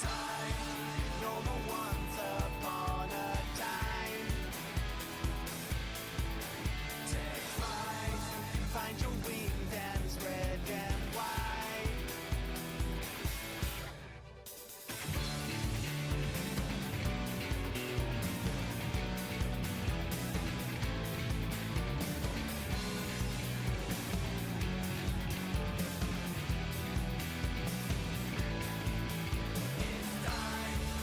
time, no more once upon a time. Take flight, find your wings and spread them wide. It's time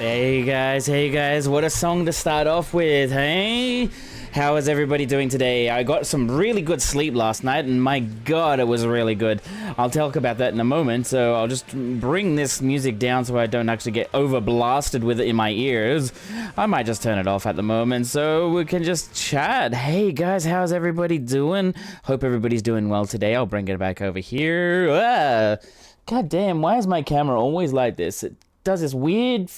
Hey guys, what a song to start off with, hey? How is everybody doing today? I got some really good sleep last night, and my god, it was really good. I'll talk about that in a moment, so I'll just bring this music down so I don't actually get over-blasted with it in my ears. I might just turn it off at the moment so we can just chat. Hey guys, how's everybody doing? Hope everybody's doing well today. I'll bring it back over here. God damn, why is my camera always like this? It does this weird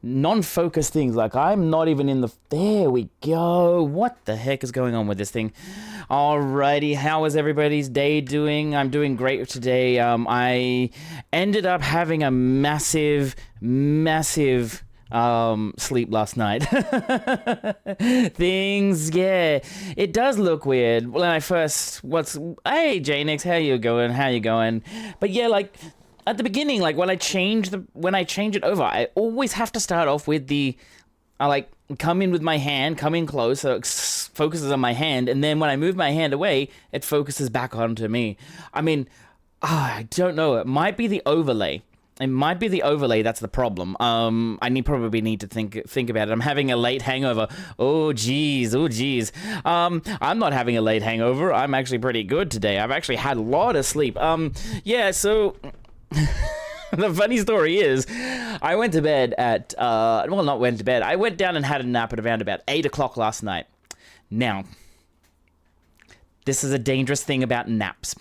non-focus things, like I'm not even in the... There we go. What the heck is going on with this thing? Alrighty, how is everybody's day doing? I'm doing great today. I ended up having a massive sleep last night. Things, yeah, it does look weird. When I first... Hey, JNix, how you going? But yeah, like... At the beginning, like when I change it over, I always have to start off with I like come in with my hand, come in close, so it focuses on my hand, and then when I move my hand away, it focuses back onto me. I mean, I don't know. It might be the overlay. That's the problem. I probably need to think about it. I'm having a late hangover. Oh geez. I'm not having a late hangover. I'm actually pretty good today. I've actually had a lot of sleep. Yeah. So. The funny story is, I went to bed at, I went down and had a nap at around about 8 o'clock last night. Now, this is a dangerous thing about naps.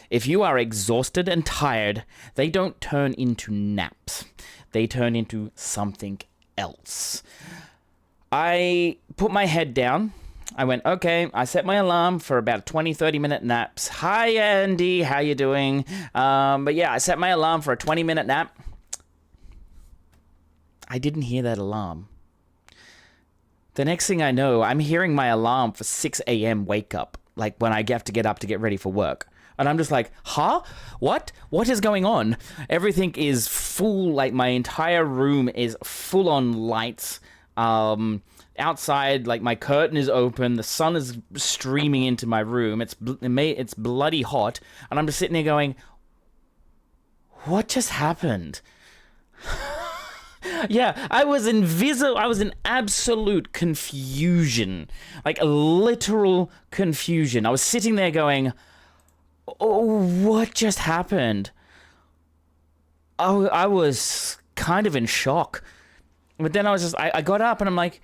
If you are exhausted and tired, they don't turn into naps. They turn into something else. I put my head down. I went, okay, I set my alarm for about 20-30 minute naps. Hi, Andy, how you doing? But yeah, I set my alarm for a 20-minute nap. I didn't hear that alarm. The next thing I know, I'm hearing my alarm for 6 a.m. wake up, like when I have to get up to get ready for work. And I'm just like, huh? What? What is going on? Everything is full, like my entire room is full on lights. Outside, like my curtain is open, the sun is streaming into my room, it's bloody hot, and I'm just sitting there going, what just happened? Yeah, I was in absolute confusion, like literal confusion. I was sitting there going, oh, what just happened? Oh, I was kind of in shock. But then I got up and I'm like,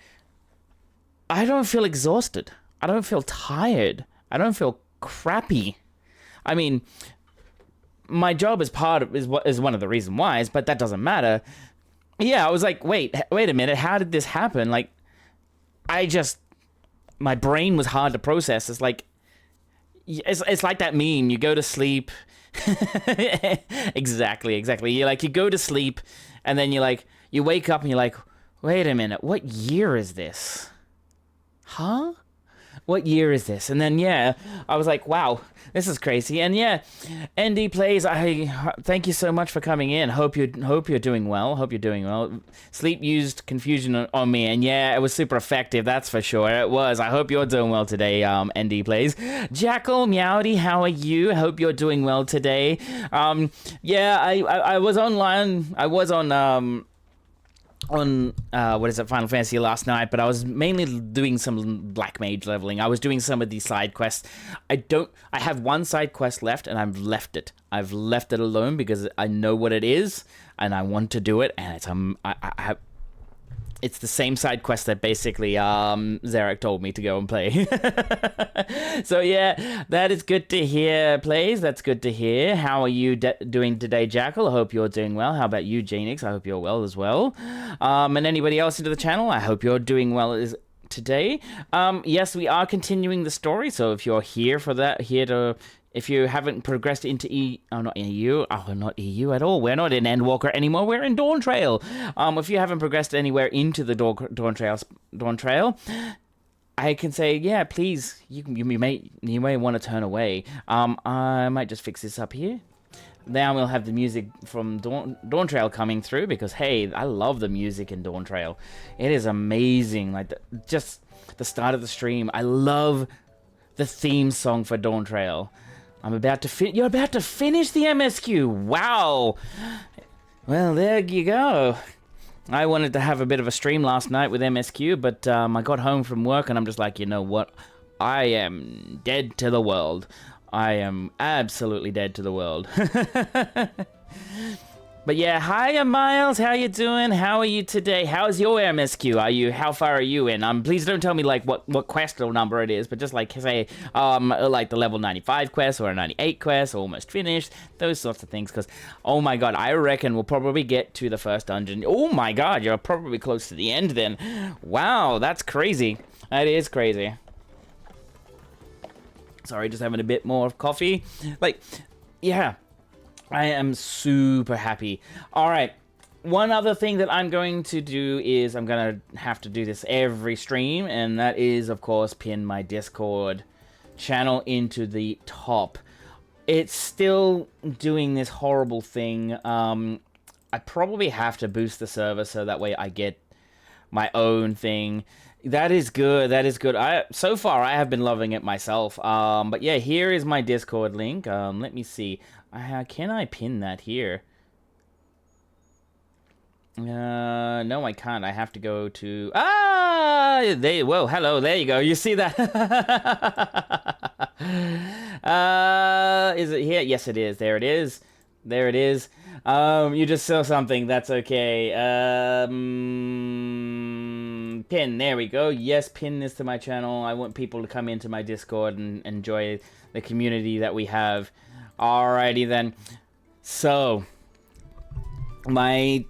I don't feel exhausted. I don't feel tired. I don't feel crappy. I mean, my job is one of the reasons why, but that doesn't matter. Yeah, I was like, wait a minute, how did this happen? Like, my brain was hard to process. It's like that meme, you go to sleep. Exactly. You go to sleep and then you wake up and you're like, wait a minute, what year is this? Huh? What year is this? And then, yeah, I was like, wow, this is crazy. And yeah, ND Plays, I thank you so much for coming in. Hope you're doing well. Sleep used confusion on me, and yeah, it was super effective, that's for sure. It was. I hope you're doing well today, ND Plays. Jackal, Meowdy, how are you? I hope you're doing well today. Yeah, I was online. I was on Final Fantasy last night, but I was mainly doing some Black Mage leveling. I was doing some of these side quests. I have one side quest left, and I've left it. I've left it alone because I know what it is, and I want to do it, and it's the same side quest that basically Zarek told me to go and play. So yeah, that is good to hear, Plays. That's good to hear. How are you doing today, Jackal? I hope you're doing well. How about you, Janix? I hope you're well as well. And anybody else into the channel, I hope you're doing well today. Yes, we are continuing the story, so if you're here for that, if you haven't progressed into not EU at all. We're not in Endwalker anymore. We're in Dawntrail. If you haven't progressed anywhere into the Dawntrail, I can say, yeah, please, you may want to turn away. I might just fix this up here. Now we'll have the music from Dawntrail coming through because, hey, I love the music in Dawntrail. It is amazing. Like just the start of the stream. I love the theme song for Dawntrail. You're about to finish the MSQ. Wow. Well, there you go. I wanted to have a bit of a stream last night with MSQ, but I got home from work and I'm just like, you know what? I am dead to the world. I am absolutely dead to the world. But yeah, hiya Miles, how you doing? How are you today? How's your MSQ? How far are you in? Please don't tell me like what quest or number it is, but just like say like the level 95 quest or a 98 quest, almost finished, those sorts of things. Because oh my god, I reckon we'll probably get to the first dungeon. Oh my god, you're probably close to the end then. Wow, that's crazy. That is crazy. Sorry, just having a bit more of coffee. Like, yeah. I am super happy. All right. One other thing that I'm going to do is I'm going to have to do this every stream, and that is, of course, pin my Discord channel into the top. It's still doing this horrible thing. I probably have to boost the server so that way I get my own thing. That is good. That is good. So far, I have been loving it myself. But yeah, here is my Discord link. Let me see. Can I pin that here? No, I can't. I have to go to... Whoa, hello, there you go. You see that? Is it here? Yes, it is. There it is. There it is. You just saw something. That's okay. Pin. There we go. Yes, pin this to my channel. I want people to come into my Discord and enjoy the community that we have. Alrighty then. So, my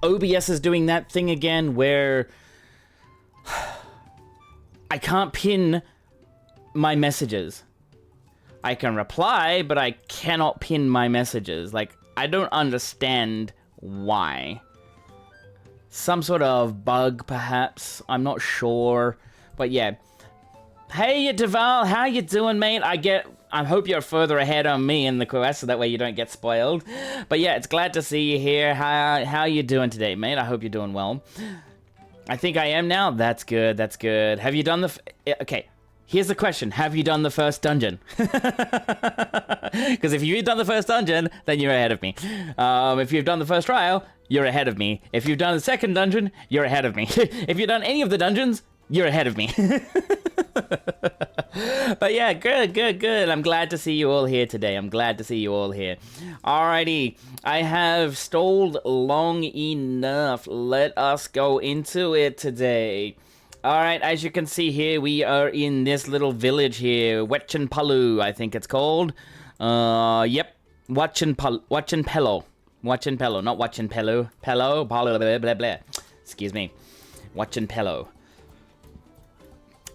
OBS is doing that thing again where I can't pin my messages. I can reply, but I cannot pin my messages. Like, I don't understand why. Some sort of bug, perhaps. I'm not sure. But yeah. Hey, Deval, how you doing, mate? I hope you're further ahead on me in the quest, so that way you don't get spoiled. But yeah, it's glad to see you here. How you doing today, mate? I hope you're doing well. I think I am now. That's good. That's good. Have you done the... Okay, here's the question. Have you done the first dungeon? Because if you've done the first dungeon, then you're ahead of me. If you've done the first trial, you're ahead of me. If you've done the second dungeon, you're ahead of me. If you've done any of the dungeons, you're ahead of me. But yeah, good. I'm glad to see you all here today. I'm glad to see you all here. Alrighty, I have stalled long enough. Let us go into it today. Alright, as you can see here, we are in this little village here. Wetchenpalu, I think it's called. Yep. Wetchenpelo, not Wetchenpelu. Pello, blah, blah, blah. Excuse me. Wetchenpelo.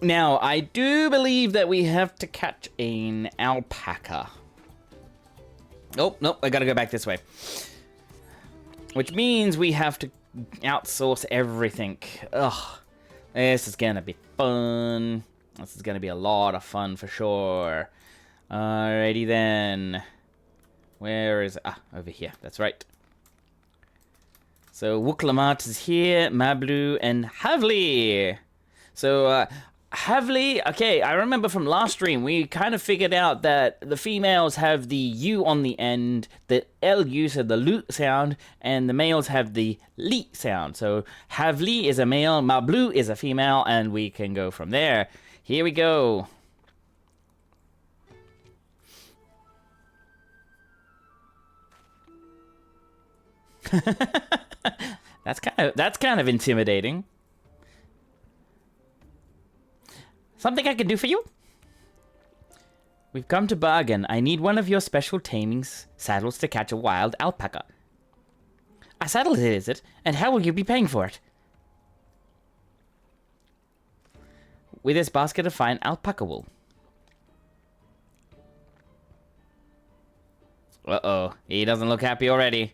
Now, I do believe that we have to catch an alpaca. Oh, nope, I gotta go back this way. Which means we have to outsource everything. Ugh. This is gonna be fun. This is gonna be a lot of fun for sure. Alrighty then. Where is... over here. That's right. So, Wuklamat is here, Mablu, and Havli. So, Havli, okay, I remember from last stream, we kind of figured out that the females have the U on the end, the LU, so the Lu sound, and the males have the Li sound. So Havli is a male, Mablu is a female, and we can go from there. Here we go. That's kind of intimidating. Something I can do for you? We've come to bargain. I need one of your special taming saddles to catch a wild alpaca. A saddle is it? And how will you be paying for it? With this basket of fine alpaca wool. Uh-oh. He doesn't look happy already.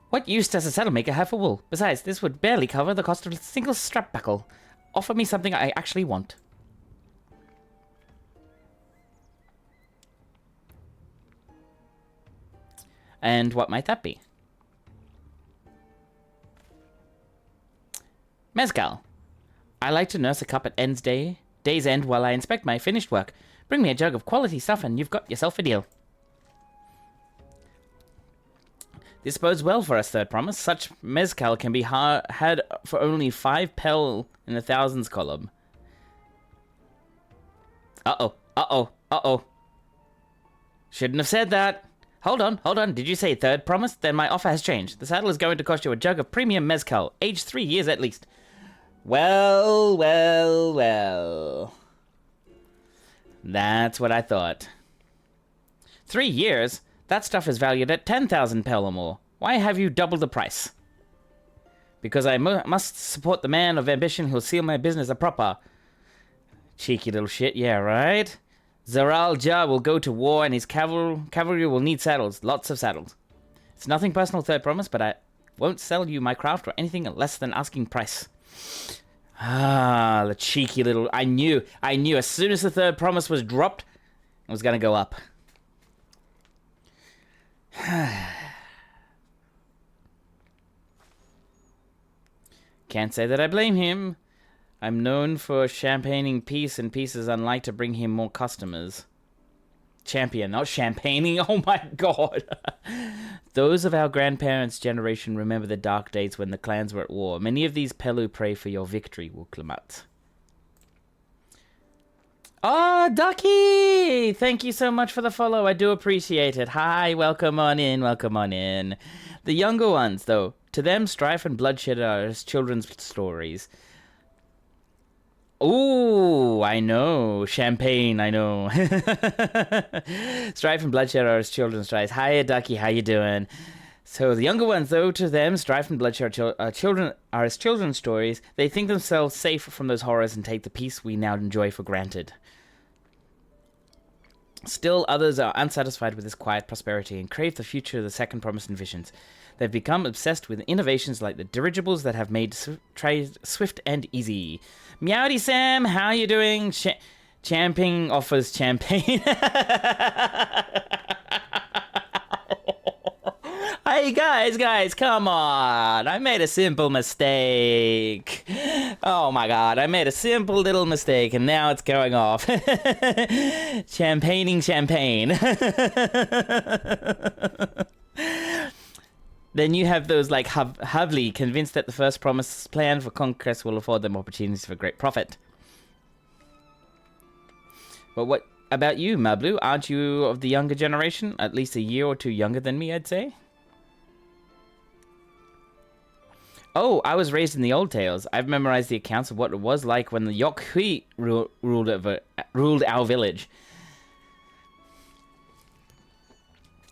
What use does a saddle maker have for wool? Besides, this would barely cover the cost of a single strap buckle. Offer me something I actually want. And what might that be? Mezcal. I like to nurse a cup at day's end while I inspect my finished work. Bring me a jug of quality stuff and you've got yourself a deal. This bodes well for us, third promise. Such mezcal can be had for only 5 pel in the thousands column. Uh-oh, uh-oh, uh-oh. Shouldn't have said that. Hold on, hold on. Did you say third promise? Then my offer has changed. The saddle is going to cost you a jug of premium mezcal, aged 3 years at least. Well, well, well. That's what I thought. 3 years? That stuff is valued at 10,000 pel or more. Why have you doubled the price? Because I must support the man of ambition who'll seal my business a proper. Cheeky little shit, yeah, right? Zaral Jah will go to war and his cavalry will need saddles. Lots of saddles. It's nothing personal, third promise, but I won't sell you my craft or anything less than asking price. Ah, the cheeky little... I knew. As soon as the third promise was dropped, it was going to go up. Can't say that I blame him. I'm known for champagning peace, and peace is unlike to bring him more customers. Champion, not champagning. Oh my god. Those of our grandparents' generation remember the dark days when the clans were at war. Many of these Pelu pray for your victory, Wuklamat. Oh, Ducky! Thank you so much for the follow. I do appreciate it. Hi, welcome on in, welcome on in. The younger ones, though, to them, strife and bloodshed are as children's stories. Ooh, I know. Champagne, I know. Strife and bloodshed are as children's stories. Hiya, Ducky, how you doing? So the younger ones, though, to them, strife and bloodshed are as children's stories. They think themselves safe from those horrors and take the peace we now enjoy for granted. Still, others are unsatisfied with this quiet prosperity and crave the future the second promise envisions. They've become obsessed with innovations like the dirigibles that have made trade swift and easy. Meowdy Sam, how you doing? Champing offers champagne. Hey guys, come on. I made a simple mistake. Oh my god, I made a simple little mistake and now it's going off. Champagning champagne. Then you have those like Havli, convinced that the first promise plan for conquest will afford them opportunities for great profit. But what about you, Mablu? Aren't you of the younger generation? At least a year or two younger than me, I'd say. Oh, I was raised in the old tales. I've memorized the accounts of what it was like when the Yok Hui ruled our village.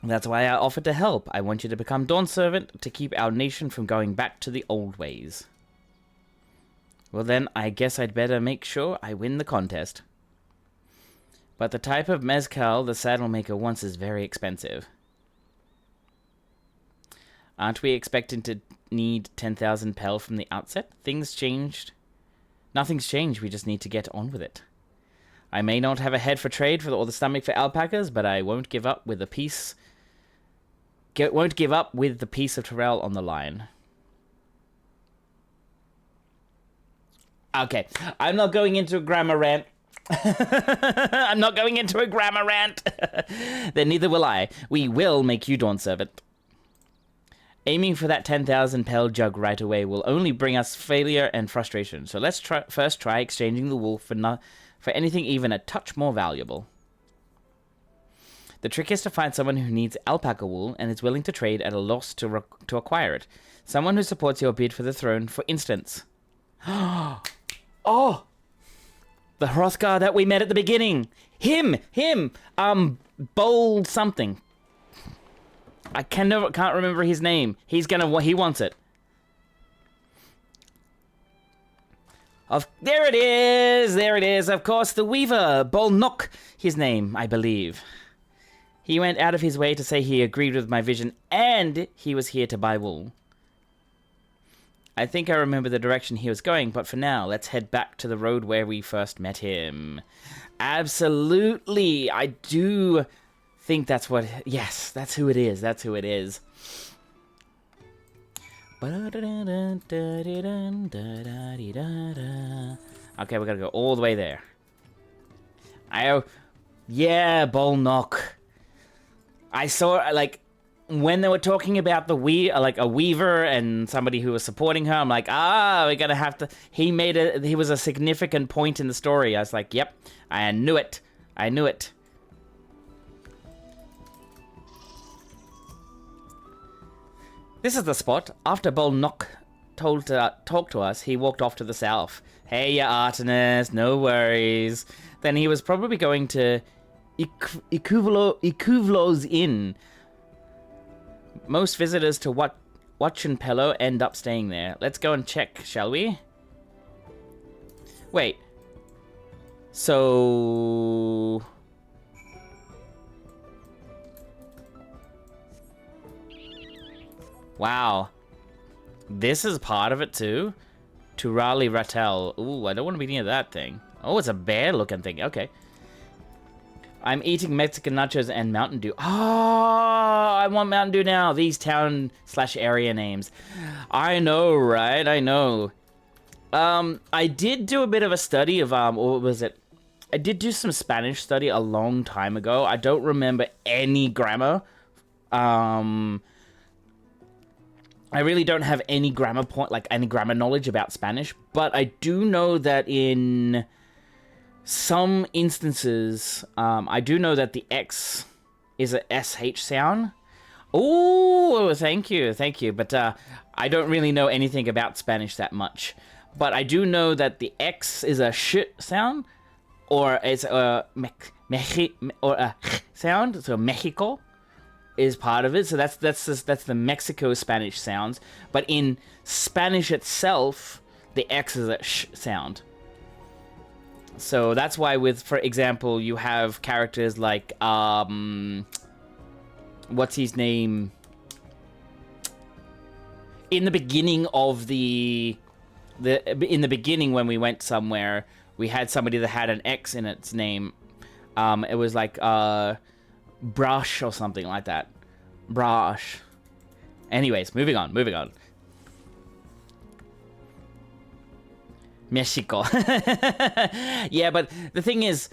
That's why I offered to help. I want you to become Dawn Servant to keep our nation from going back to the old ways. Well then, I guess I'd better make sure I win the contest. But the type of mezcal the saddle maker wants is very expensive. Aren't we expecting to need 10,000 pel from the outset? Things changed. Nothing's changed, we just need to get on with it. I may not have a head for trade or the stomach for alpacas, but I won't give up with the piece... won't give up with the piece of Terrell on the line. Okay, I'm not going into a grammar rant. I'm not going into a grammar rant. Then neither will I. We will make you Dawn Servant. Aiming for that 10,000 pel jug right away will only bring us failure and frustration. So let's first try exchanging the wool for anything even a touch more valuable. The trick is to find someone who needs alpaca wool and is willing to trade at a loss to acquire it. Someone who supports your bid for the throne, for instance. Oh! The Hrothgar that we met at the beginning! Him! Bold something. I can't remember his name. He wants it. There it is. Of course, the Weaver, Bolnok, his name, I believe. He went out of his way to say he agreed with my vision, and he was here to buy wool. I think I remember the direction he was going, but for now, let's head back to the road where we first met him. Absolutely, I do think that's what... Yes, that's who it is. Okay, we gotta go all the way there. Yeah, Bolnok. I saw, like... when they were talking about like a weaver and somebody who was supporting her, I'm like, we're gonna have to. He was a significant point in the story. I was like, yep, I knew it. I knew it. This is the spot. After Bolnock talked to us, he walked off to the south. Hey, ya Artemis, no worries. Then he was probably going to Ikuvlo's Inn. Most visitors to Watchenpello end up staying there. Let's go and check, shall we? Wait. So... Wow. This is part of it too? Turali Ratel. Ooh, I don't want to be near that thing. Oh, it's a bear-looking thing. Okay. I'm eating Mexican nachos and Mountain Dew. Oh, I want Mountain Dew now. These town/area names. I know, right? I know. I did do a bit of a study of, what was it? I did do some Spanish study a long time ago. I don't remember any grammar. I really don't have any grammar knowledge about Spanish, but I do know that in some instances, I do know that the X is a SH sound. Oh, thank you. But I don't really know anything about Spanish that much. But I do know that the X is a sh sound, or it's a sound, so Mexico is part of it, so that's the Mexico Spanish sounds. But in Spanish itself, the X is a sh sound. So that's why, for example, you have characters like what's his name? In the beginning of in the beginning when we went somewhere, we had somebody that had an X in its name. It was like brush or something like that. Brush. Anyways, moving on. Mexico. Yeah, but the thing is,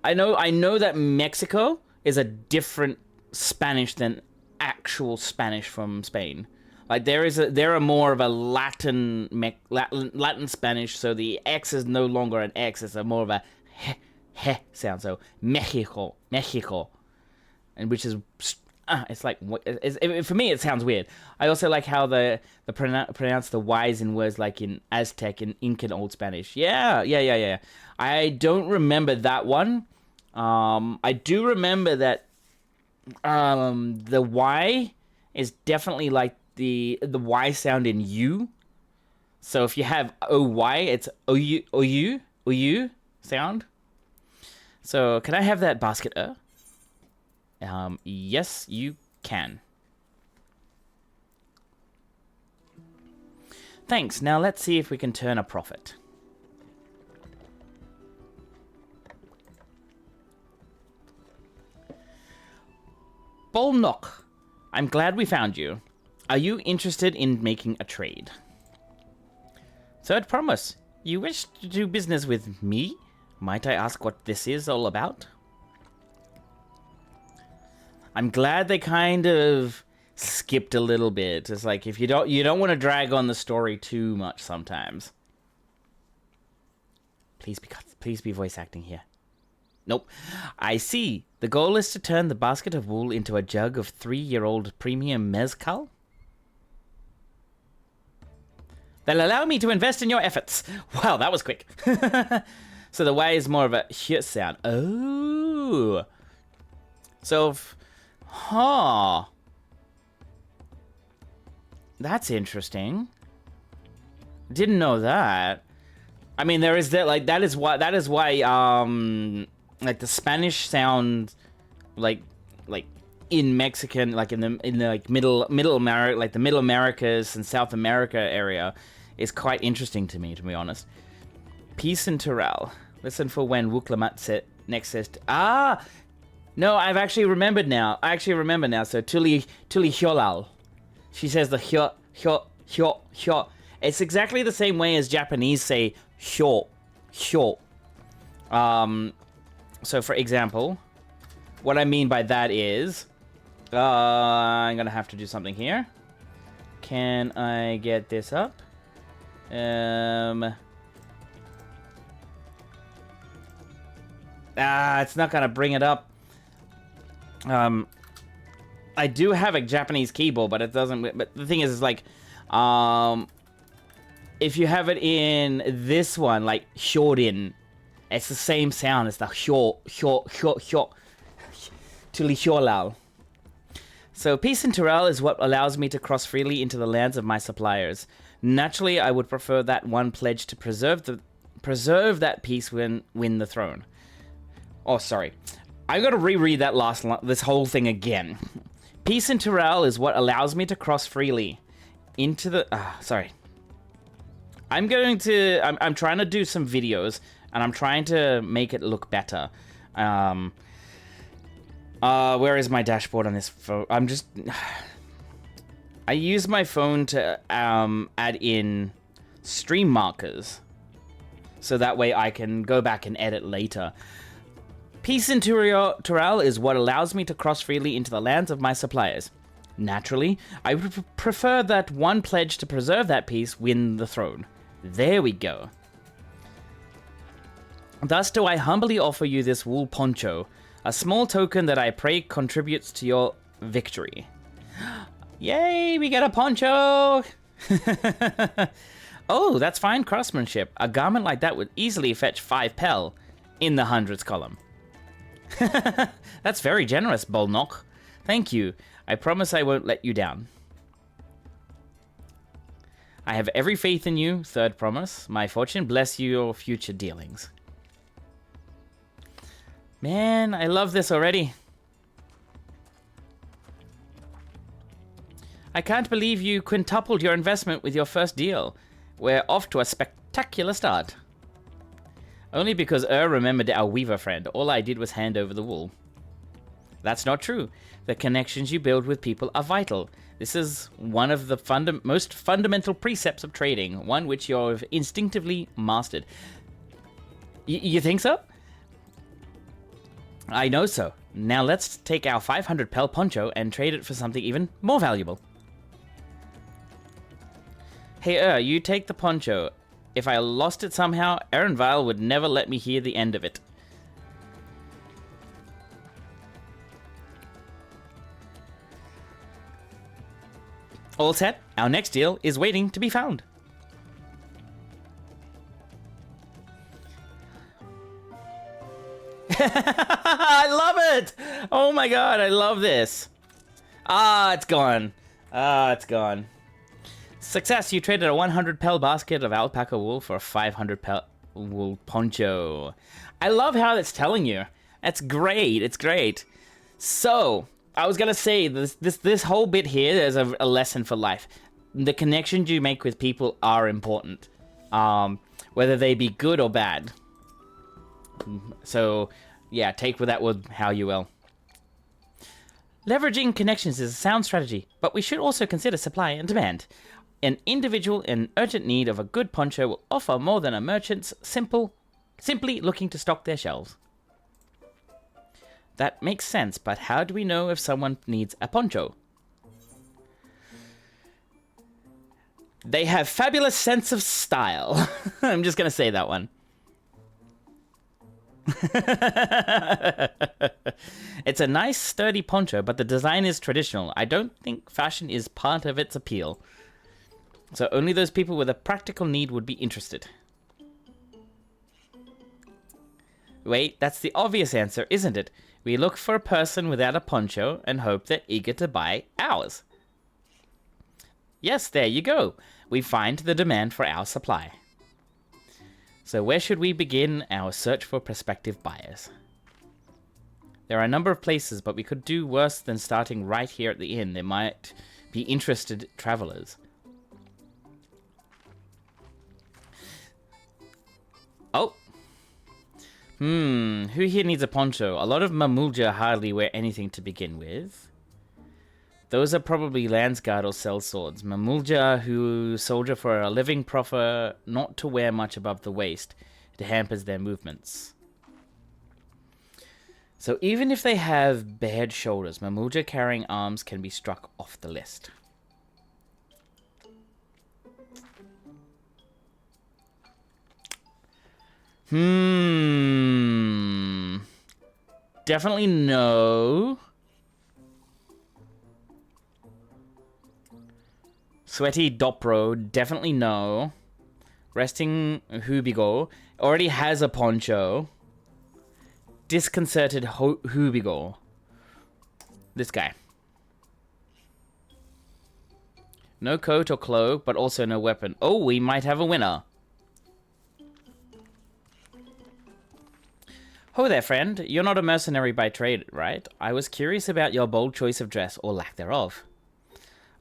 I know that Mexico is a different Spanish than actual Spanish from Spain. Like there are more of a Latin Spanish, so the X is no longer an X, it's more of a he sound. So Mexico. And which is, it's like, for me it sounds weird. I also like how the pronounce the Y's in words like in Aztec and Incan Old Spanish. Yeah. I don't remember that one. I do remember that the Y is definitely like the Y sound in U. So if you have OY, it's OU sound. So can I have that basket? Yes, you can. Thanks. Now let's see if we can turn a profit. Bolnock, I'm glad we found you. Are you interested in making a trade? Third promise. You wish to do business with me? Might I ask what this is all about? I'm glad they kind of skipped a little bit. It's like if you don't want to drag on the story too much sometimes. Please be voice acting here. Nope. I see. The goal is to turn the basket of wool into a jug of 3-year-old premium mezcal. They'll allow me to invest in your efforts. Wow, that was quick. So the Y is more of a sh sound. Oh. So, that's interesting. Didn't know that. I mean, there is that, like, that is why like the Spanish sound like in Mexican, like in the like middle America, like the Middle Americas and South America area is quite interesting to me, to be honest. Peace and Terrell. Listen for when Wuklamat next says no, I've actually remembered now. So Tuli Hyolal. She says the hyo. It's exactly the same way as Japanese say hyo. So for example, what I mean by that is I'm gonna have to do something here. Can I get this up? It's not gonna bring it up. I do have a Japanese keyboard, but it doesn't. But the thing is like, if you have it in this one, like Shorin, it's the same sound as the hyo, tuli hyolal. So peace in Torel is what allows me to cross freely into the lands of my suppliers. Naturally, I would prefer that one pledge to preserve that peace when win the throne. Oh, sorry. I gotta reread that this whole thing again. Peace in Torel is what allows me to cross freely into the... sorry. I'm trying to do some videos, and I'm trying to make it look better. Where is my dashboard on this phone? I use my phone to add in stream markers, so that way I can go back and edit later. Peace in Torel is what allows me to cross freely into the lands of my suppliers. Naturally, I would prefer that one pledge to preserve that peace win the throne. There we go. Thus do I humbly offer you this wool poncho, a small token that I pray contributes to your victory. Yay, we get a poncho! Oh, that's fine craftsmanship. A garment like that would easily fetch 5 pel in the hundreds column. That's very generous, Bolnok. Thank you. I promise I won't let you down. I have every faith in you, third promise. My fortune bless you your future dealings. Man, I love this already. I can't believe you quintupled your investment with your first deal. We're off to a spectacular start. Only because remembered our weaver friend. All I did was hand over the wool. That's not true. The connections you build with people are vital. This is one of the most fundamental precepts of trading, one which you've instinctively mastered. You think so? I know so. Now let's take our 500 pel poncho and trade it for something even more valuable. Hey, you take the poncho. If I lost it somehow, Erenvile would never let me hear the end of it. All set. Our next deal is waiting to be found. I love it! Oh my god, I love this. It's gone. It's gone. Success, you traded a 100 pel basket of alpaca wool for a 500 pel wool poncho. I love how it's telling you. That's great, it's great. So, I was gonna say, this whole bit here is a lesson for life. The connections you make with people are important. Whether they be good or bad. So, yeah, take with that with how you will. Leveraging connections is a sound strategy, but we should also consider supply and demand. An individual in urgent need of a good poncho will offer more than a merchant's simply looking to stock their shelves. That makes sense, but how do we know if someone needs a poncho? They have fabulous sense of style. I'm just gonna say that one. It's a nice sturdy poncho, but the design is traditional. I don't think fashion is part of its appeal. So only those people with a practical need would be interested. Wait, that's the obvious answer, isn't it? We look for a person without a poncho and hope they're eager to buy ours. Yes, there you go. We find the demand for our supply. So where should we begin our search for prospective buyers? There are a number of places, but we could do worse than starting right here at the inn. There might be interested travelers. Oh. Who here needs a poncho? A lot of Mamulja hardly wear anything to begin with. Those are probably Landsguard or sellswords. Mamulja who soldier for a living prefer not to wear much above the waist. It hampers their movements. So even if they have bared shoulders, Mamuja carrying arms can be struck off the list. Definitely no. Sweaty Dopro, definitely no. Resting Hubigo already has a poncho. Disconcerted Hubigo. This guy. No coat or cloak, but also no weapon. Oh, we might have a winner. Ho there, friend. You're not a mercenary by trade, right? I was curious about your bold choice of dress, or lack thereof.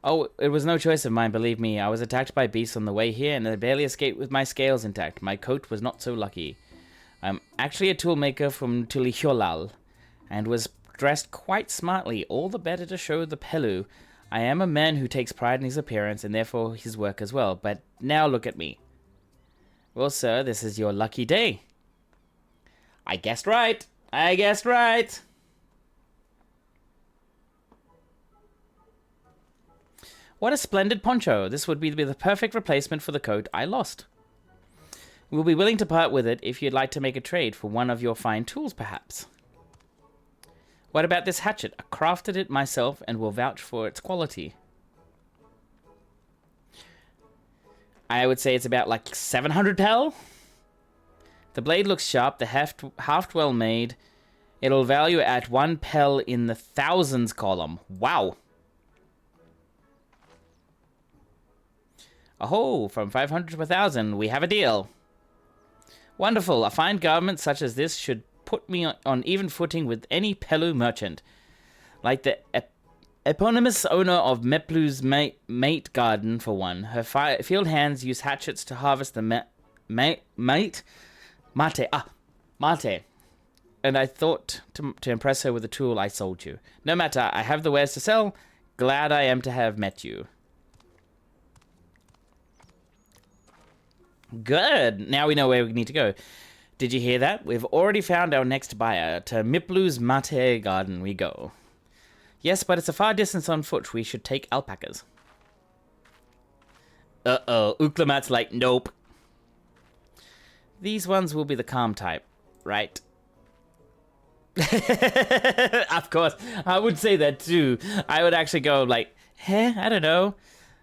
Oh, it was no choice of mine, believe me. I was attacked by beasts on the way here, and I barely escaped with my scales intact. My coat was not so lucky. I'm actually a toolmaker from Tuliholal, and was dressed quite smartly, all the better to show the Pelu. I am a man who takes pride in his appearance, and therefore his work as well. But now look at me. Well, sir, this is your lucky day. I guessed right. I guessed right. What a splendid poncho. This would be the perfect replacement for the coat I lost. We'll be willing to part with it if you'd like to make a trade for one of your fine tools, perhaps. What about this hatchet? I crafted it myself and will vouch for its quality. I would say it's about like 700 pel. The blade looks sharp, the haft well made. It'll value at 1 pel in the thousands column. Wow. Oh, from 500 to 1,000, we have a deal. Wonderful. A fine garment such as this should put me on even footing with any Pelu merchant. Like the eponymous owner of Meplu's mate garden, for one. Her field hands use hatchets to harvest the mate. Mate. And I thought to impress her with the tool I sold you. No matter, I have the wares to sell. Glad I am to have met you. Good. Now we know where we need to go. Did you hear that? We've already found our next buyer. To Miplu's Mate garden we go. Yes, but it's a far distance on foot. We should take alpacas. Uh-oh. Uklamat's like, nope. These ones will be the calm type, right? Of course. I would say that too. I would actually go like, I don't know.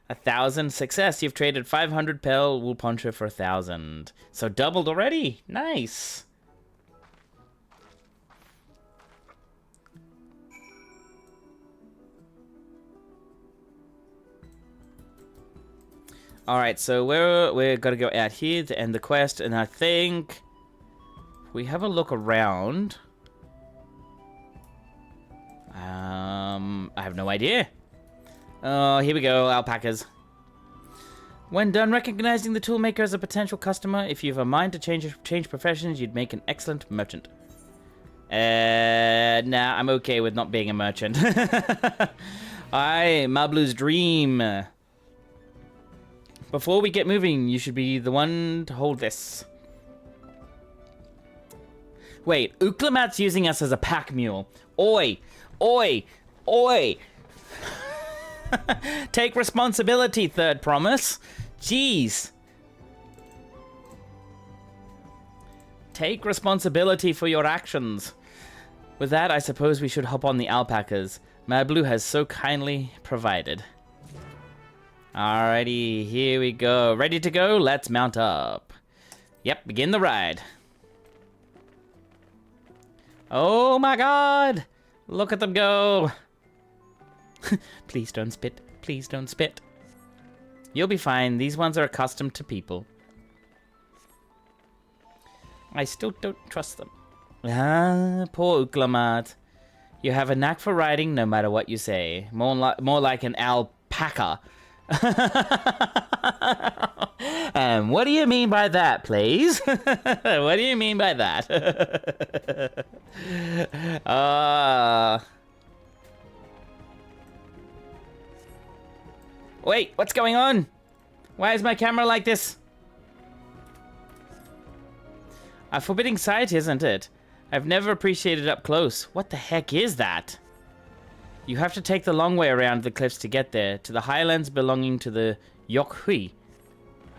1,000 success. You've traded 500 pel wool poncho for 1,000. So doubled already. Nice. All right, so we're gonna go out here to end the quest, and I think we have a look around. I have no idea. Oh, here we go, alpacas. When done recognizing the toolmaker as a potential customer, if you have a mind to change professions, you'd make an excellent merchant. Nah, I'm okay with not being a merchant. Aye, Mablu's dream. Before we get moving, you should be the one to hold this. Wait, Uklamat's using us as a pack mule. Oi! Oi! Oi! Take responsibility, Third Promise. Jeez. Take responsibility for your actions. With that, I suppose we should hop on the alpacas. Mablu has so kindly provided. Alrighty, here we go. Ready to go? Let's mount up. Yep, begin the ride. Oh my god! Look at them go! Please don't spit. Please don't spit. You'll be fine. These ones are accustomed to people. I still don't trust them. Ah, poor Uklamat. You have a knack for riding no matter what you say. More like an alpaca. What do you mean by that, please? What do you mean by that? Wait, what's going on? Why is my camera like this? A forbidding sight, isn't it? I've never appreciated it up close. What the heck is that? You have to take the long way around the cliffs to get there, to the highlands belonging to the Yokhui.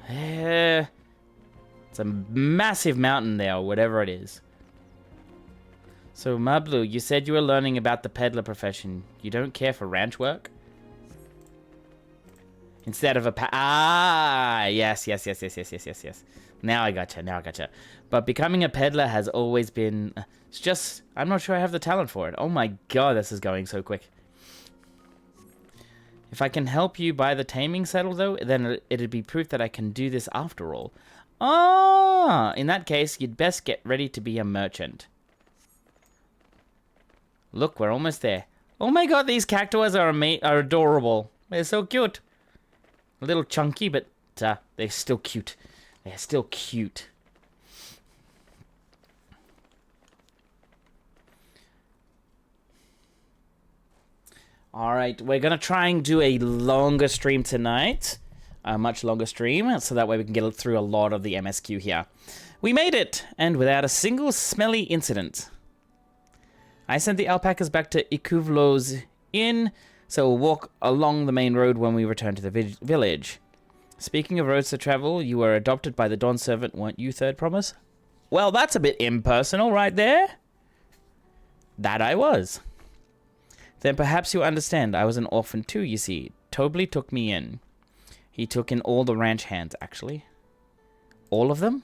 It's a massive mountain there, or whatever it is. So, Mablu, you said you were learning about the peddler profession. You don't care for ranch work? Instead of a yes. Now I gotcha. But becoming a peddler has always been... It's just... I'm not sure I have the talent for it. Oh my god, this is going so quick. If I can help you buy the taming saddle, though, then it'd be proof that I can do this after all. Ah! In that case, you'd best get ready to be a merchant. Look, we're almost there. Oh my god, these cactuars are adorable. They're so cute. A little chunky, but they're still cute. They're still cute. Alright, we're going to try and do a longer stream tonight. A much longer stream, so that way we can get through a lot of the MSQ here. We made it, and without a single smelly incident. I sent the alpacas back to Ikuvlo's inn, so we'll walk along the main road when we return to the village. Speaking of roads to travel, you were adopted by the Dawn Servant, weren't you, Third Promise? Well, that's a bit impersonal right there. That I was. Then perhaps you understand, I was an orphan too, you see. Tobley took me in. He took in all the ranch hands, actually. All of them?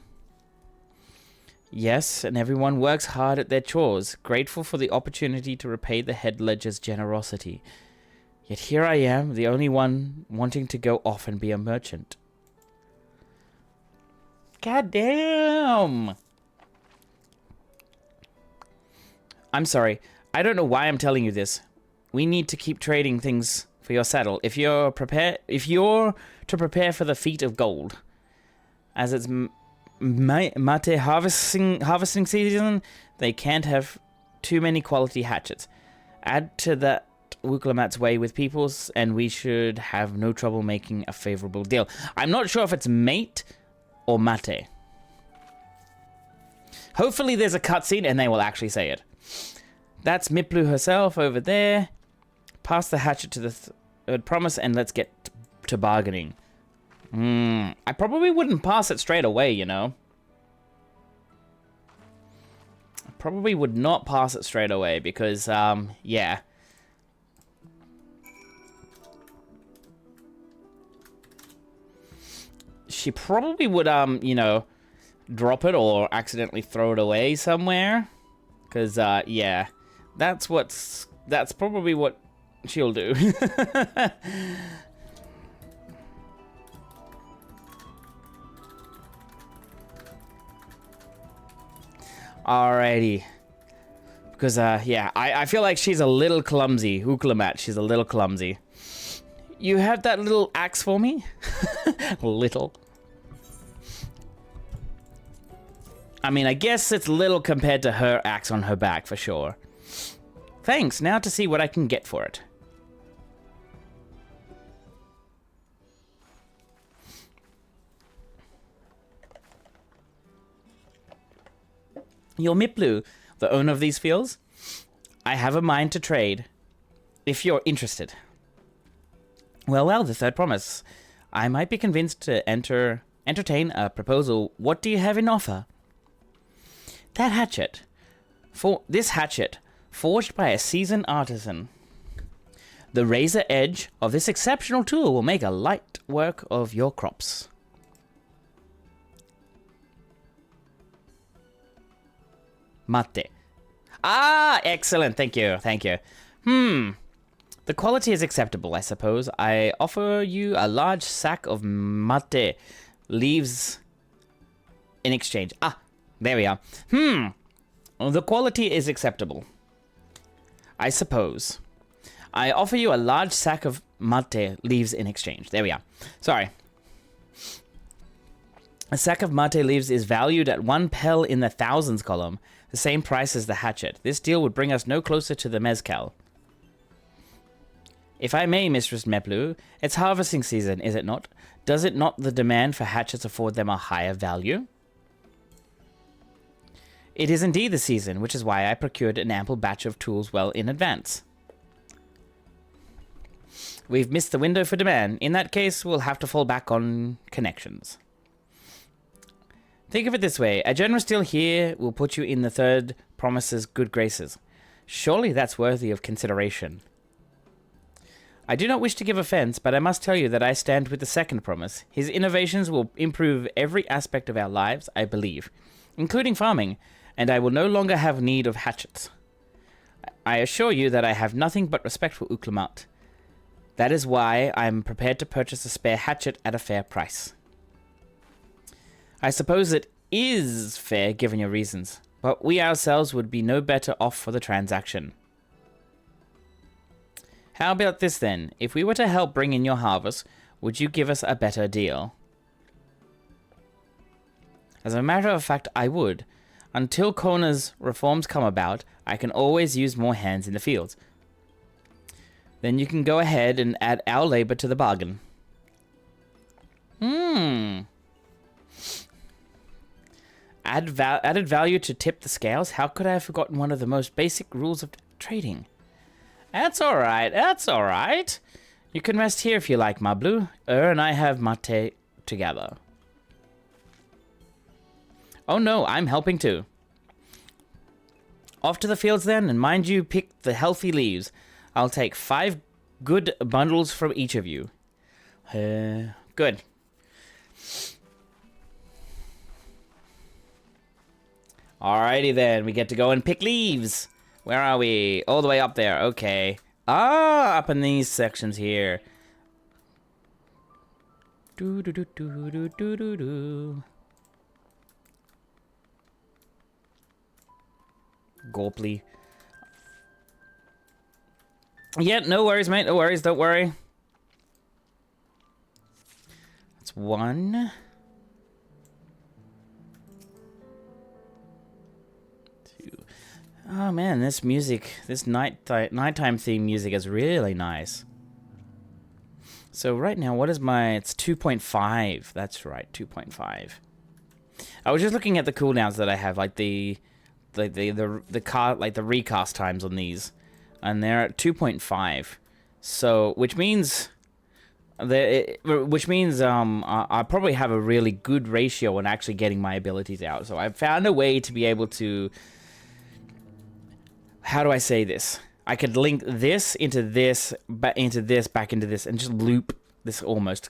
Yes, and everyone works hard at their chores, grateful for the opportunity to repay the head ledger's generosity. Yet here I am, the only one wanting to go off and be a merchant. God damn! I'm sorry, I don't know why I'm telling you this. We need to keep trading things for your saddle. If you're to prepare for the feat of gold, as it's mate harvesting season, they can't have too many quality hatchets. Add to that Wukalamat's way with peoples, and we should have no trouble making a favorable deal. I'm not sure if it's mate or mate. Hopefully there's a cutscene and they will actually say it. That's Miplu herself over there. Pass the hatchet to the Third Promise and let's get to bargaining. I probably wouldn't pass it straight away, you know. I probably would not pass it straight away because, yeah. She probably would, you know, drop it or accidentally throw it away somewhere. Because, yeah, that's probably what she'll do. Alrighty. Because, yeah, I feel like she's a little clumsy. Ukulamat, she's a little clumsy. You have that little axe for me? Little. I mean, I guess it's little compared to her axe on her back, for sure. Thanks, now to see what I can get for it. You're Miplu, the owner of these fields? I have a mind to trade, if you're interested. Well, the Third Promise. I might be convinced to entertain a proposal. What do you have in offer? That hatchet. This hatchet, forged by a seasoned artisan. The razor edge of this exceptional tool will make a light work of your crops. Mate. Ah, excellent. Thank you. The quality is acceptable, I suppose. I offer you a large sack of mate leaves in exchange. Ah, there we are. The quality is acceptable, I suppose. I offer you a large sack of mate leaves in exchange. There we are. Sorry. A sack of mate leaves is valued at 1 pel in the thousands column, the same price as the hatchet. This deal would bring us no closer to the mezcal. If I may, Mistress Meplu, it's harvesting season, is it not? Does it not the demand for hatchets afford them a higher value? It is indeed the season, which is why I procured an ample batch of tools well in advance. We've missed the window for demand. In that case, we'll have to fall back on connections. Think of it this way. A generous deal here will put you in the third promise's good graces. Surely that's worthy of consideration. I do not wish to give offense, but I must tell you that I stand with the second promise. His innovations will improve every aspect of our lives, I believe, including farming, and I will no longer have need of hatchets. I assure you that I have nothing but respect for Uklamat. That is why I am prepared to purchase a spare hatchet at a fair price. I suppose it is fair given your reasons, but we ourselves would be no better off for the transaction. How about this then? If we were to help bring in your harvest, would you give us a better deal? As a matter of fact, I would. Until Kona's reforms come about, I can always use more hands in the fields. Then you can go ahead and add our labor to the bargain. Added value to tip the scales? How could I have forgotten one of the most basic rules of trading? That's alright, that's alright. You can rest here if you like, Mablu. And I have mate together. Oh no, I'm helping too. Off to the fields then, and mind you pick the healthy leaves. I'll take 5 good bundles from each of you. Good. Alrighty then, we get to go and pick leaves. Where are we? All the way up there, okay. Ah, up in these sections here. Do do do do do do do do. Gorply. Yeah, no worries, mate. No worries. Don't worry. That's 1. 2. Oh man, this music, this nighttime theme music is really nice. So right now, what is my? It's 2.5. That's right, 2.5. I was just looking at the cooldowns that I have, like the recast times on these. And they're at 2.5, so which means I probably have a really good ratio on actually getting my abilities out. So I've found a way to be able to. How do I say this? I could link this into this, back into this, back into this, and just loop this almost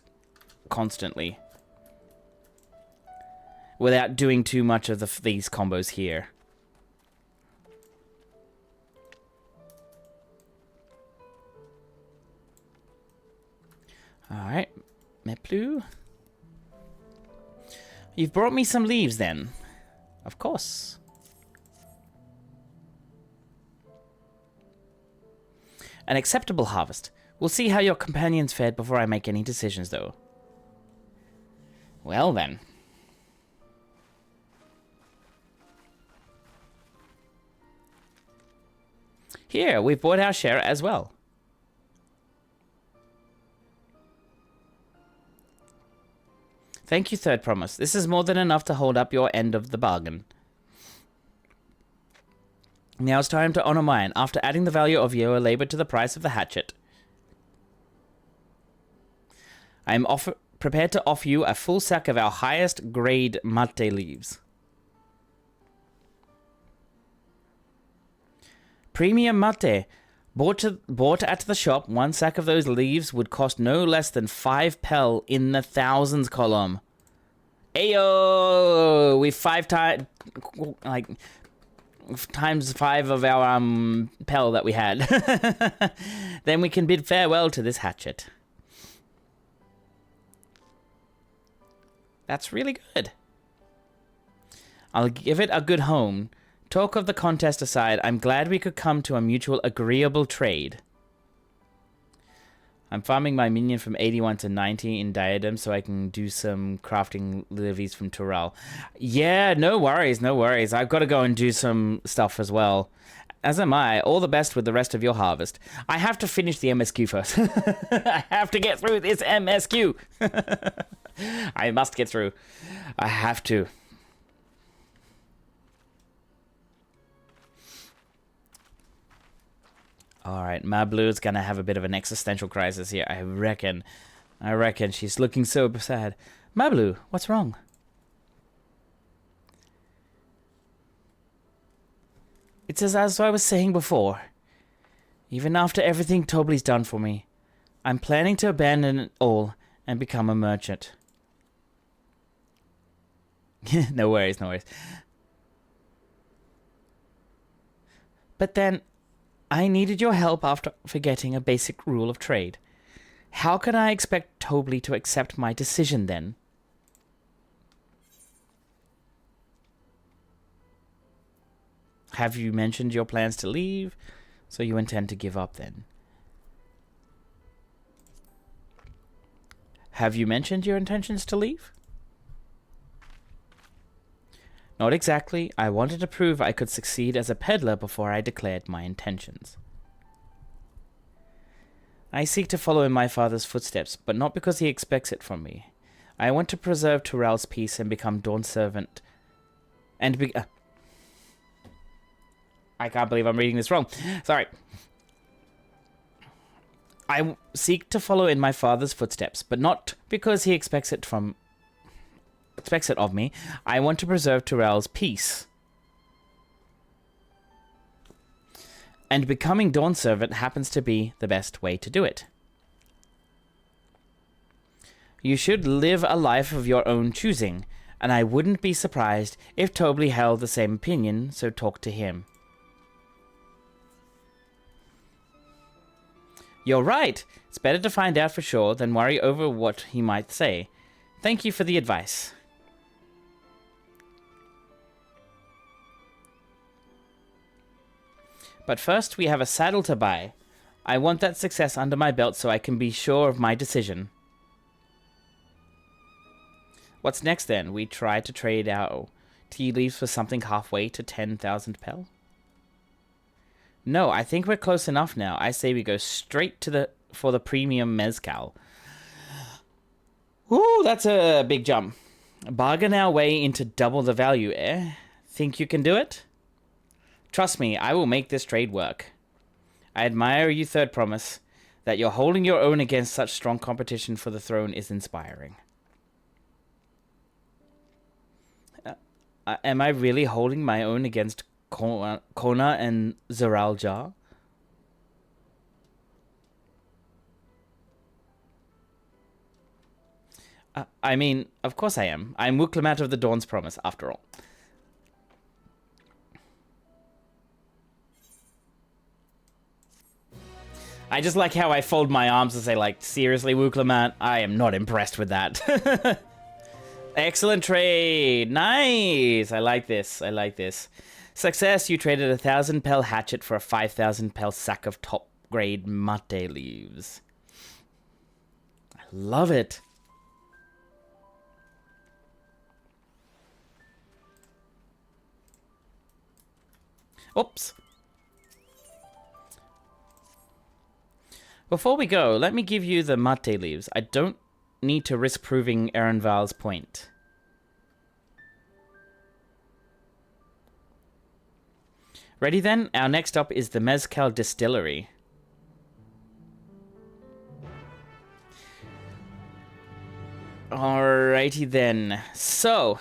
constantly without doing too much of these combos here. Alright, Meplu. You've brought me some leaves then. Of course. An acceptable harvest. We'll see how your companions fared before I make any decisions, though. Well then. Here, we've bought our share as well. Thank you, Third Promise. This is more than enough to hold up your end of the bargain. Now it's time to honor mine, after adding the value of your labor to the price of the hatchet. I am prepared to offer you a full sack of our highest grade mate leaves. Premium mate. Bought at the shop, 1 sack of those leaves would cost no less than 5 pel in the thousands column. Ayo! We 5 times, like, times 5 of our pel that we had. Then we can bid farewell to this hatchet. That's really good. I'll give it a good home. Talk of the contest aside, I'm glad we could come to a mutual agreeable trade. I'm farming my minion from 81 to 90 in Diadem so I can do some crafting levies from Turel. Yeah, no worries, no worries. I've got to go and do some stuff as well. As am I. All the best with the rest of your harvest. I have to finish the MSQ first. I have to get through this MSQ. I must get through. I have to. All right, Mablu's gonna have a bit of an existential crisis here. I reckon she's looking so sad. Mablu, what's wrong? It's as I was saying before. Even after everything Tobley's done for me, I'm planning to abandon it all and become a merchant. No worries, no worries. But then, I needed your help after forgetting a basic rule of trade. How can I expect Tobley to accept my decision then? Have you mentioned your plans to leave? So you intend to give up then? Have you mentioned your intentions to leave? Not exactly. I wanted to prove I could succeed as a peddler before I declared my intentions. I seek to follow in my father's footsteps, but not because he expects it from me. I want to preserve Tyrell's peace and become Dawn's servant. I can't believe I'm reading this wrong. Sorry. I seek to follow in my father's footsteps, but not because he expects it of me. I want to preserve Tyrell's peace. And becoming Dawn's servant happens to be the best way to do it. You should live a life of your own choosing, and I wouldn't be surprised if Tobley held the same opinion, so talk to him. You're right. It's better to find out for sure than worry over what he might say. Thank you for the advice. But first, we have a saddle to buy. I want that success under my belt so I can be sure of my decision. What's next then? We try to trade our tea leaves for something halfway to 10,000 pel? No, I think we're close enough now. I say we go straight to for the premium mezcal. Ooh, that's a big jump. Bargain our way into double the value, eh? Think you can do it? Trust me, I will make this trade work. I admire you, Third Promise. That you're holding your own against such strong competition for the throne is inspiring. Am I really holding my own against Kona and Zeraljar? I mean, of course I am. I'm Wuklemat of the Dawn's Promise, after all. I just like how I fold my arms and say, like, seriously, Wuklemat? I am not impressed with that. Excellent trade. Nice. I like this. I like this. Success, you traded 1,000 pel hatchet for a 5,000 pel sack of top-grade mate leaves. I love it. Oops. Before we go, let me give you the mate leaves. I don't need to risk proving Erenval's point. Ready then? Our next stop is the Mezcal Distillery. Alrighty then. So,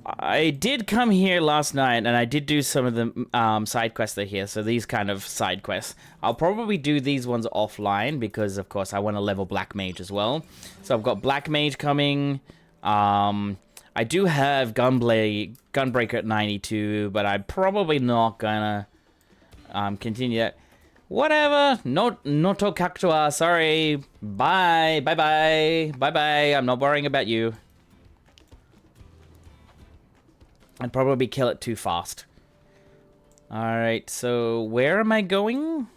I did come here last night, and I did do some of the side quests that are here, so these kind of side quests. I'll probably do these ones offline, because, of course, I want to level Black Mage as well. So I've got Black Mage coming. I do have Gunbreaker at 92, but I'm probably not gonna continue that. Whatever. No Cactua. Sorry. Bye. Bye-bye. Bye-bye. I'm not worrying about you. I'd probably kill it too fast. Alright, so where am I going?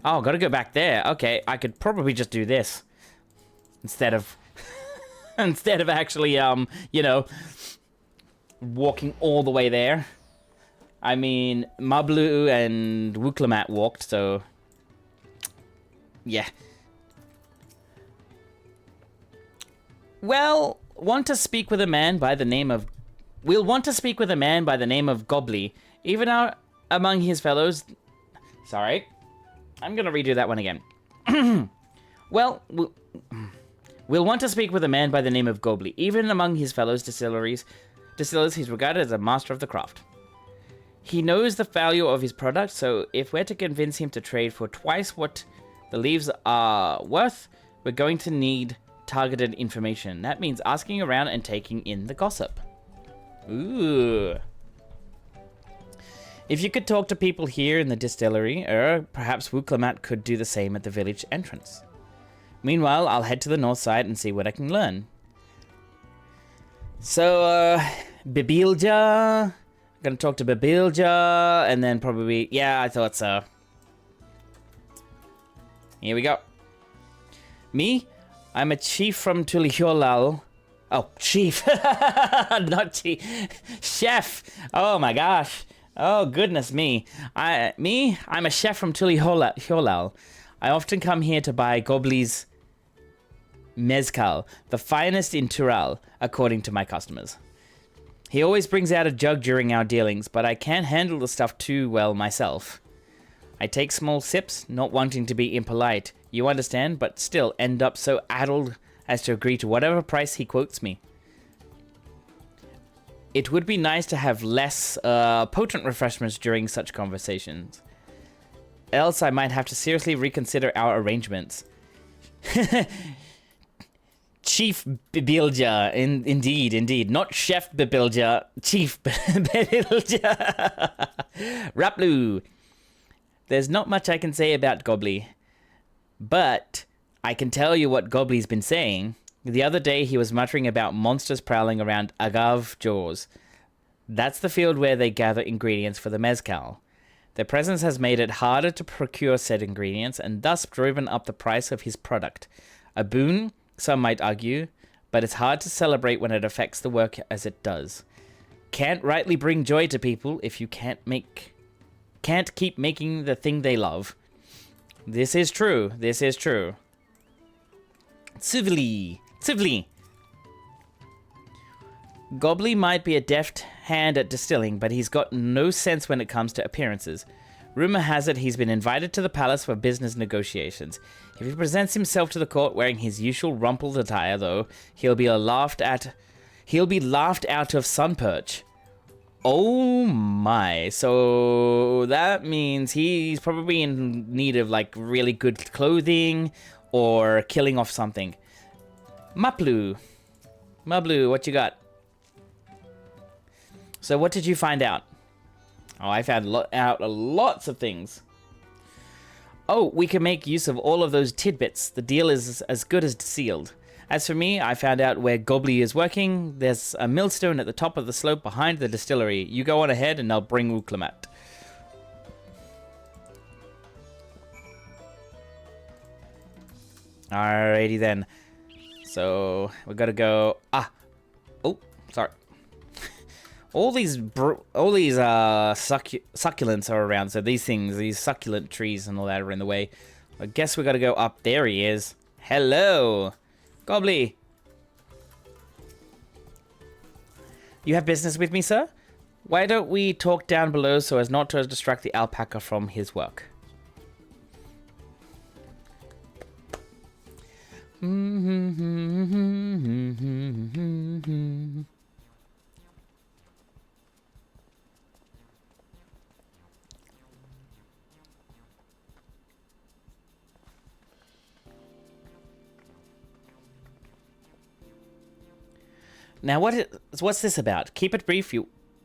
Oh, gotta go back there. Okay, I could probably just do this. Instead of... instead of actually, you know, walking all the way there. I mean, Mablu and Wuklemat walked, so... yeah. Well, want to speak with a man by the name of... We'll want to speak with a man by the name of Gobly. Even among his fellows... Sorry. I'm going to redo that one again. Well, we'll want to speak with a man by the name of Gobley. Even among his fellow distillers, he's regarded as a master of the craft. He knows the value of his product, so if we're to convince him to trade for twice what the leaves are worth, we're going to need targeted information. That means asking around and taking in the gossip. Ooh. If you could talk to people here in the distillery, perhaps Wuklamat could do the same at the village entrance. Meanwhile, I'll head to the north side and see what I can learn. So, Bibilja. I'm gonna talk to Bibilja, and then probably... Yeah, I thought so. Here we go. Me? I'm a chief from Tuliholal. Oh, chief. Not chief. Chef. Oh my gosh. Oh, goodness me. I'm a chef from Tuliholal. I often come here to buy Gobley's mezcal, the finest in Tural, according to my customers. He always brings out a jug during our dealings, but I can't handle the stuff too well myself. I take small sips, not wanting to be impolite, you understand, but still end up so addled as to agree to whatever price he quotes me. It would be nice to have less potent refreshments during such conversations. Else I might have to seriously reconsider our arrangements. Chief Bibilja, indeed. Not Chef Bibilja, Chief Bibilja. Raplu. There's not much I can say about Gobley, but I can tell you what Gobley's been saying. The other day he was muttering about monsters prowling around Agav Jaws. That's the field where they gather ingredients for the mezcal. Their presence has made it harder to procure said ingredients and thus driven up the price of his product. A boon, some might argue, but it's hard to celebrate when it affects the work as it does. Can't rightly bring joy to people if you can't keep making the thing they love. This is true. Civily. Gobley might be a deft hand at distilling, but he's got no sense when it comes to appearances. Rumor has it he's been invited to the palace for business negotiations. If he presents himself to the court wearing his usual rumpled attire, though, he'll be laughed out of Sunperch. Oh my, so that means he's probably in need of like really good clothing or killing off something. Maplu, what you got? So what did you find out? Oh, I found out lots of things. Oh, we can make use of all of those tidbits. The deal is as good as sealed. As for me, I found out where Gobley is working. There's a millstone at the top of the slope behind the distillery. You go on ahead and I'll bring Uklamat. Alrighty then. So, we gotta go... Oh, sorry. All these succulents are around, so these succulent trees and all that are in the way. I guess we gotta go up. There he is. Hello, Gobley. You have business with me, sir? Why don't we talk down below so as not to distract the alpaca from his work? Now, what's this about? Keep it brief,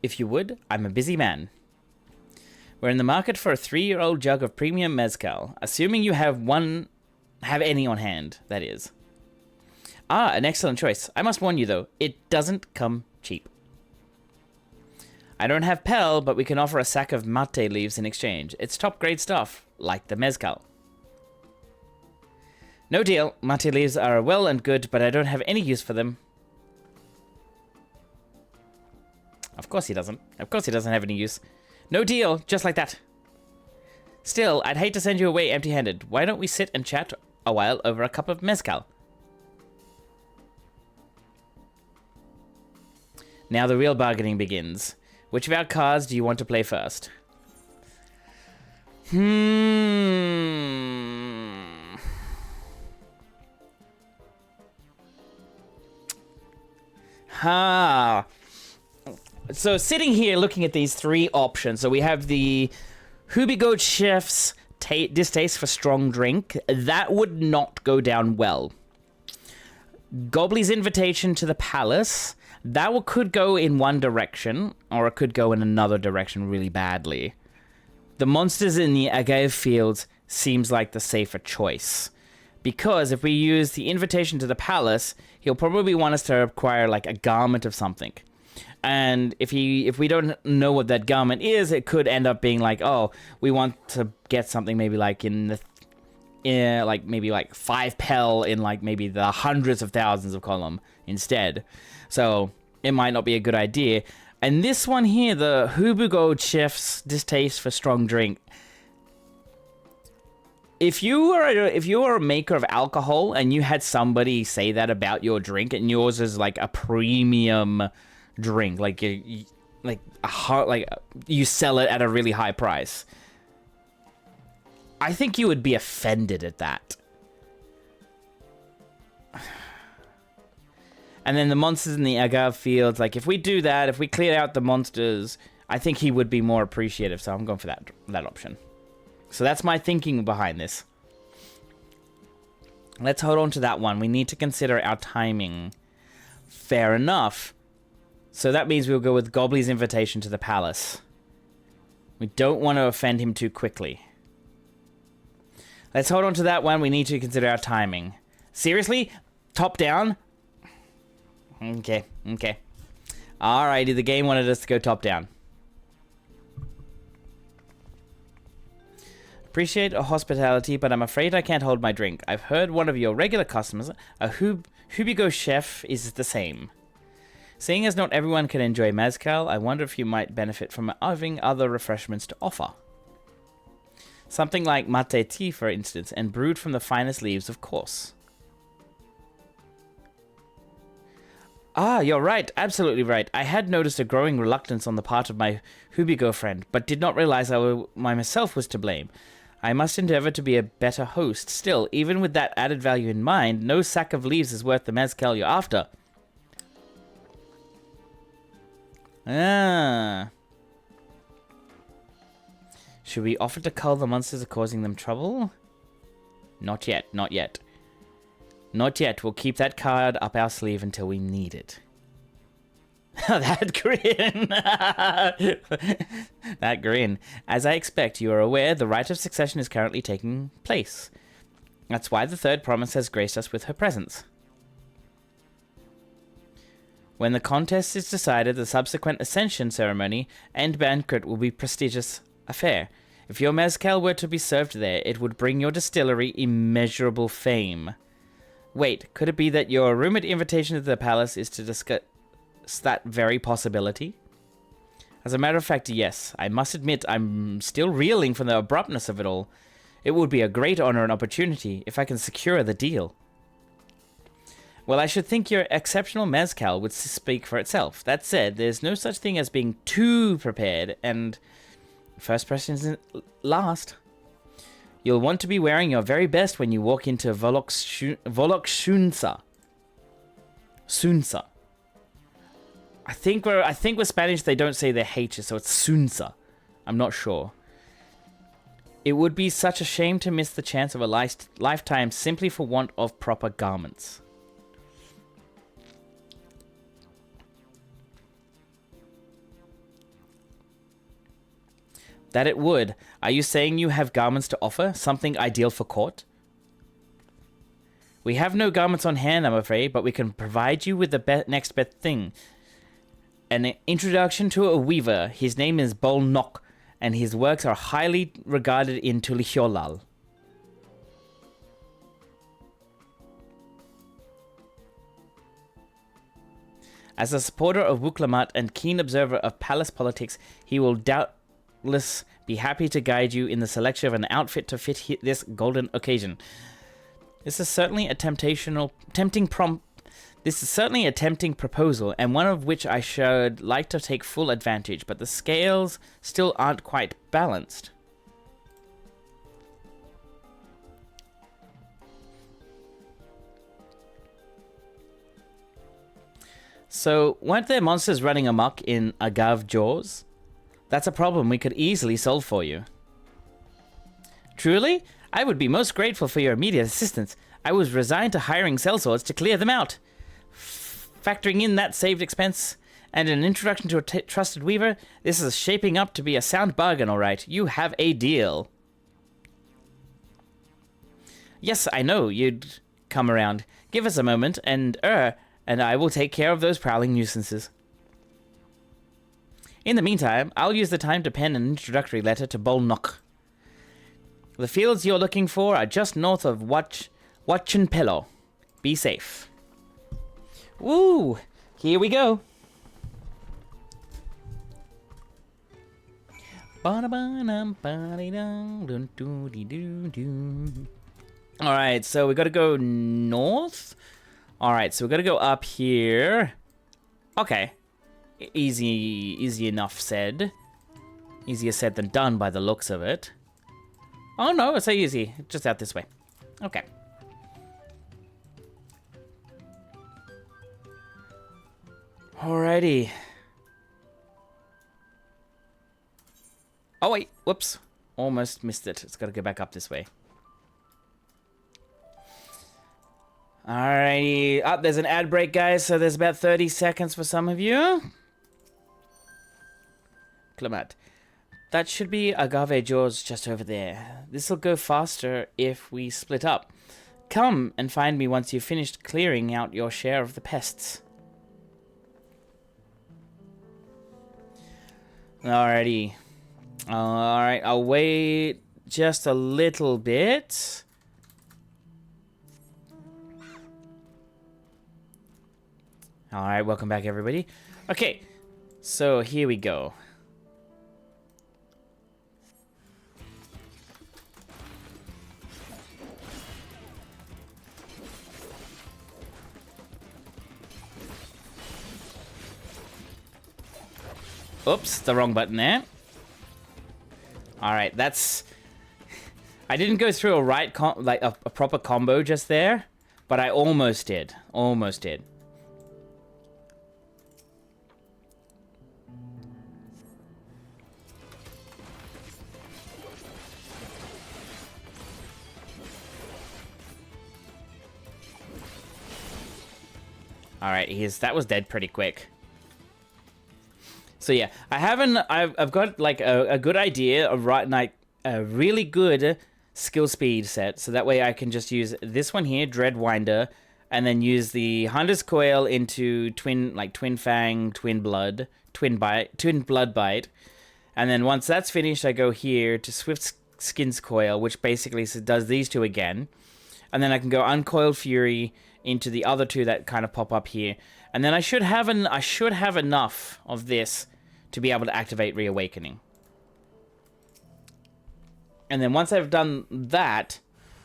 if you would. I'm a busy man. We're in the market for a 3-year-old jug of premium mezcal, assuming you have any on hand, that is. An excellent choice. I must warn you, though, it doesn't come cheap. I don't have Pel, but we can offer a sack of mate leaves in exchange. It's top-grade stuff, like the mezcal. No deal. Mate leaves are well and good, but I don't have any use for them. Of course he doesn't. Of course he doesn't have any use. No deal, just like that. Still, I'd hate to send you away empty-handed. Why don't we sit and chat a while over a cup of mezcal? Now the real bargaining begins. Which of our cards do you want to play first? Ha. So sitting here looking at these three options, so we have the Hubigo chef's distaste for strong drink. That would not go down well. Gobley's invitation to the palace. That could go in one direction, or it could go in another direction really badly. The monsters in the agave fields seems like the safer choice. Because if we use the invitation to the palace, he'll probably want us to acquire like a garment of something. And if we don't know what that garment is, it could end up being like, oh, we want to get something maybe like maybe 5 pel in like maybe the hundreds of thousands of column instead. So it might not be a good idea. And this one here, the Hubugo chef's distaste for strong drink. If you were a maker of alcohol and you had somebody say that about your drink, and yours is like a premium drink, like you sell it at a really high price, I think you would be offended at that. And then the monsters in the agave fields, like if we do that, if we clear out the monsters, I think he would be more appreciative. So I'm going for that option. So that's my thinking behind this. Let's hold on to that one. We need to consider our timing. Fair enough. So that means we'll go with Gobley's invitation to the palace. We don't want to offend him too quickly. Let's hold on to that one. We need to consider our timing. Seriously? Top down? Okay. Alrighty, the game wanted us to go top down. Appreciate a hospitality, but I'm afraid I can't hold my drink. I've heard one of your regular customers, a Hubigo chef, is the same. Seeing as not everyone can enjoy mezcal, I wonder if you might benefit from having other refreshments to offer. Something like mate tea, for instance, and brewed from the finest leaves, of course. Ah, you're right, absolutely right. I had noticed a growing reluctance on the part of my Hubigo friend, but did not realize I myself was to blame. I must endeavor to be a better host. Still, even with that added value in mind, no sack of leaves is worth the mezcal you're after. Ah. Should we offer to cull the monsters causing them trouble? Not yet. Not yet. We'll keep that card up our sleeve until we need it. That grin. That grin. As I expect, you are aware the rite of succession is currently taking place. That's why the third promise has graced us with her presence. When the contest is decided, the subsequent ascension ceremony and banquet will be a prestigious affair. If your mezcal were to be served there, it would bring your distillery immeasurable fame. Wait, could it be that your rumored invitation to the palace is to discuss that very possibility? As a matter of fact, yes. I must admit I'm still reeling from the abruptness of it all. It would be a great honor and opportunity if I can secure the deal. Well, I should think your exceptional mezcal would speak for itself. That said, there's no such thing as being too prepared, and first impression isn't last. You'll want to be wearing your very best when you walk into Volokshunsa. Sunsa. I think with Spanish they don't say their H's, so it's Sunsa. I'm not sure. It would be such a shame to miss the chance of a lifetime simply for want of proper garments. That it would. Are you saying you have garments to offer? Something ideal for court? We have no garments on hand, I'm afraid, but we can provide you with the next best thing. An introduction to a weaver. His name is Bolnok, and his works are highly regarded in Tulihyolal. As a supporter of Wuklamat and keen observer of palace politics, he will doubtless be happy to guide you in the selection of an outfit to fit this golden occasion. This is certainly a tempting proposal, and one of which I should like to take full advantage, but the scales still aren't quite balanced. So, weren't there monsters running amok in Agave Jaws? That's a problem we could easily solve for you. Truly? I would be most grateful for your immediate assistance. I was resigned to hiring sellswords to clear them out. Factoring in that saved expense and an introduction to a trusted weaver, this is shaping up to be a sound bargain, all right. You have a deal. Yes, I know you'd come around. Give us a moment, and I will take care of those prowling nuisances. In the meantime, I'll use the time to pen an introductory letter to Bolnock. The fields you're looking for are just north of Wachinpelo. Be safe. Woo! Here we go. Alright, so we gotta go north. Alright, so we gotta go up here. Okay. Easy enough said. Easier said than done by the looks of it. Oh no, it's so easy. Just out this way. Okay. Alrighty. Oh wait, whoops. Almost missed it. It's gotta go back up this way. Alrighty. Up, there's an ad break, guys, so there's about 30 seconds for some of you. Clement. That should be Agave Jaws just over there. This'll go faster if we split up. Come and find me once you've finished clearing out your share of the pests. Alrighty. Alright, I'll wait just a little bit. Alright, welcome back, everybody. Okay, so here we go. Oops, the wrong button there. Alright, that's... I didn't go through a proper combo just there, but I almost did. Almost did. Alright, that was dead pretty quick. So yeah, I've got like a good idea of a really good skill speed set. So that way I can just use this one here, Dreadwinder, and then use the Hunter's Coil into Twin Fang, Twin Blood Bite. And then once that's finished, I go here to Swift Skin's Coil, which basically does these two again. And then I can go Uncoiled Fury into the other two that kind of pop up here. And then I should have enough of this to be able to activate Reawakening. And then once I've done that,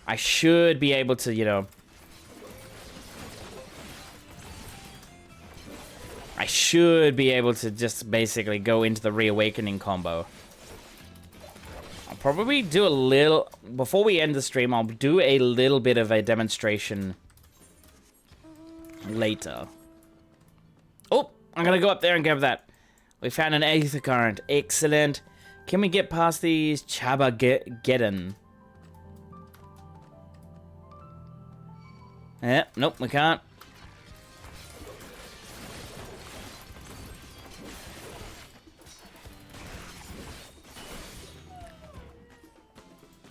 I should be able to, you know... I should be able to just basically go into the Reawakening combo. I'll probably do a little... Before we end the stream, I'll do a little bit of a demonstration later. Oh, I'm gonna go up there and grab that. We found an Aether Current. Excellent. Can we get past these Chabageddon? Nope, we can't.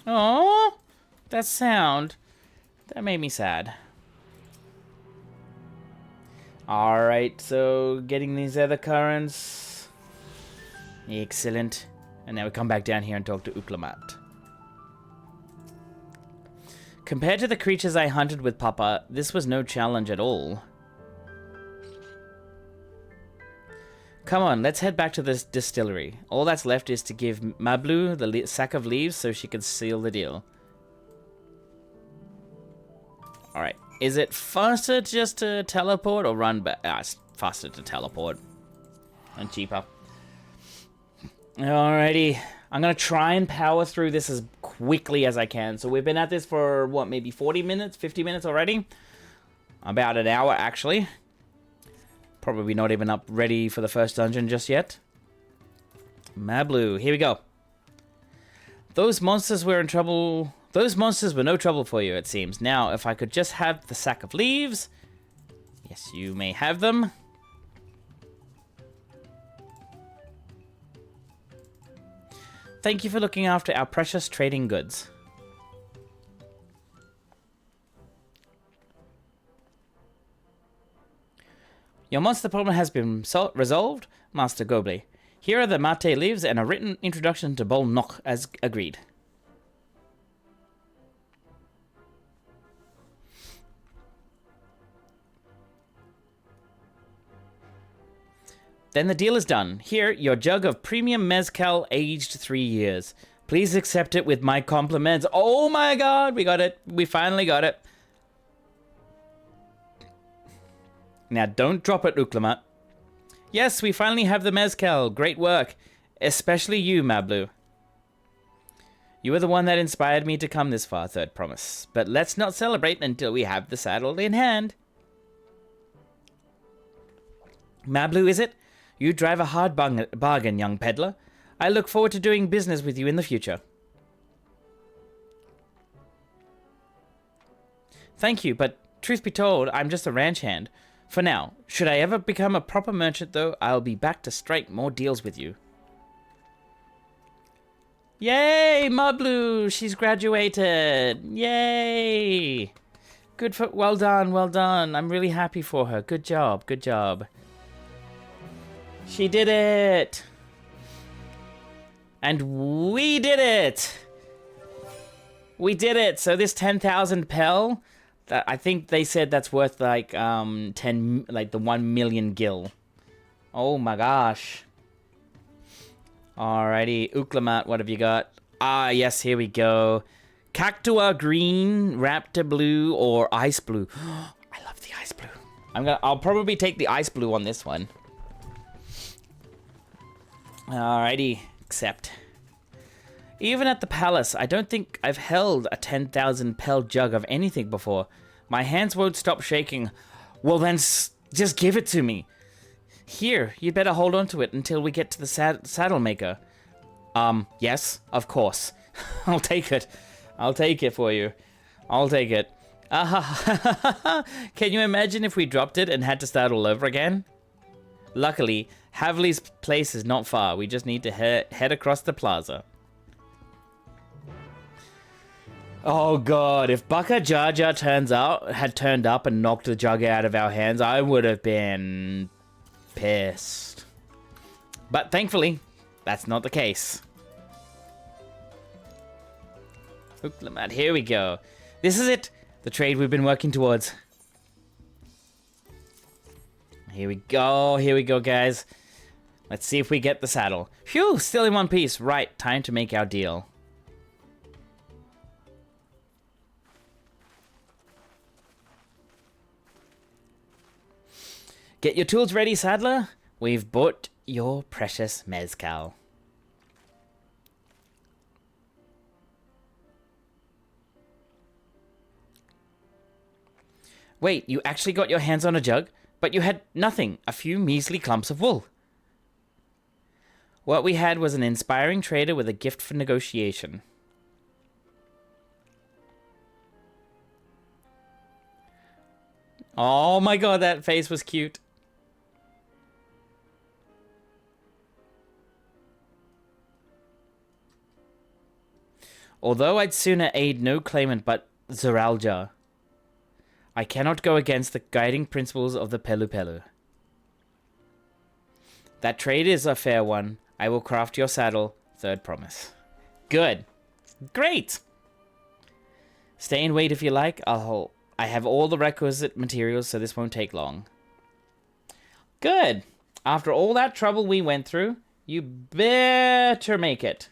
Oh, that sound. That made me sad. Alright, so getting these other currents. Excellent. And now we come back down here and talk to Uklamat. Compared to the creatures I hunted with Papa, this was no challenge at all. Come on, let's head back to this distillery. All that's left is to give Mablu the sack of leaves so she can seal the deal. Alright. Is it faster just to teleport or run back? It's faster to teleport. And cheaper. Alrighty. I'm going to try and power through this as quickly as I can. So we've been at this for, what, maybe 40 minutes, 50 minutes already? About an hour, actually. Probably not even up ready for the first dungeon just yet. Mablu, here we go. Those monsters were in trouble. Those monsters were no trouble for you, it seems. Now, if I could just have the sack of leaves. Yes, you may have them. Thank you for looking after our precious trading goods. Your monster problem has been resolved, Master Gobley. Here are the mate leaves and a written introduction to Bol Nock, as agreed. Then the deal is done. Here, your jug of premium mezcal aged 3 years. Please accept it with my compliments. Oh my god, we got it. We finally got it. Now, don't drop it, Uklamat. Yes, we finally have the mezcal. Great work. Especially you, Mablu. You were the one that inspired me to come this far, third promise. But let's not celebrate until we have the saddle in hand. Mablu, is it? You drive a hard bargain, young peddler. I look forward to doing business with you in the future. Thank you, but truth be told, I'm just a ranch hand. For now, should I ever become a proper merchant, though, I'll be back to strike more deals with you. Yay, Mablu! She's graduated! Yay! Good for... Well done, well done. I'm really happy for her. Good job, good job. She did it! And we did it! We did it! So this 10,000 pel... I think they said that's worth like the 1 million gil. Oh my gosh. Alrighty, Uklamat, what have you got? Ah, yes, here we go. Cactua green, raptor blue, or ice blue. I love the ice blue. I'll probably take the ice blue on this one. Alrighty, accept. Even at the palace, I don't think I've held a 10,000 pel jug of anything before. My hands won't stop shaking. Well then, just give it to me. Here, you'd better hold on to it until we get to the saddle maker. Yes, of course. I'll take it. I'll take it for you. I'll take it. Can you imagine if we dropped it and had to start all over again? Luckily, Havli's place is not far. We just need to head across the plaza. Oh god, if Baka Jar Jar had turned up and knocked the jug out of our hands, I would have been pissed. But thankfully, that's not the case. Uklamat, here we go. This is it, the trade we've been working towards. Here we go, guys. Let's see if we get the saddle. Phew, still in one piece. Right, time to make our deal. Get your tools ready, saddler. We've bought your precious mezcal. Wait, you actually got your hands on a jug? But you had nothing, a few measly clumps of wool. What we had was an inspiring trader with a gift for negotiation. Oh my god, that face was cute. Although I'd sooner aid no claimant but Zeralja, I cannot go against the guiding principles of the Pelu Pelu. That trade is a fair one. I will craft your saddle. Third promise. Good. Great. Stay and wait if you like. I have all the requisite materials, so this won't take long. Good. After all that trouble we went through, you better make it.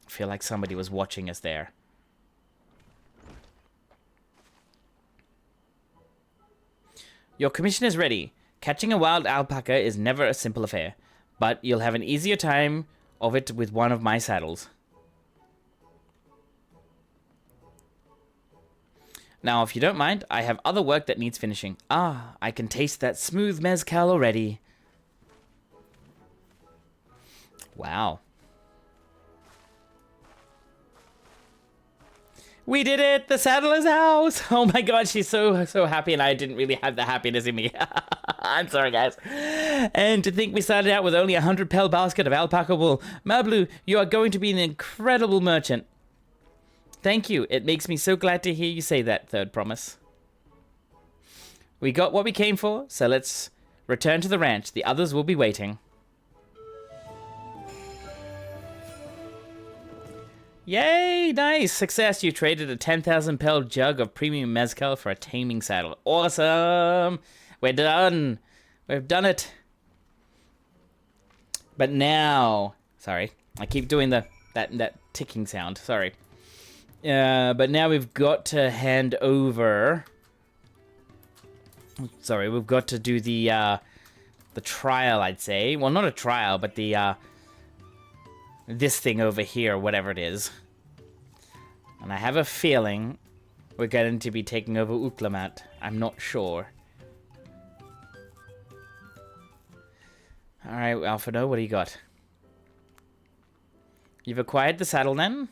I feel like somebody was watching us there. Your commission is ready. Catching a wild alpaca is never a simple affair, but you'll have an easier time of it with one of my saddles. Now, if you don't mind, I have other work that needs finishing. Ah, I can taste that smooth mezcal already. Wow. We did it! The Saddler's house! Oh my god, she's so happy, and I didn't really have the happiness in me. I'm sorry, guys. And to think we started out with only a 100-pel basket of alpaca wool. Mablu, you are going to be an incredible merchant. Thank you. It makes me so glad to hear you say that, Third Promise. We got what we came for, so let's return to the ranch. The others will be waiting. Yay! Nice! Success! You traded a 10,000 pel jug of premium mezcal for a taming saddle. Awesome! We're done! We've done it! But now... Sorry. I keep doing that ticking sound. Sorry. But now we've got to hand over... Sorry, we've got to do the trial, I'd say. Well, not a trial, but the... this thing over here, whatever it is. And I have a feeling we're going to be taking over Uklamat. I'm not sure. Alright, Alfredo, what do you got? You've acquired the saddle then?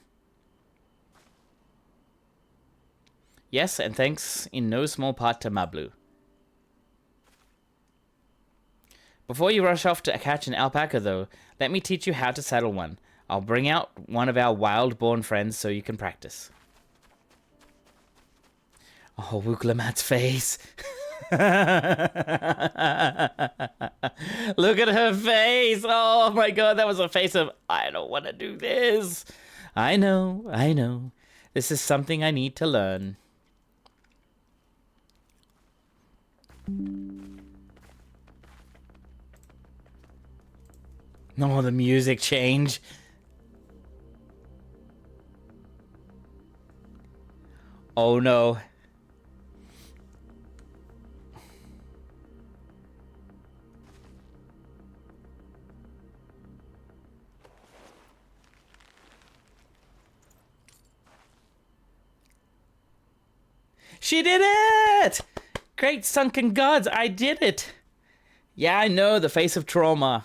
Yes, and thanks in no small part to Mablu. Before you rush off to catch an alpaca, though, let me teach you how to saddle one. I'll bring out one of our wild-born friends so you can practice. Oh, Wuklamat's face. Look at her face. Oh my god, that was a face of, I don't want to do this. I know. This is something I need to learn. No, the music change. Oh no. She did it! Great sunken gods, I did it! Yeah, I know, the face of trauma.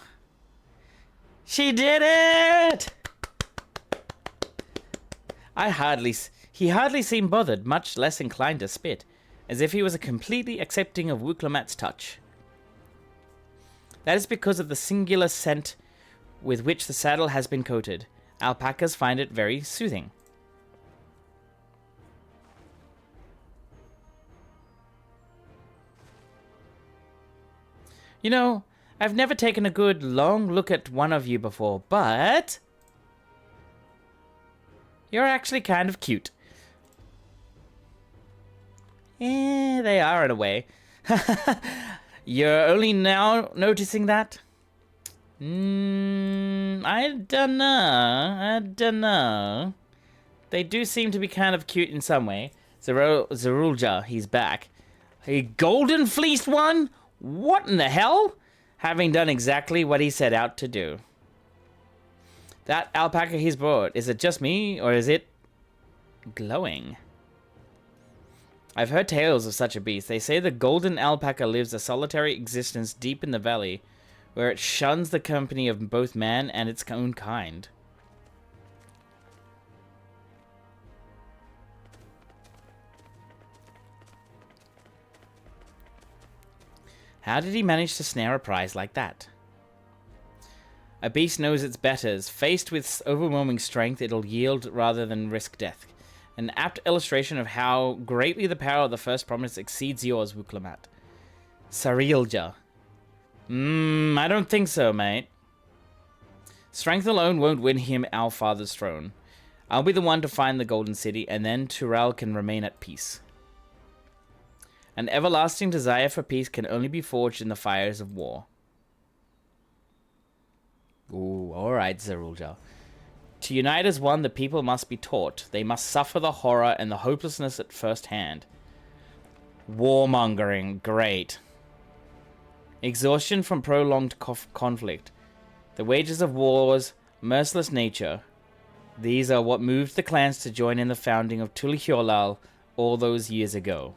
She did it! He hardly seemed bothered, much less inclined to spit, as if he was completely accepting of Wuklamat's touch. That is because of the singular scent with which the saddle has been coated. Alpacas find it very soothing. You know, I've never taken a good, long look at one of you before, but... you're actually kind of cute. Eh, they are in a way. You're only now noticing that? I dunno. They do seem to be kind of cute in some way. Zerulja, he's back. A golden fleeced one? What in the hell? Having done exactly what he set out to do. That alpaca he's brought, is it just me, or is it glowing? I've heard tales of such a beast. They say the golden alpaca lives a solitary existence deep in the valley, where it shuns the company of both man and its own kind. How did he manage to snare a prize like that? A beast knows its betters. Faced with overwhelming strength, it'll yield rather than risk death. An apt illustration of how greatly the power of the First Promise exceeds yours, Wuklamat. Sarilja. I don't think so, mate. Strength alone won't win him our father's throne. I'll be the one to find the Golden City, and then Tural can remain at peace. An everlasting desire for peace can only be forged in the fires of war. Ooh, alright, Zerulja. To unite as one, the people must be taught. They must suffer the horror and the hopelessness at first hand. Warmongering, great. Exhaustion from prolonged conflict. The wages of war's merciless nature. These are what moved the clans to join in the founding of Tulihiolal all those years ago.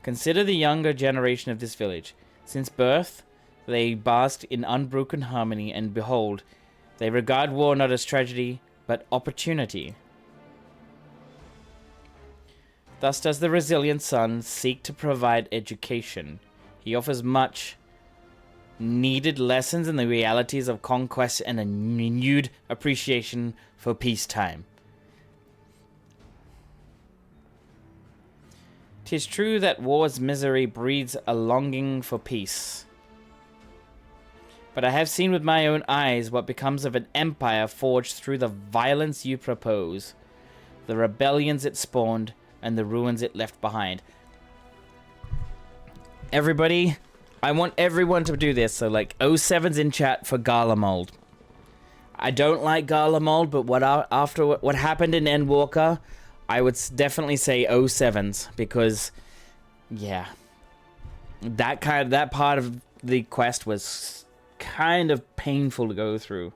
Consider the younger generation of this village. Since birth, they basked in unbroken harmony, and behold, they regard war not as tragedy, but opportunity. Thus does the resilient son seek to provide education. He offers much needed lessons in the realities of conquest and a renewed appreciation for peacetime. 'Tis true that war's misery breeds a longing for peace. But I have seen with my own eyes what becomes of an empire forged through the violence you propose, the rebellions it spawned, and the ruins it left behind. Everybody, I want everyone to do this. So, like, 07's in chat for Garlemald. I don't like Garlemald, but after what happened in Endwalker, I would definitely say 07's, because, yeah, that part of the quest was kind of painful to go through.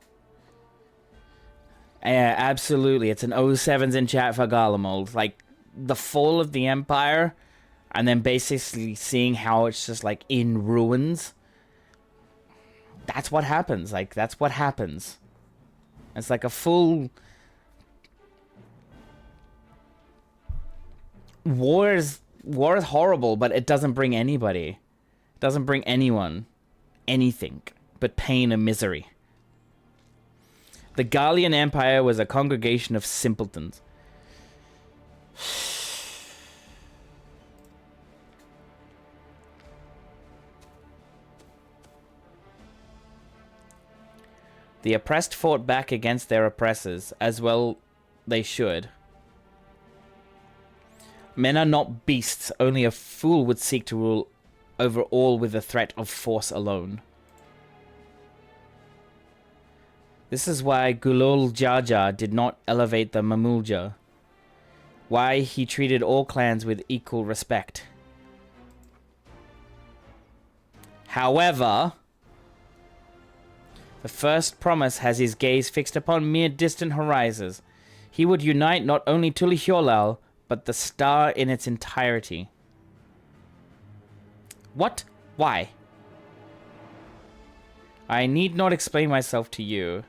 Yeah, absolutely. It's an 07's in chat for Garlemald. Like, the fall of the Empire, and then basically seeing how it's just, like, in ruins. That's what happens. Like, that's what happens. It's like a full... War is horrible, but it doesn't bring anybody. It doesn't bring anyone anything but pain and misery. The Gallian Empire was a congregation of simpletons. The oppressed fought back against their oppressors, as well they should. Men are not beasts, only a fool would seek to rule over all with the threat of force alone. This is why Gulol Jaja did not elevate the Mamulja. Why he treated all clans with equal respect. However, the first promise has his gaze fixed upon mere distant horizons. He would unite not only Tulihyolal, but the star in its entirety. What? Why? I need not explain myself to you.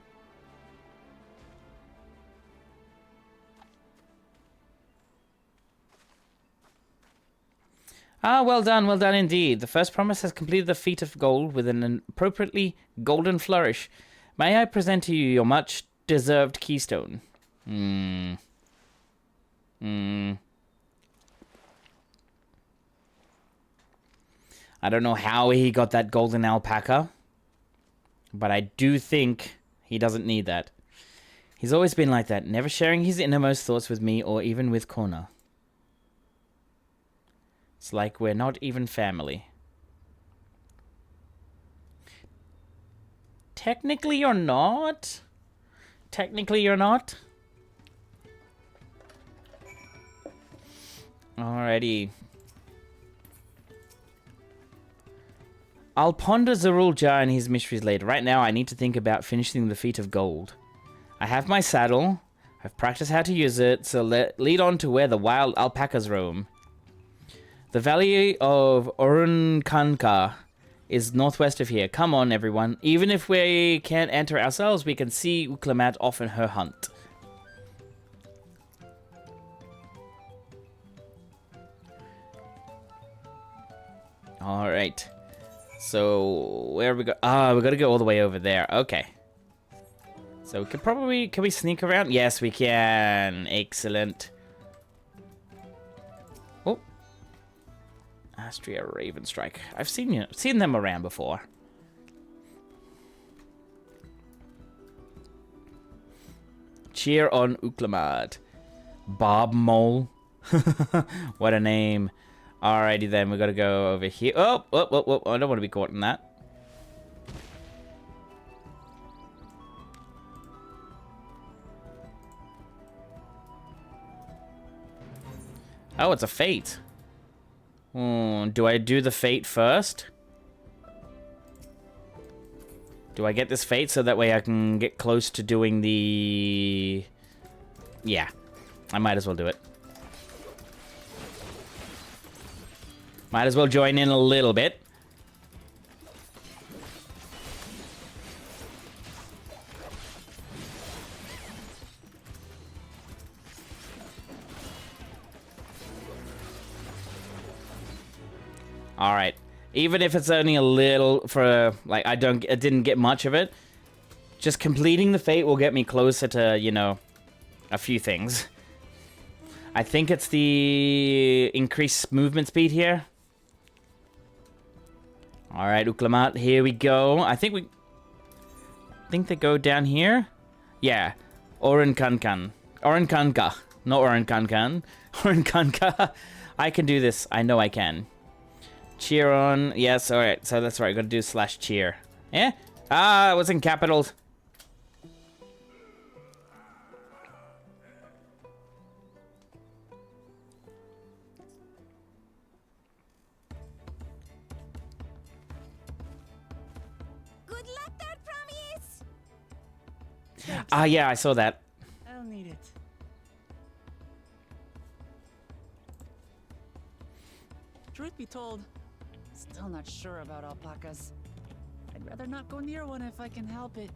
Ah, well done indeed. The first promise has completed the feat of gold with an appropriately golden flourish. May I present to you your much-deserved keystone? I don't know how he got that golden alpaca, but I do think he doesn't need that. He's always been like that, never sharing his innermost thoughts with me or even with Kona. It's like we're not even family. Technically you're not. Technically you're not. Alrighty. I'll ponder Zarul Jar and his mysteries later. Right now, I need to think about finishing the feat of gold. I have my saddle. I've practiced how to use it, so lead on to where the wild alpacas roam. The valley of Orunkanka is northwest of here. Come on, everyone. Even if we can't enter ourselves, we can see Uklamat off in her hunt. Alright. So, where we go? Ah, we gotta go all the way over there. Okay. So, can we sneak around? Yes, we can. Excellent. Oh. Astria Ravenstrike. I've seen them around before. Cheer on Uklamat. Bob Mole. What a name. Alrighty then, we gotta go over here. Oh, I don't want to be caught in that. Oh, it's a fate. Do I do the fate first? Do I get this fate so that way I can get close to doing the... Yeah. I might as well do it. Might as well join in a little bit. All right. Even if it's only a little for like I didn't get much of it. Just completing the fate will get me closer to, you know, a few things. I think it's the increased movement speed here. All right, Uklamat, here we go. I think they go down here. Yeah, Orankankan. Orankanka. Not Orankankan. Orankanka. I can do this. I know I can. Cheer on. Yes, all right. So that's right. Got to do /cheer. Yeah? Ah, it was in capitals. Good luck there, Promise! Ah, yeah, I saw that. I'll need it. Truth be told, still not sure about alpacas. I'd rather not go near one if I can help it.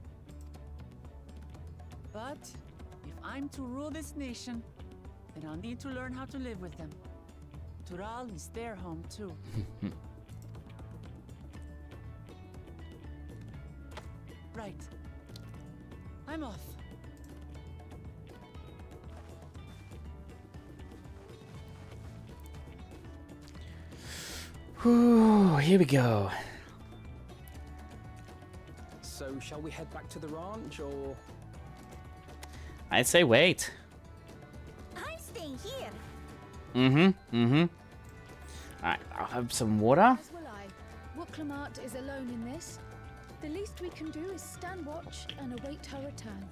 But if I'm to rule this nation, then I'll need to learn how to live with them. Tural is their home too. Right. I'm off. Whew, here we go. So, shall we head back to the ranch, or...? I'd say wait. I'm staying here. Alright, I'll have some water. As will I. Wooklamart is alone in this. The least we can do is stand watch and await her return.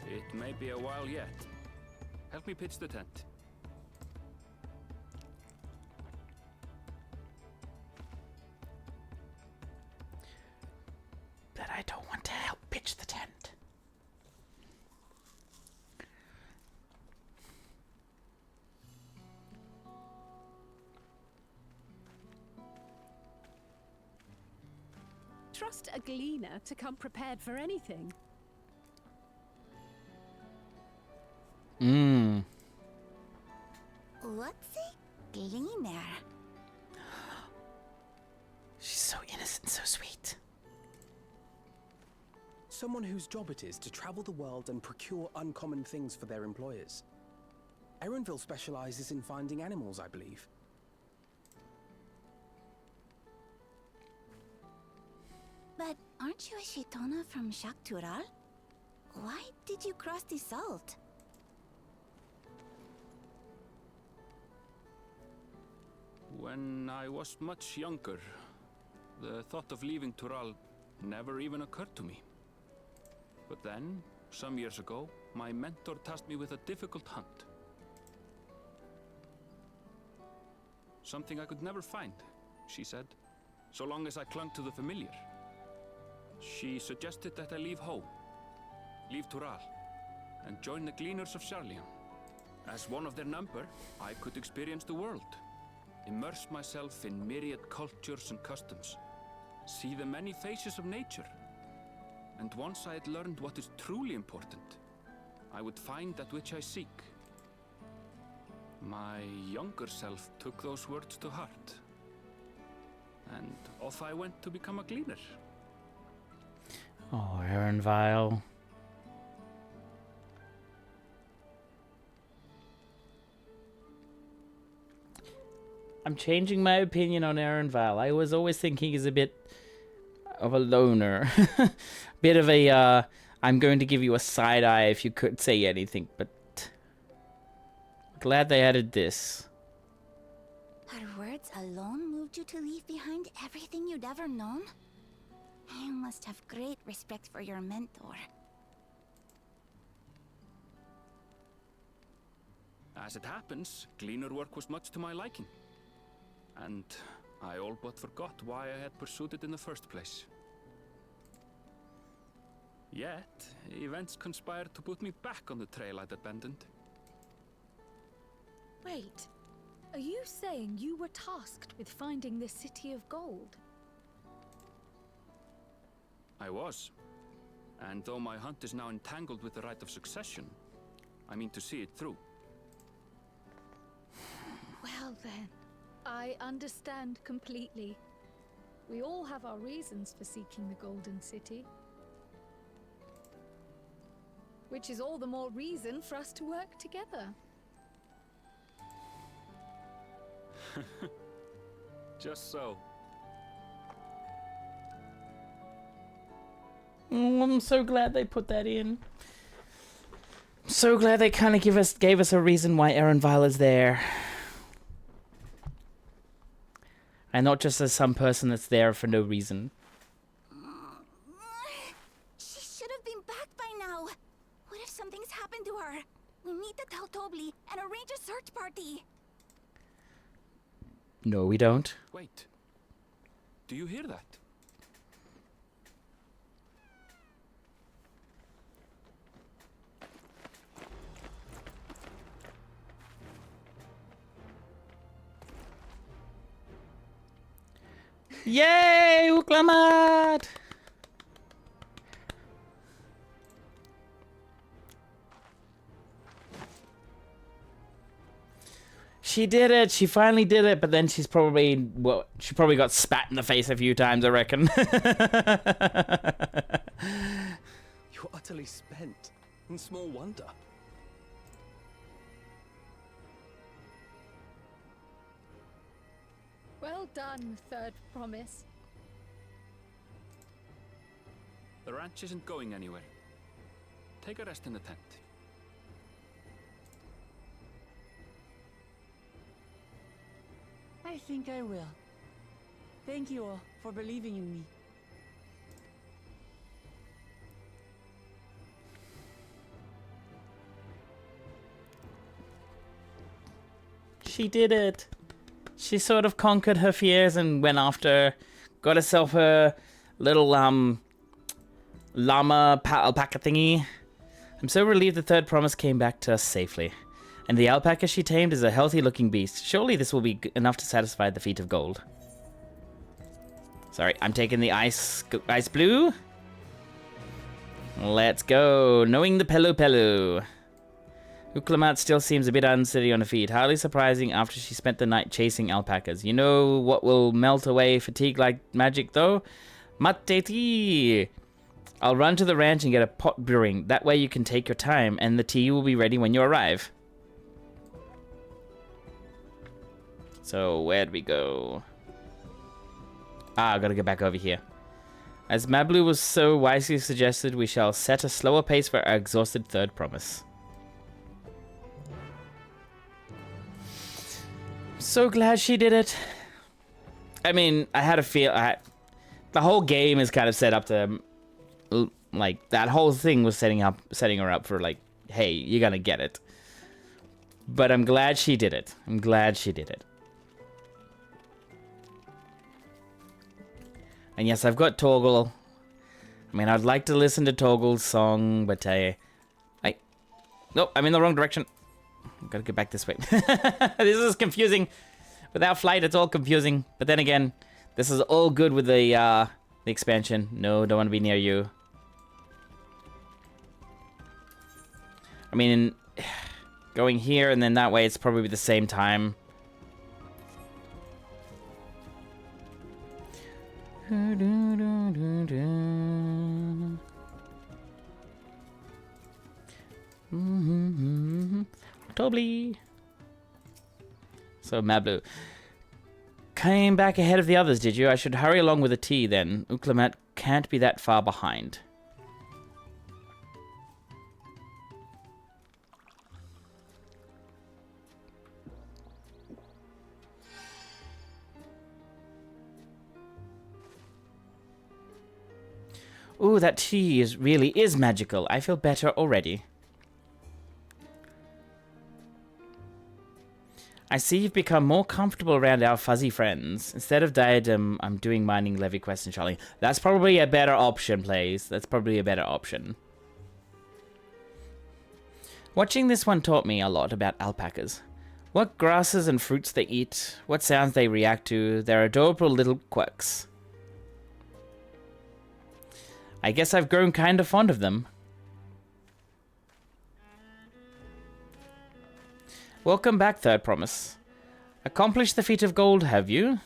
It may be a while yet. Help me pitch the tent. But I don't want to help pitch the tent. Trust a gleaner to come prepared for anything. What's a gleaner? She's so innocent, so sweet. Someone whose job it is to travel the world and procure uncommon things for their employers. Erenville specializes in finding animals, I believe. But aren't you a Shaitana from Shaktural? Why did you cross the salt? When I was much younger, the thought of leaving Tural never even occurred to me. But then, some years ago, my mentor tasked me with a difficult hunt. Something I could never find, she said, so long as I clung to the familiar. She suggested that I leave home, leave Tural, and join the Gleaners of Sharlian. As one of their number, I could experience the world, immerse myself in myriad cultures and customs, see the many faces of nature. And once I had learned what is truly important, I would find that which I seek. My younger self took those words to heart, and off I went to become a gleaner. Oh, Erenvile. I'm changing my opinion on Erenvile. I was always thinking he's a bit of a loner. Bit of a, I'm going to give you a side eye if you could say anything, but glad they added this. Her words alone moved you to leave behind everything you'd ever known? You must have great respect for your mentor. As it happens, gleaner work was much to my liking. And I all but forgot why I had pursued it in the first place. Yet, events conspired to put me back on the trail I'd abandoned. Wait, are you saying you were tasked with finding this city of gold? I was. And though my hunt is now entangled with the right of succession, I mean to see it through. Well then, I understand completely. We all have our reasons for seeking the Golden City. Which is all the more reason for us to work together. Just so. I'm so glad they put that in. I'm so glad they kind of gave us a reason why Erenvile is there. And not just as some person that's there for no reason. She should have been back by now. What if something's happened to her? We need to tell Tobli and arrange a search party. No, we don't. Wait. Do you hear that? Yay, Uklamat! She did it. She finally did it, but then she probably got spat in the face a few times, I reckon. You're utterly spent, and small wonder. Well done, Third Promise. The ranch isn't going anywhere. Take a rest in the tent. I think I will. Thank you all for believing in me. She did it. She sort of conquered her fears and went after, got herself a little llama alpaca thingy. I'm so relieved the Third Promise came back to us safely. And the alpaca she tamed is a healthy-looking beast. Surely this will be enough to satisfy the feat of gold. Sorry, I'm taking the ice blue. Let's go. Knowing the Pelu. Uklamat still seems a bit unsteady on her feet. Hardly surprising after she spent the night chasing alpacas. You know what will melt away fatigue like magic, though? Mate tea. I'll run to the ranch and get a pot brewing. That way you can take your time, and the tea will be ready when you arrive. So, where'd we go? I gotta get back over here. As Mablu was so wisely suggested, we shall set a slower pace for our exhausted Third Promise. So glad she did it. I mean, I had a feel. The whole game is kind of set up to, like, that whole thing was setting her up for, like, hey, you're gonna get it. But I'm glad she did it. I'm glad she did it. And yes, I've got Torgal. I mean, I'd like to listen to Torgal's song, but nope, I'm in the wrong direction. I've got to get back this way. This is confusing. Without flight, it's all confusing. But then again, this is all good with the expansion. No, don't want to be near you. I mean, going here and then that way, it's probably the same time. Totally. So Mablu came back ahead of the others, did you? I should hurry along with the tea then. Uklamat can't be that far behind. Ooh, that tea really is magical. I feel better already. I see you've become more comfortable around our fuzzy friends. Instead of diadem, I'm doing mining levy quest and Charlie. That's probably a better option, please. That's probably a better option. Watching this one taught me a lot about alpacas. What grasses and fruits they eat, what sounds they react to, their adorable little quirks. I guess I've grown kind of fond of them. Welcome back, Third Promise. Accomplished the feat of gold, have you?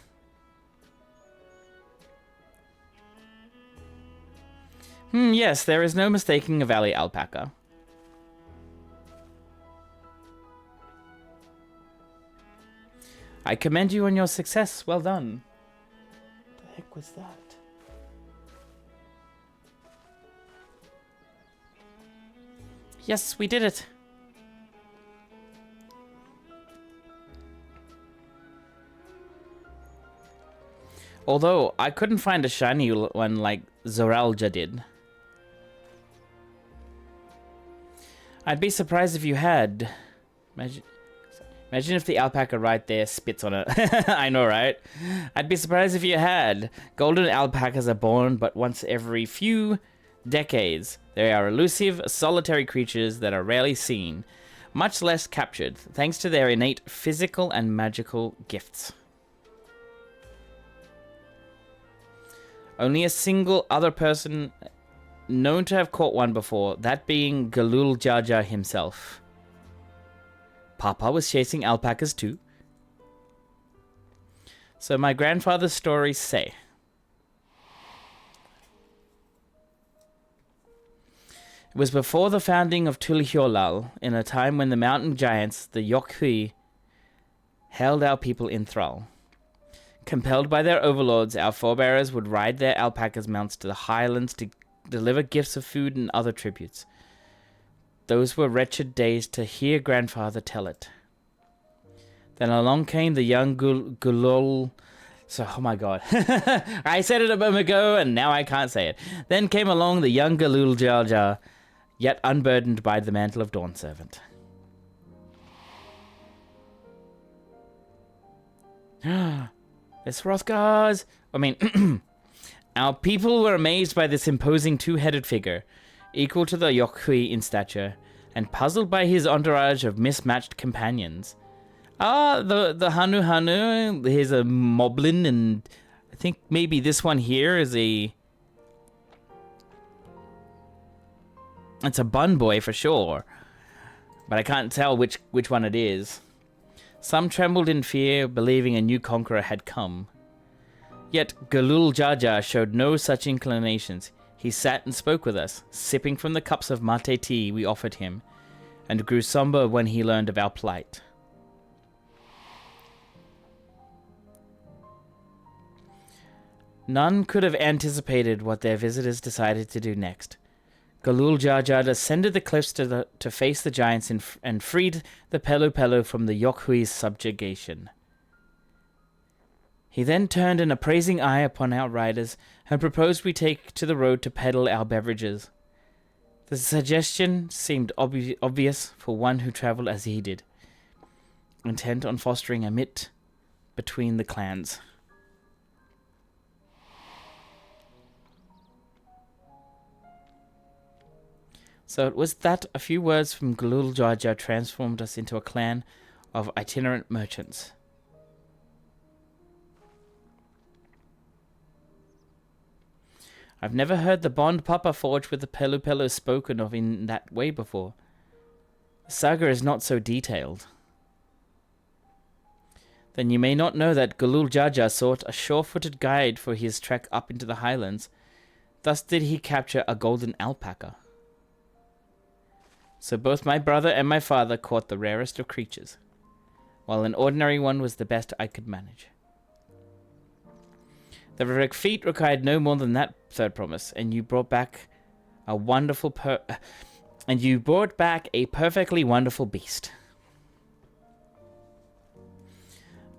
Yes, there is no mistaking a valley alpaca. I commend you on your success. Well done. What the heck was that? Yes, we did it. Although, I couldn't find a shiny one like Zoralja did. I'd be surprised if you had. Imagine if the alpaca right there spits on it. I know, right? I'd be surprised if you had. Golden alpacas are born but once every few decades. They are elusive, solitary creatures that are rarely seen, much less captured, thanks to their innate physical and magical gifts. Only a single other person known to have caught one before, that being Galul Jaja himself. Papa was chasing alpacas too. So my grandfather's stories say. It was before the founding of Tulihiolal, in a time when the mountain giants, the Yokhui, held our people in thrall. Compelled by their overlords, our forebears would ride their alpacas' mounts to the highlands to deliver gifts of food and other tributes. Those were wretched days to hear grandfather tell it. Then along came the young Gulul. So, oh my god. I said it a moment ago and now I can't say it. Then came along the young Galul Jar, yet unburdened by the mantle of Dawn Servant. It's Hrothgar's. Our people were amazed by this imposing two-headed figure, equal to the Yokhui in stature, and puzzled by his entourage of mismatched companions. The Hanu. Here's a Moblin, and I think maybe this one here is a... It's a Bun Boy for sure, but I can't tell which one it is. Some trembled in fear, believing a new conqueror had come. Yet Galul Jaja showed no such inclinations. He sat and spoke with us, sipping from the cups of mate tea we offered him, and grew somber when he learned of our plight. None could have anticipated what their visitors decided to do next. Galul Jaja ascended the cliffs to face the giants and freed the Pelu from the Yokhui's subjugation. He then turned an appraising eye upon our riders and proposed we take to the road to peddle our beverages. The suggestion seemed obvious for one who travelled as he did, intent on fostering a mit between the clans. So it was that a few words from Galul Jaja transformed us into a clan of itinerant merchants. I've never heard the bond Papa forged with the Pelu spoken of in that way before. The saga is not so detailed. Then you may not know that Galul Jaja sought a sure-footed guide for his trek up into the highlands. Thus did he capture a golden alpaca. So both my brother and my father caught the rarest of creatures, while an ordinary one was the best I could manage. The feat required no more than that, Third Promise, and you brought back a perfectly wonderful beast.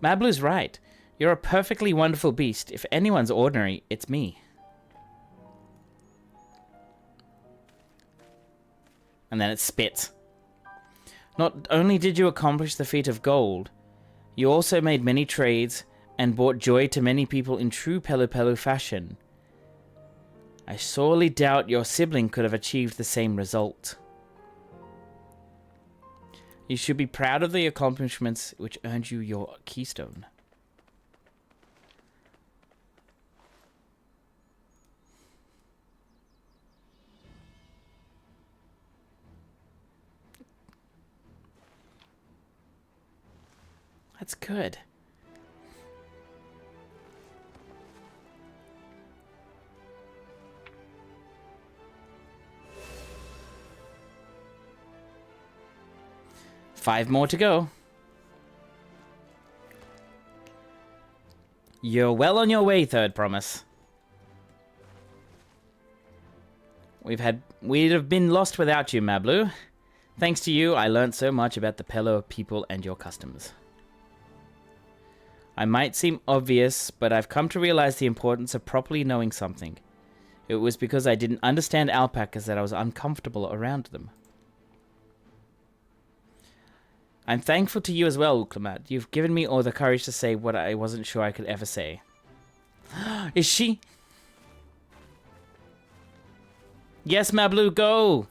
Mablu's right. You're a perfectly wonderful beast. If anyone's ordinary, it's me. And then it spits. Not only did you accomplish the feat of gold, You also made many trades and brought joy to many people in true Pelu fashion. I sorely doubt your sibling could have achieved the same result. You should be proud of the accomplishments which earned you your keystone. That's good. Five more to go. You're well on your way, Third Promise. We'd have been lost without you, Mablu. Thanks to you, I learned so much about the Pelo people and your customs. I might seem obvious, but I've come to realize the importance of properly knowing something. It was because I didn't understand alpacas that I was uncomfortable around them. I'm thankful to you as well, Uklamat. You've given me all the courage to say what I wasn't sure I could ever say. Is she? Yes, Mablu, go!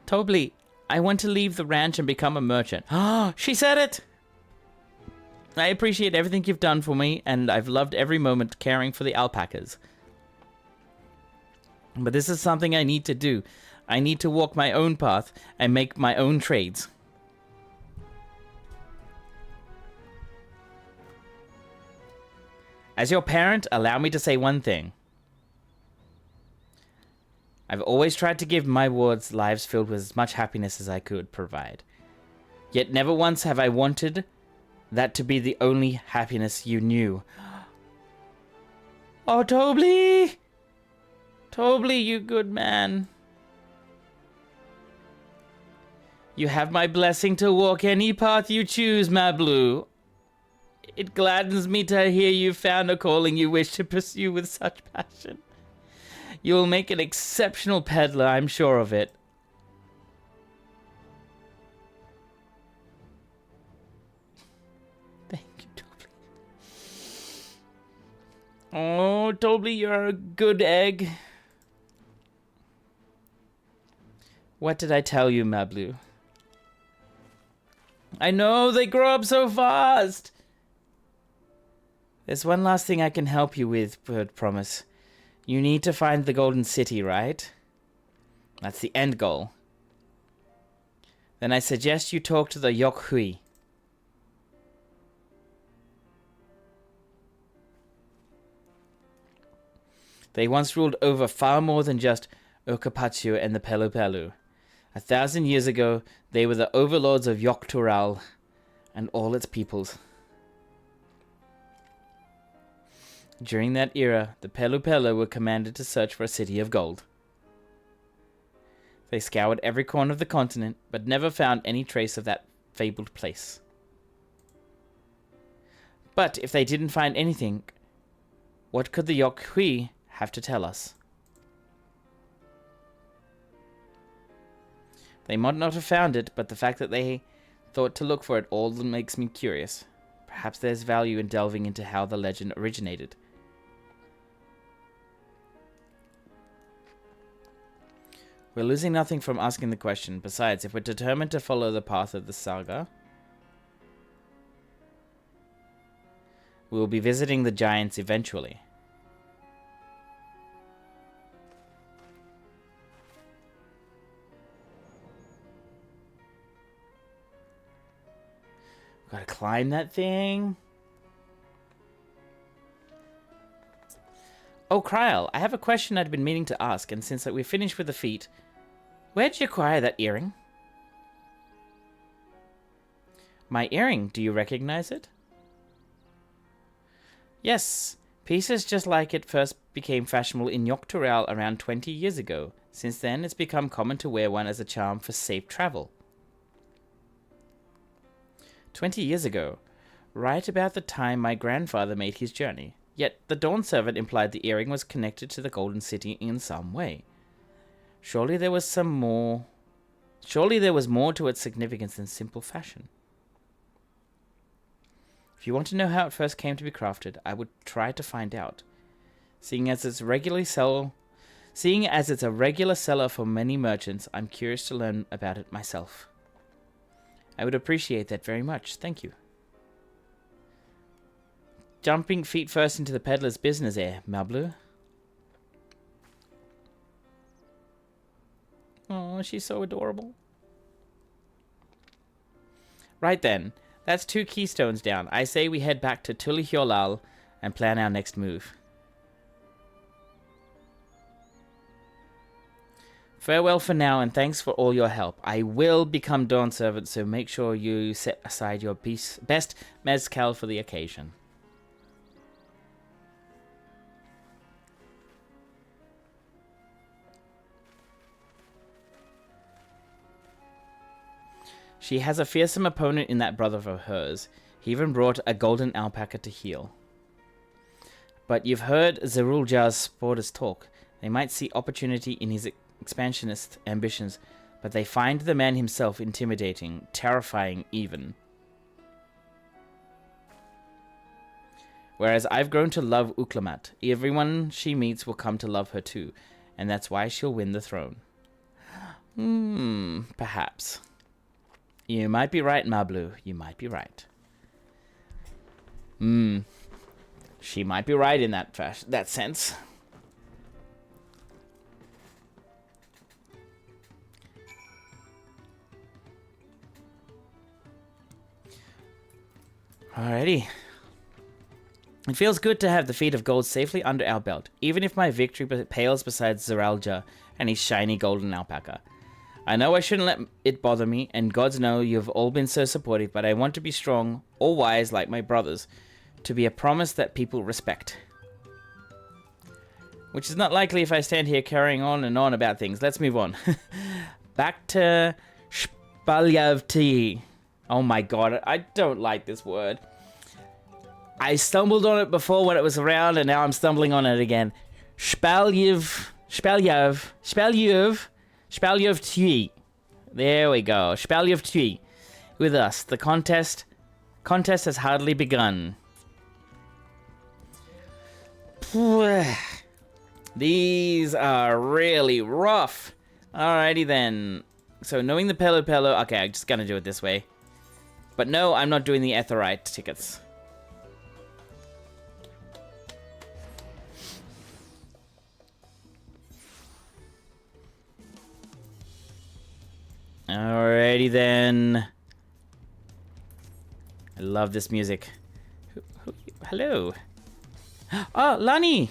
Tobli, I want to leave the ranch and become a merchant. She said it! I appreciate everything you've done for me, and I've loved every moment caring for the alpacas. But this is something I need to do. I need to walk my own path and make my own trades. As your parent, allow me to say one thing. I've always tried to give my wards lives filled with as much happiness as I could provide. Yet never once have I wanted that to be the only happiness you knew. Oh, Tobli! Tobli, you good man. You have my blessing to walk any path you choose, Mablu. It gladdens me to hear you found a calling you wish to pursue with such passion. You will make an exceptional peddler, I'm sure of it. Thank you, Tobli. Oh, Tobli, you're a good egg. What did I tell you, Mablu? I know, they grow up so fast. There's one last thing I can help you with, Bird Promise. You need to find the Golden City, right? That's the end goal. Then I suggest you talk to the Yok Hui. They once ruled over far more than just Okapachu and the Pelu Pelu. 1,000 years ago, they were the overlords of Yok Tural and all its peoples. During that era, the Pelu Pelu were commanded to search for a city of gold. They scoured every corner of the continent, but never found any trace of that fabled place. But if they didn't find anything, what could the Yok Hui have to tell us? They might not have found it, but the fact that they thought to look for it all makes me curious. Perhaps there's value in delving into how the legend originated. We're losing nothing from asking the question. Besides, if we're determined to follow the path of the saga, we will be visiting the giants eventually. Gotta climb that thing. Oh, Kryl, I have a question I'd been meaning to ask, and since we're finished with the feat, where'd you acquire that earring? My earring, do you recognize it? Yes, pieces just like it first became fashionable in Yoktural around 20 years ago. Since then, it's become common to wear one as a charm for safe travel. 20 years ago, right about the time my grandfather made his journey. Yet the Dawn servant implied the earring was connected to the Golden City in some way. Surely there was more to its significance than simple fashion. If you want to know how it first came to be crafted, I would try to find out. Seeing as it's a regular seller for many merchants, I'm curious to learn about it myself. I would appreciate that very much. Thank you. Jumping feet first into the peddler's business Mablu. Oh, she's so adorable. Right then. That's 2 keystones down. I say we head back to Tulihyolal and plan our next move. Farewell for now, and thanks for all your help. I will become Dawn Servant, so make sure you set aside your best mezcal for the occasion. She has a fearsome opponent in that brother of hers. He even brought a golden alpaca to heal. But you've heard Zeruljar's supporters talk. They might see opportunity in his expansionist ambitions, but they find the man himself intimidating, terrifying even. Whereas I've grown to love Uklamat. Everyone she meets will come to love her too, and that's why she'll win the throne. Perhaps. You might be right, Mablu. You might be right. She might be right in that sense. Alrighty. It feels good to have the feet of gold safely under our belt, even if my victory pales beside Zeralja and his shiny golden alpaca. I know I shouldn't let it bother me, and gods know you've all been so supportive, but I want to be strong or wise like my brothers, to be a promise that people respect. Which is not likely if I stand here carrying on and on about things. Let's move on. Back to Spalyavti. Oh my god, I don't like this word. I stumbled on it before when it was around, and now I'm stumbling on it again. Spalyavti. There we go. Spalyavti. With us. The contest has hardly begun. These are really rough. Alrighty then. So knowing the Pelo Pelo. Okay, I'm just gonna do it this way. But no, I'm not doing the Etherite tickets. Alrighty then. I love this music. Hello. Oh, Lani!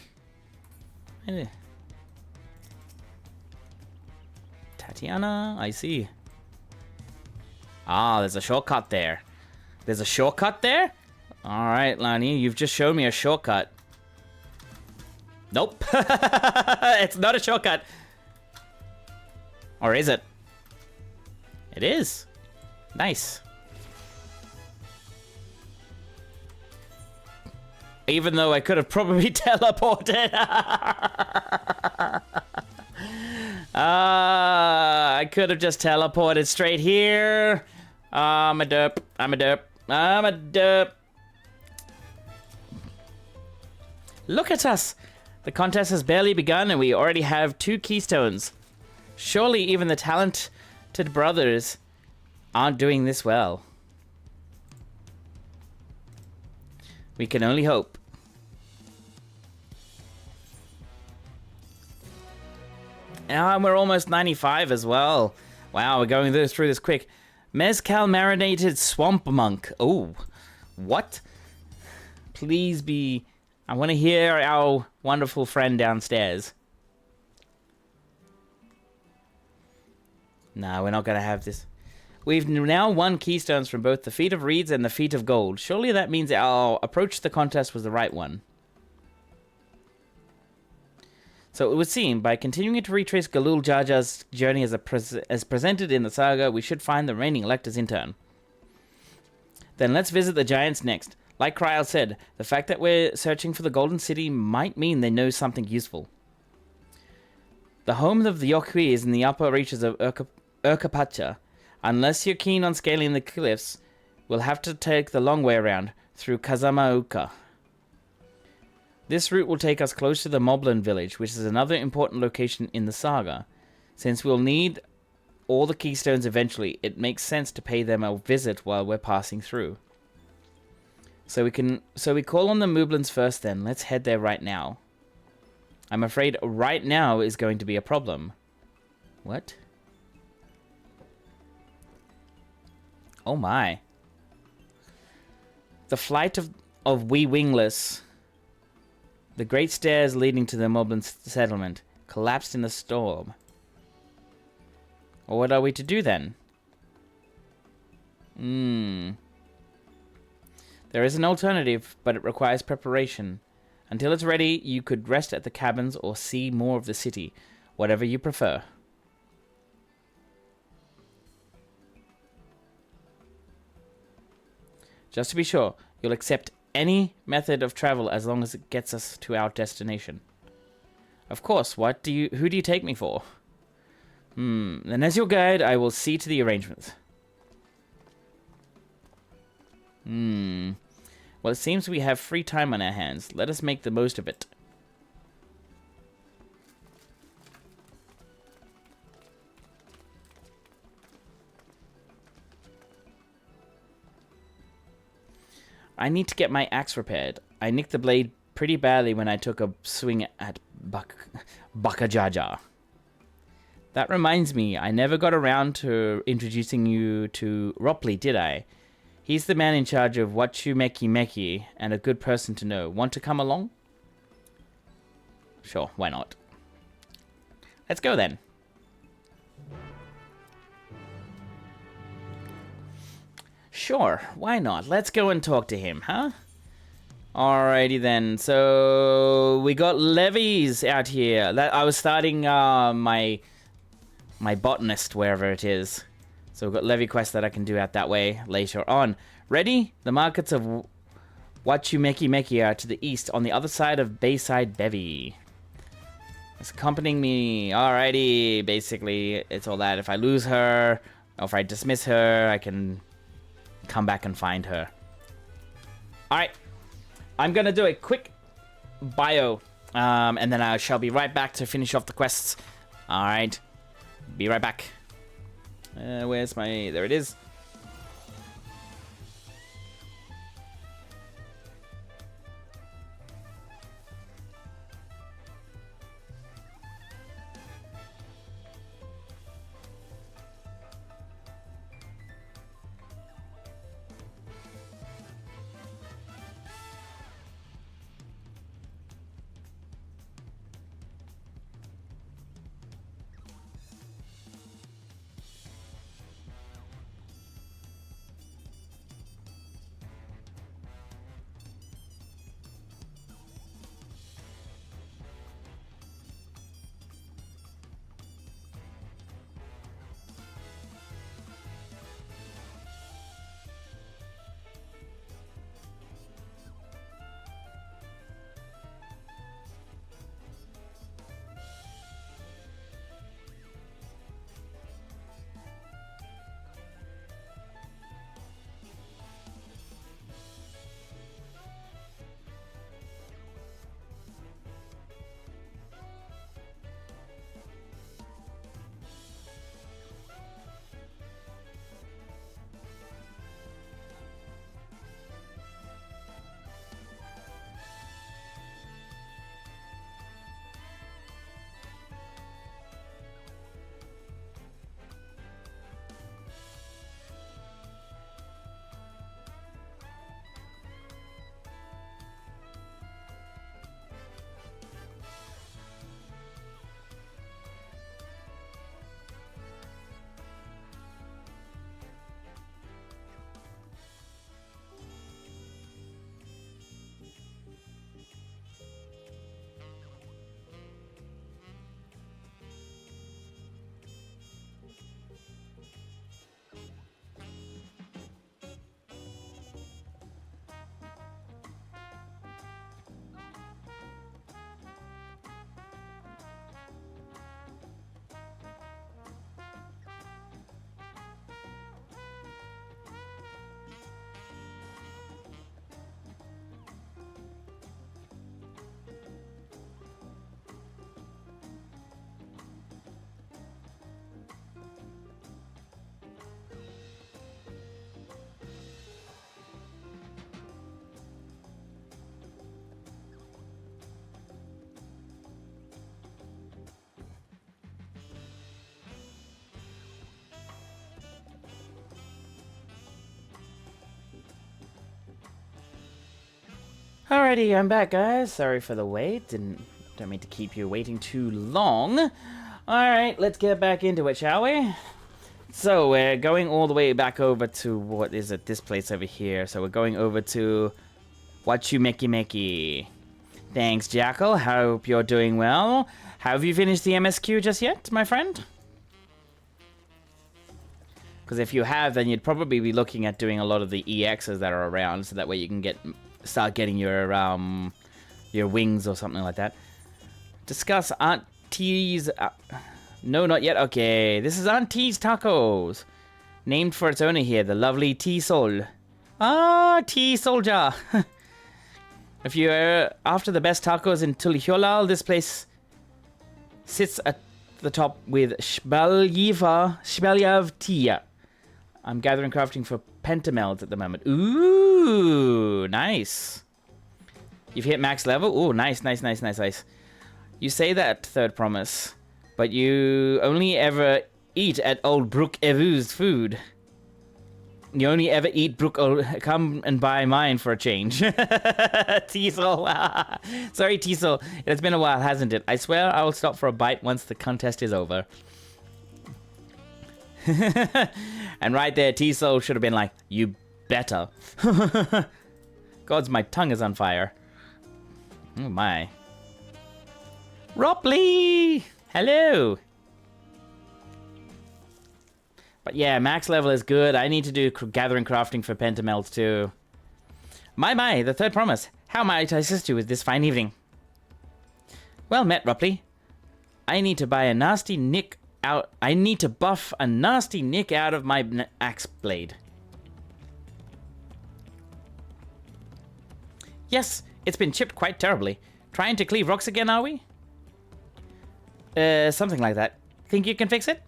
Tatiana, I see. Ah, there's a shortcut there. There's a shortcut there? Alright, Lani, you've just shown me a shortcut. Nope. It's not a shortcut. Or is it? It is. Nice. Even though I could have probably teleported. I could have just teleported straight here. I'm a derp. I'm a derp. I'm a derp. Look at us. The contest has barely begun and we already have 2 keystones. Surely even the talented brothers aren't doing this well. We can only hope. And we're almost 95 as well. Wow, we're going through this quick. Mezcal marinated swamp monk. Oh, what? Please be... I want to hear our wonderful friend downstairs. No, we're not going to have this. We've now won keystones from both the Feet of Reeds and the Feet of Gold. Surely that means our approach to the contest was the right one. So it would seem, by continuing to retrace Galul Jaja's journey as presented in the saga, we should find the remaining electors in turn. Then let's visit the giants next. Like Kryal said, the fact that we're searching for the Golden City might mean they know something useful. The home of the Yokui is in the upper reaches of Urkapacha. Unless you're keen on scaling the cliffs, we'll have to take the long way around. through Kazamaoka. This route will take us close to the Moblin village, which is another important location in the saga. Since we'll need all the keystones eventually, it makes sense to pay them a visit while we're passing through. So we call on the Moblins first then. Let's head there right now. I'm afraid right now is going to be a problem. What? Oh my. The flight of Wee Wingless, the great stairs leading to the Moblin settlement, collapsed in the storm. Well, what are we to do then? There is an alternative, but it requires preparation. Until it's ready, you could rest at the cabins or see more of the city, whatever you prefer. Just to be sure, you'll accept any method of travel as long as it gets us to our destination. Of course, who do you take me for? Then as your guide, I will see to the arrangements. Well, it seems we have free time on our hands. Let us make the most of it. I need to get my axe repaired. I nicked the blade pretty badly when I took a swing at Bakajaja. That reminds me, I never got around to introducing you to Ropley, did I? He's the man in charge of Wachumeki Meki and a good person to know. Want to come along? Sure, why not? Let's go then. Sure, why not? Let's go and talk to him, huh? Alrighty then. So we got levies out here. I was starting my botanist wherever it is. So we've got levy quests that I can do out that way later on. Ready? The markets of Wachumeki Meki are to the east on the other side of Bayside Bevy. It's accompanying me. Alrighty. Basically, it's all that. If I lose her, or if I dismiss her, I can come back and find her. Alright. I'm going to do a quick bio. And then I shall be right back to finish off the quests. Alright. Be right back. Where's my... There it is. Alrighty, I'm back, guys. Sorry for the wait. Don't mean to keep you waiting too long. Alright, let's get back into it, shall we? So, we're going all the way back over to, what is it, this place over here. So, we're going over to Wachumeki. Thanks, Jackal. Hope you're doing well. Have you finished the MSQ just yet, my friend? Because if you have, then you'd probably be looking at doing a lot of the EXs that are around, so that way you can start getting your wings or something like that. Discuss Aunt T's... no, not yet. Okay, this is Aunt T's Tacos. Named for its owner here, the lovely T-Sol. Ah, T-Soldier. If you're after the best tacos in Tuliholal, this place sits at the top with Shbalyav Tia. I'm gathering crafting for pentameld at the moment. Ooh, nice. You've hit max level? Ooh, nice. You say that, Third Promise, but you only ever eat at old Brook Evu's food. You only ever eat Brook. Come and buy mine for a change. Teasel. Sorry, Teasel. It's been a while, hasn't it? I swear I will stop for a bite once the contest is over. And right there, Teasel should have been like, you better. Gods, my tongue is on fire. Oh my. Ropley! Hello! But yeah, max level is good. I need to do gathering crafting for pentameld too. My, the Third Promise. How might I assist you with this fine evening? Well met, Ropley. I need to buy a nasty nick out. I need to buff a nasty nick out of my axe blade. Yes, it's been chipped quite terribly. Trying to cleave rocks again, are we? Something like that. Think you can fix it?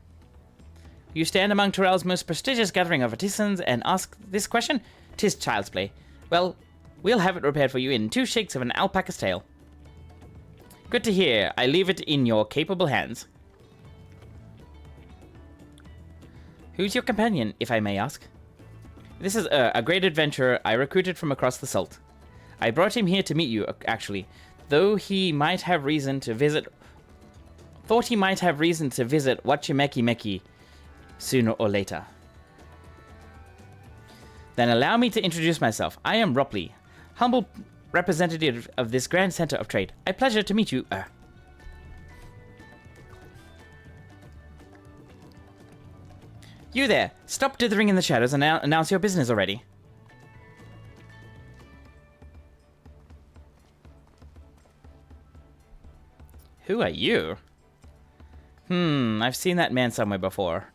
You stand among Turel's most prestigious gathering of artisans and ask this question? 'Tis child's play. Well, we'll have it repaired for you in 2 shakes of an alpaca's tail. Good to hear. I leave it in your capable hands. Who's your companion, if I may ask? This is a great adventurer I recruited from across the salt. I brought him here to meet you, actually, though he might have reason to visit... Thought he might have reason to visit Wachumeki sooner or later. Then allow me to introduce myself. I am Ropley, humble representative of this grand center of trade. A pleasure to meet you. You there, stop dithering in the shadows and announce your business already. Who are you? I've seen that man somewhere before.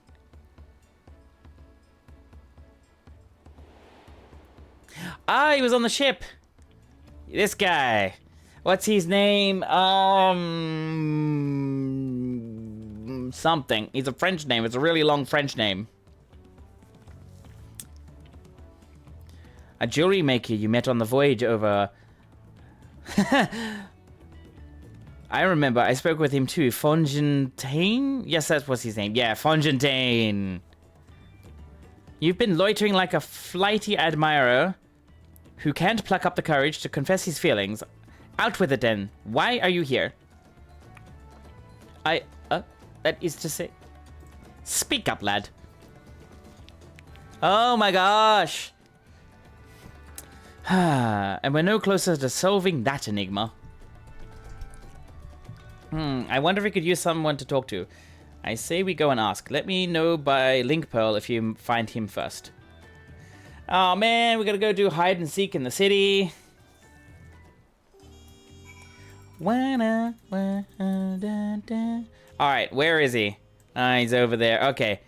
Ah, he was on the ship. This guy. What's his name? Something. He's a French name. It's a really long French name. A jewelry maker you met on the voyage over... I remember. I spoke with him too. Fontaine? Yes, that was his name. Yeah, Fontaine. You've been loitering like a flighty admirer who can't pluck up the courage to confess his feelings. Out with it then. Why are you here? That is to say... Speak up, lad. Oh my gosh. And we're no closer to solving that enigma. I wonder if we could use someone to talk to. I say we go and ask. Let me know by Link Pearl if you find him first. Oh man, we gotta go do hide and seek in the city. Alright, where is he? He's over there. Okay.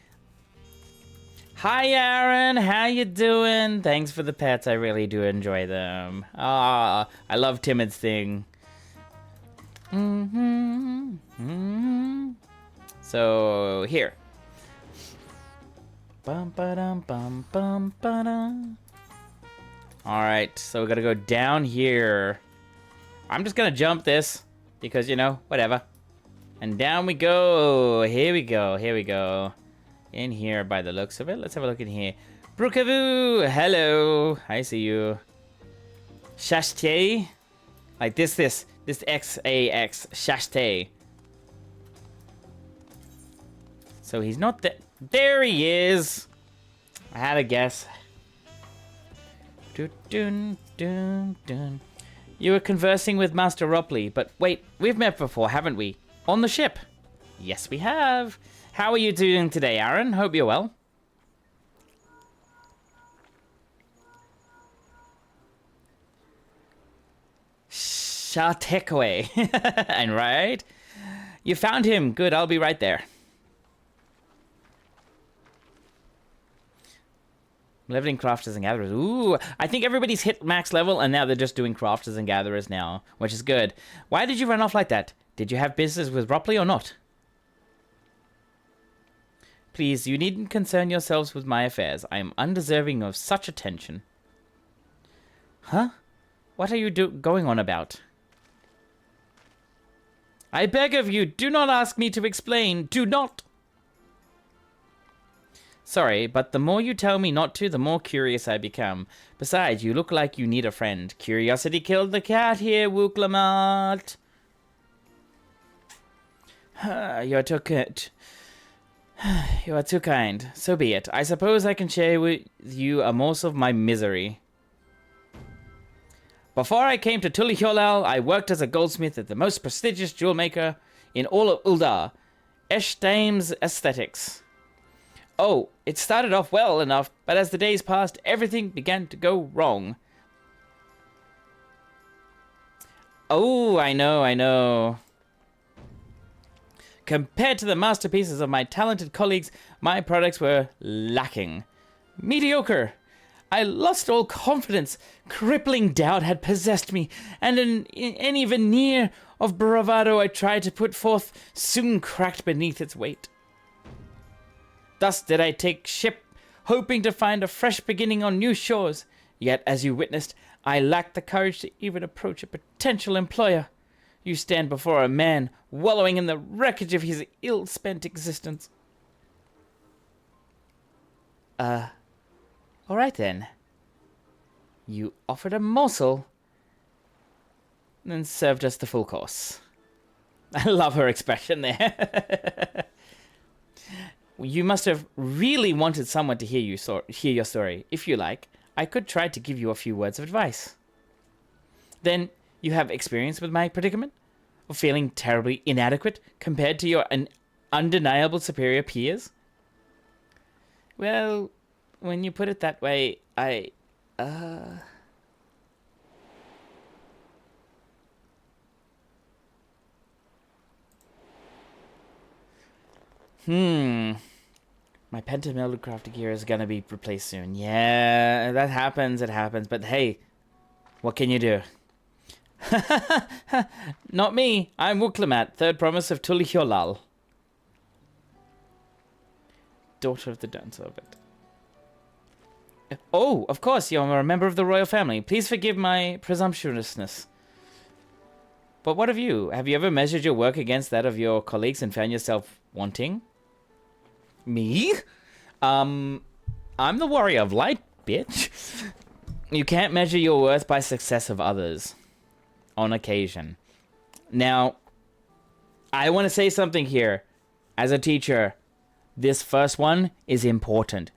Hi, Aaron. How you doing? Thanks for the pets. I really do enjoy them. I love Timid's thing. So, here. Alright, so we gotta go down here. I'm just gonna jump this, because, you know, whatever. And down we go. Here we go, here we go. In here by the looks of it. Let's have a look in here. Brookavoo! Hello! I see you. Shashte. Like this X-A-X. Shashte. So he's not there. There he is. I had a guess. Dun, dun, dun, dun. You were conversing with Master Ropley, but wait, we've met before, haven't we? On the ship. Yes, we have. How are you doing today, Aaron? Hope you're well. Shatekwe. And right? You found him. Good, I'll be right there. Leveling crafters and gatherers. Ooh, I think everybody's hit max level and now they're just doing crafters and gatherers now, which is good. Why did you run off like that? Did you have business with Ropley or not? Please, you needn't concern yourselves with my affairs. I am undeserving of such attention. Huh? What are you going on about? I beg of you, do not ask me to explain. Do not! Sorry, but the more you tell me not to, the more curious I become. Besides, you look like you need a friend. Curiosity killed the cat here, Wooklamat. You're too good. You are too kind. So be it. I suppose I can share with you a morsel of my misery. Before I came to Tuliholal, I worked as a goldsmith at the most prestigious jewel maker in all of Uldar, Eshtaim's Aesthetics. Oh, it started off well enough, but as the days passed, everything began to go wrong. Oh, I know. Compared to the masterpieces of my talented colleagues, my products were lacking. Mediocre. I lost all confidence. Crippling doubt had possessed me, and any veneer of bravado I tried to put forth soon cracked beneath its weight. Thus did I take ship, hoping to find a fresh beginning on new shores. Yet, as you witnessed, I lacked the courage to even approach a potential employer. You stand before a man wallowing in the wreckage of his ill-spent existence. All right then. You offered a morsel, then served us the full course. I love her expression there. You must have really wanted someone to hear your story. If you like, I could try to give you a few words of advice. Then, you have experience with my predicament? Of feeling terribly inadequate compared to your undeniable superior peers? Well, when you put it that way, My pentamelded crafting gear is gonna be replaced soon. Yeah, that happens, it happens. But hey, what can you do? Not me. I'm Wooklamat, third promise of Tuliholal. Daughter of the Dawntrail. Oh, of course, you're a member of the royal family. Please forgive my presumptuousness. But what of you? Have you ever measured your work against that of your colleagues and found yourself wanting? Me? I'm the warrior of light, bitch. You can't measure your worth by success of others. On occasion. Now, I want to say something here. As a teacher, this first one is important.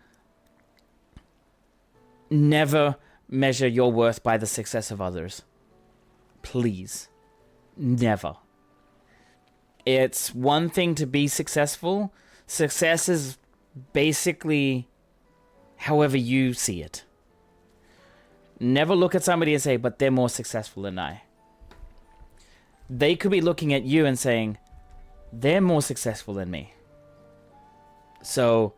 Never measure your worth by the success of others. Please. Never. It's one thing to be successful. Success is basically however you see it. Never look at somebody and say, but they're more successful than I. They could be looking at you and saying, they're more successful than me. So,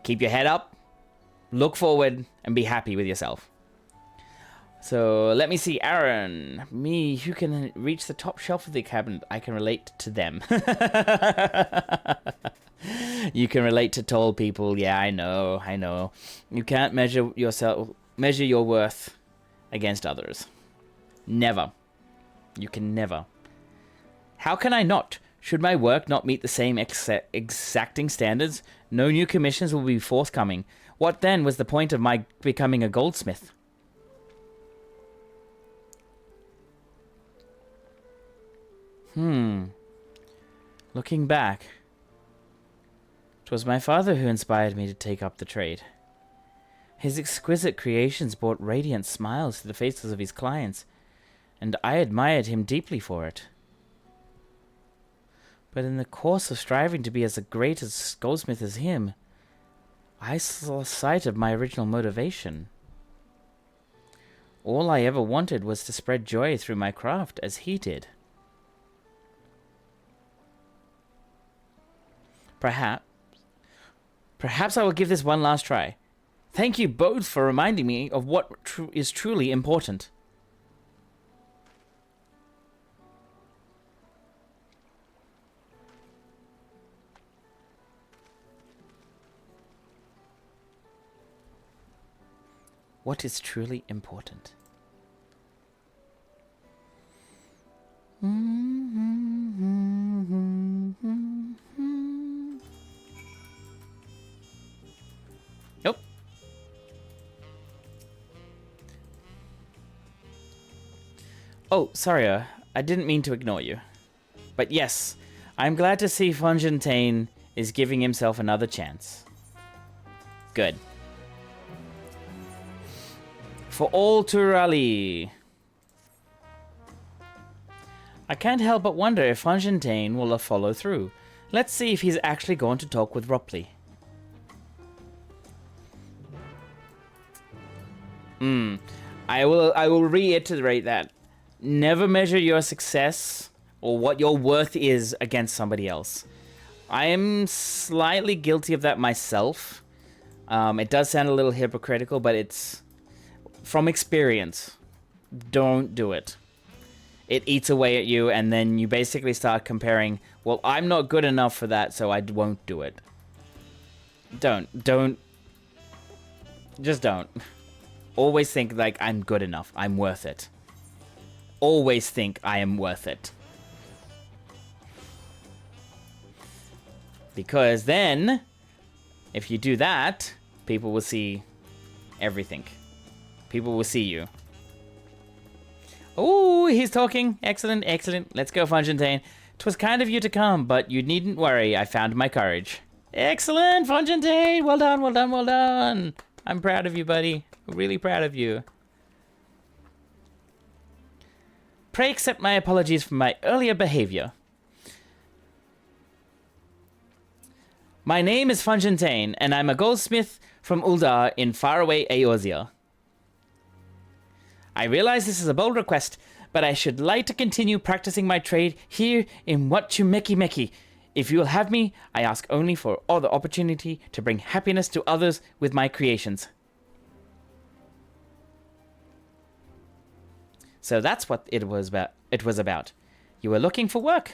keep your head up, look forward, and be happy with yourself. So, let me see, Aaron. Me, who can reach the top shelf of the cabinet? I can relate to them. You can relate to tall people. Yeah, I know. You can't measure your worth against others. Never. You can never. How can I not? Should my work not meet the same exacting standards, no new commissions will be forthcoming. What then was the point of my becoming a goldsmith? Looking back, it was my father who inspired me to take up the trade. His exquisite creations brought radiant smiles to the faces of his clients, and I admired him deeply for it. But in the course of striving to be as great a goldsmith as him, I lost sight of my original motivation. All I ever wanted was to spread joy through my craft as he did. Perhaps I will give this one last try. Thank you both for reminding me of what is truly important. What is truly important? Nope. Oh, sorry, I didn't mean to ignore you. But yes, I'm glad to see Fontaine is giving himself another chance. Good. For all to rally. I can't help but wonder if Fontaine will follow through. Let's see if he's actually going to talk with Ropley. I will reiterate that. Never measure your success or what your worth is against somebody else. I am slightly guilty of that myself. It does sound a little hypocritical, but it's from experience. Don't do it. It eats away at you, and then you basically start comparing, well, I'm not good enough for that, so I won't do it. Don't. Just don't. Always think, like, I'm good enough. I'm worth it. Always think I am worth it. Because then, if you do that, people will see everything. People will see you. Oh, he's talking. Excellent, excellent. Let's go, Fontaine. 'Twas kind of you to come, but you needn't worry. I found my courage. Excellent, Fontaine. Well done, well done, well done. I'm proud of you, buddy. Really proud of you. Pray accept my apologies for my earlier behavior. My name is Fontaine, and I'm a goldsmith from Uldar in faraway Eorzea. I realize this is a bold request, but I should like to continue practicing my trade here in Wachumeki. If you'll have me, I ask only for all the opportunity to bring happiness to others with my creations. So that's what it was about. You were looking for work.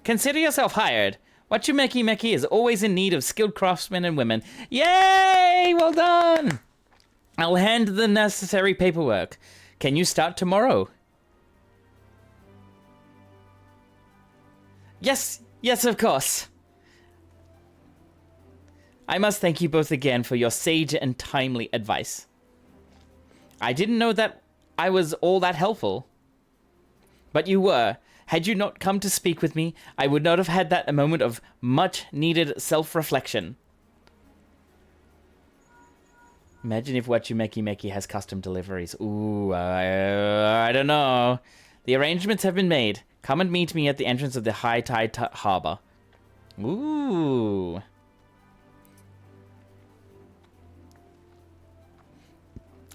Consider yourself hired. Wachumeki is always in need of skilled craftsmen and women. Yay! Well done! I'll hand the necessary paperwork. Can you start tomorrow? Yes, of course. I must thank you both again for your sage and timely advice. I didn't know that I was all that helpful. But you were. Had you not come to speak with me, I would not have had that moment of much-needed self-reflection. Imagine if Wachumeki has custom deliveries. Ooh, I don't know. The arrangements have been made. Come and meet me at the entrance of the High Tide Harbor. Ooh.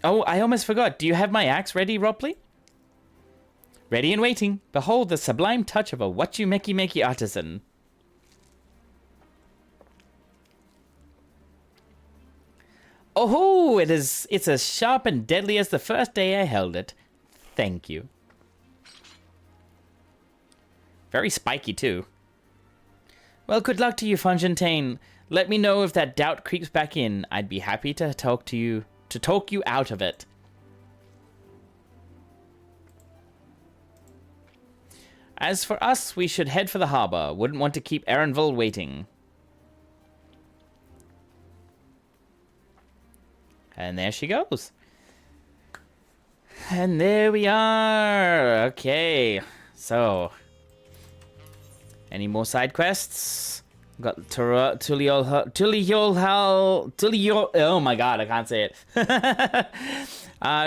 Oh, I almost forgot. Do you have my axe ready, Ropley? Ready and waiting. Behold the sublime touch of a Wachumeki artisan. Oh, it's as sharp and deadly as the first day I held it. Thank you. Very spiky, too. Well, good luck to you, Fontaine. Let me know if that doubt creeps back in. I'd be happy to talk you out of it. As for us, we should head for the harbor. Wouldn't want to keep Erenville waiting. And there she goes. And there we are. Okay. So, any more side quests? We've got oh my god, I can't say it. We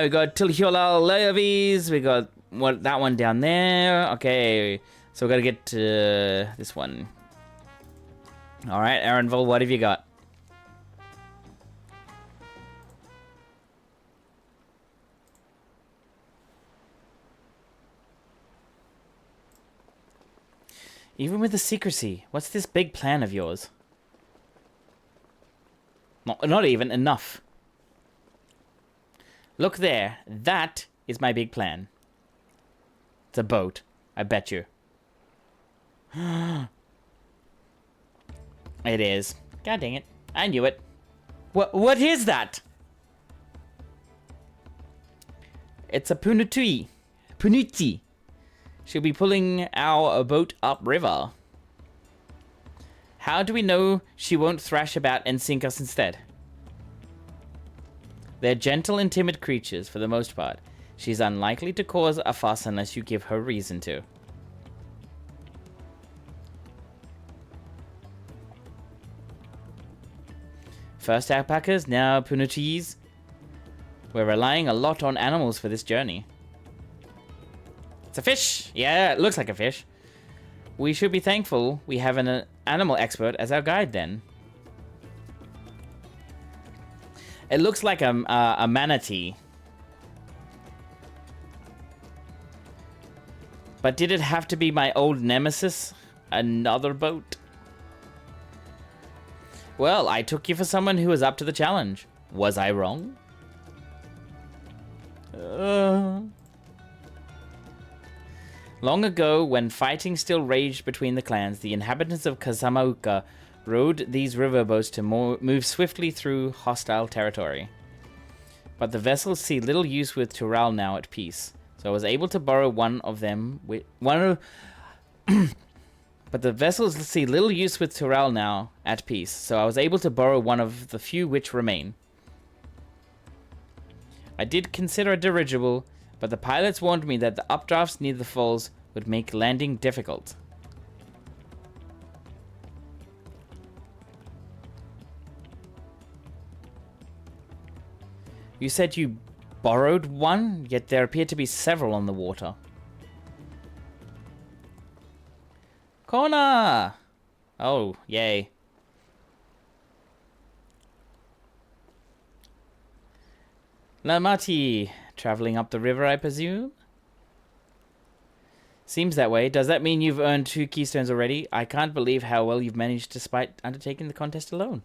got Tuliolal Levies. We got that one down there. Okay, so we gotta get to this one. All right, Aaronville, what have you got? Even with the secrecy, what's this big plan of yours? Not even enough. Look there. That is my big plan. It's a boat. I bet you. It is. God dang it. I knew it. What is that? It's a Punutui. Punuti. She'll be pulling our boat upriver. How do we know she won't thrash about and sink us instead? They're gentle and timid creatures for the most part. She's unlikely to cause a fuss unless you give her reason to. First alpacas, now punutis. We're relying a lot on animals for this journey. It's a fish! Yeah, it looks like a fish. We should be thankful we have an animal expert as our guide then. It looks like a manatee. But did it have to be my old nemesis? Another boat? Well, I took you for someone who was up to the challenge. Was I wrong? Long ago, when fighting still raged between the clans, the inhabitants of Kazamauka rowed these riverboats to move swiftly through hostile territory. But the vessels see little use with Tural now at peace, so I was able to borrow one of them. But the vessels see little use with Tural now at peace, so I was able to borrow one of the few which remain. I did consider a dirigible, but the pilots warned me that the updrafts near the falls would make landing difficult. You said you borrowed one, yet there appear to be several on the water. Kona! Oh, yay. Lamati, traveling up the river, I presume? Seems that way. Does that mean you've earned 2 keystones already? I can't believe how well you've managed despite undertaking the contest alone.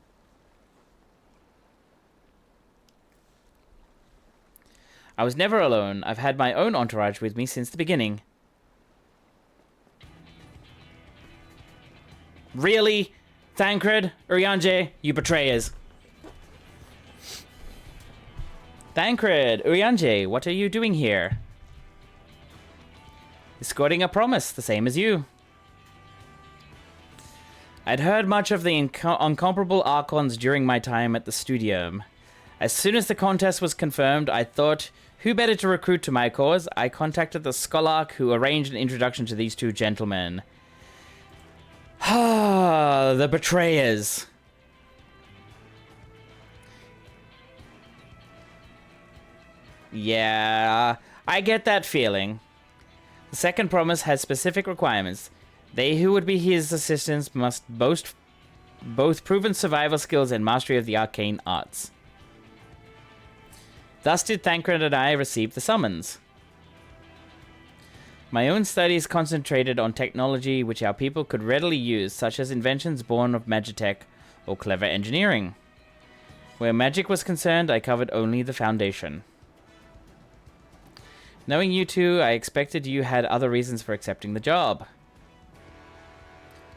I was never alone. I've had my own entourage with me since the beginning. Really? Thancred, Urianger, you betrayers. Thancred, Urianger, what are you doing here? Escorting a promise, the same as you. I'd heard much of the incomparable Archons during my time at the Studium. As soon as the contest was confirmed, I thought, who better to recruit to my cause? I contacted the Scholarch, who arranged an introduction to these 2 gentlemen. Ah, the betrayers. Yeah, I get that feeling. The second promise has specific requirements. They who would be his assistants must boast both proven survival skills and mastery of the arcane arts. Thus did Thancred and I receive the summons. My own studies concentrated on technology which our people could readily use, such as inventions born of magitech or clever engineering. Where magic was concerned, I covered only the foundation. Knowing you two, I expected you had other reasons for accepting the job.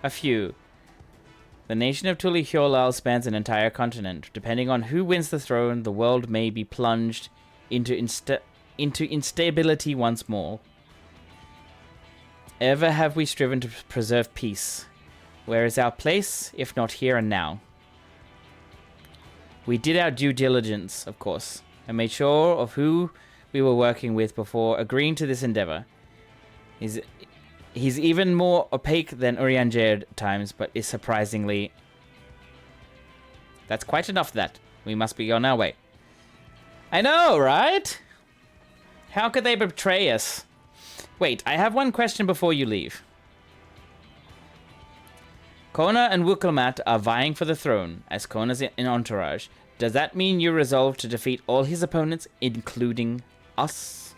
A few. The nation of Tuliolal spans an entire continent. Depending on who wins the throne, the world may be plunged into instability once more. Ever have we striven to preserve peace? Where is our place, if not here and now? We did our due diligence, of course, and made sure of who we were working with before agreeing to this endeavor. He's even more opaque than Urianger at times, but is surprisingly... That's quite enough of that. We must be on our way. I know, right? How could they betray us? Wait, I have one question before you leave. Kona and Wukelmat are vying for the throne as Kona's in entourage. Does that mean you resolve to defeat all his opponents, including us?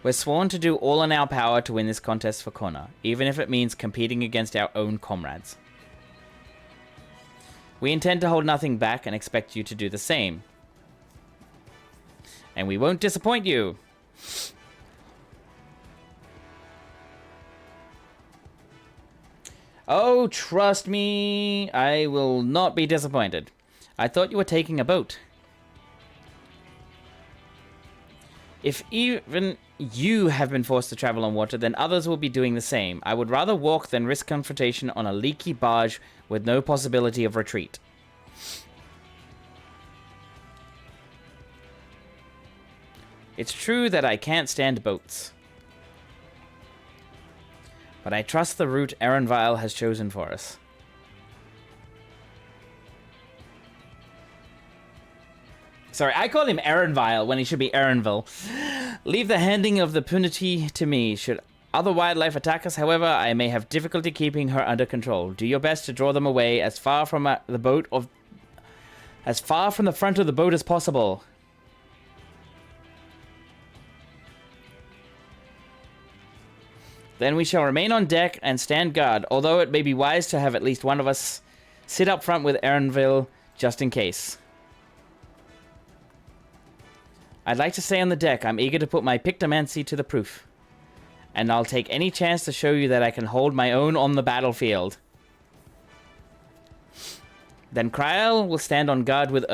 We're sworn to do all in our power to win this contest for Kona, even if it means competing against our own comrades. We intend to hold nothing back and expect you to do the same. And we won't disappoint you. Oh, trust me, I will not be disappointed. I thought you were taking a boat. If even you have been forced to travel on water, then others will be doing the same. I would rather walk than risk confrontation on a leaky barge with no possibility of retreat. It's true that I can't stand boats. But I trust the route Erenvile has chosen for us. Sorry, I call him Erenvile when he should be Erenville. Leave the handing of the punity to me. Should other wildlife attack us, however, I may have difficulty keeping her under control. Do your best to draw them away as far from the boat of... as far from the front of the boat as possible. Then we shall remain on deck and stand guard, although it may be wise to have at least one of us sit up front with Erenville, just in case. I'd like to stay on the deck. I'm eager to put my pictomancy to the proof. And I'll take any chance to show you that I can hold my own on the battlefield. Then Kryl will stand on guard with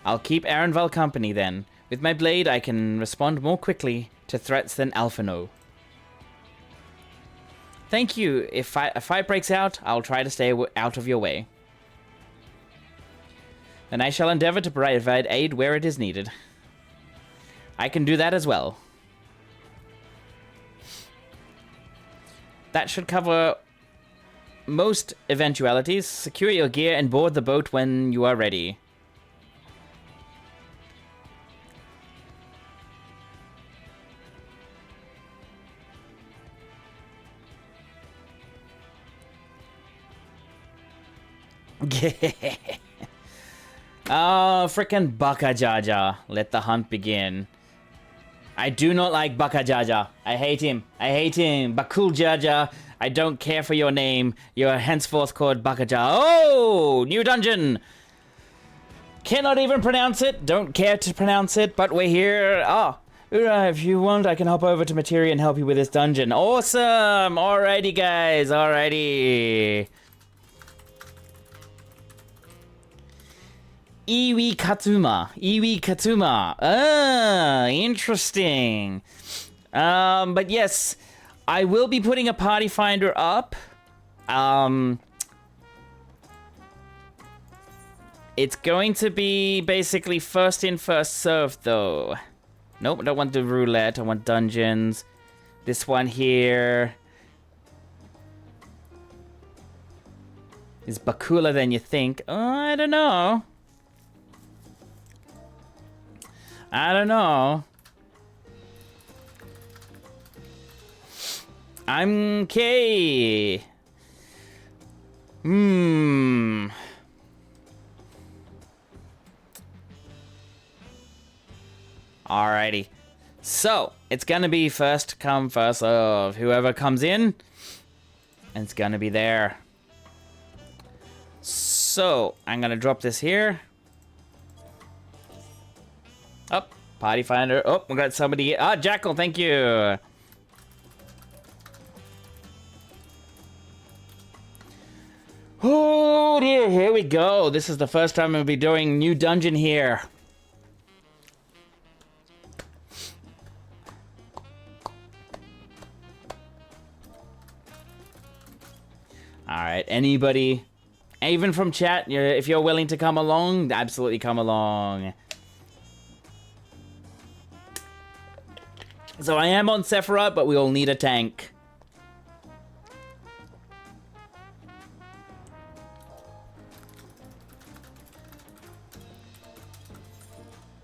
I'll keep Erenville company then. With my blade, I can respond more quickly to threats than Alphino. Thank you. If a fight breaks out, I'll try to stay out of your way. And I shall endeavor to provide aid where it is needed. I can do that as well. That should cover most eventualities. Secure your gear and board the boat when you are ready. Oh, frickin' Bakajaja. Let the hunt begin. I do not like Bakajaja. I hate him. I hate him. Bakul Jaja. I don't care for your name. You are henceforth called Bakaja. Oh, new dungeon. Cannot even pronounce it. Don't care to pronounce it, but we're here. Ah, if you want, I can hop over to Materia and help you with this dungeon. Awesome. Alrighty, guys. Alrighty. Iwi Katsuma. Ah, interesting. But yes, I will be putting a party finder up. It's going to be basically first in, first served, though. Nope, I don't want the roulette. I want dungeons. This one here is Bakula than you think. Oh, I don't know. I'm okay. Alrighty. So, it's gonna be first come, first serve. Whoever comes in, and it's gonna be there. So, I'm gonna drop this here. Oh, party finder. Oh, we got somebody. Ah, Jackal, thank you. Oh dear, here we go. This is the first time we'll be doing new dungeon here. Alright, anybody, even from chat, if you're willing to come along, absolutely come along. So I am on Sephiroth, but we all need a tank.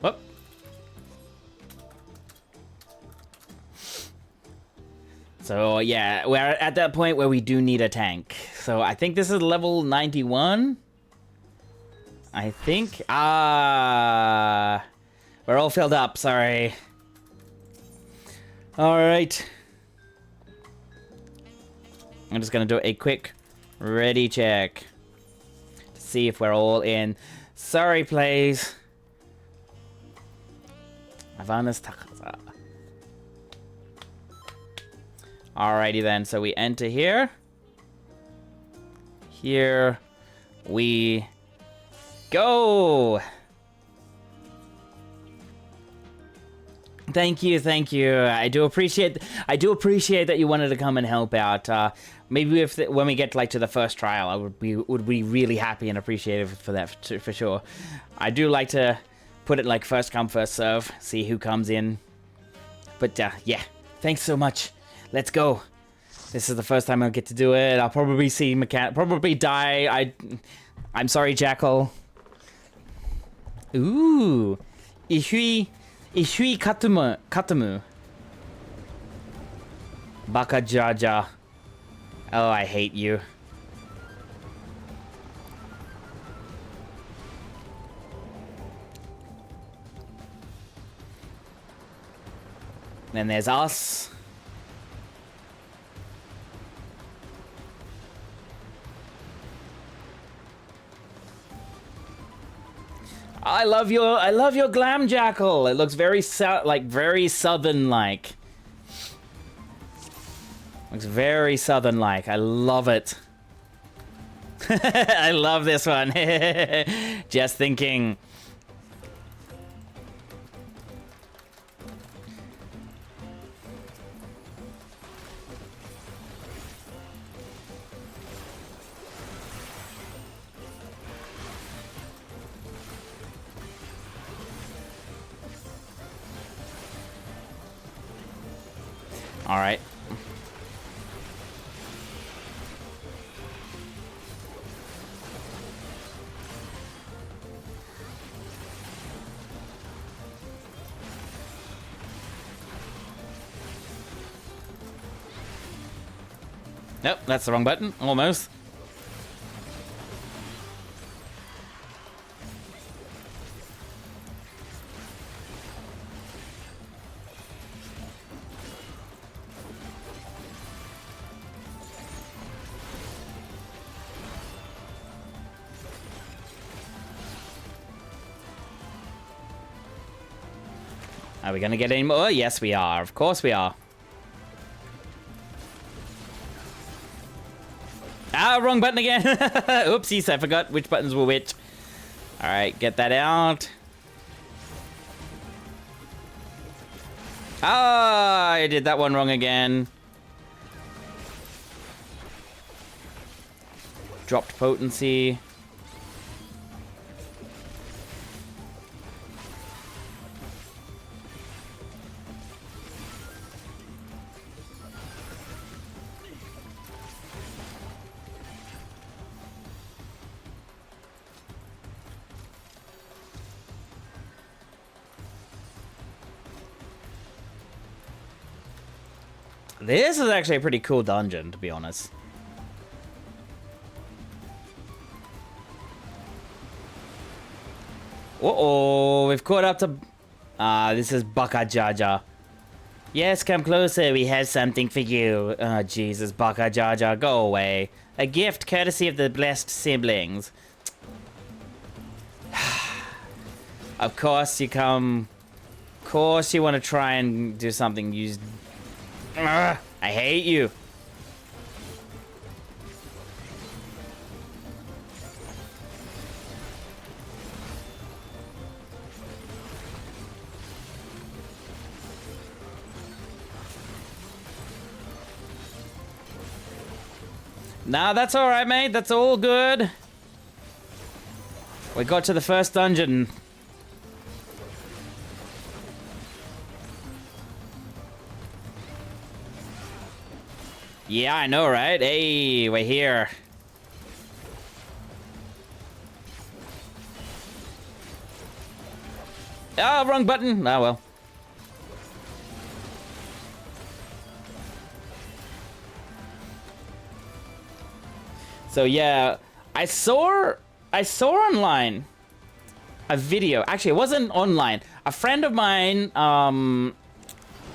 Whoop. So yeah, we're at that point where we do need a tank. So I think this is level 91. I think. We're all filled up, sorry. Alright. I'm just gonna do a quick ready check to see if we're all in. Sorry, please. Avanas Takaza. Alrighty then, so we enter here. Here we go. Thank you, thank you. I do appreciate that you wanted to come and help out. Maybe when we get like to the first trial, I would be really happy and appreciative for that for sure. I do like to put it like first come first serve, see who comes in. But yeah, thanks so much. Let's go. This is the first time I'll get to do it. I'll probably see probably die. I'm sorry, Jackal. Ooh, Ishui Katamu. Baka Jaja. Oh, I hate you. Then there's us. I love your glam jackal. It looks very very southern like. Looks very southern like. I love it. I love this one. Just thinking. All right. Nope, that's the wrong button. Almost. Are we gonna get any more? Yes, we are. Of course we are. Ah, wrong button again. Oopsies, I forgot which buttons were which. Alright, get that out. Ah, I did that one wrong again. Dropped potency. This is actually a pretty cool dungeon, to be honest. Uh-oh, we've caught up to... this is Baka Jaja. Yes, come closer, we have something for you. Oh, Jesus, Baka Jaja, go away. A gift courtesy of the blessed siblings. Of course you come... Of course you want to try and do something. I hate you. Nah, that's alright, mate. That's all good. We got to the first dungeon. Yeah, I know, right? Hey, we're here. Oh, wrong button. Oh, well. So, yeah, I saw online a video. Actually, it wasn't online. A friend of mine, on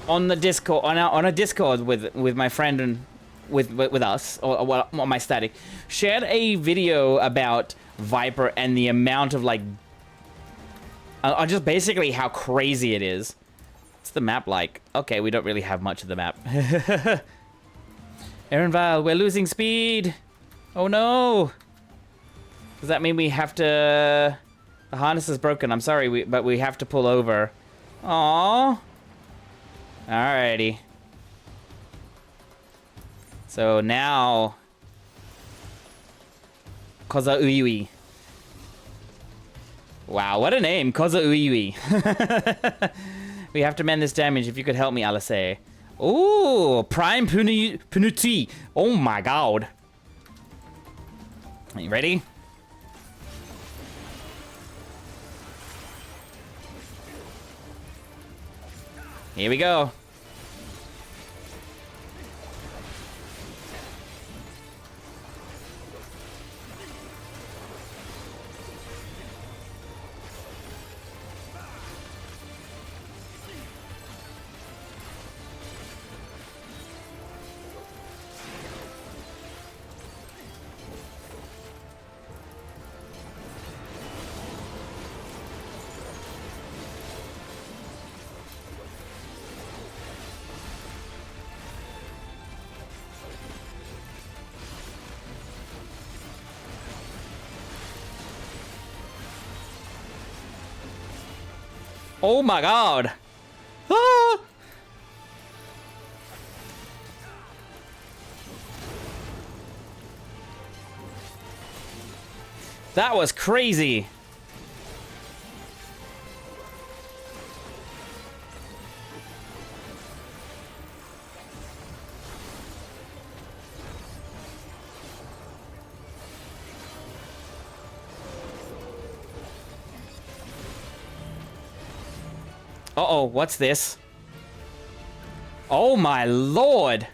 the Discord, on a Discord with my friend and with us, or well, on my static, shared a video about Viper and the amount of, like, just basically how crazy it is. What's the map like? Okay, we don't really have much of the map. Erenvile, we're losing speed. Oh no. Does that mean we have to... The harness is broken. I'm sorry, but we have to pull over. Aww. Alrighty. So now... Koza Uiui. Wow, what a name. Koza Uiui. We have to mend this damage. If you could help me, Alice. Ooh, Prime Punuti. Oh my god. Are you ready? Here we go. Oh my god! Ah! That was crazy! Uh-oh, what's this? Oh my lord!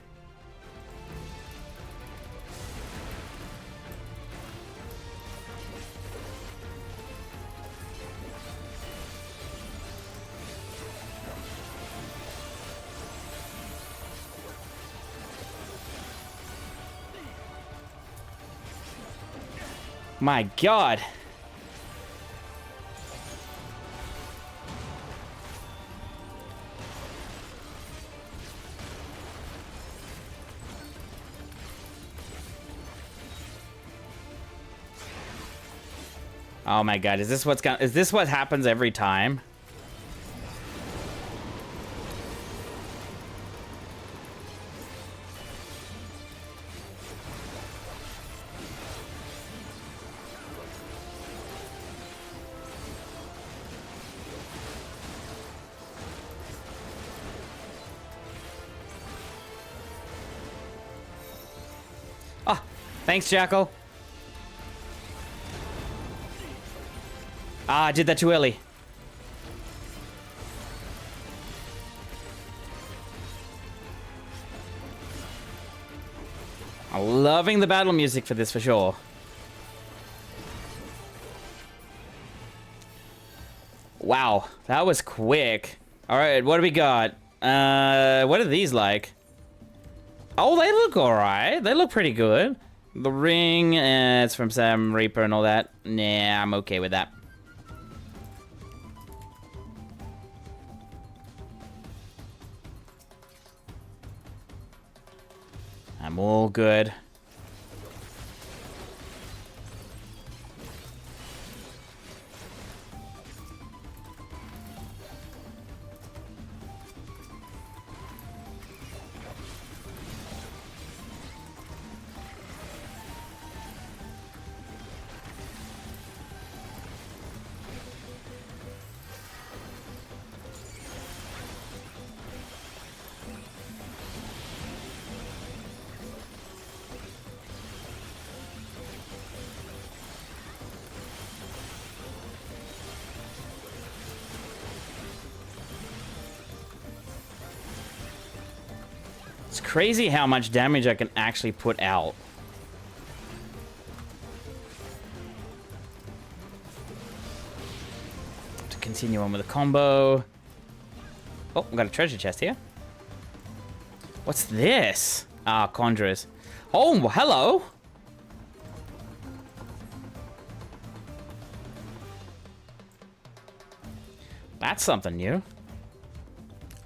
My god! Oh my god, is this what happens every time? Oh, thanks, Jackal. Ah, I did that too early. I'm loving the battle music for this for sure. Wow, that was quick. All right, what do we got? What are these like? Oh, they look all right. They look pretty good. The ring, it's from Sam Reaper and all that. Nah, I'm okay with that. I'm all good. It's crazy how much damage I can actually put out. To continue on with the combo. Oh, we got a treasure chest here. What's this? Ah, conjurers. Oh, hello. That's something new.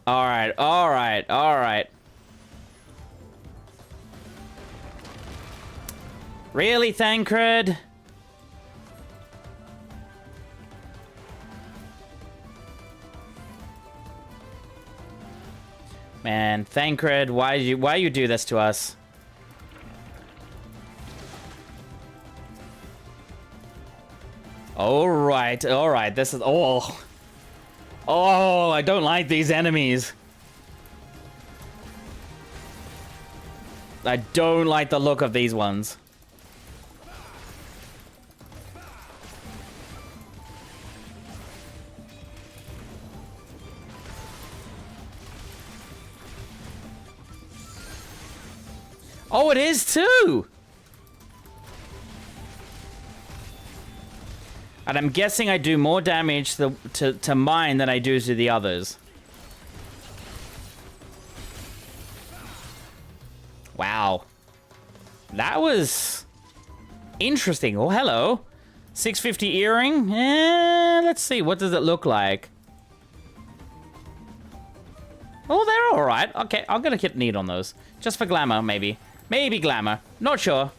All right, all right, all right. Really, Thancred? Man, Thancred, why you do this to us? All right, this is oh, I don't like these enemies. I don't like the look of these ones. Oh, it is too! And I'm guessing I do more damage to mine than I do to the others. Wow. That was interesting. Oh, hello. 650 earring. Let's see. What does it look like? Oh, they're all right. Okay, I'm gonna hit need on those. Just for glamour, maybe. Maybe glamour. Not sure.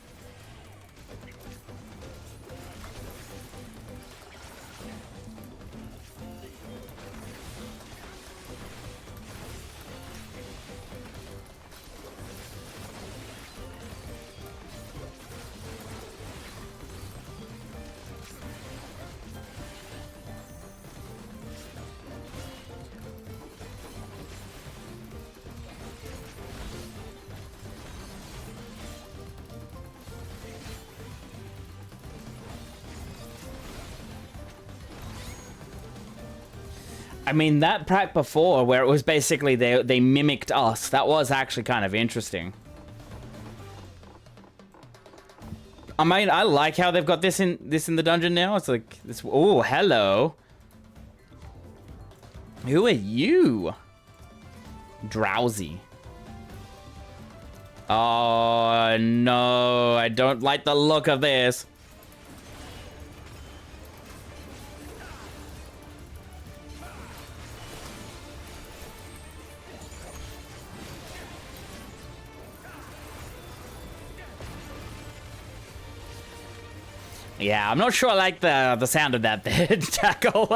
I mean, that pack before, where it was basically they mimicked us, that was actually kind of interesting. I mean, I like how they've got this in the dungeon now. It's like this. Oh, hello. Who are you? Drowsy. Oh no, I don't like the look of this. Yeah, I'm not sure I like the sound of that tackle.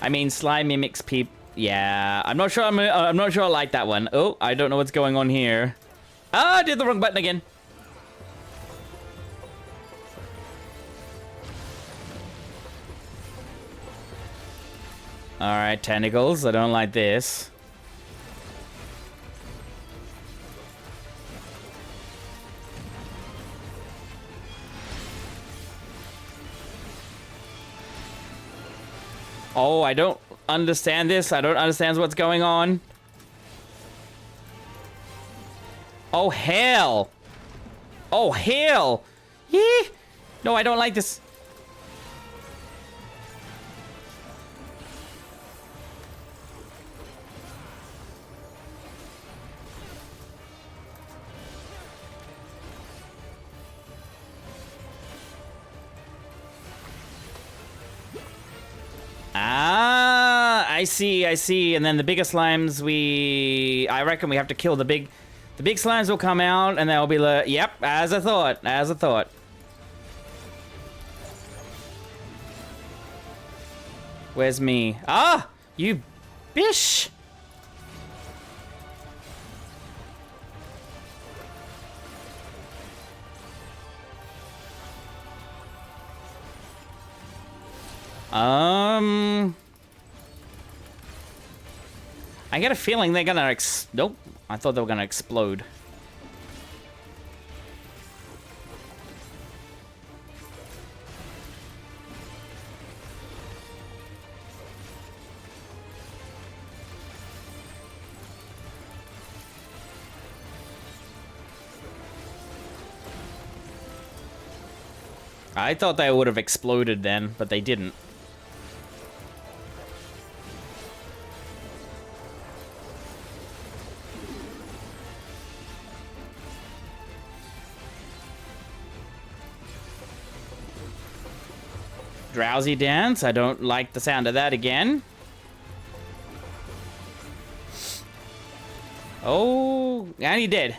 I mean, slime mimics peep. Yeah, I'm not sure. I'm not sure I like that one. Oh, I don't know what's going on here. Ah, I did the wrong button again. All right, tentacles. I don't like this. Oh, I don't understand this. I don't understand what's going on. Oh, hell. Oh, hell. Yeah. No, I don't like this. Ah, I see. And then the bigger slimes, I reckon we have to kill the big slimes will come out, and they'll be like, yep, as I thought. Where's me? Ah, you bish. I get a feeling they're gonna nope. I thought they were gonna explode. I thought they would have exploded then, but they didn't. Drowsy dance. I don't like the sound of that again. Oh, and he did.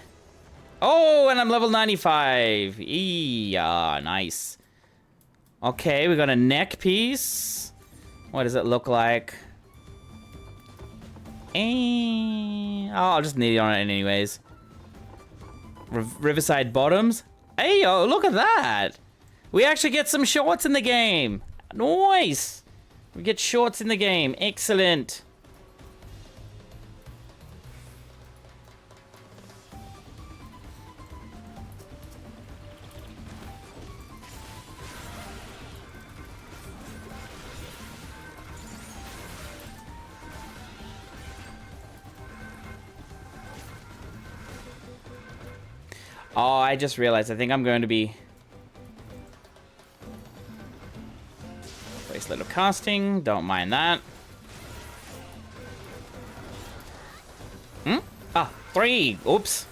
Oh, and I'm level 95. Yeah, nice. Okay, we got a neck piece. What does it look like? Oh, I'll just knee on it anyways. Riverside bottoms. Hey, oh, look at that. We actually get some shorts in the game. Nice. We get shorts in the game. Excellent. Oh, I just realized. I think I'm going to be... Bracelet of casting. Don't mind that. Hmm? Ah, 3. Oops.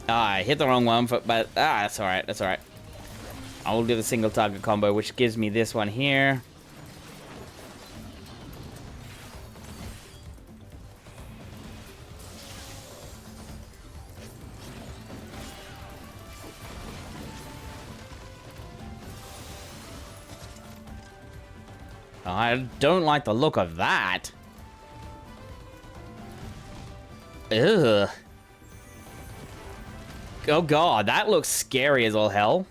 Ah, I hit the wrong one, but that's alright, that's alright. I will do the single target combo, which gives me this one here. I don't like the look of that. Ugh. Oh god, that looks scary as all hell.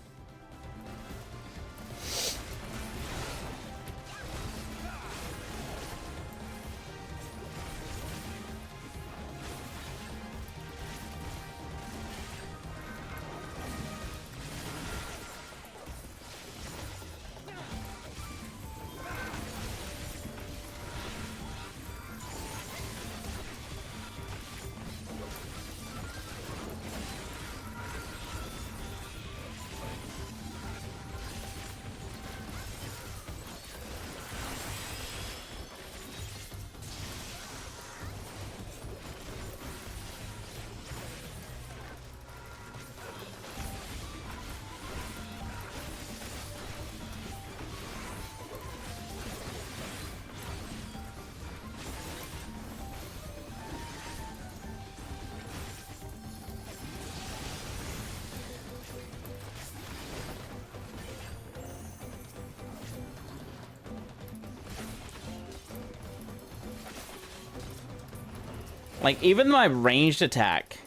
Like, even my ranged attack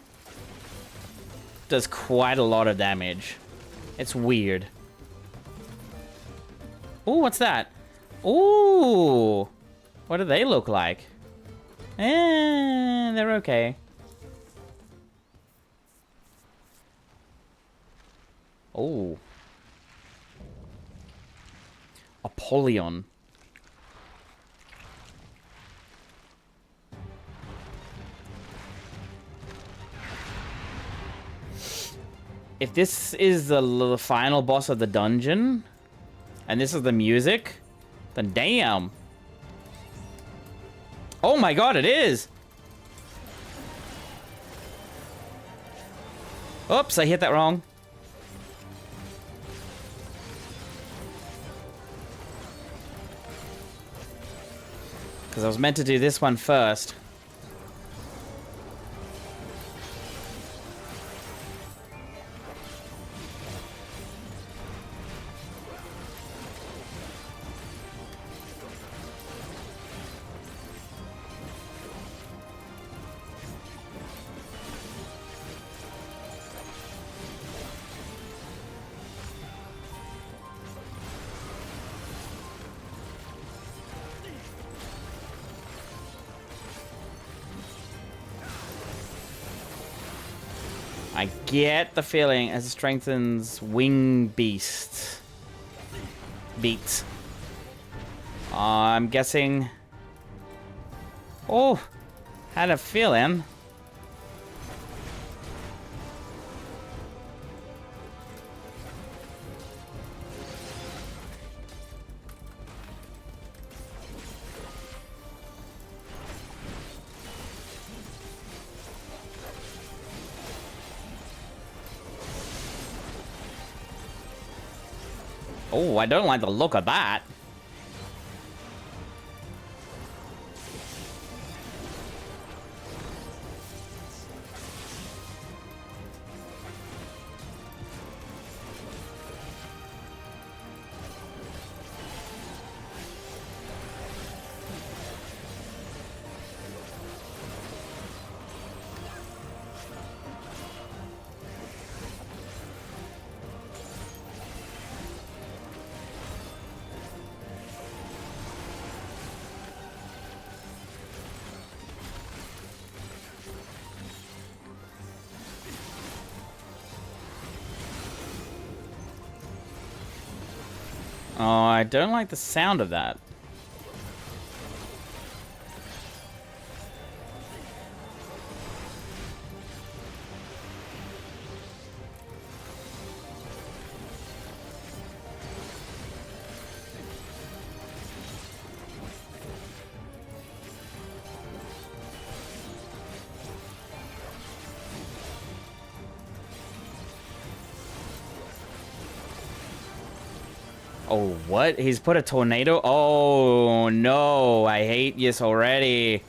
does quite a lot of damage. It's weird. Ooh, what's that? Ooh! What do they look like? They're okay. Oh. Apollyon. If this is the final boss of the dungeon, and this is the music, then damn. Oh my god, it is! Oops, I hit that wrong. Because I was meant to do this one first. I get the feeling as it strengthens wing beast. Beat. I'm guessing. Oh, had a feeling. Oh, I don't like the look of that. Oh, I don't like the sound of that. Oh, what? He's put a tornado? Oh, no. I hate this already.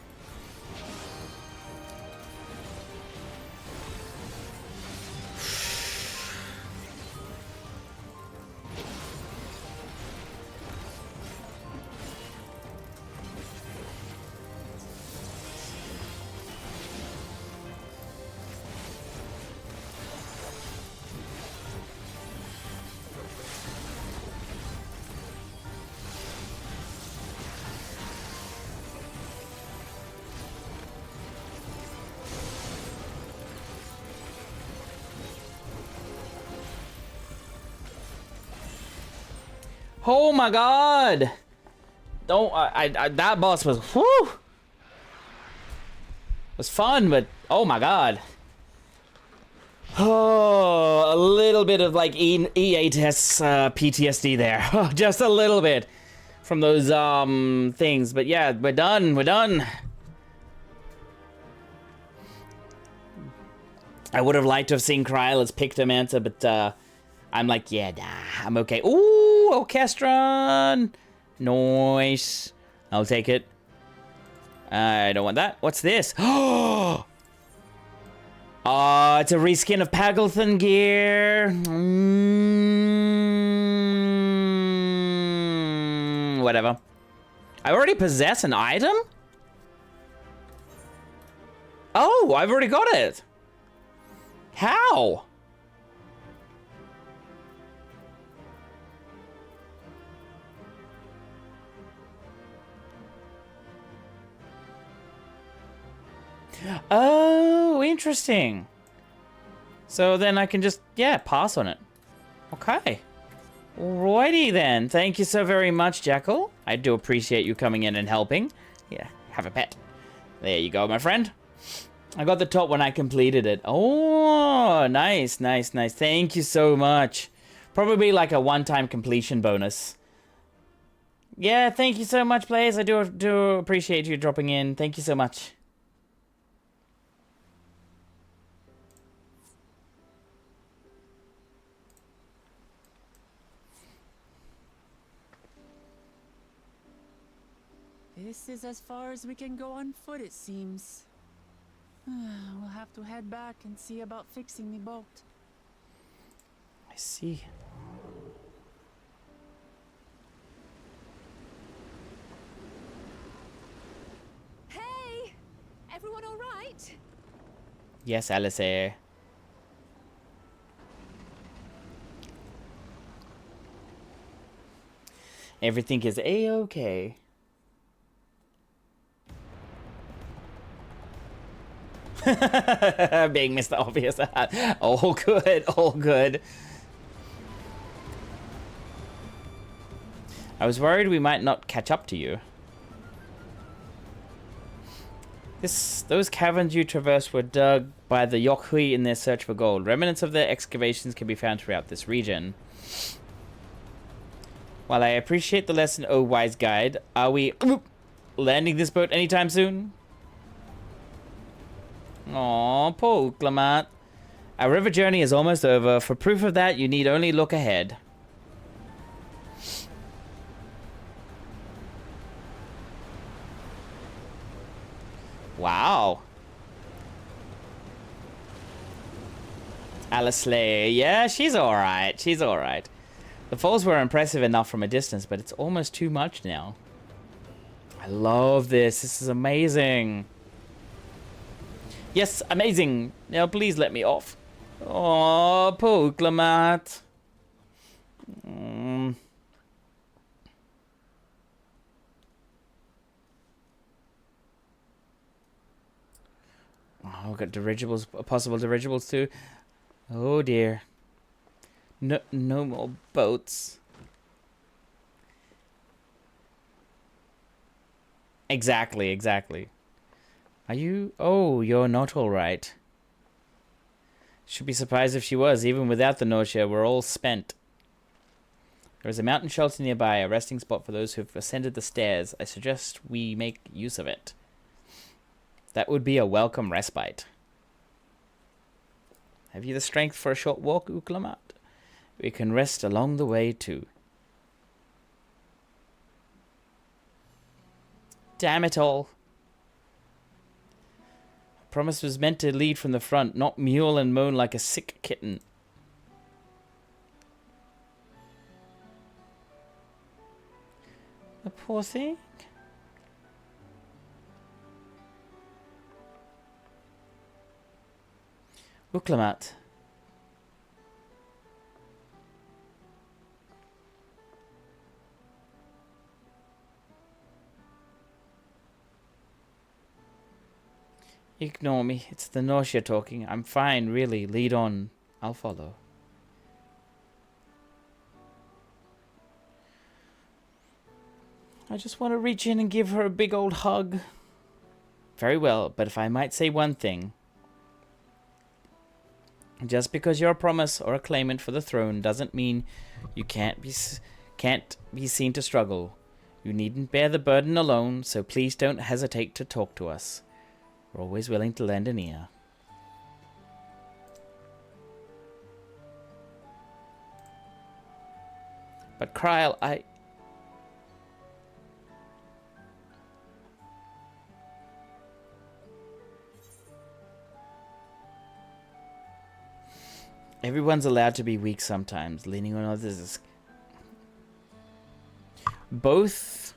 Oh my god! Don't that boss was whew! Was fun, but oh my god. Oh, a little bit of like E8S PTSD there. Just a little bit from those things. But yeah, we're done. We're done. I would have liked to have seen Kryla's Pictomancer, but I'm like, yeah, nah, I'm okay. Ooh, Orchestron! Nice. I'll take it. I don't want that. What's this? Oh! It's a reskin of Paglethan gear. Whatever. I already possess an item? Oh, I've already got it. How? Oh, interesting. So then I can just, yeah, pass on it. Okay. Alrighty then. Thank you so very much, Jackal. I do appreciate you coming in and helping. Yeah, have a pet. There you go, my friend. I got the top when I completed it. Oh, nice, nice, nice. Thank you so much. Probably like a one-time completion bonus. Yeah, thank you so much, players. I do appreciate you dropping in. Thank you so much. This is as far as we can go on foot, it seems. We'll have to head back and see about fixing the boat. I see. Hey! Everyone all right? Yes, Alice. Everything is a-okay. Being Mr. Obvious. All good, all good. I was worried we might not catch up to you. Those caverns you traversed were dug by the Yokhui in their search for gold. Remnants of their excavations can be found throughout this region. While I appreciate the lesson, oh wise guide, are we landing this boat anytime soon? Aw, poor Uklamat. Our river journey is almost over. For proof of that, you need only look ahead. Wow. Alice Slay. Yeah, she's alright. She's alright. The falls were impressive enough from a distance, but it's almost too much now. I love this. This is amazing. Yes, amazing. Now please let me off. Oh, poor Uklamat. Oh, got dirigibles, possible dirigibles too. Oh dear. No, no more boats. Exactly, exactly. Are you? Oh, you're not all right. Should be surprised if she was. Even without the nausea, we're all spent. There is a mountain shelter nearby, a resting spot for those who've ascended the stairs. I suggest we make use of it. That would be a welcome respite. Have you the strength for a short walk, Uklamat? We can rest along the way, too. Damn it all. Promise was meant to lead from the front, not mule and moan like a sick kitten. The poor thing. Uklamat. Ignore me. It's the nausea talking. I'm fine, really. Lead on. I'll follow. I just want to reach in and give her a big old hug. Very well, but if I might say one thing. Just because you're a promise or a claimant for the throne doesn't mean you can't be seen to struggle. You needn't bear the burden alone, so please don't hesitate to talk to us. We're always willing to lend an ear. But Kryl, Everyone's allowed to be weak sometimes. Leaning on others is... Both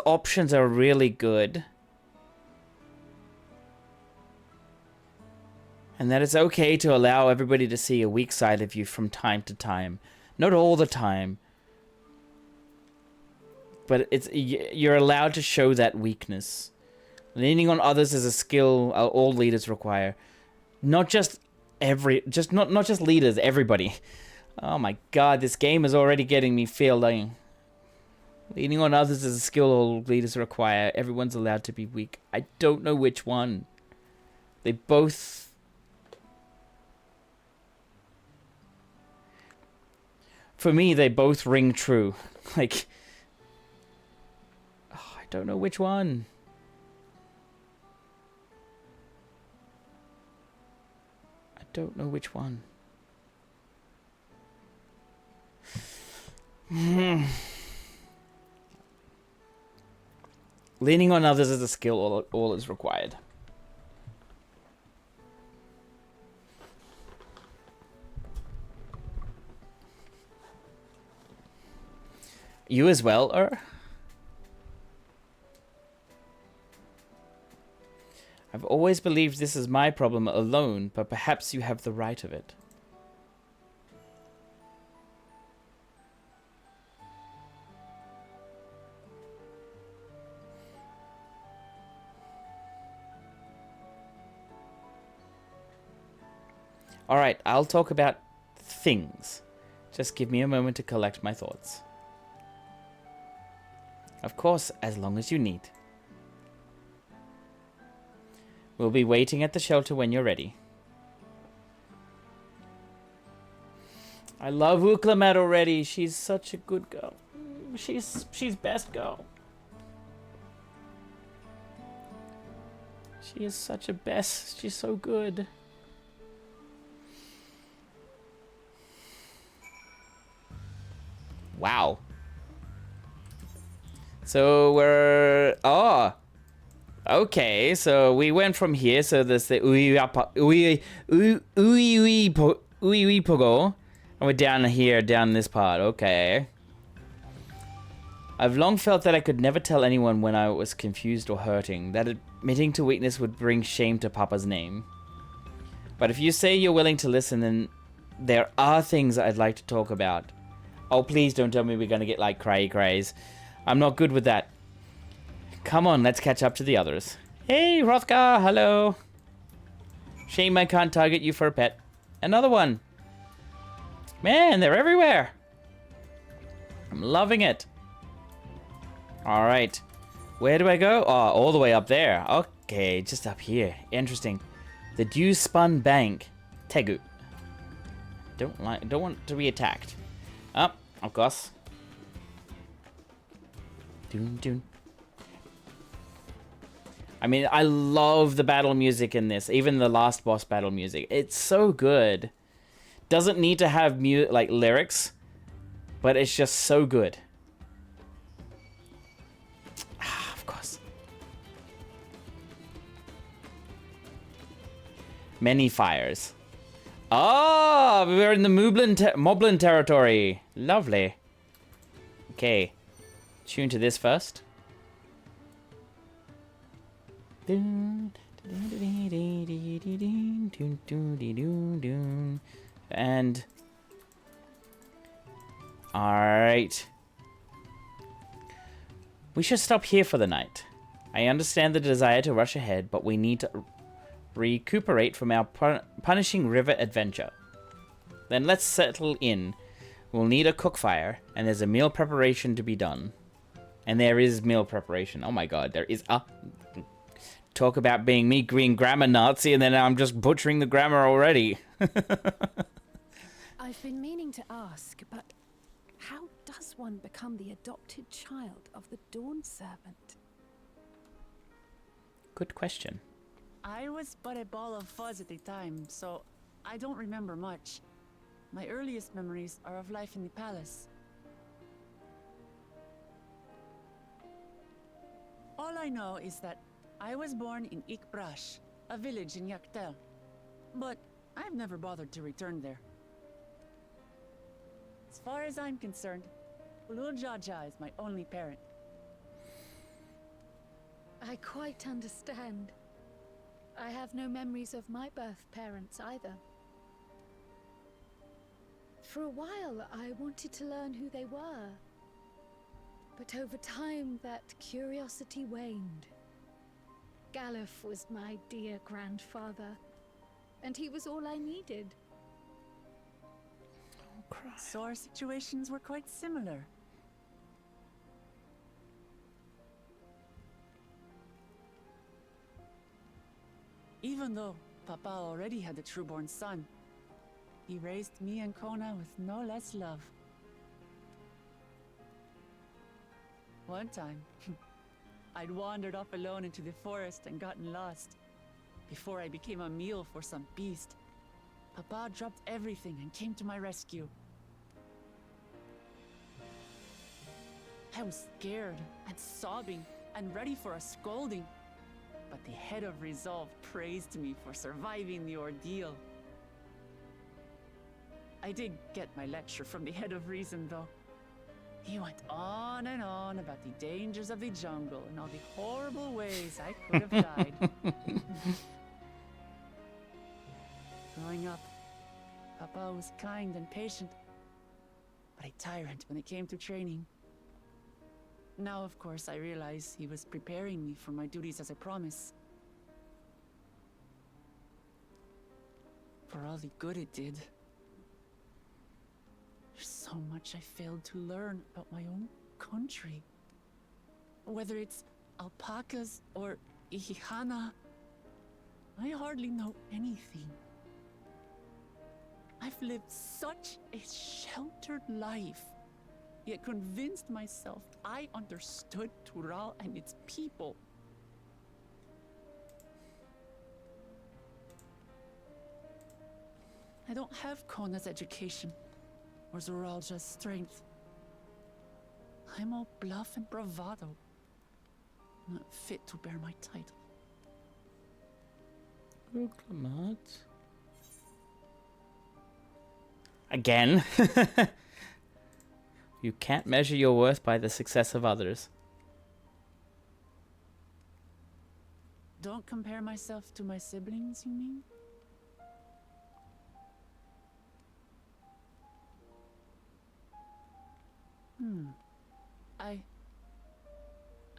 options are really good. And that it's okay to allow everybody to see a weak side of you from time to time. Not all the time. But you're allowed to show that weakness. Leaning on others is a skill all leaders require. Not just not just leaders, everybody. Oh my god, this game is already getting me feeling. Leaning on others is a skill all leaders require. Everyone's allowed to be weak. I don't know which one. They both... For me, they both ring true. Like... Oh, I don't know which one. I don't know which one. Leaning on others is a skill all is required. You as well, I've always believed this is my problem alone, but perhaps you have the right of it. All right, I'll talk about things. Just give me a moment to collect my thoughts. Of course, as long as you need. We'll be waiting at the shelter when you're ready. I love Uklamat already. She's such a good girl. She's best girl. She is such a best. She's so good. Wow. So we're... Oh. Okay, so we went from here. So there's the Pogo. And we're down here, down this part. Okay. I've long felt that I could never tell anyone when I was confused or hurting. That admitting to weakness would bring shame to Papa's name. But if you say you're willing to listen, then there are things I'd like to talk about. Oh, please don't tell me we're going to get like cray-crays. I'm not good with that. Come on, let's catch up to the others. Hey, Hrothgar, hello. Shame I can't target you for a pet. Another one. Man, they're everywhere. I'm loving it. All right. Where do I go? Oh, all the way up there. Okay, just up here. Interesting. The Dew Spun Bank. Tegu. Don't want to be attacked. Oh, of course. Doon, doon. I mean, I love the battle music in this. Even the last boss battle music. It's so good. Doesn't need to have like lyrics, but it's just so good. Ah, of course. Many fires. Oh, we're in the Moblin territory. Lovely. Okay. Tune to this first. And alright. We should stop here for the night. I understand the desire to rush ahead, but we need to recuperate from our punishing river adventure. Then let's settle in. We'll need a cook fire, and there's a meal preparation to be done. And there is meal preparation. Oh my god, there is a... Talk about being me green grammar Nazi, and then I'm just butchering the grammar already. I've been meaning to ask, but how does one become the adopted child of the Dawn Servant? Good question. I was but a ball of fuzz at the time, so I don't remember much. My earliest memories are of life in the palace. All I know is that I was born in Ikbrash, a village in Yaktel. But I've never bothered to return there. As far as I'm concerned, Ulul Jaja is my only parent. I quite understand. I have no memories of my birth parents either. For a while, I wanted to learn who they were. But over time, that curiosity waned. Galuf was my dear grandfather, and he was all I needed. So our situations were quite similar. Even though Papa already had a trueborn son, he raised me and Kona with no less love. One time, I'd wandered off alone into the forest and gotten lost. Before I became a meal for some beast, Papa dropped everything and came to my rescue. I was scared and sobbing and ready for a scolding. But the head of resolve praised me for surviving the ordeal. I did get my lecture from the head of reason, though. He went on and on about the dangers of the jungle and all the horrible ways I could have died. Growing up, Papa was kind and patient, but a tyrant when it came to training. Now, of course, I realize he was preparing me for my duties as a promise. for all the good it did. There's so much I failed to learn about my own country. Whether it's alpacas or Ihihana, I hardly know anything. I've lived such a sheltered life, yet convinced myself I understood Tural and its people. I don't have Kona's education, or Zoralja's strength. I'm all bluff and bravado, not fit to bear my title. Uklamat. Again. You can't measure your worth by the success of others. Don't compare myself to my siblings, you mean?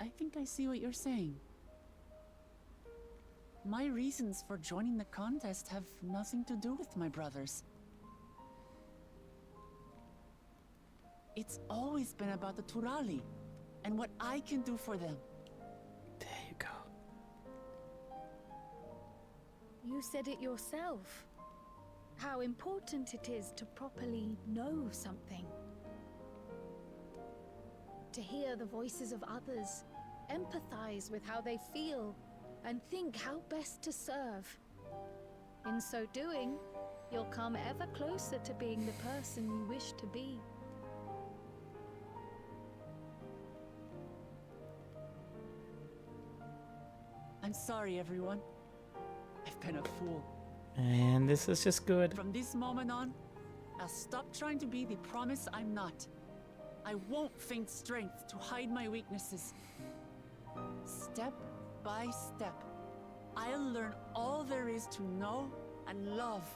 I think I see what you're saying. My reasons for joining the contest have nothing to do with my brothers. It's always been about the Turali and what I can do for them. There you go. You said it yourself. How important it is to properly know something. To hear the voices of others, empathize with how they feel, and think how best to serve. In so doing, you'll come ever closer to being the person you wish to be. I'm sorry, everyone. I've been a fool. And this is just good. From this moment on, I'll stop trying to be the promise I'm not. I won't feign strength to hide my weaknesses. Step by step, I'll learn all there is to know and love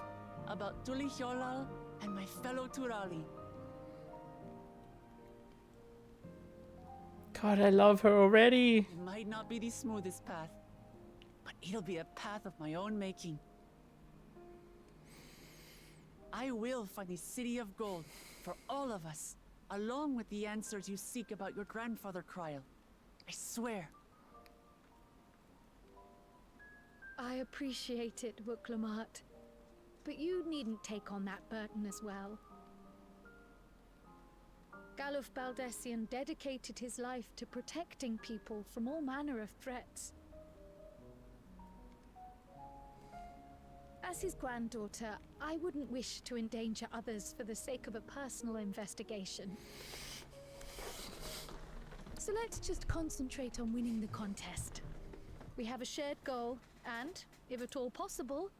about Tulihyolal and my fellow Turali. God, I love her already. It might not be the smoothest path, but it'll be a path of my own making. I will find the city of gold for all of us, along with the answers you seek about your grandfather, Kryl. I swear. I appreciate it, Wuklamat. But you needn't take on that burden as well. Galuf Baldessian dedicated his life to protecting people from all manner of threats. As his granddaughter, I wouldn't wish to endanger others for the sake of a personal investigation. So let's just concentrate on winning the contest. We have a shared goal, and, if at all possible,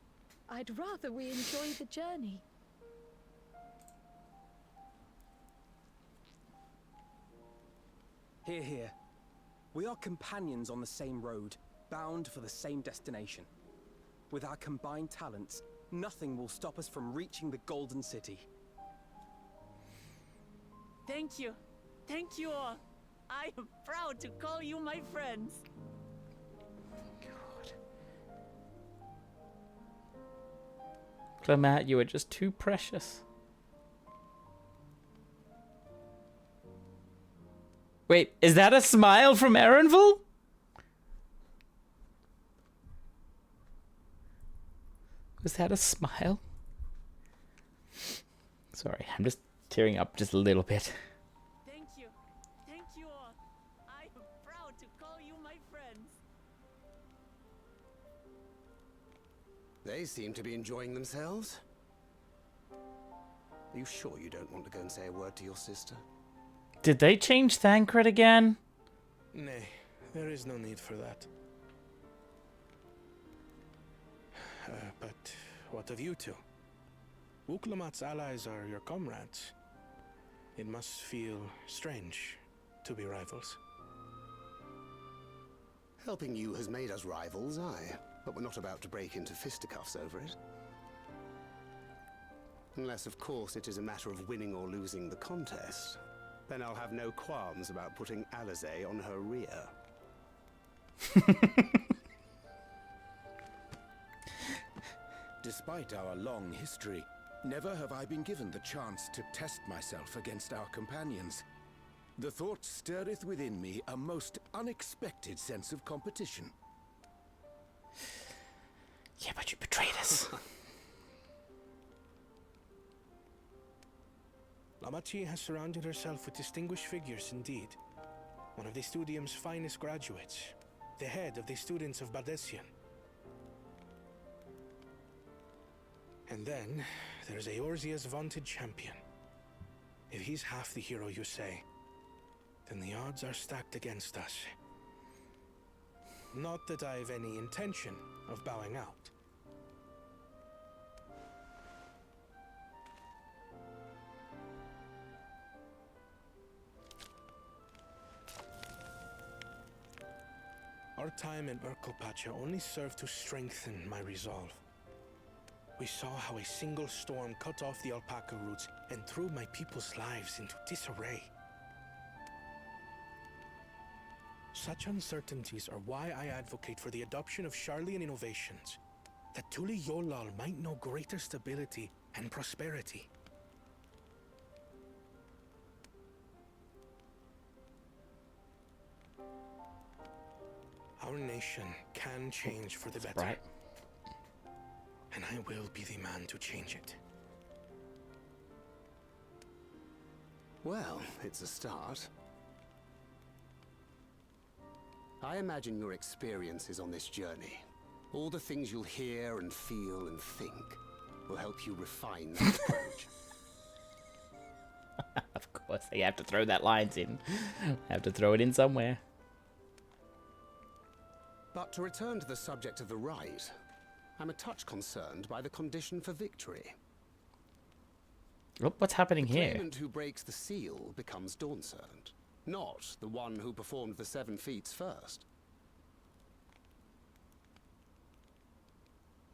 I'd rather we enjoy the journey. Hear, hear. We are companions on the same road, bound for the same destination. With our combined talents, nothing will stop us from reaching the Golden City. Thank you. Thank you all. I am proud to call you my friends. God. Clement, you are just too precious. Wait, is that a smile from Erenville? Was that a smile? Sorry, I'm just tearing up just a little bit. Thank you. Thank you all. I am proud to call you my friends. They seem to be enjoying themselves. Are you sure you don't want to go and say a word to your sister? Did they change Thancred again? Nay, there is no need for that. But what of you two? Wuklamat's allies are your comrades. It must feel strange to be rivals. Helping you has made us rivals, aye, but we're not about to break into fisticuffs over it. Unless, of course, it is a matter of winning or losing the contest. Then I'll have no qualms about putting Alizé on her rear. Despite our long history, never have I been given the chance to test myself against our companions. The thought stirreth within me a most unexpected sense of competition. Yeah, but you betrayed us. Lamachi has surrounded herself with distinguished figures indeed. One of the Studium's finest graduates, the head of the students of Bardessian. And then there's Eorzea's vaunted champion. If he's half the hero you say, then the odds are stacked against us. Not that I've any intention of bowing out. Our time in Urkelpacha only served to strengthen my resolve. We saw how a single storm cut off the alpaca roots and threw my people's lives into disarray. Such uncertainties are why I advocate for the adoption of Sharlayan innovations, that Tuli Yolal might know greater stability and prosperity. Our nation can change for the better. Right. And I will be the man to change it. Well, it's a start. I imagine your experiences on this journey, all the things you'll hear and feel and think, will help you refine that approach. Of course, you have to throw that lines in. Have to throw it in somewhere. But to return to the subject of the rite, I'm a touch concerned by the condition for victory. Oh, what's happening The here? claimant who breaks the seal becomes Dawnservant, not the one who performed the 7 feats first.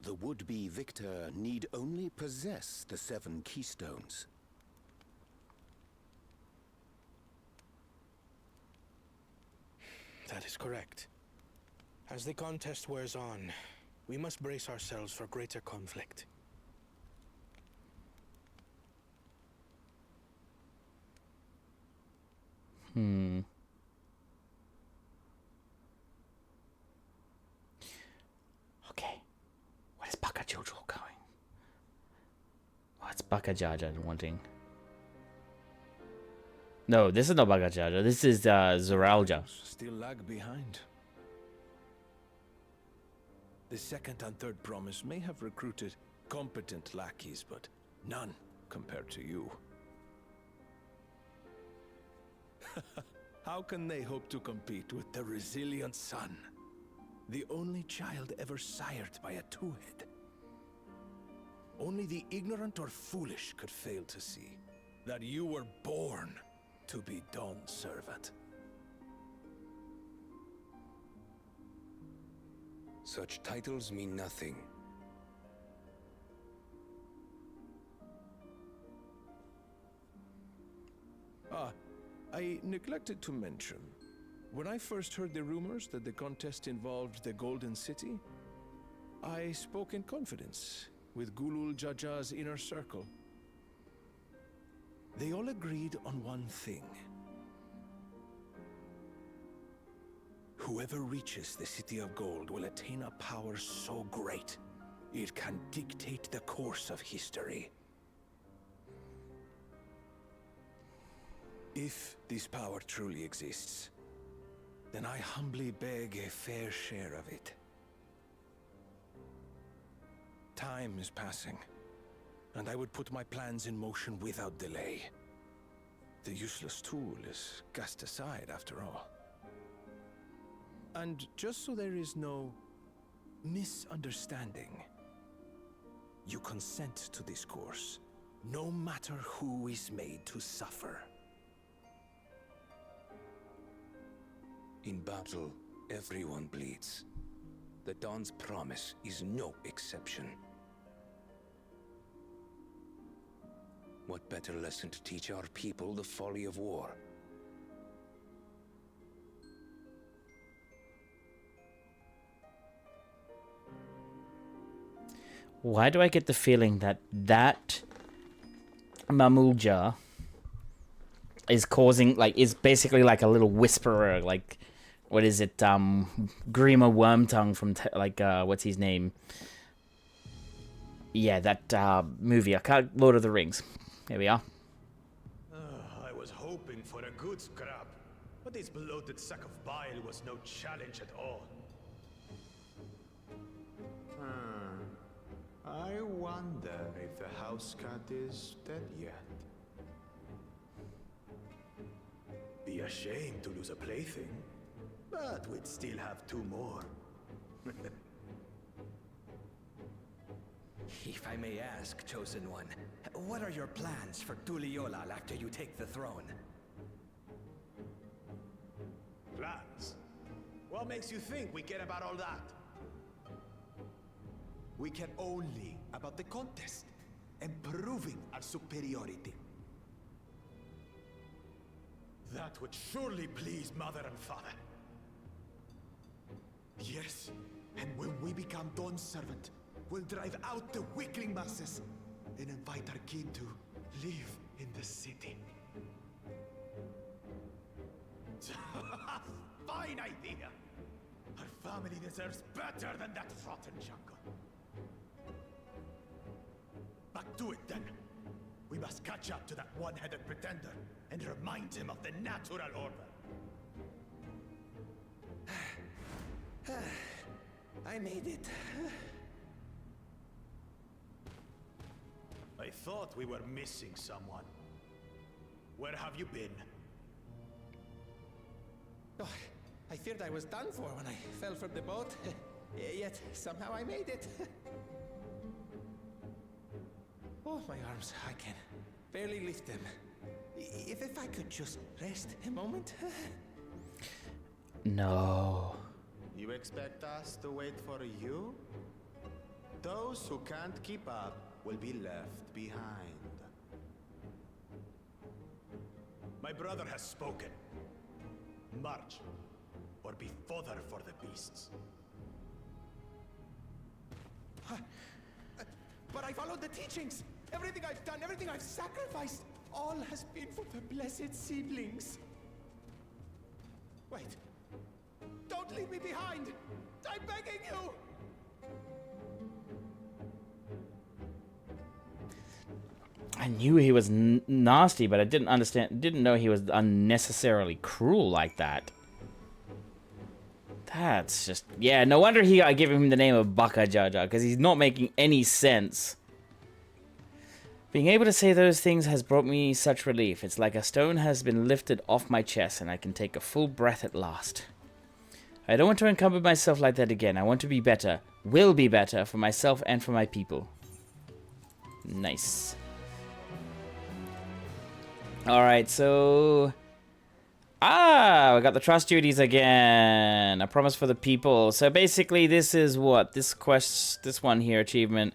The would-be victor need only possess the 7 keystones. That is correct. As the contest wears on, we must brace ourselves for greater conflict. Okay. Where's Baka Jojo going? Oh, it's Baka Jaja wanting. No, this is not Baka Jaja. This is Zoralja. Still lag behind. The second and third promise may have recruited competent lackeys, but none compared to you. How can they hope to compete with the resilient son? The only child ever sired by a two-head. Only the ignorant or foolish could fail to see that you were born to be Dawnservant. Such titles mean nothing. I neglected to mention, when I first heard the rumors that the contest involved the Golden City, I spoke in confidence with Gulul Jaja's inner circle. They all agreed on one thing. Whoever reaches the City of Gold will attain a power so great, it can dictate the course of history. If this power truly exists, then I humbly beg a fair share of it. Time is passing, and I would put my plans in motion without delay. The useless tool is cast aside after all. And just so there is no misunderstanding, you consent to this course, no matter who is made to suffer. In battle, everyone bleeds. The Dawn's promise is no exception. What better lesson to teach our people the folly of war? Why do I get the feeling that Mamulja is causing, like, is basically like a little whisperer, like, what is it, Grima Wormtongue from, what's his name? Yeah, that, movie, Lord of the Rings. Here we are. I was hoping for a good scrap, but this bloated sack of bile was no challenge at all. I wonder if the house cat is dead yet. Be ashamed to lose a plaything, but we'd still have 2 more. If I may ask, Chosen One, what are your plans for Tuliolal after you take the throne? Plans? What makes you think we care about all that? We care only about the contest and proving our superiority. That would surely please Mother and Father. Yes, and when we become Dawn's servant, we'll drive out the weakling masses and invite our kin to live in the city. Fine idea! Our family deserves better than that rotten jungle. Back to it then. We must catch up to that one-headed pretender and remind him of the natural order. I made it. I thought we were missing someone. Where have you been? Oh, I feared I was done for when I fell from the boat. Yet somehow I made it. Oh, my arms, I can barely lift them. If I could just rest a moment. No. You expect us to wait for you? Those who can't keep up will be left behind. My brother has spoken. March, or be fodder for the beasts. But I followed the teachings. Everything I've done, everything I've sacrificed, all has been for the blessed seedlings. Wait. Don't leave me behind! I'm begging you! I knew he was nasty, but I didn't know he was unnecessarily cruel like that. That's just, yeah, no wonder I gave him the name of Baka Jaja, because he's not making any sense. Being able to say those things has brought me such relief. It's like a stone has been lifted off my chest and I can take a full breath at last. I don't want to encumber myself like that again. I want to be better. Will be better for myself and for my people. Nice. Alright, so... we got the trust duties again. A promise for the people. So basically this is what? This one here, achievement.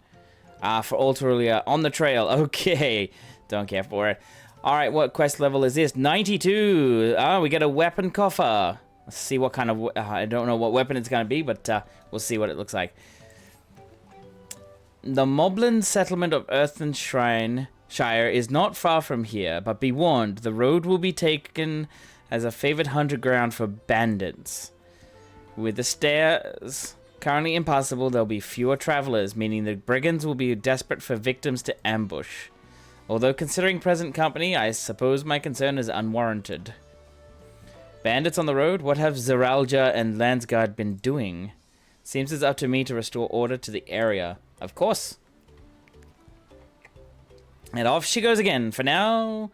For Altarulia on the trail. Okay. Don't care for it. Alright, what quest level is this? 92. We get a weapon coffer. Let's see what kind of... I don't know what weapon it's going to be, but we'll see what it looks like. The Moblin settlement of Earthen Shire is not far from here, but be warned, the road will be taken as a favored hunter ground for bandits. With the stairs currently impassable, there'll be fewer travelers, meaning the brigands will be desperate for victims to ambush. Although considering present company, I suppose my concern is unwarranted. Bandits on the road? What have Zeralja and Landsguard been doing? Seems it's up to me to restore order to the area. Of course. And off she goes again. For now,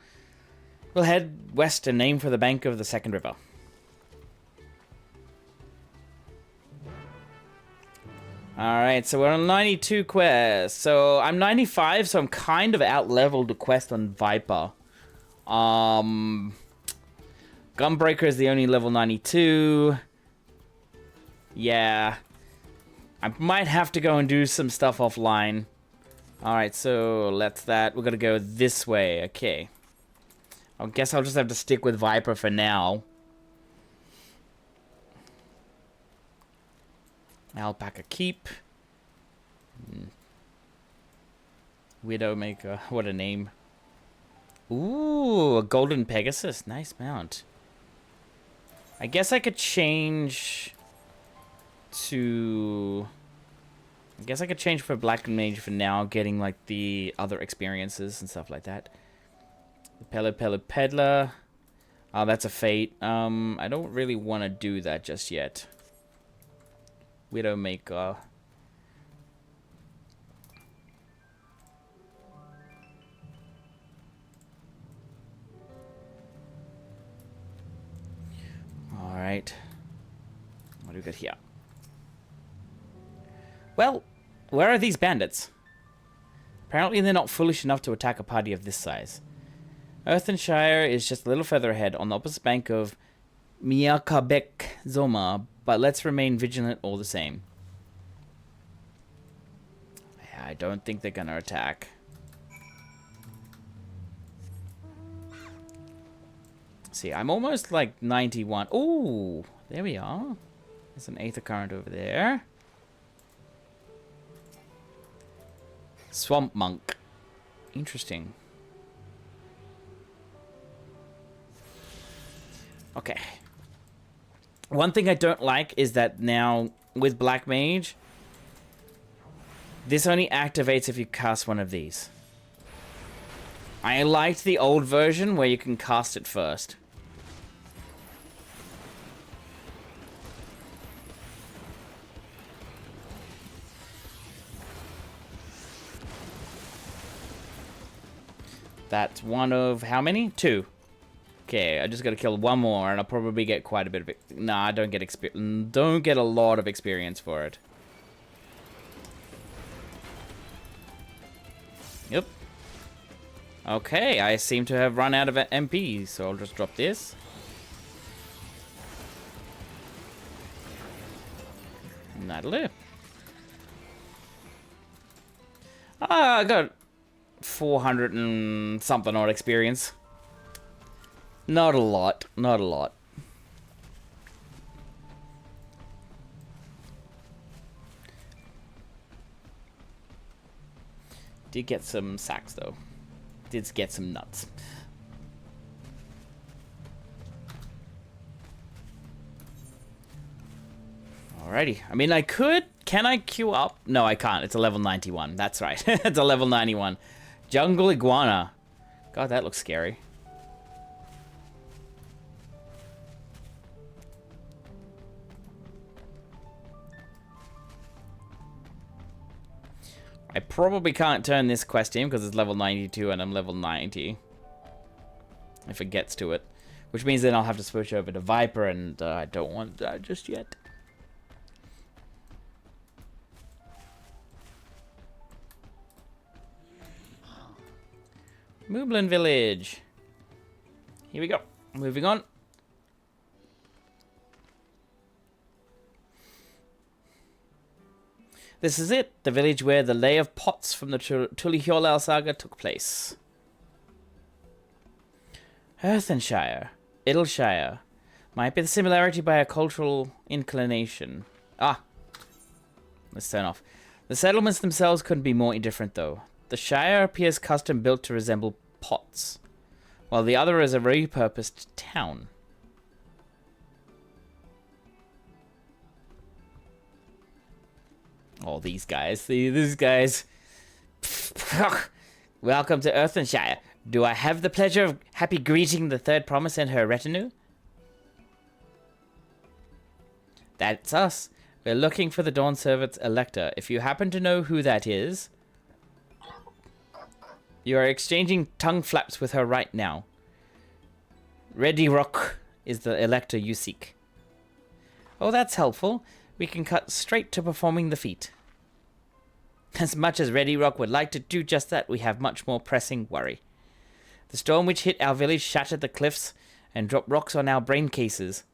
we'll head west and aim for the bank of the second river. Alright, so we're on 92 quests. So I'm 95, so I'm kind of out-leveled the quest on Viper. Gunbreaker is the only level 92. Yeah. I might have to go and do some stuff offline. Alright, so let's that. We're gonna go this way. Okay. I guess I'll just have to stick with Viper for now. Alpaca Keep. Widowmaker. What a name. Ooh, a golden Pegasus. Nice mount. I guess I could change to... I guess I could change for Black Mage for now, getting like the other experiences and stuff like that. The Pelu Peddler. Oh, that's a fate. I don't really want to do that just yet. Widowmaker. Alright. What do we got here? Well, where are these bandits? Apparently they're not foolish enough to attack a party of this size. Earthenshire is just a little further ahead on the opposite bank of Miakabek Zoma, but let's remain vigilant all the same. Yeah, I don't think they're gonna attack. See, I'm almost like 91. Ooh, there we are. There's an Aether Current over there. Swamp Monk. Interesting. Okay. One thing I don't like is that now with Black Mage, this only activates if you cast one of these. I liked the old version where you can cast it first. That's one of how many? 2. Okay, I just gotta kill one more, and I'll probably get quite a bit of it. Nah, I don't get a lot of experience for it. Yep. Okay, I seem to have run out of MP, so I'll just drop this. And that'll do. Ah, I got 400 and something odd experience. Not a lot. Not a lot. Did get some sacks though. Did get some nuts. Alrighty. I mean, I could. Can I queue up? No, I can't. It's a level 91. That's right. It's a level 91. Jungle Iguana. God, that looks scary. I probably can't turn this quest in because it's level 92 and I'm level 90. If it gets to it. Which means then I'll have to switch over to Viper, and I don't want that just yet. Mooblin Village. Here we go. Moving on. This is it, the village where the Lay of Pots from the Tuliholal saga took place. Earthenshire, Idleshire. Might be the similarity by a cultural inclination. Ah, let's turn off. The settlements themselves couldn't be more indifferent though. The Shire appears custom built to resemble pots, while the other is a repurposed town. Oh, these guys. These guys. Welcome to Earthenshire. Do I have the pleasure of happy greeting the third promise and her retinue? That's us. We're looking for the Dawn Servant's Elector. If you happen to know who that is, you are exchanging tongue flaps with her right now. Ready Rock is the Elector you seek. Oh, that's helpful. We can cut straight to performing the feat. As much as Ready Rock would like to do just that, we have much more pressing worry. The storm which hit our village shattered the cliffs and dropped rocks on our brain cases.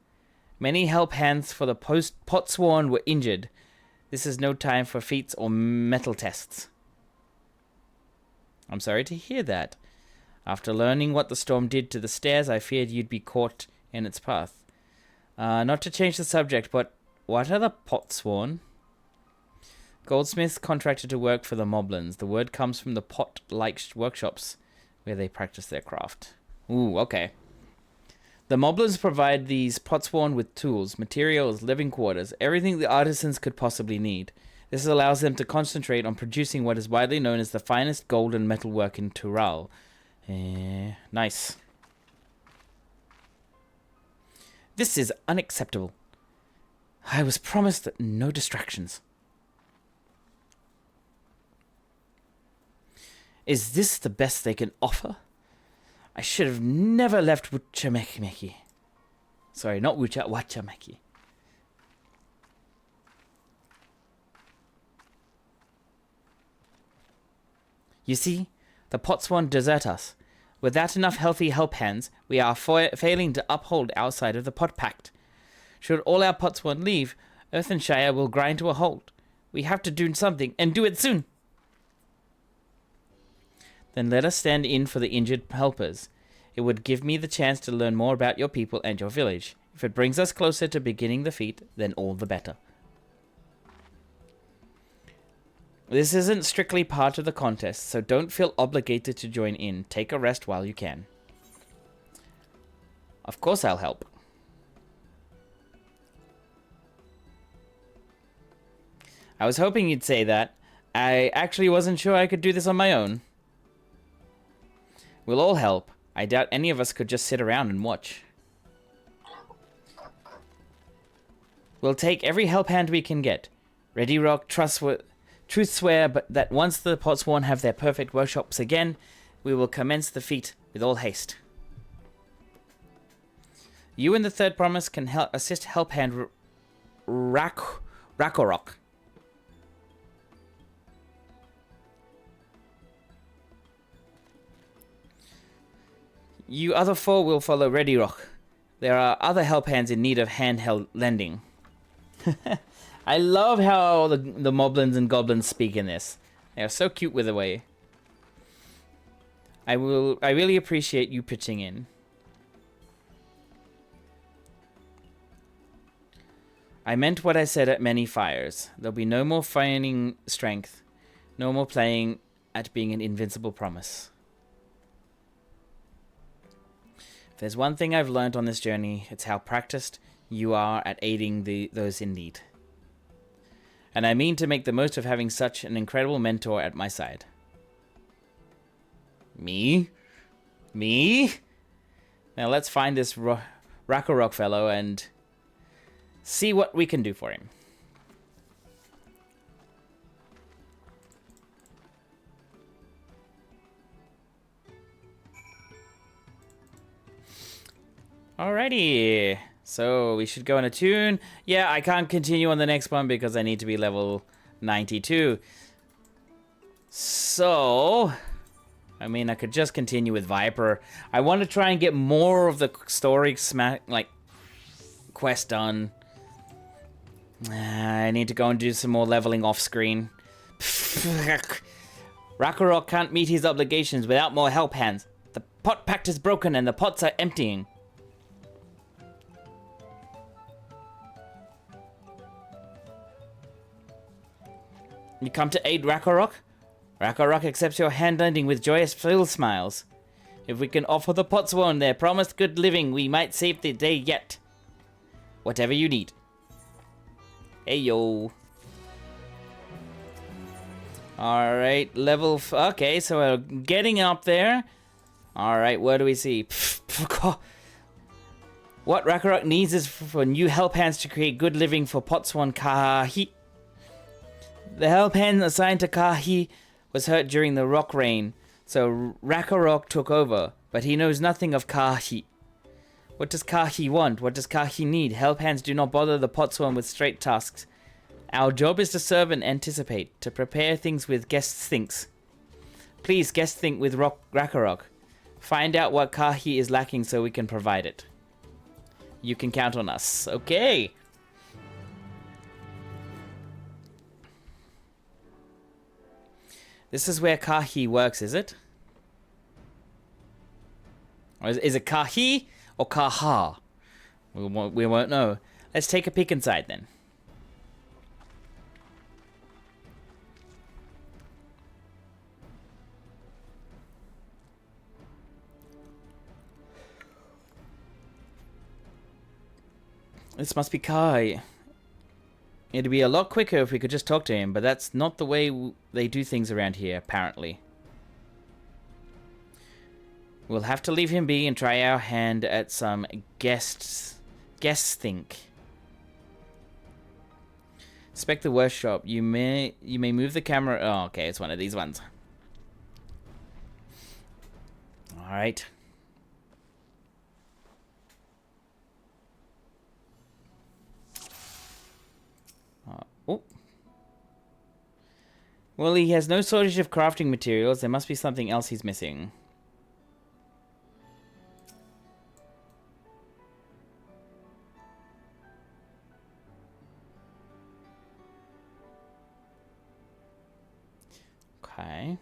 Many help hands for the Potsworn were injured. This is no time for feats or metal tests. I'm sorry to hear that. After learning what the storm did to the stairs, I feared you'd be caught in its path. Not to change the subject, but what are the Potsworn? Goldsmiths contracted to work for the Moblins. The word comes from the pot-like workshops where they practice their craft. Ooh, okay. The Moblins provide these potsworn with tools, materials, living quarters, everything the artisans could possibly need. This allows them to concentrate on producing what is widely known as the finest gold and metalwork in Tural. Nice. This is unacceptable. I was promised that no distractions. Is this the best they can offer? I should have never left Wachameki. Sorry, not Wachameki. You see, the potsworn desert us. Without enough healthy help hands, we are failing to uphold our side of the pot pact. Should all our potsworn leave, Earthenshire will grind to a halt. We have to do something, and do it soon. Then let us stand in for the injured helpers. It would give me the chance to learn more about your people and your village. If it brings us closer to beginning the feat, then all the better. This isn't strictly part of the contest, so don't feel obligated to join in. Take a rest while you can. Of course I'll help. I was hoping you'd say that. I actually wasn't sure I could do this on my own. We'll all help. I doubt any of us could just sit around and watch. We'll take every help hand we can get. Ready Rock, truth swear, but that once the potsworn have their perfect workshops again, we will commence the feat with all haste. You and the third promise can assist help hand Rakorok. You other four will follow Ready Rock. There are other help hands in need of handheld lending. I love how the moblins and goblins speak in this. They are so cute with the way. I really appreciate you pitching in. I meant what I said at many fires. There'll be no more feigning strength. No more playing at being an invincible promise. If there's one thing I've learned on this journey, it's how practiced you are at aiding those in need. And I mean to make the most of having such an incredible mentor at my side. Me? Me? Now let's find this Rakorok fellow and see what we can do for him. Alrighty, so we should go in a tune. Yeah, I can't continue on the next one because I need to be level 92. So, I mean, I could just continue with Viper. I want to try and get more of the story quest done. I need to go and do some more leveling off screen. Rakorok can't meet his obligations without more help hands. The pot pact is broken and the pots are emptying. You come to aid Rakorok? Rakorok accepts your hand lending with joyous filled smiles. If we can offer the potsworn their promised good living, we might save the day yet. Whatever you need. Hey yo. Alright, level okay, so we're getting up there. Alright, what do we see? What Rakorok needs is for new help hands to create good living for potsworn Kahi. The help hand assigned to Kahi was hurt during the rock rain, so Rakorok took over, but he knows nothing of Kahi. What does Kahi want? What does Kahi need? Help hands do not bother the potsworn with straight tasks. Our job is to serve and anticipate, to prepare things with guest thinks. Please guest think with Rakorok. Find out what Kahi is lacking so we can provide it. You can count on us. Okay. This is where Kahi works, is it? Or is it Kahi or Kaha? We won't know. Let's take a peek inside then. This must be Kai. It'd be a lot quicker if we could just talk to him, but that's not the way they do things around here, apparently. We'll have to leave him be and try our hand at some guest think. Inspect the workshop. You may move the camera. Oh, okay, it's one of these ones. All right. Oh. Well, he has no shortage of crafting materials. There must be something else he's missing. Okay.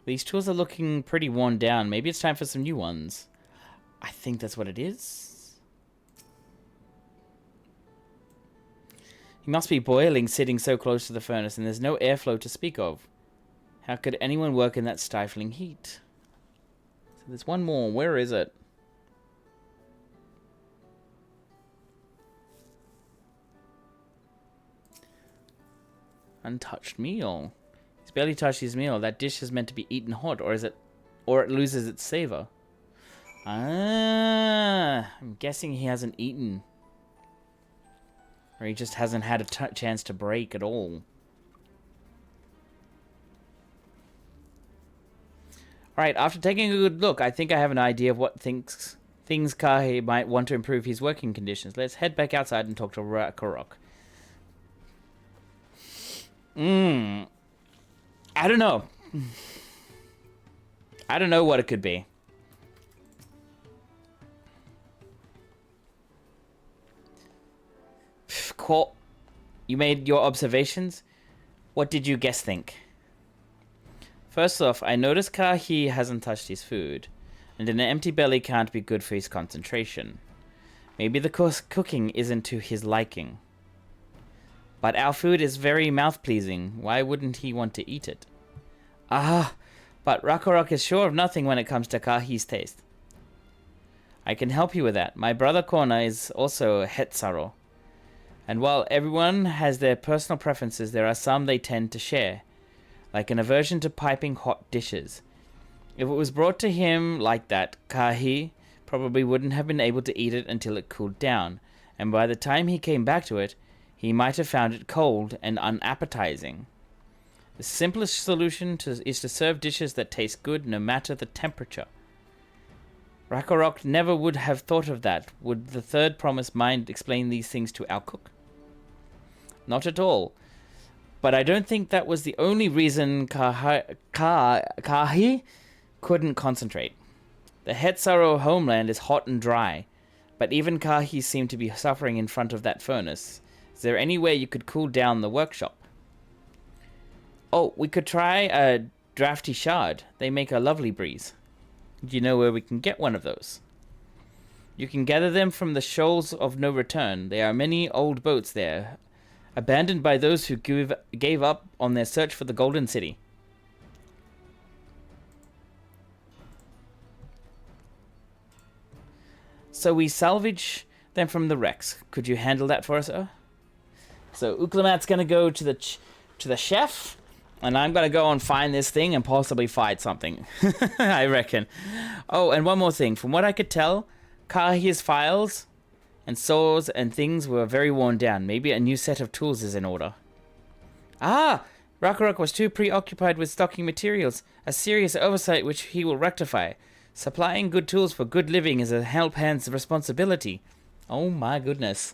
These tools are looking pretty worn down. Maybe it's time for some new ones. I think that's what it is. He must be boiling sitting so close to the furnace, and there's no airflow to speak of. How could anyone work in that stifling heat? So there's one more. Where is it? Untouched meal. He's barely touched his meal. That dish is meant to be eaten hot, or it loses its savor. Ah, I'm guessing he hasn't eaten. Or he just hasn't had a chance to break at all. Alright, after taking a good look, I think I have an idea of what things Kahi might want to improve his working conditions. Let's head back outside and talk to Rakarok. I don't know. I don't know what it could be. Cool. You made your observations. What did you guess think? First off, I noticed Kahi hasn't touched his food, and an empty belly can't be good for his concentration. Maybe the cooking isn't to his liking. But our food is very mouth-pleasing. Why wouldn't he want to eat it? Ah, but Rakarok is sure of nothing when it comes to Kahi's taste. I can help you with that. My brother Kona is also a Hetsaro. And while everyone has their personal preferences, there are some they tend to share, like an aversion to piping hot dishes. If it was brought to him like that, Kahi probably wouldn't have been able to eat it until it cooled down, and by the time he came back to it, he might have found it cold and unappetizing. The simplest solution is to serve dishes that taste good no matter the temperature. Rakarok never would have thought of that. Would the third promise mind explain these things to our cook? Not at all. But I don't think that was the only reason Kahi couldn't concentrate. The Hetsaro homeland is hot and dry, but even Kahi seemed to be suffering in front of that furnace. Is there any way you could cool down the workshop? Oh, we could try a drafty shard. They make a lovely breeze. Do you know where we can get one of those? You can gather them from the shoals of no return. There are many old boats there, abandoned by those who gave up on their search for the Golden City. So we salvage them from the wrecks. Could you handle that for us, sir? So Uklamat's gonna go to the chef, and I'm gonna go and find this thing and possibly fight something. I reckon. Oh, and one more thing. From what I could tell, Kahi's files and saws and things were very worn down. Maybe a new set of tools is in order. Ah! Rakarok was too preoccupied with stocking materials. A serious oversight which he will rectify. Supplying good tools for good living is a help-hand's responsibility. Oh my goodness.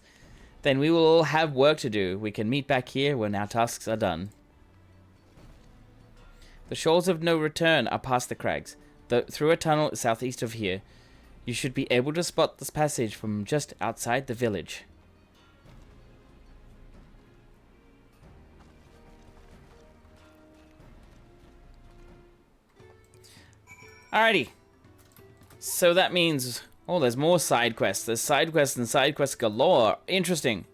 Then we will all have work to do. We can meet back here when our tasks are done. The shoals of no return are past the crags. Through a tunnel southeast of here. You should be able to spot this passage from just outside the village. Alrighty. So that means... Oh, there's more side quests. There's side quests and side quests galore. Interesting.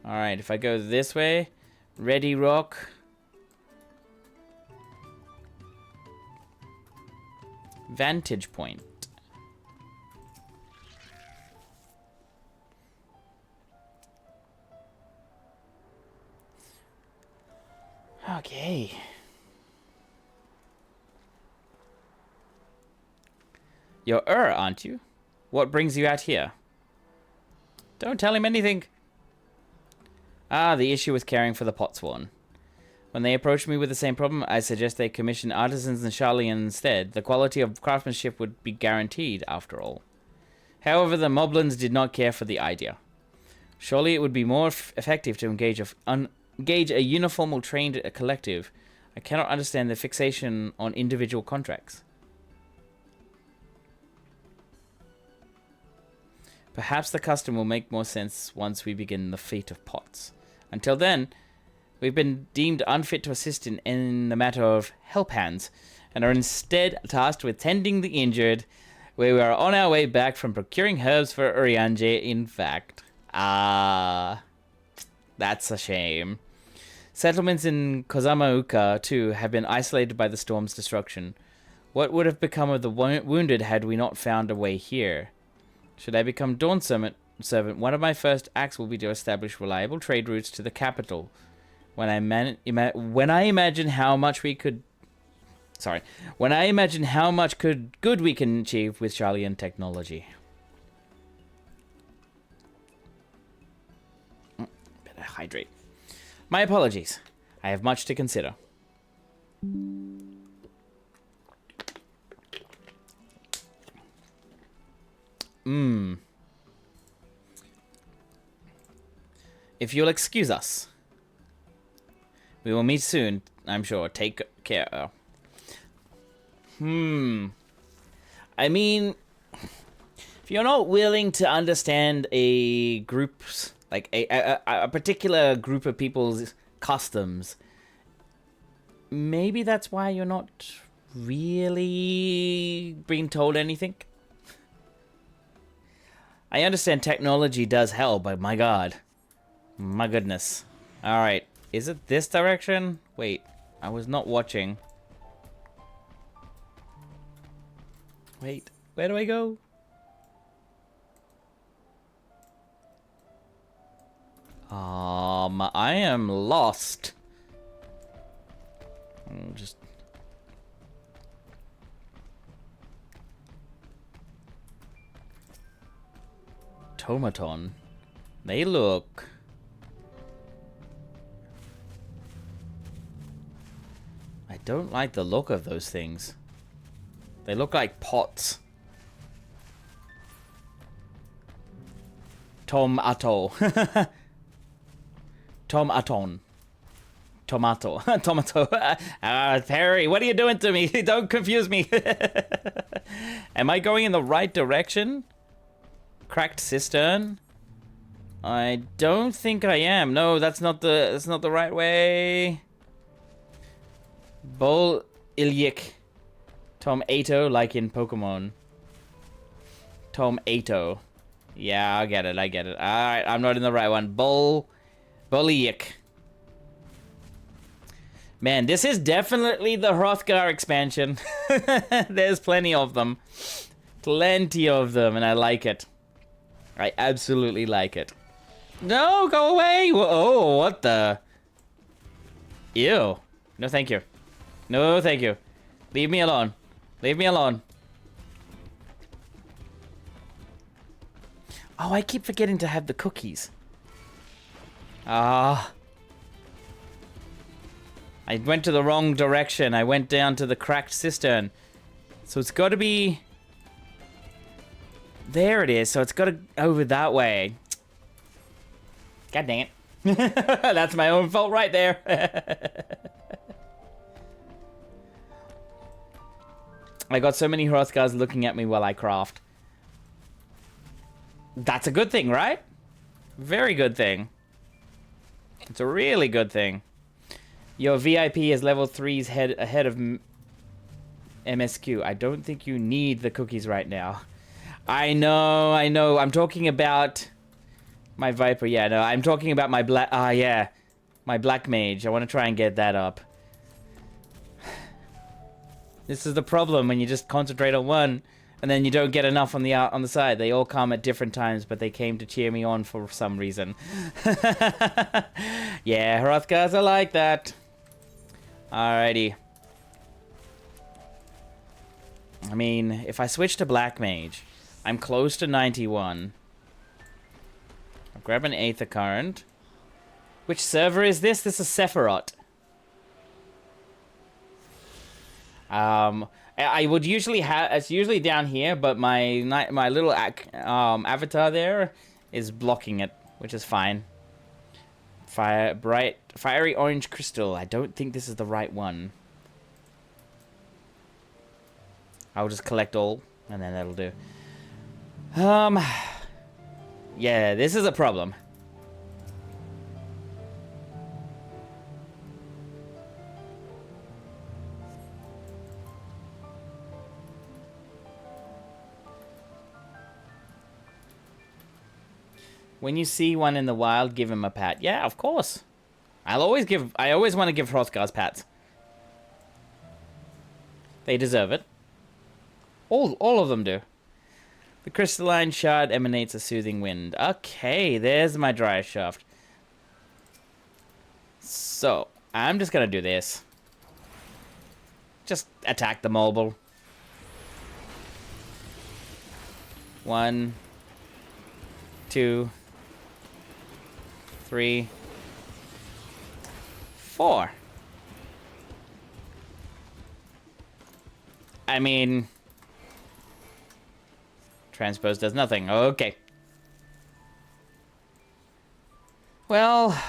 Alright, if I go this way... Ready Rock... Vantage point. Okay. You're aren't you? What brings you out here? Don't tell him anything. Ah, the issue with caring for the potsworn. When they approached me with the same problem, I suggest they commission artisans in Charlian instead. The quality of craftsmanship would be guaranteed, after all. However, the Moblins did not care for the idea. Surely it would be more effective to engage a uniform or trained collective. I cannot understand the fixation on individual contracts. Perhaps the custom will make more sense once we begin the feat of pots. Until then, we've been deemed unfit to assist in the matter of help hands, and are instead tasked with tending the injured, where we are on our way back from procuring herbs for Urianger, in fact. Ah, that's a shame. Settlements in Kozamauka, too, have been isolated by the storm's destruction. What would have become of the wounded had we not found a way here? Should I become Dawn Servant, one of my first acts will be to establish reliable trade routes to the capital. When I imagine how much good we can achieve with Charlian technology. Better hydrate. My apologies. I have much to consider. If you'll excuse us. We will meet soon, I'm sure. Take care. I mean, if you're not willing to understand a group's, like a particular group of people's customs, maybe that's why you're not really being told anything. I understand technology does help, but my god. My goodness. Alright. Is it this direction? Wait. I was not watching. Wait. Where do I go? I am lost. Just... Tomaton. They look... I don't like the look of those things. They look like pots. Tomato. Tomaton. Tomato. Tomato. Perry, what are you doing to me? Don't confuse me. Am I going in the right direction? Cracked cistern? I don't think I am. No, that's not the right way. Bol Ilyik. Tomato, like in Pokemon. Tomato. Yeah, I get it. Alright, I'm not in the right one. Boliek. Man, this is definitely the Hrothgar expansion. There's plenty of them. Plenty of them, and I like it. I absolutely like it. No, go away! Oh, what the? Ew. No, thank you. No, thank you. Leave me alone. Leave me alone. Oh, I keep forgetting to have the cookies. Ah. I went to the wrong direction. I went down to the cracked cistern. So it's got to be... There it is. So it's got to over that way. God dang it. That's my own fault right there. I got so many Hrothgars looking at me while I craft. That's a good thing, right? Very good thing. It's a really good thing. Your VIP is level 3's ahead of MSQ. I don't think you need the cookies right now. I know. I'm talking about my Viper. Yeah, no, I'm talking about my black... yeah. My Black Mage. I want to try and get that up. This is the problem when you just concentrate on one, and then you don't get enough on the side. They all come at different times, but they came to cheer me on for some reason. Yeah, Hrothgars are like that. Alrighty. I mean, if I switch to Black Mage, I'm close to 91. I'll grab an Aether Current. Which server is this? This is Sephiroth. I would usually have... It's usually down here, but my little avatar there is blocking it, which is fine. Fiery orange crystal. I don't think this is the right one. I'll just collect all, and then that'll do. Yeah, this is a problem. When you see one in the wild, give him a pat. Yeah, of course. I always want to give Hrothgar's pats. They deserve it. All of them do. The crystalline shard emanates a soothing wind. Okay, there's my dry shaft. So, I'm just gonna do this. Just attack the mobile. 1, 2, 3, 4. I mean, transpose does nothing. Okay. Well,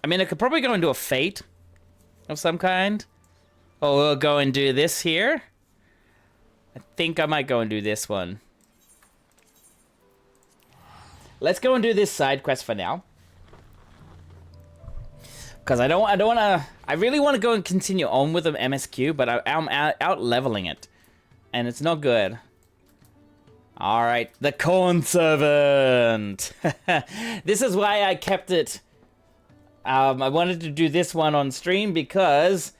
I mean, I could probably go and do a fate of some kind. Or we'll go and do this here. I think I might go and do this one. Let's go and do this side quest for now. Because I don't want to... I really want to go and continue on with the MSQ, but I'm out leveling it. And it's not good. Alright, the Corn Servant! This is why I kept it. I wanted to do this one on stream because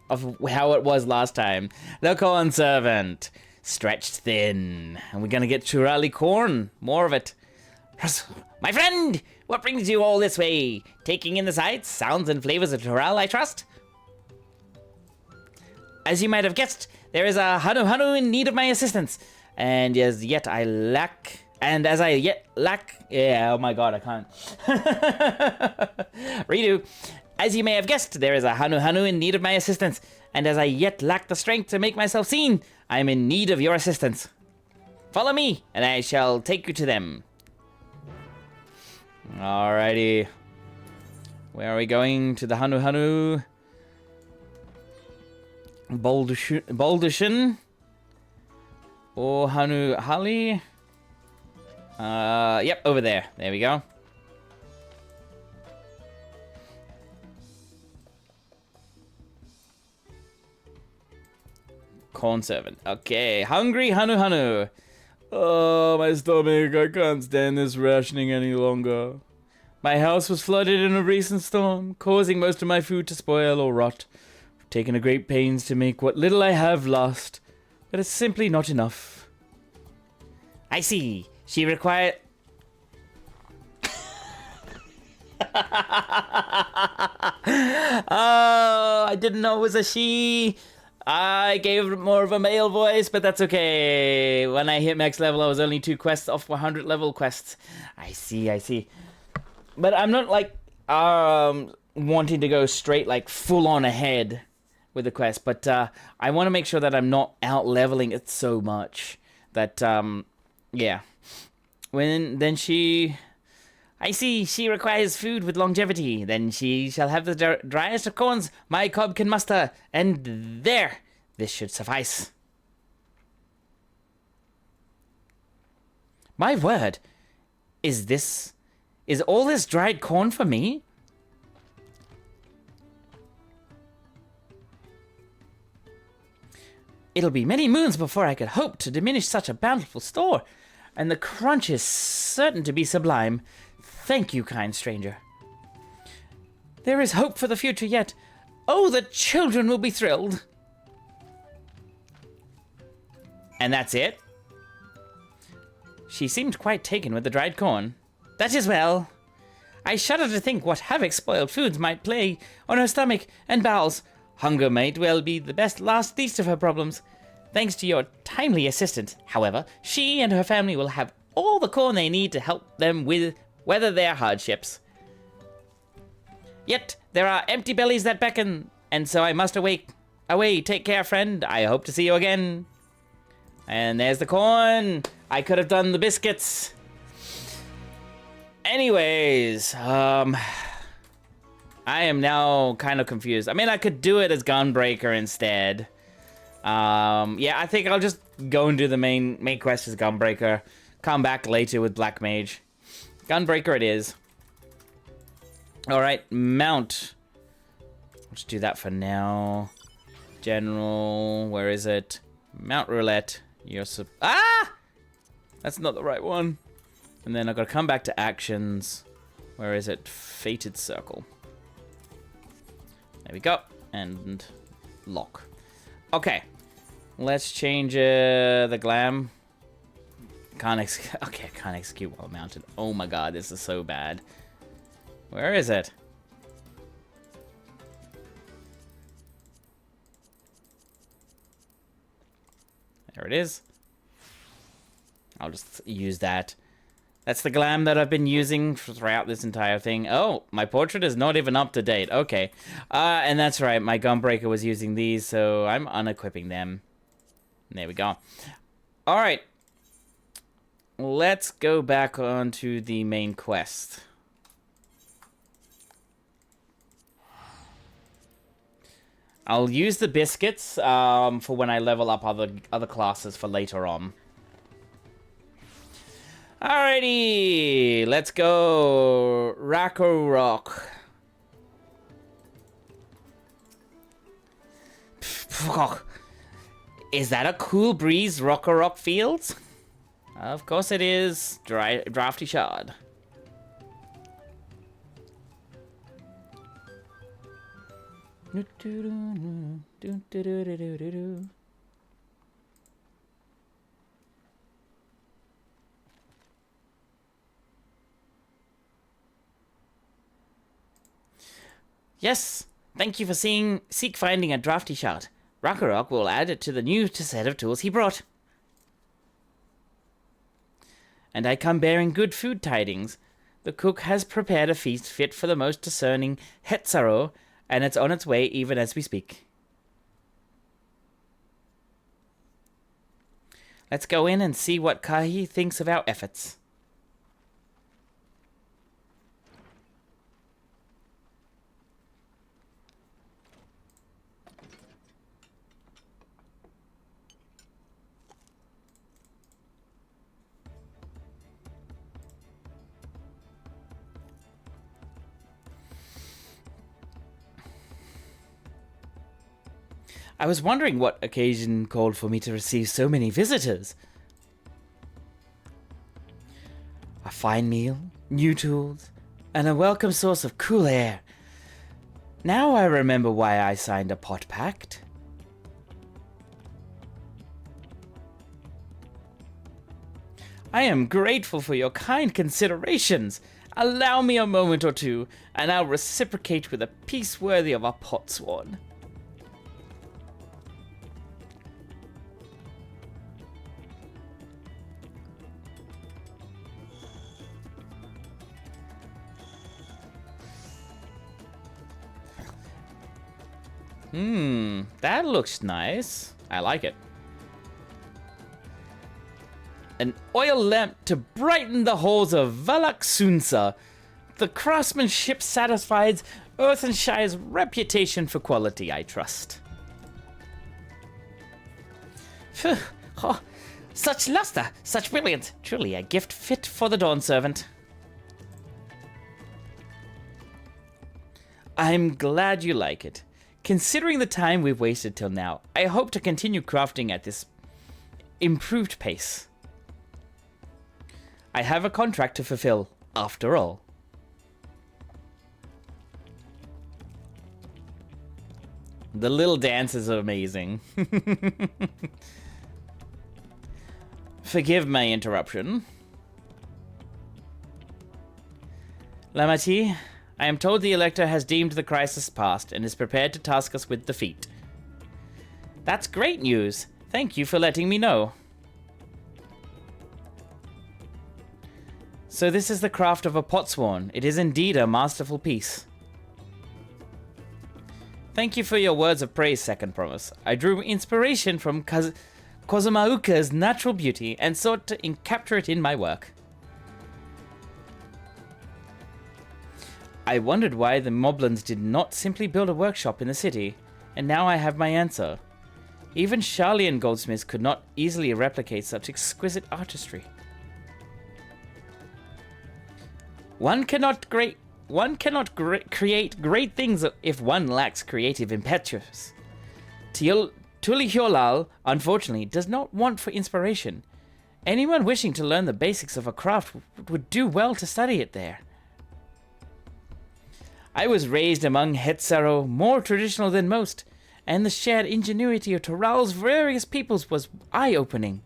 of how it was last time. The Corn Servant. Stretched thin. And we're going to get Churali corn. More of it. My friend! What brings you all this way? Taking in the sights, sounds, and flavors of Tural, I trust? As you might have guessed, there is a Hanu in need of my assistance. And as yet I lack... And as I yet lack... Yeah, oh my god, I can't. Redo. As you may have guessed, there is a Hanu in need of my assistance. And as I yet lack the strength to make myself seen, I am in need of your assistance. Follow me, and I shall take you to them. Alrighty. Where are we going? To the Hanu? Boldushin? Or Hanu Hali? Yep, over there. There we go. Corn Servant. Okay, hungry Hanu. Oh, my stomach. I can't stand this rationing any longer. My house was flooded in a recent storm, causing most of my food to spoil or rot. I've taken a great pains to make what little I have last, but it's simply not enough. I see. She required... Oh, I didn't know it was a she. I gave it more of a male voice, but that's okay. When I hit max level, I was only 2 quests off 100 level quests. I see. But I'm not, like, wanting to go straight, like, full on ahead with the quest. But I want to make sure that I'm not out-leveling it so much. That, yeah. Then she... I see, she requires food with longevity. Then she shall have the driest of corns my cob can muster. And there, this should suffice. My word, is all this dried corn for me? It'll be many moons before I could hope to diminish such a bountiful store. And the crunch is certain to be sublime. Thank you, kind stranger. There is hope for the future yet. Oh, the children will be thrilled. And that's it? She seemed quite taken with the dried corn. That is well. I shudder to think what havoc spoiled foods might play on her stomach and bowels. Hunger might well be the least of her problems. Thanks to your timely assistance, however, she and her family will have all the corn they need to help them weather their hardships. Yet, there are empty bellies that beckon, and so I must away. Take care, friend. I hope to see you again. And there's the corn. I could have done the biscuits. Anyways, I am now kind of confused. I mean, I could do it as Gunbreaker instead. Yeah, I think I'll just go and do the main quest as Gunbreaker. Come back later with Black Mage. Gunbreaker it is. Alright, mount. Let's do that for now. General, where is it? Mount Roulette. Ah! That's not the right one. And then I've got to come back to actions. Where is it? Fated Circle. There we go. And lock. Okay. Let's change the glam. Can't execute while mounted. Oh my god, this is so bad. Where is it? There it is. I'll just use that. That's the glam that I've been using throughout this entire thing. Oh, my portrait is not even up to date. Okay. And that's right, my Gunbreaker was using these, so I'm unequipping them. There we go. Alright. Let's go back onto the main quest. I'll use the biscuits for when I level up other classes for later on. Alrighty, let's go. Racco Rock. Is that a cool breeze, Rocco Rock Fields? Of course it is. Drafty Shard. Yes, thank you for finding a drafty shard. Rakarok will add it to the new set of tools he brought. And I come bearing good food tidings. The cook has prepared a feast fit for the most discerning Hetzaro, and it's on its way even as we speak. Let's go in and see what Kahi thinks of our efforts. I was wondering what occasion called for me to receive so many visitors. A fine meal, new tools, and a welcome source of cool air. Now I remember why I signed a pot pact. I am grateful for your kind considerations. Allow me a moment or two, and I'll reciprocate with a peace worthy of a potsworn. That looks nice. I like it. An oil lamp to brighten the halls of Valak Sunsa. The craftsmanship satisfies Earthenshire's reputation for quality, I trust. Phew. Oh, such luster, such brilliance. Truly a gift fit for the Dawn Servant. I'm glad you like it. Considering the time we've wasted till now, I hope to continue crafting at this improved pace. I have a contract to fulfill, after all. The little dance is amazing. Forgive my interruption. Lamati, I am told the Elector has deemed the crisis past and is prepared to task us with defeat. That's great news. Thank you for letting me know. So this is the craft of a potsworn. It is indeed a masterful piece. Thank you for your words of praise, Second Promise. I drew inspiration from Kozumauka's natural beauty and sought to capture it in my work. I wondered why the Moblins did not simply build a workshop in the city, and now I have my answer. Even Sharlayan goldsmiths could not easily replicate such exquisite artistry. One cannot create great things if one lacks creative impetus. Tulihiolal, unfortunately, does not want for inspiration. Anyone wishing to learn the basics of a craft would do well to study it there. I was raised among Hetzaro, more traditional than most, and the shared ingenuity of Toral's various peoples was eye-opening.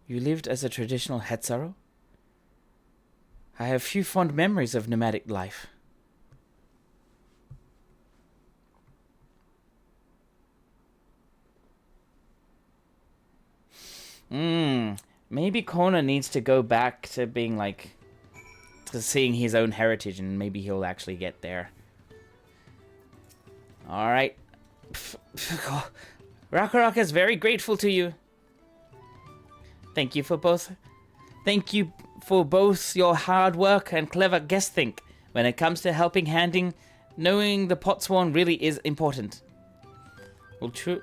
You lived as a traditional Hetzaro? I have few fond memories of nomadic life. Maybe Kona needs to go back to being like, to seeing his own heritage, and maybe he'll actually get there. Alright. Rakaraka is very grateful to you. Thank you for both your hard work and clever guess think. When it comes to helping handing, knowing the potsworn really is important.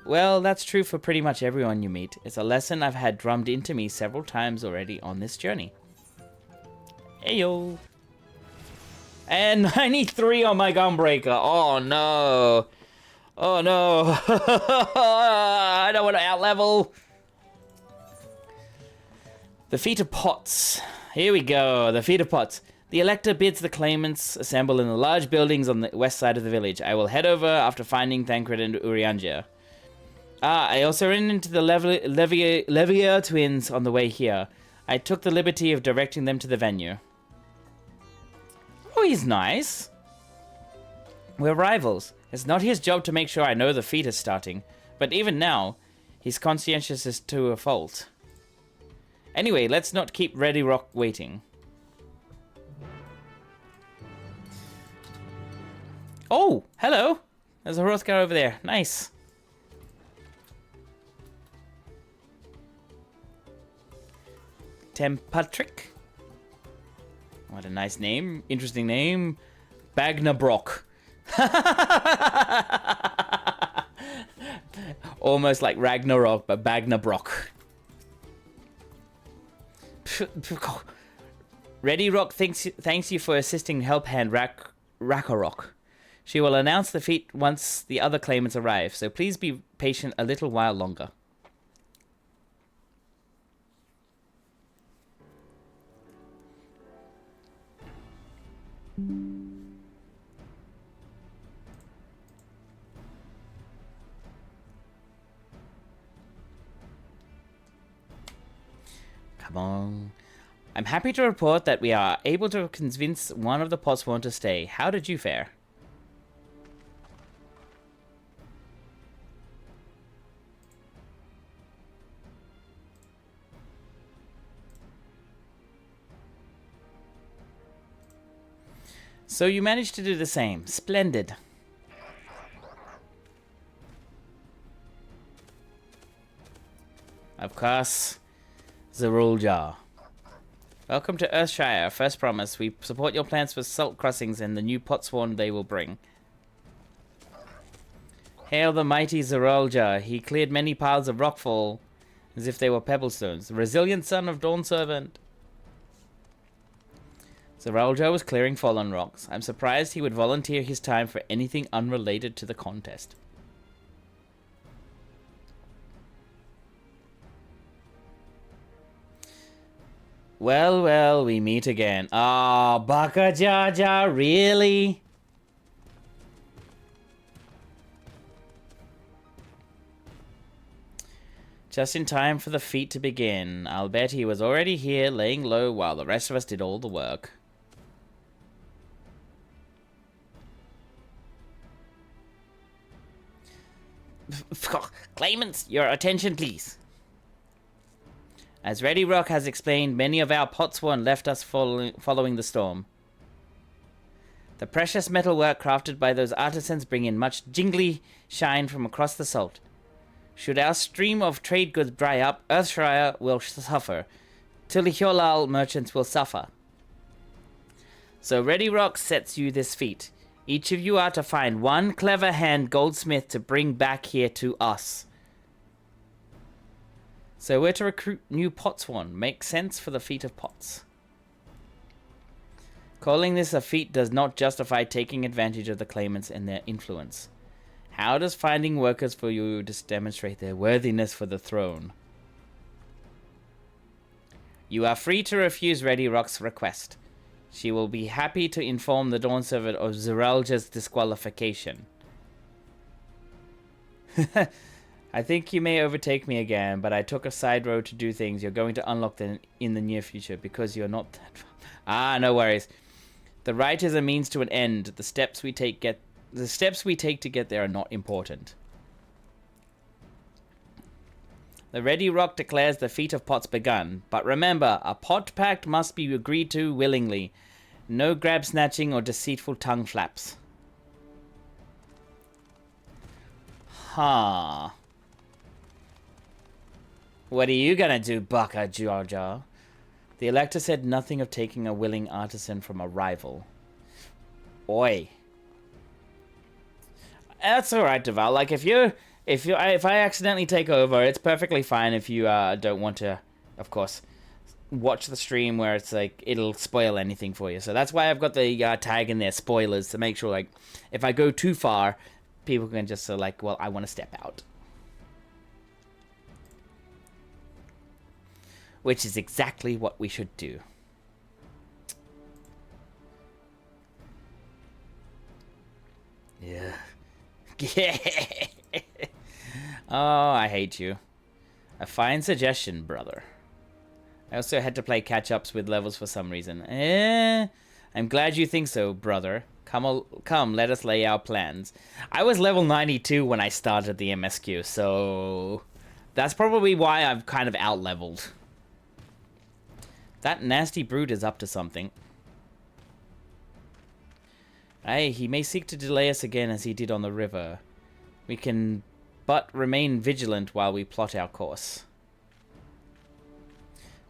Well, that's true for pretty much everyone you meet. It's a lesson I've had drummed into me several times already on this journey. Heyo. And I need 3 on my gunbreaker. Oh no. Oh no. I don't want to outlevel. The Feet of Pots. Here we go, the Feet of Pots. The Elector bids the claimants assemble in the large buildings on the west side of the village. I will head over after finding Thancred and Urianger. I also ran into the Levier twins on the way here. I took the liberty of directing them to the venue. Oh, he's nice. We're rivals. It's not his job to make sure I know the feat is starting. But even now, he's conscientious as to a fault. Anyway, let's not keep Ready Rock waiting. Oh, hello. There's a Hrothgar over there. Nice. Tempatrick. What a nice name. Interesting name. Bagnabrock. Almost like Ragnarok, but Bagnabrock. Ready Rock thanks you for assisting help hand Rakarok. She will announce the feat once the other claimants arrive, so please be patient a little while longer. Come on. I'm happy to report that we are able to convince one of the Potsworn to stay. How did you fare? So you managed to do the same. Splendid. Of course, Zeruljar. Welcome to Earthshire. First promise, we support your plans for salt crossings and the new potsworn they will bring. Hail the mighty Zeruljar. He cleared many piles of rockfall as if they were pebblestones. The resilient son of Dawn Servant. Zeruljar was clearing fallen rocks. I'm surprised he would volunteer his time for anything unrelated to the contest. Well, well, we meet again. Ah, Baka Jaja, really? Just in time for the feat to begin. I'll bet he was already here, laying low while the rest of us did all the work. Claimants, your attention, please. As Ready Rock has explained, many of our potsworn left us following the storm. The precious metalwork crafted by those artisans bring in much jingly shine from across the salt. Should our stream of trade goods dry up, Earthshire will suffer. Tuliholal merchants will suffer. So Ready Rock sets you this feat. Each of you are to find one clever hand goldsmith to bring back here to us. So we're to recruit new potsworn. Makes sense for the feat of pots. Calling this a feat does not justify taking advantage of the claimants and their influence. How does finding workers for you demonstrate their worthiness for the throne? You are free to refuse Ready Rock's request. She will be happy to inform the Dawn Servant of Zeralja's disqualification. I think you may overtake me again, but I took a side road to do things you're going to unlock in the near future because you're not that... Ah, no worries. The right is a means to an end. The steps we take to get there are not important. The Ready Rock declares the feat of pots begun, but remember, a pot pact must be agreed to willingly. No grab snatching or deceitful tongue flaps. Huh. What are you gonna do, Baka Georgia? The Elector said nothing of taking a willing artisan from a rival. Oi. That's alright, Deval. Like, if I accidentally take over, it's perfectly fine if you don't want to, of course, watch the stream where it's like, it'll spoil anything for you. So that's why I've got the tag in there, spoilers, to make sure, like, if I go too far, people can just like, well, I want to step out. Which is exactly what we should do. Yeah. Oh, I hate you. A fine suggestion, brother. I also had to play catch-ups with levels for some reason. I'm glad you think so, brother. Come, let us lay our plans. I was level 92 when I started the MSQ, so... that's probably why I've kind of out-leveled. That nasty brute is up to something. Aye, he may seek to delay us again as he did on the river. We can but remain vigilant while we plot our course.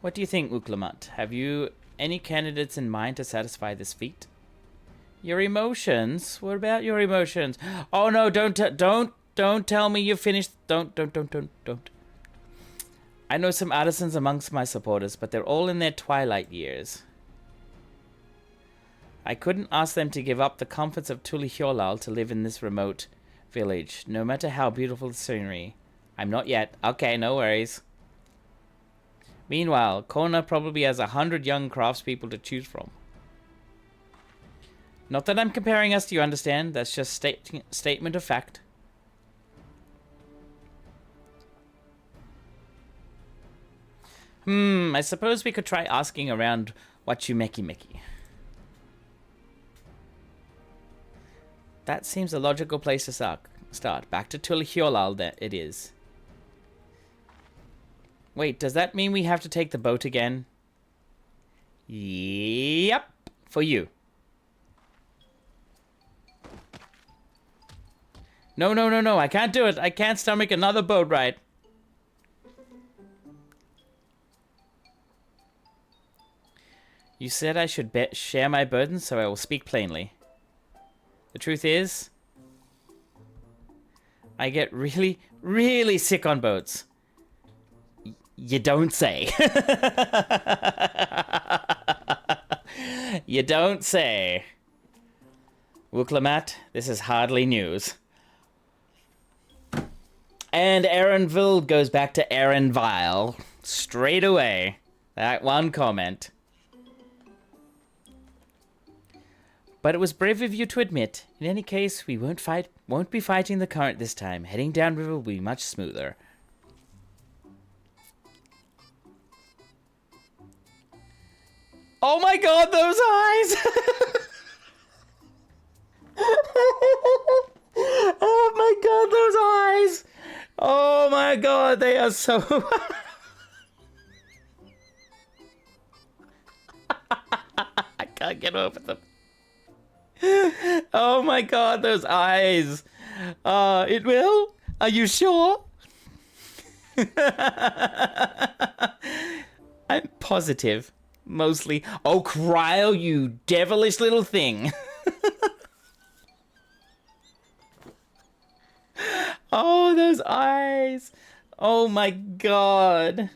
What do you think, Uklamat? Have you any candidates in mind to satisfy this feat? Your emotions? What about your emotions? Oh no, don't tell me you finished. Don't. I know some artisans amongst my supporters, but they're all in their twilight years. I couldn't ask them to give up the comforts of Tuliholal to live in this remote village, no matter how beautiful the scenery. I'm not yet. Okay, no worries. Meanwhile, Kona probably has 100 young craftspeople to choose from. Not that I'm comparing us, do you understand? That's just statement of fact. I suppose we could try asking around Wachumeki. That seems a logical place to start. Back to Tuliholal, that it is. Wait, does that mean we have to take the boat again? Yep, for you. No, I can't do it. I can't stomach another boat ride. You said I should share my burden, so I will speak plainly. The truth is, I get really, really sick on boats. You don't say. You don't say. Wuklamat, this is hardly news. And Aaronville goes back to Aaronville straight away. That one comment. But it was brave of you to admit. In any case, we won't be fighting the current this time. Heading downriver will be much smoother. Oh my god, those eyes! Oh my god, those eyes! Oh my god, they are so... I can't get over them. Oh my god, those eyes! It will? Are you sure? I'm positive. Mostly. Oh, Cryo, you devilish little thing. Oh, those eyes. Oh my god.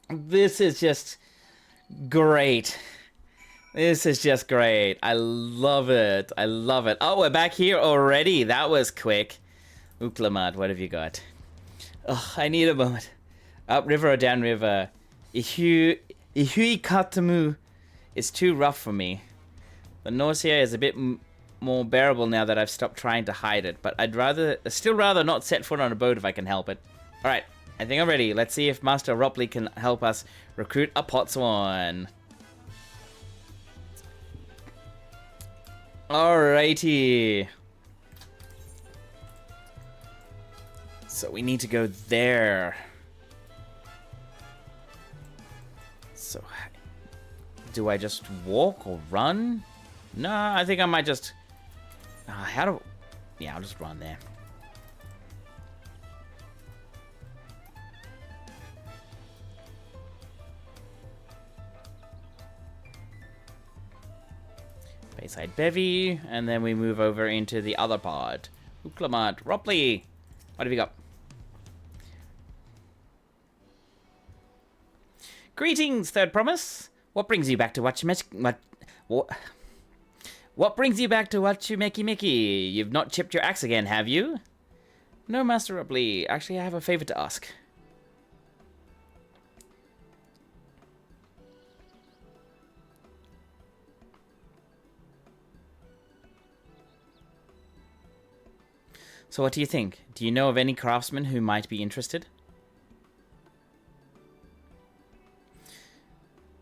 This is just great. This is just great. I love it. I love it. Oh, we're back here already. That was quick. Uklamat, what have you got? Oh, I need a moment. Upriver or downriver? Ihui Katamu is too rough for me. The nausea is a bit more bearable now that I've stopped trying to hide it, but I'd still rather not set foot on a boat if I can help it. Alright, I think I'm ready. Let's see if Master Ropley can help us recruit a Potswan. Alrighty. So we need to go there. So, do I just walk or run? No, I think I might just... Yeah, I'll just run there. Bayside Bevy, and then we move over into the other pod. Uklamat, Ropley, what have you got? Greetings, Third Promise. What brings you back to What brings you back to Wachumeki Mickey? You've not chipped your axe again, have you? No, Master Ropley. Actually, I have a favor to ask. So what do you think? Do you know of any craftsmen who might be interested?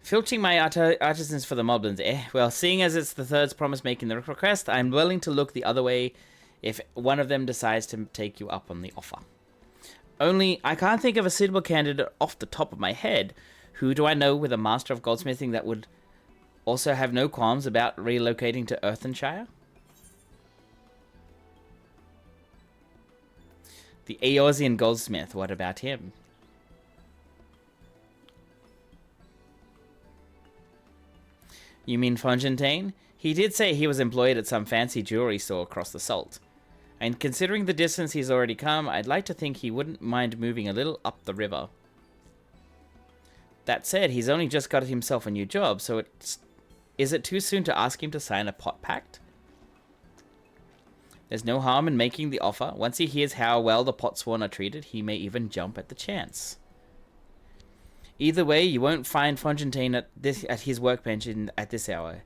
Filching my artisans for the moblins, eh? Well, seeing as it's the Third Promise making the request, I'm willing to look the other way if one of them decides to take you up on the offer. Only, I can't think of a suitable candidate off the top of my head. Who do I know with a Master of Goldsmithing that would also have no qualms about relocating to Earthenshire? The Eorzean Goldsmith, what about him? You mean Fontaine? He did say he was employed at some fancy jewelry store across the salt. And considering the distance he's already come, I'd like to think he wouldn't mind moving a little up the river. That said, he's only just got himself a new job, so is it too soon to ask him to sign a pot pact? There's no harm in making the offer. Once he hears how well the Potswan are treated, he may even jump at the chance. Either way, you won't find Fontaine at his workbench at this hour.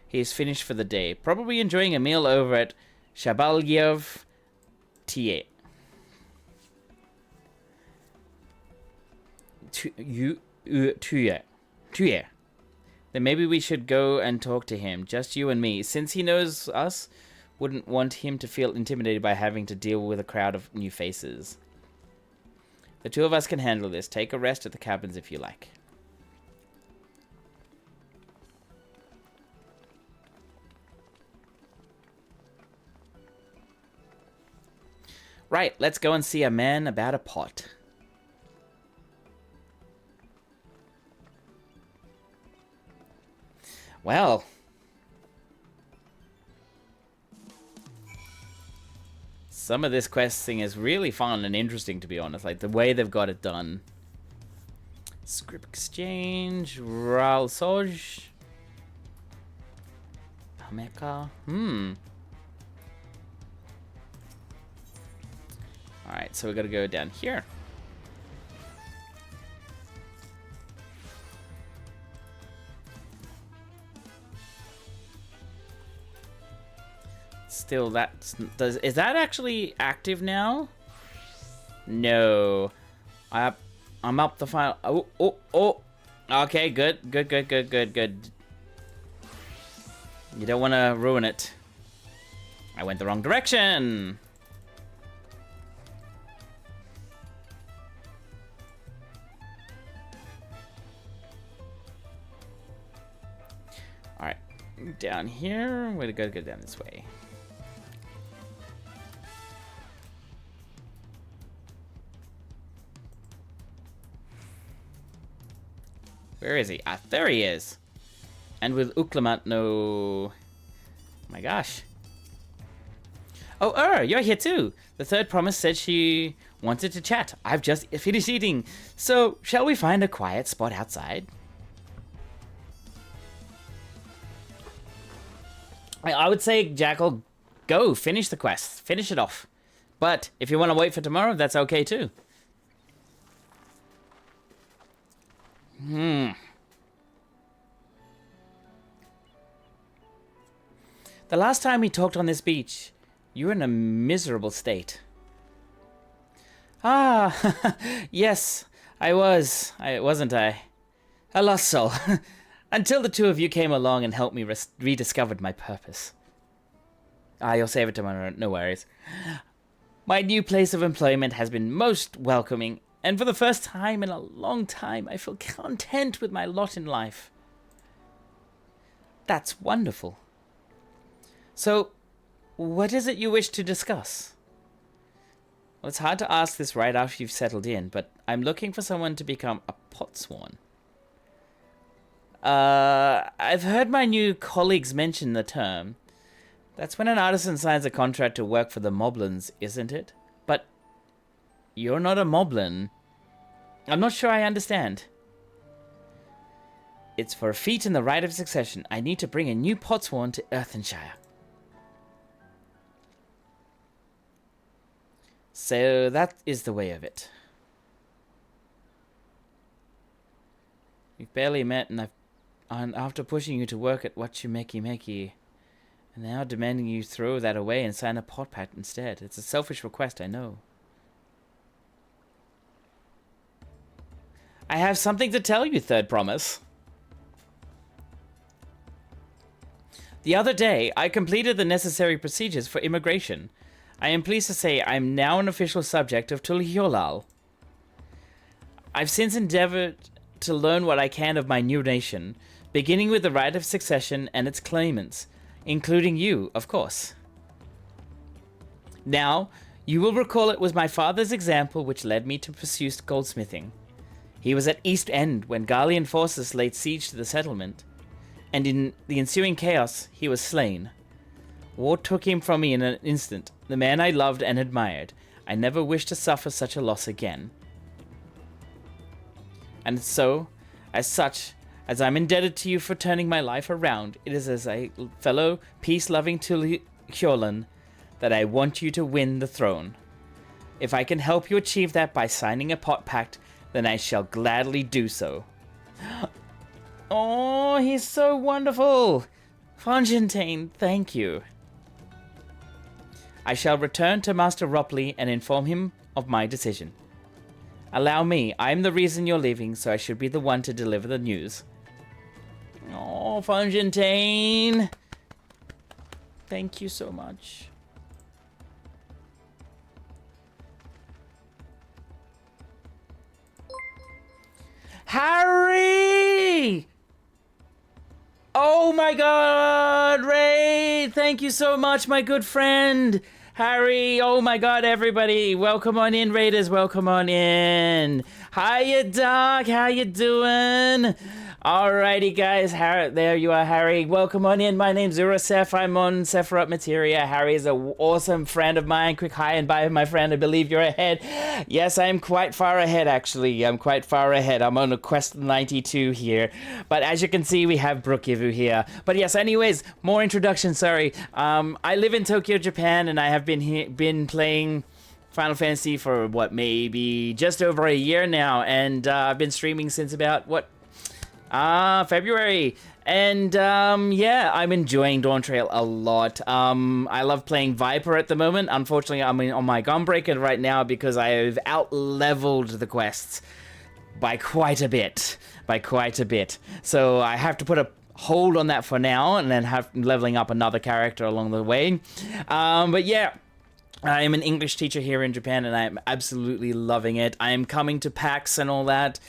He is finished for the day, probably enjoying a meal over at Shabalyev Tie. Tuye. Then maybe we should go and talk to him, just you and me. Since he knows us, wouldn't want him to feel intimidated by having to deal with a crowd of new faces. The two of us can handle this. Take a rest at the cabins if you like. Right, let's go and see a man about a pot. Well. Some of this questing is really fun and interesting, to be honest. Like, the way they've got it done. Script exchange. Ral Soj. Hameka. Alright, so we gotta go down here. Still, is that actually active now? No. I'm up the final. Okay, good. You don't want to ruin it. I went the wrong direction. All right, down here. We're gonna go down this way. Where is he? Ah, there he is. And with Uklamat, no... Oh my gosh. Oh, you're here too. The third promise said she wanted to chat. I've just finished eating. So, shall we find a quiet spot outside? I would say, Jackal, go. Finish the quest. Finish it off. But if you want to wait for tomorrow, that's okay too. The last time we talked on this beach, you were in a miserable state. Ah, yes, I was. Wasn't I? A lost soul. Until the two of you came along and helped me rediscover my purpose. You'll save it tomorrow, no worries. My new place of employment has been most welcoming, and for the first time in a long time, I feel content with my lot in life. That's wonderful. So, what is it you wish to discuss? Well, it's hard to ask this right after you've settled in, but I'm looking for someone to become a potsworn. I've heard my new colleagues mention the term. That's when an artisan signs a contract to work for the moblins, isn't it? But you're not a moblin. I'm not sure I understand. It's for a feat in the right of succession. I need to bring a new potsworn to Earthenshire. So that is the way of it. We've barely met, and after pushing you to work at Wachumeki, and now demanding you throw that away and sign a pot pact instead. It's a selfish request, I know. I have something to tell you, Third Promise. The other day, I completed the necessary procedures for immigration. I am pleased to say I am now an official subject of Tulhiolal. I've since endeavored to learn what I can of my new nation, beginning with the right of succession and its claimants, including you, of course. Now, you will recall it was my father's example which led me to pursue goldsmithing. He was at East End when Garlean forces laid siege to the settlement, and in the ensuing chaos, he was slain. War took him from me in an instant, the man I loved and admired. I never wish to suffer such a loss again. And so, as such, as I'm indebted to you for turning my life around, it is as a fellow peace-loving Tulhiolan that I want you to win the throne. If I can help you achieve that by signing a pot pact, then I shall gladly do so. Oh, he's so wonderful! Fontaine, thank you. I shall return to Master Ropley and inform him of my decision. Allow me, I'm the reason you're leaving, so I should be the one to deliver the news. Oh, Fontaine! Thank you so much. Harry! Oh my god, Ray! Thank you so much, my good friend. Harry, oh my god, everybody. Welcome on in, Raiders. Welcome on in. Hiya, Doc. How you doing? Alrighty, guys. There you are, Harry. Welcome on in. My name's Urasef. I'm on Sephiroth Materia. Harry is an awesome friend of mine. Quick hi and bye, my friend. I believe you're ahead. Yes, I'm quite far ahead, actually. I'm quite far ahead. I'm on a quest 92 here. But as you can see, we have Brookivu here. But yes, anyways, more introduction, sorry. I live in Tokyo, Japan, and I have been playing Final Fantasy for, what, maybe just over a year now. And I've been streaming since about, February. And yeah, I'm enjoying Dawntrail a lot. I love playing Viper at the moment. Unfortunately, I'm on my Gunbreaker right now because I have out-leveled the quests by quite a bit. By quite a bit. So I have to put a hold on that for now, and then have leveling up another character along the way. But yeah, I am an English teacher here in Japan, and I am absolutely loving it. I am coming to PAX and all that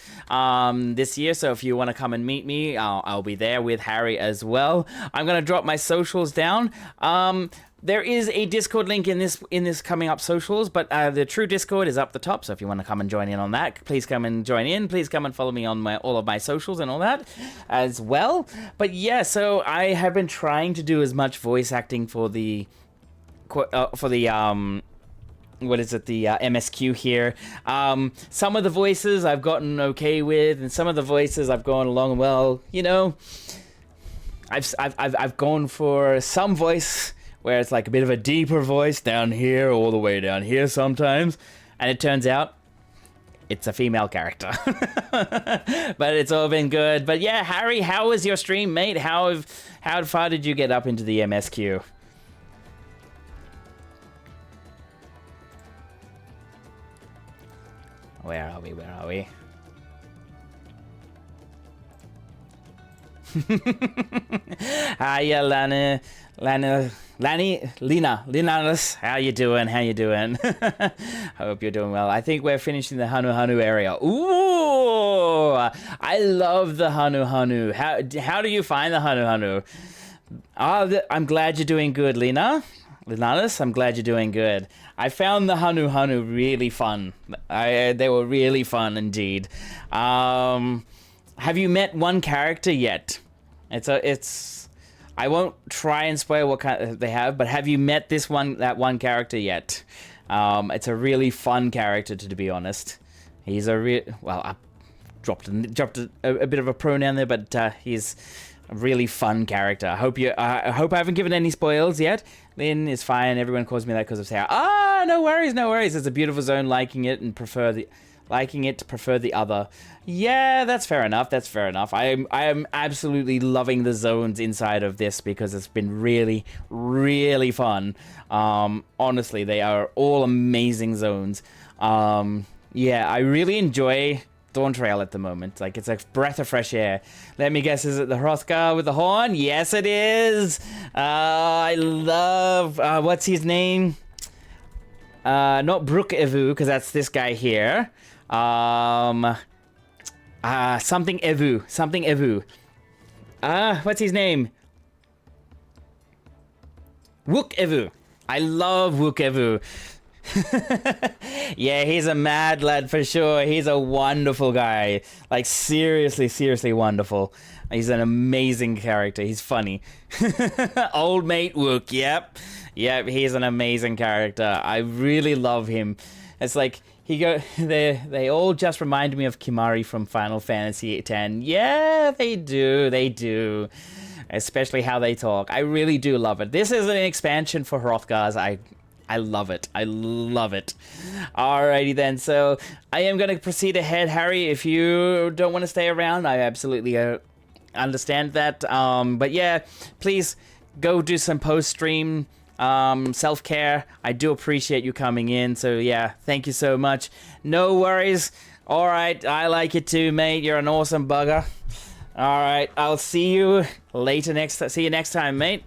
this year, so if you want to come and meet me, I'll be there with Harry as well. I'm going to drop my socials down. There is a Discord link in this coming up socials, but the true Discord is up the top, so if you want to come and join in on that, please come and join in. Please come and follow me on all of my socials and all that as well. But yeah, so I have been trying to do as much voice acting for the what is it, the MSQ here. Some of the voices I've gotten okay with, and some of the voices I've gone along, well, you know, I've gone for some voice where it's like a bit of a deeper voice down here, all the way down here sometimes, and it turns out it's a female character. But it's all been good. But yeah, Harry, how was your stream, mate? How far did you get up into the MSQ? Where are we? Where are we? Hiya, Lina, how you doing? How you doing? I hope you're doing well. I think we're finishing the Hanu area. Ooh, I love the Hanu. How do you find the Hanu? Oh, I'm glad you're doing good, Linalis, I'm glad you're doing good. I found the Hanu really fun. They were really fun indeed. Have you met one character yet? I won't try and spoil what kind they have, but have you met that one character yet? It's a really fun character, to be honest. He's I dropped a bit of a pronoun there, but he's a really fun character. I hope I haven't given any spoils yet. Lynn is fine. Everyone calls me that because of Sarah. No worries. It's a beautiful zone. Liking it to prefer the other. Yeah, that's fair enough. I am absolutely loving the zones inside of this because it's been really, really fun. Honestly, they are all amazing zones. Yeah, I really enjoy Dawntrail at the moment. Like, it's a breath of fresh air. Let me guess, is it the Hrothgar with the horn? Yes, it is. I love, what's his name? Not Brook Evu, because that's this guy here. Something Evu. What's his name? Wook Evu. I love Wook Evu. Yeah, he's a mad lad for sure. He's a wonderful guy. Like, seriously wonderful. He's an amazing character. He's funny. Old mate Wook, yep, he's an amazing character. I really love him. It's like, they all just remind me of Kimari from Final Fantasy X. Yeah, they do. Especially how they talk. I really do love it. This is an expansion for Hrothgar's. I love it. Alrighty then, so I am going to proceed ahead. Harry, if you don't want to stay around, I absolutely understand that. But yeah, please go do some post-stream self-care. I do appreciate you coming in, so yeah, thank you so much. No worries. Alright, I like it too, mate. You're an awesome bugger. Alright, I'll see you next time, mate.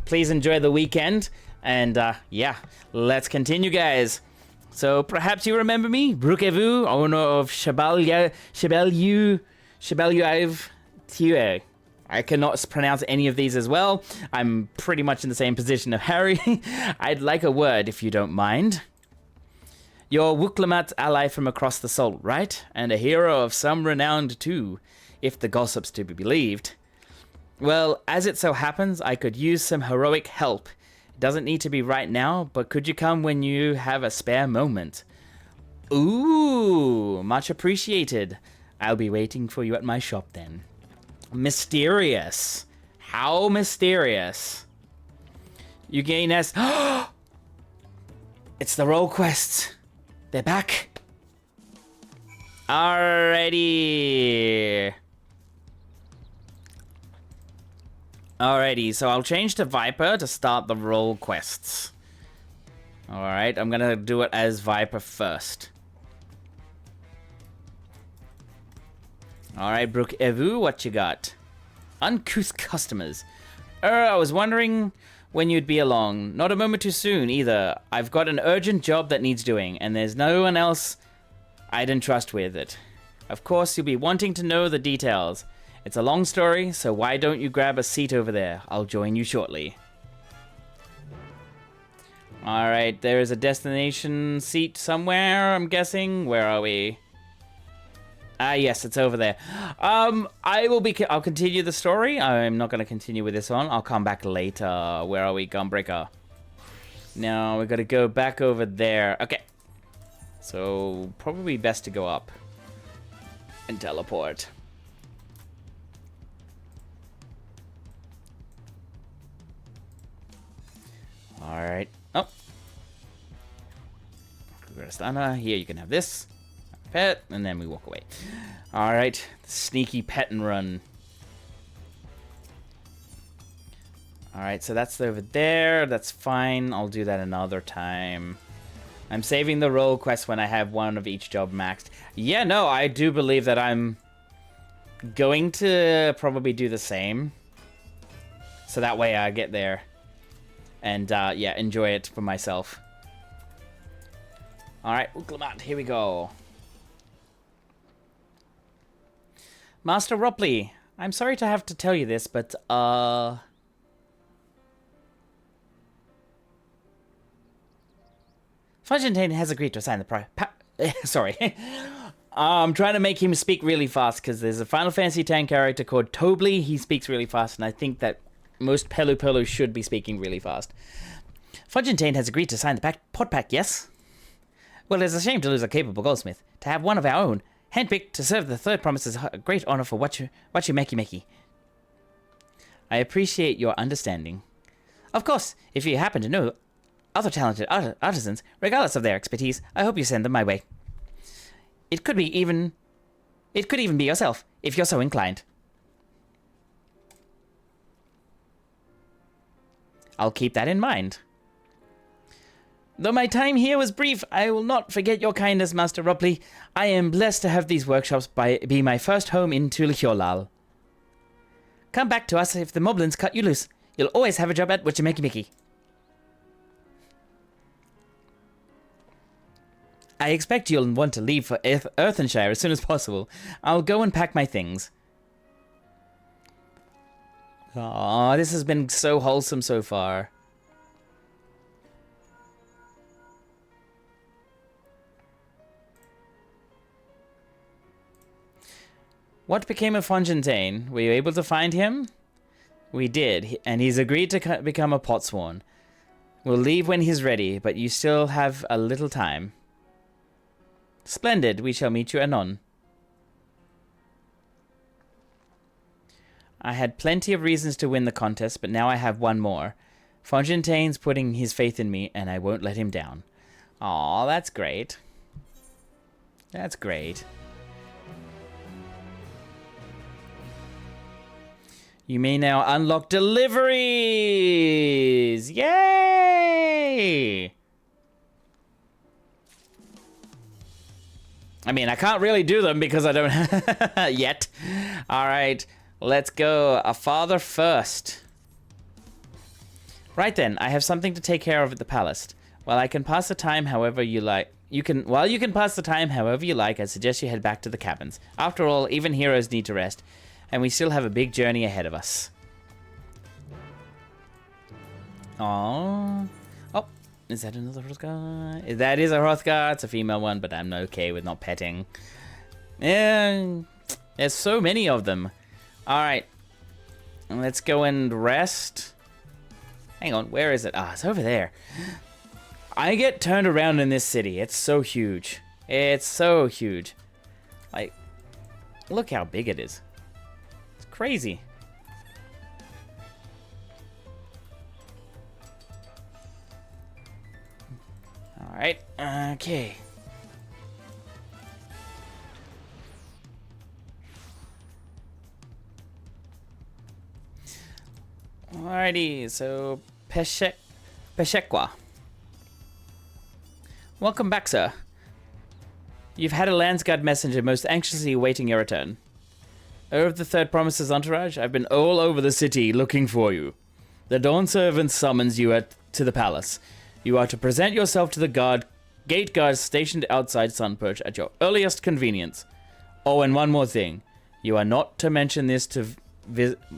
Please enjoy the weekend. And yeah, let's continue, guys. So perhaps you remember me, Brook Evu, owner of Shebeliev Tue. I cannot pronounce any of these as well. I'm pretty much in the same position of Harry. I'd like a word, if you don't mind. You're Wooklamat's ally from across the salt, right? And a hero of some renown too, if the gossip's to be believed. Well, as it so happens, I could use some heroic help. Doesn't need to be right now, but could you come when you have a spare moment? Ooh, much appreciated. I'll be waiting for you at my shop then. Mysterious. How mysterious. You gain S. It's the role quests. They're back. Alrighty. Alrighty, so I'll change to Viper to start the role quests. Alright, I'm gonna do it as Viper first. Alright, Brook Evu, what you got? Uncouth customers. I was wondering when you'd be along. Not a moment too soon, either. I've got an urgent job that needs doing, and there's no one else I'd entrust with it. Of course, you'll be wanting to know the details. It's a long story, so why don't you grab a seat over there? I'll join you shortly. Alright, there is a destination seat somewhere, I'm guessing. Where are we? Ah, yes, it's over there. I'll continue the story. I'm not going to continue with this one. I'll come back later. Where are we, Gunbreaker? Now, we got to go back over there. Okay. So, probably best to go up and teleport. Alright. Oh. Here, you can have this. Pet, and then we walk away. Alright. Sneaky pet and run. Alright, so that's over there. That's fine. I'll do that another time. I'm saving the role quest when I have one of each job maxed. Yeah, no, I do believe that I'm going to probably do the same. So that way I get there. And, yeah, enjoy it for myself. Alright, Uklamat, here we go. Master Ropley, I'm sorry to have to tell you this, but, Fontaine has agreed to sign the sorry. I'm trying to make him speak really fast, because there's a Final Fantasy X character called Tobly. He speaks really fast, and I think that most Pelu should be speaking really fast. Fontaine has agreed to sign the pod pact, yes? Well, it's a shame to lose a capable goldsmith. To have one of our own, handpicked to serve the third promise is a great honor for what you makey. I appreciate your understanding. Of course, if you happen to know other talented artisans, regardless of their expertise, I hope you send them my way. It could even be yourself, if you're so inclined. I'll keep that in mind. Though my time here was brief, I will not forget your kindness, Master Ropley. I am blessed to have these workshops be my first home in Tulihyolal. Come back to us if the moblins cut you loose. You'll always have a job at Witchameki. I expect you'll want to leave for Earthenshire as soon as possible. I'll go and pack my things. Aww, this has been so wholesome so far. What became of Fontaine? Were you able to find him? We did, and he's agreed to become a potsworn. We'll leave when he's ready, but you still have a little time. Splendid, we shall meet you anon. I had plenty of reasons to win the contest, but now I have one more. Fontaine's putting his faith in me, and I won't let him down. Aw, that's great. That's great. You may now unlock deliveries! Yay! I mean, I can't really do them because I don't yet. Alright, let's go. A father first. Right then, I have something to take care of at the palace. While I can pass the time however you like, while you can pass the time however you like, I suggest you head back to the cabins. After all, even heroes need to rest, and we still have a big journey ahead of us. Aww. Oh, is that another Hrothgar? That is a Hrothgar. It's a female one, but I'm okay with not petting. Yeah, there's so many of them. Alright. Let's go and rest. Hang on, where is it? Ah, it's over there. I get turned around in this city. It's so huge. It's so huge. Like, look how big it is. It's crazy. Alright, okay. Alrighty, so Peshekwa. Welcome back, sir. You've had a Landsguard messenger most anxiously awaiting your return. of the Third Promise's entourage, I've been all over the city looking for you. The Dawn Servant summons you to the palace. You are to present yourself to the gate guards stationed outside Sunperch at your earliest convenience. Oh, and one more thing. You are not to mention this visit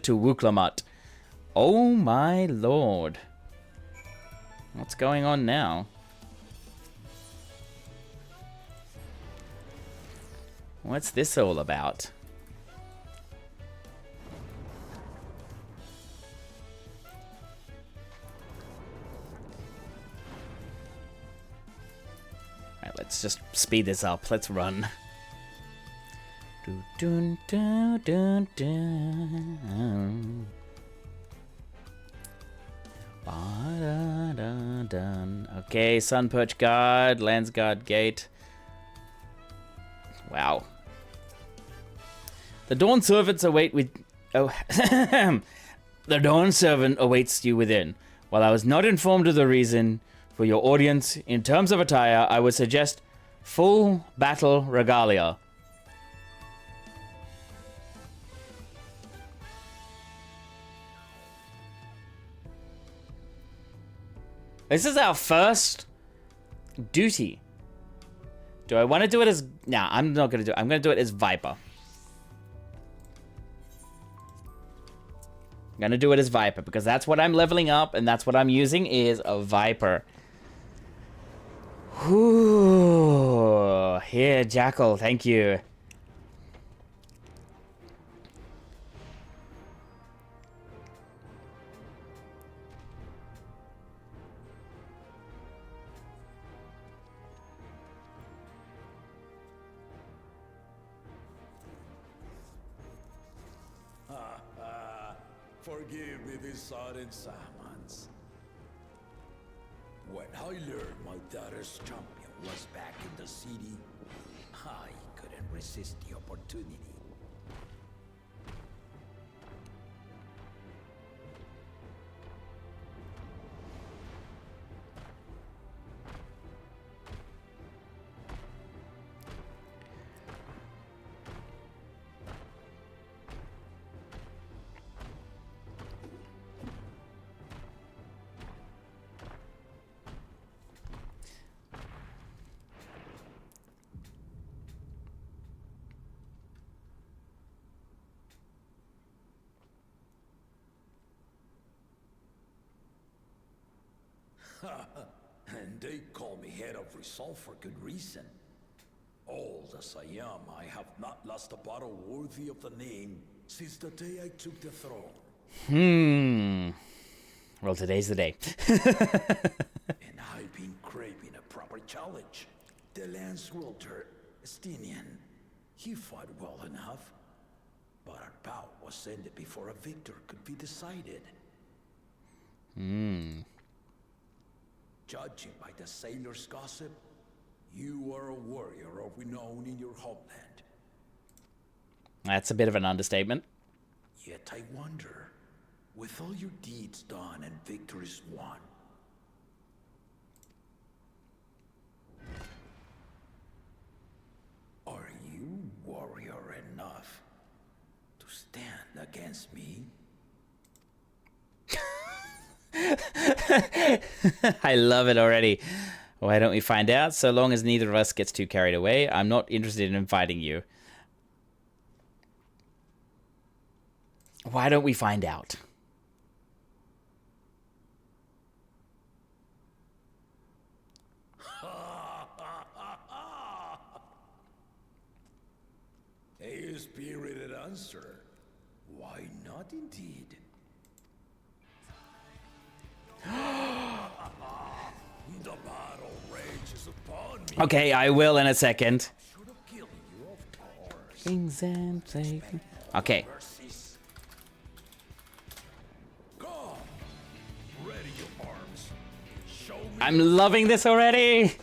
to Wuklamat. Oh my lord. What's going on now? What's this all about? Alright, let's just speed this up. Let's run. Dun, dun, dun, dun. Ba-da-da-dun. Okay, Sunperch Guard, Landsguard Gate. Wow. The Dawn Servants await with... Oh. The Dawn Servant awaits you within. While I was not informed of the reason for your audience, in terms of attire, I would suggest full battle regalia. This is our first duty. Do I want to do it as... Nah, I'm not going to do it. I'm going to do it as Viper. I'm going to do it as Viper because that's what I'm leveling up and that's what I'm using is a Viper. Whew. Here, Jackal. Thank you. Forgive me this sudden summons. When I learned my daughter's champion was back in the city, I couldn't resist the opportunity. And they call me head of Resolve for good reason. Old as I am, I have not lost a battle worthy of the name since the day I took the throne. Well, today's the day. And I've been craving a proper challenge. The Lance Wielder, Estinian, he fought well enough. But our bout was ended before a victor could be decided. Judging by the sailors' gossip, you are a warrior of renown in your homeland. That's a bit of an understatement. Yet I wonder, with all your deeds done and victories won, are you warrior enough to stand against me? I love it already. Why don't we find out? So long as neither of us gets too carried away, I'm not interested in fighting you. Why don't we find out? A spirited answer. Why not indeed? The battle rages upon me. Okay, I will in a second. Should have killed you, of course. Things and play. Okay. Go. Ready your arms. Show me. I'm loving this already.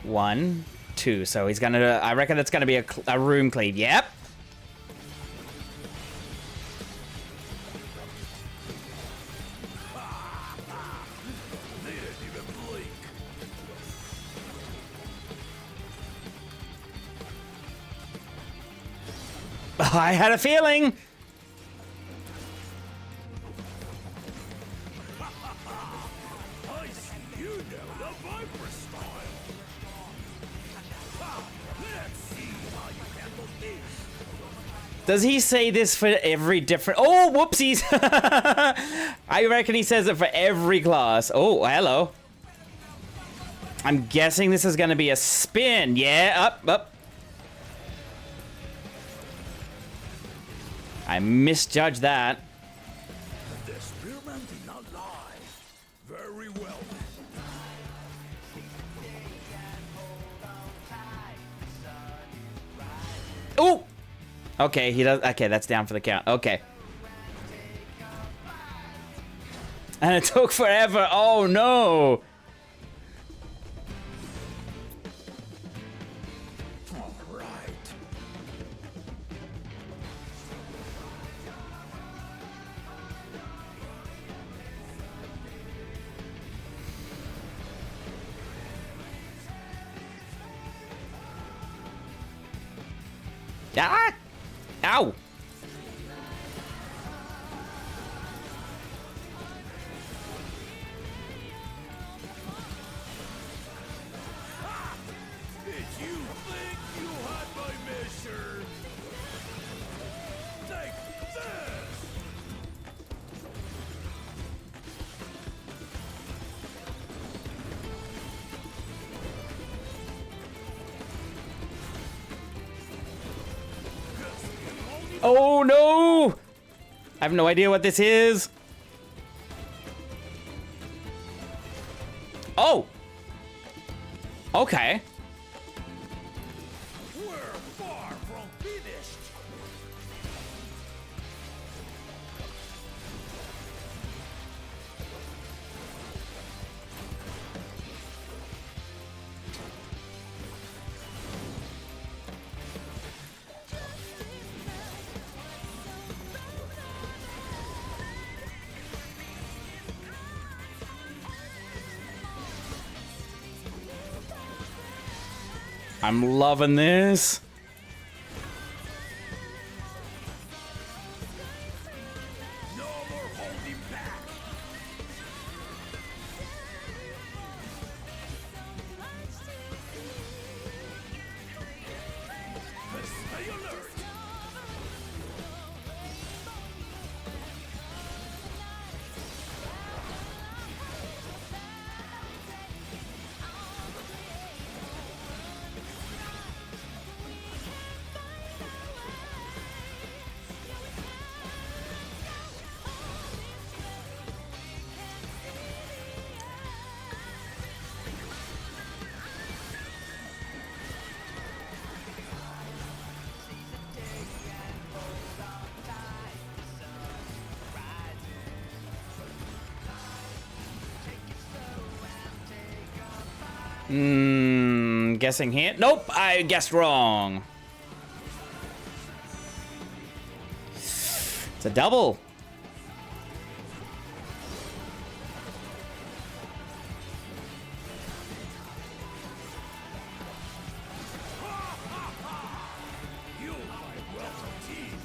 1, 2. So he's gonna. I reckon it's gonna be a room cleave. Yep. I had a feeling. Does he say this for every different... Oh, whoopsies. I reckon he says it for every class. Oh, hello. I'm guessing this is going to be a spin. Yeah, up. I misjudged that. The spearman did not lie. Very well. Oh! Okay, he does. Okay, that's down for the count. Okay. And it took forever. Oh no! All right. Ah! Ow! Did you think you had my measure? Take this! Oh no! I have no idea what this is. Oh! Okay. We're far from finished. I'm loving this. No more holding back. Stay alert. Guessing here. Nope, I guessed wrong. It's a double. You, my welcome team.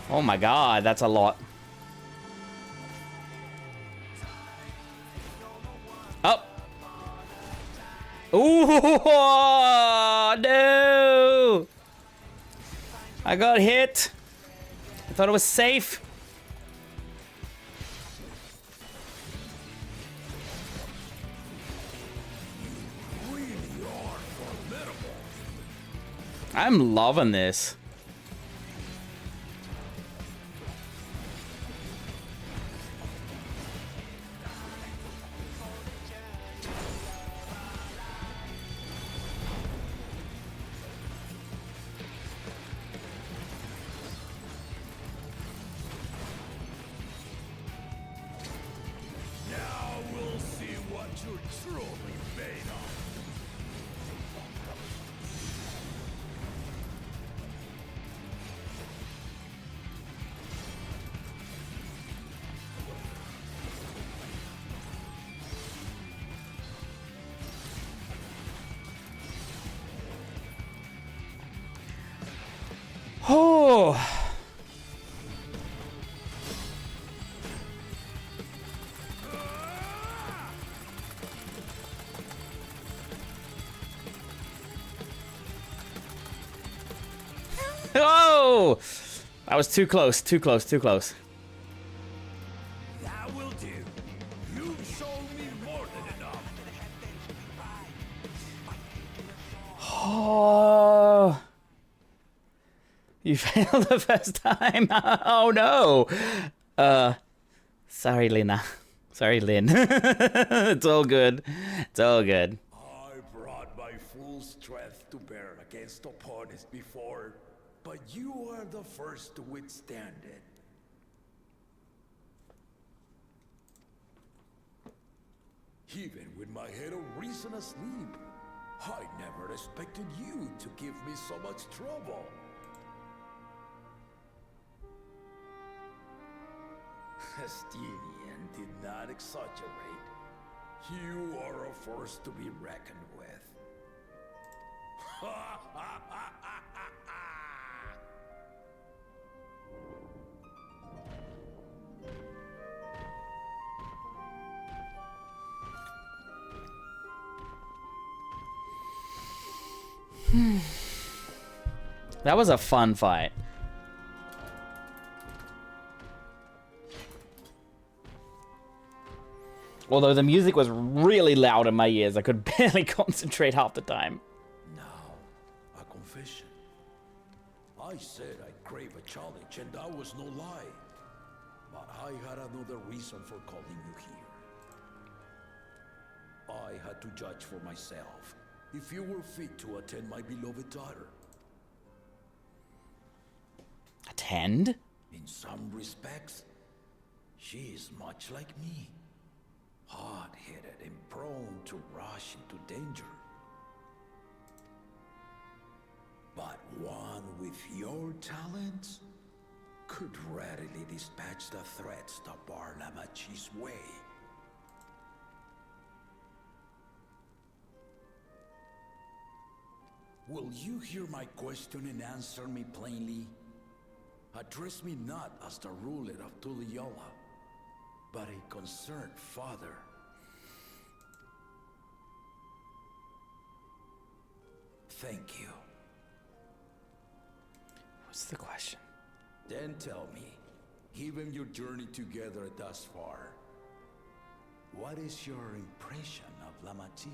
Oh my god, that's a lot. Oh. Ooh, no. I got hit. I thought it was safe. Really are formidable. I'm loving this. Truly made of. Oh. Oh! That was too close, too close, too close. That will do. You've shown me more than enough. Oh. You failed the first time. Oh no. Sorry, Lina. Sorry, Lynn. It's all good. It's all good. I brought my full strength to bear against opponents before, but you are the first to withstand it. Even with my head of reason asleep, I never expected you to give me so much trouble. Estinian did not exaggerate. You are a force to be reckoned with. That was a fun fight. Although the music was really loud in my ears, I could barely concentrate half the time. Now, a confession. I said I'd crave a challenge, and that was no lie. But I had another reason for calling you here. I had to judge for myself if you were fit to attend my beloved daughter. Attend? In some respects, she is much like me. Hard-headed and prone to rush into danger. But one with your talents could readily dispatch the threats that bar Lamachi's way. Will you hear my question and answer me plainly? Address me not as the ruler of Tuliola, but a concerned father. Thank you. What's the question? Then tell me, given your journey together thus far, what is your impression of Lamachi?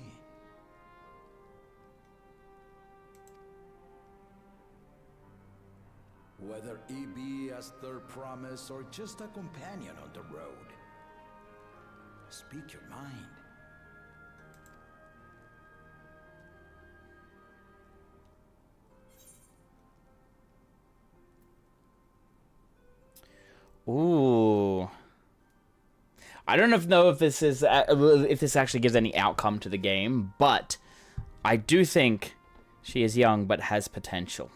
Whether he be as their promise or just a companion on the road. Speak your mind. Ooh. I don't know if this is if this actually gives any outcome to the game, but I do think she is young but has potential.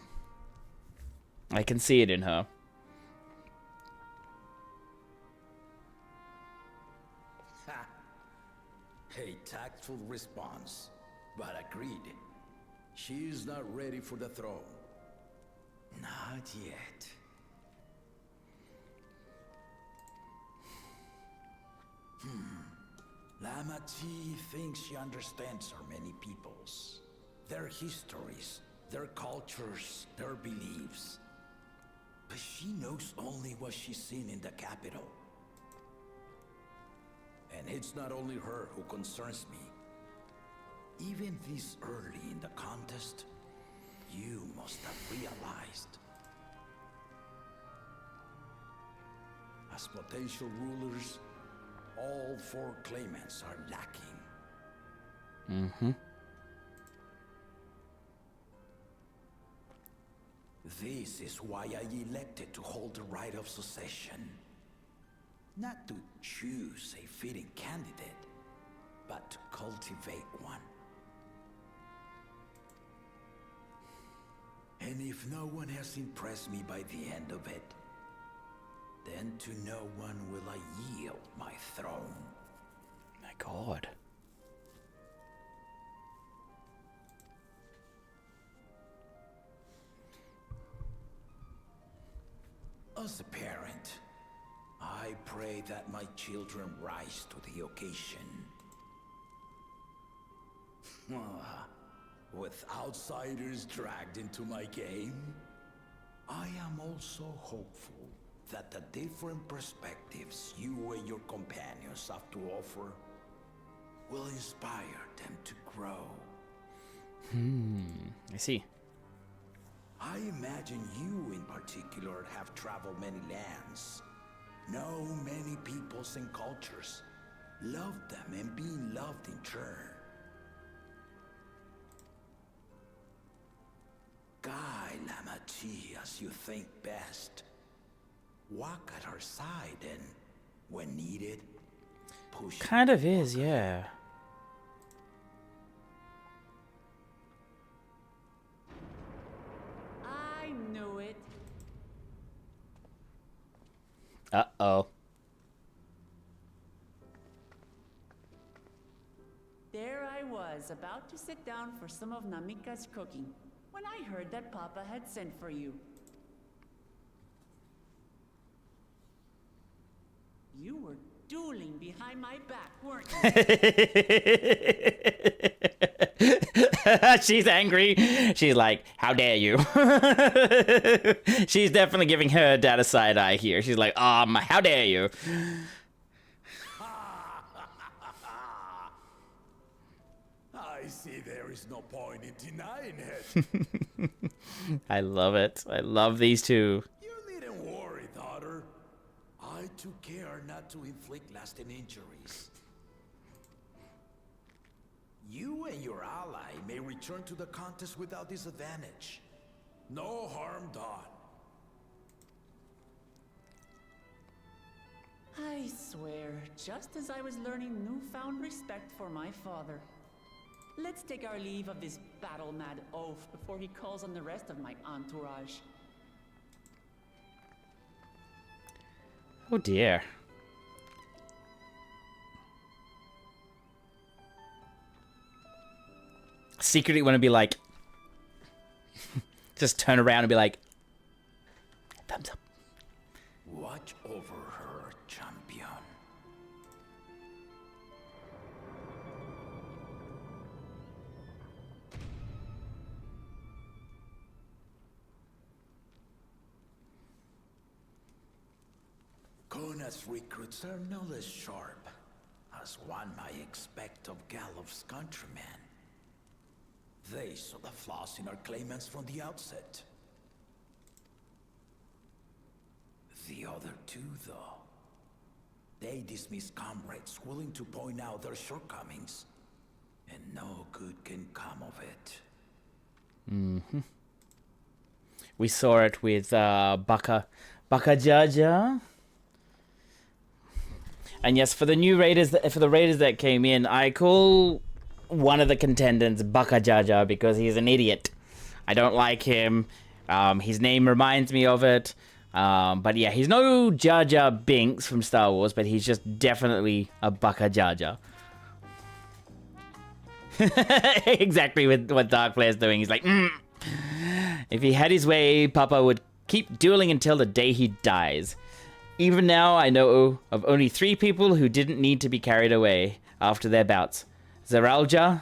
I can see it in her. A tactful response, but agreed. She is not ready for the throne. Not yet. Lamachi thinks she understands our many peoples. Their histories, their cultures, their beliefs. But she knows only what she's seen in the capital. And it's not only her who concerns me. Even this early in the contest, you must have realized. As potential rulers, all four claimants are lacking. Mm-hmm. This is why I elected to hold the right of succession. Not to choose a fitting candidate, but to cultivate one. And if no one has impressed me by the end of it, then to no one will I yield my throne. My God. As a parent, I pray that my children rise to the occasion. With outsiders dragged into my game, I am also hopeful that the different perspectives you and your companions have to offer will inspire them to grow. I see. I imagine you in particular have traveled many lands, know many peoples and cultures, loved them and being loved in turn. Guide Lamachi as you think best. Walk at her side and, when needed, push. Kind of is, yeah. I knew it. Uh-oh. There I was, about to sit down for some of Namika's cooking, when I heard that Papa had sent for you. You were dueling behind my back, weren't you? She's angry. She's like, how dare you? She's definitely giving her dad a side eye here. She's like, how dare you? I see there is no point in denying it. I love it. I love these two. You needn't worry, daughter. I took care not to inflict lasting injuries. You and your ally may return to the contest without disadvantage. No harm done. I swear, just as I was learning newfound respect for my father. Let's take our leave of this battle-mad oaf before he calls on the rest of my entourage. Oh dear. Secretly want to be like, just turn around and be like, thumbs up. Watch over her, champion. Kona's recruits are no less sharp, as one might expect of Galof's countrymen. They saw the flaws in our claimants from the outset. The other two, though, they dismiss comrades willing to point out their shortcomings, and no good can come of it. Mm-hmm. We saw it with Baka Jaja. And yes, for the new raiders, for the raiders that came in, I call one of the contendants Baka Jaja because he's an idiot. I don't like him. His name reminds me of it. But yeah, he's no Jar Jar Binks from Star Wars, but he's just definitely a Baka Jaja. Exactly what Darkflare's doing. He's like, If he had his way, Papa would keep dueling until the day he dies. Even now, I know of only 3 people who didn't need to be carried away after their bouts. Zeralja,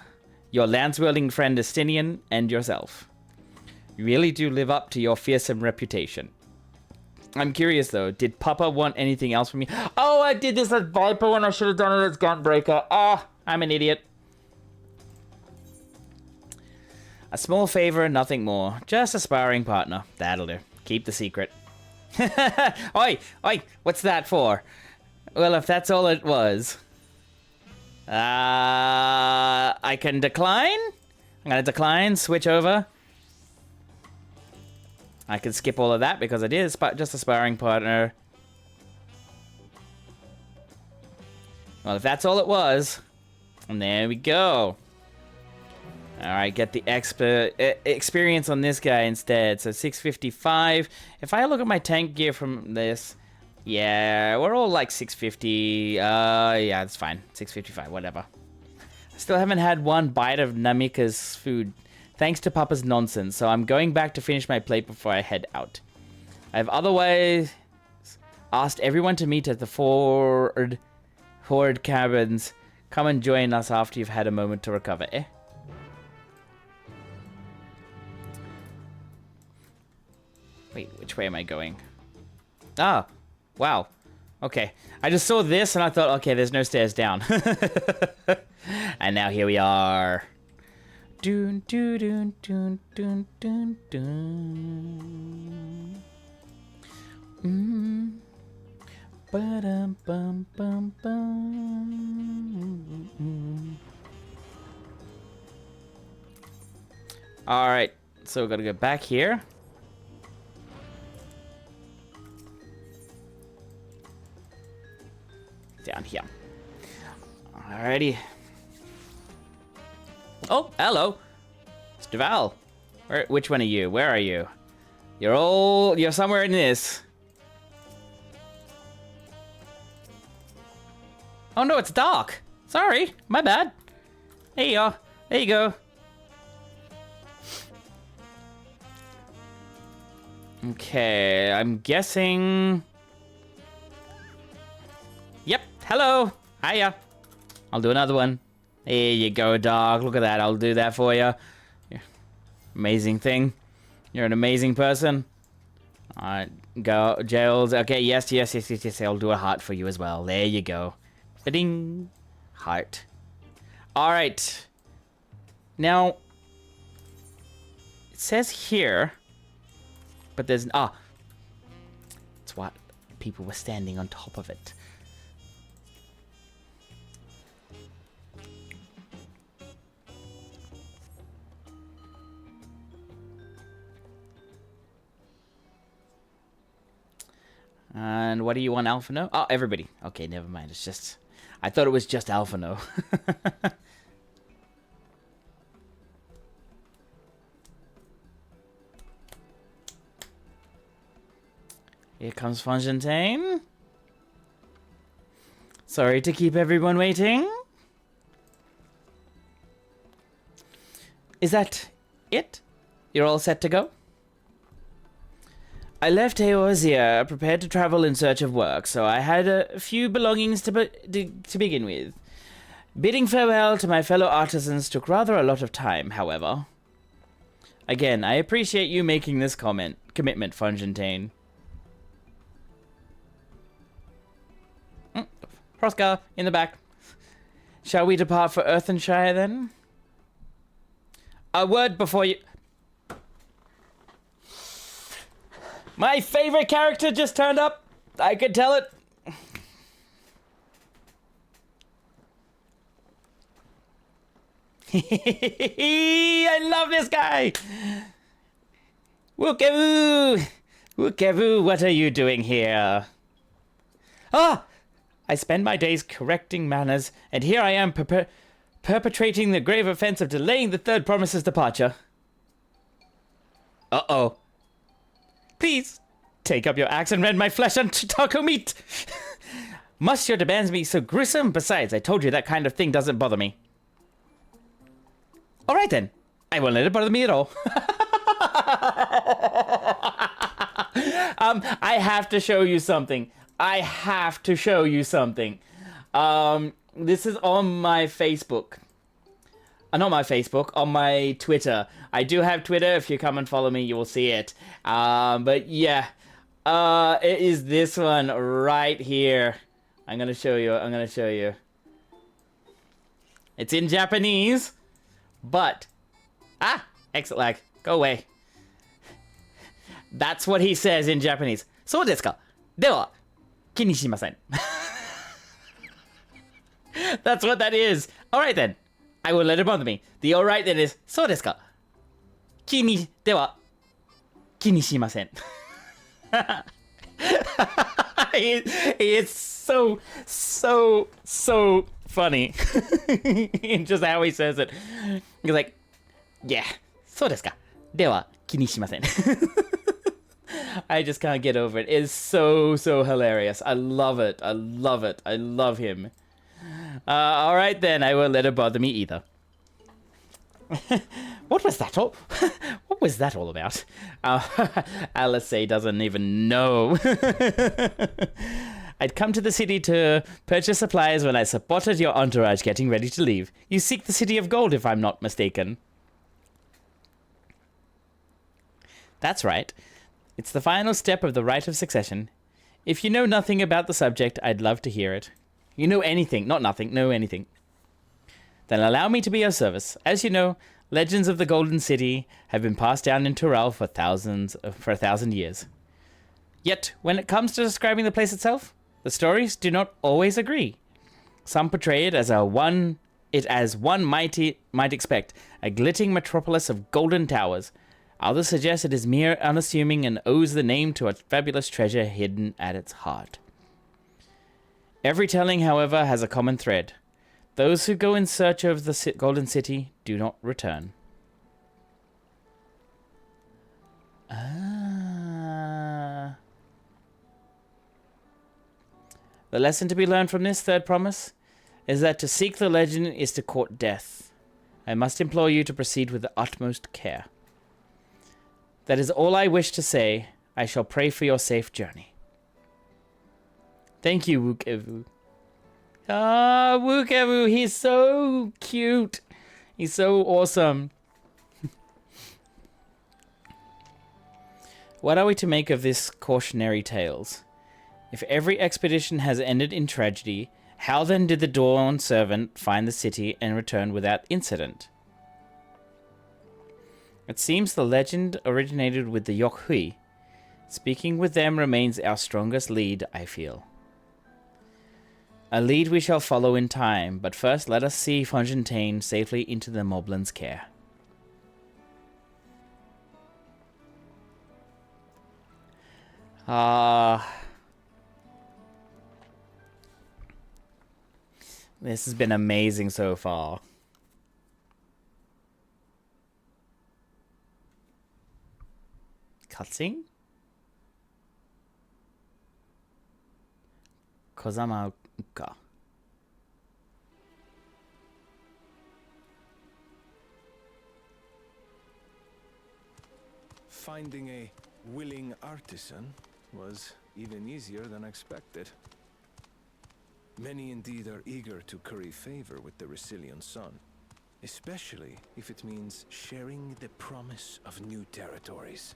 your lance-wielding friend Estinian, and yourself. You really do live up to your fearsome reputation. I'm curious though, did Papa want anything else from me? Oh, I did this as Viper when I should have done it as Gunbreaker. I'm an idiot. A small favor, nothing more. Just a sparring partner. That'll do. Keep the secret. Oi, what's that for? Well, if that's all it was. I can decline? I'm gonna decline, switch over. I can skip all of that because it is just a sparring partner. Well, if that's all it was, And there we go. Alright, get the experience on this guy instead. So 655. If I look at my tank gear from this, yeah, we're all like 650. Yeah, that's fine. 655, whatever. I still haven't had one bite of Namika's food, thanks to Papa's nonsense. So I'm going back to finish my plate before I head out. I've otherwise asked everyone to meet at the Horde cabins. Come and join us after you've had a moment to recover, eh? Wait, which way am I going? Ah, wow. Okay, I just saw this and I thought, okay, there's no stairs down. And now here we are. Doon, doon, doon, doon, doon, doon, doon. Ba-dum, bum, bum, bum. All right, so we gotta go back here. Down here. Alrighty. Oh, hello. It's Duval. Which one are you? Where are you? You're somewhere in this. Oh no, it's dark. Sorry, my bad. There you are. There you go. Okay, I'm guessing... Yep, hello. Hiya. I'll do another one. There you go, dog. Look at that. I'll do that for you. Amazing thing. You're an amazing person. Alright, go. Jails. Okay, yes. I'll do a heart for you as well. There you go. Ba-ding. Heart. Alright. Now, it says here, but there's... Ah. It's what people were standing on top of it. And what do you want, Alphino? Oh, everybody. Okay, never mind. It's just... I thought it was just Alphino. Here comes Fontaine. Sorry to keep everyone waiting. Is that it? You're all set to go? I left Eorzea prepared to travel in search of work, so I had a few belongings to begin with. Bidding farewell to my fellow artisans took rather a lot of time, however. Again, I appreciate you making this commitment, Fontaine. Hrothgar, in the back. Shall we depart for Earthenshire, then? A word before you... My favorite character just turned up. I could tell it. I love this guy. Wookavoo. Wookavoo, what are you doing here? Ah! I spend my days correcting manners, and here I am perpetrating the grave offense of delaying the third promise's departure. Uh-oh. Please, take up your axe and rend my flesh unto taco meat. Must your demands be so gruesome? Besides, I told you that kind of thing doesn't bother me. All right then, I won't let it bother me at all. I have to show you something. This is on my Facebook. Not my Facebook, on my Twitter. I do have Twitter. If you come and follow me, you will see it. But yeah, it is this one right here. I'm gonna show you. It's in Japanese, but exit lag. Go away. That's what he says in Japanese. そうですか。では、気にしません。That's what that is. All right then. I won't let it bother me. The all right then is そうですか。では、気にしません。he is so funny. In just how he says it. He's like, yeah, そうですか。では、気にしません。I just can't get over it. It's so hilarious. I love it. I love it. I love him. Alright then, I won't let it bother me either. What was that all? What was that all about? Alice doesn't even know. I'd come to the city to purchase supplies when I spotted your entourage getting ready to leave. You seek the City of Gold, if I'm not mistaken. That's right. It's the final step of the rite of succession. If you know nothing about the subject, I'd love to hear it. You know anything, not nothing, know anything. Then allow me to be of service. As you know, legends of the Golden City have been passed down in Tural for 1,000 years. Yet, when it comes to describing the place itself, the stories do not always agree. Some portray it as one might expect, a glittering metropolis of golden towers. Others suggest it is mere unassuming and owes the name to a fabulous treasure hidden at its heart. Every telling, however, has a common thread. Those who go in search of the Golden City do not return. The lesson to be learned from this third promise is that to seek the legend is to court death. I must implore you to proceed with the utmost care. That is all I wish to say. I shall pray for your safe journey. Thank you, Wukevu. Ah, Wukevu, he's so cute. He's so awesome. What are we to make of this cautionary tales? If every expedition has ended in tragedy, how then did the Dawn servant find the city and return without incident? It seems the legend originated with the Yokhui. Speaking with them remains our strongest lead, I feel. A lead we shall follow in time, but first let us see Fontaine safely into the Moblin's care. This has been amazing so far. Cutscene? Kozama Uka. Finding a willing artisan was even easier than expected. Many indeed are eager to curry favor with the Resilient Sun, especially if it means sharing the promise of new territories.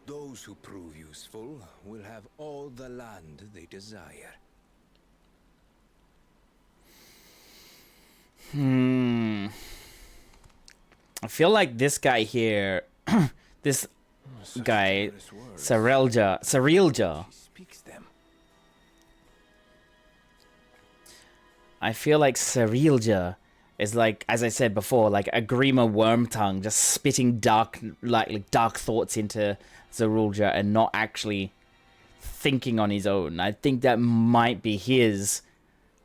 Those who prove useful will have all the land they desire. I feel like this guy here, this guy, Sarilja. I feel like Sarilja is like, as I said before, like a Grima Wormtongue, just spitting dark thoughts into Zarulja and not actually thinking on his own. I think that might be his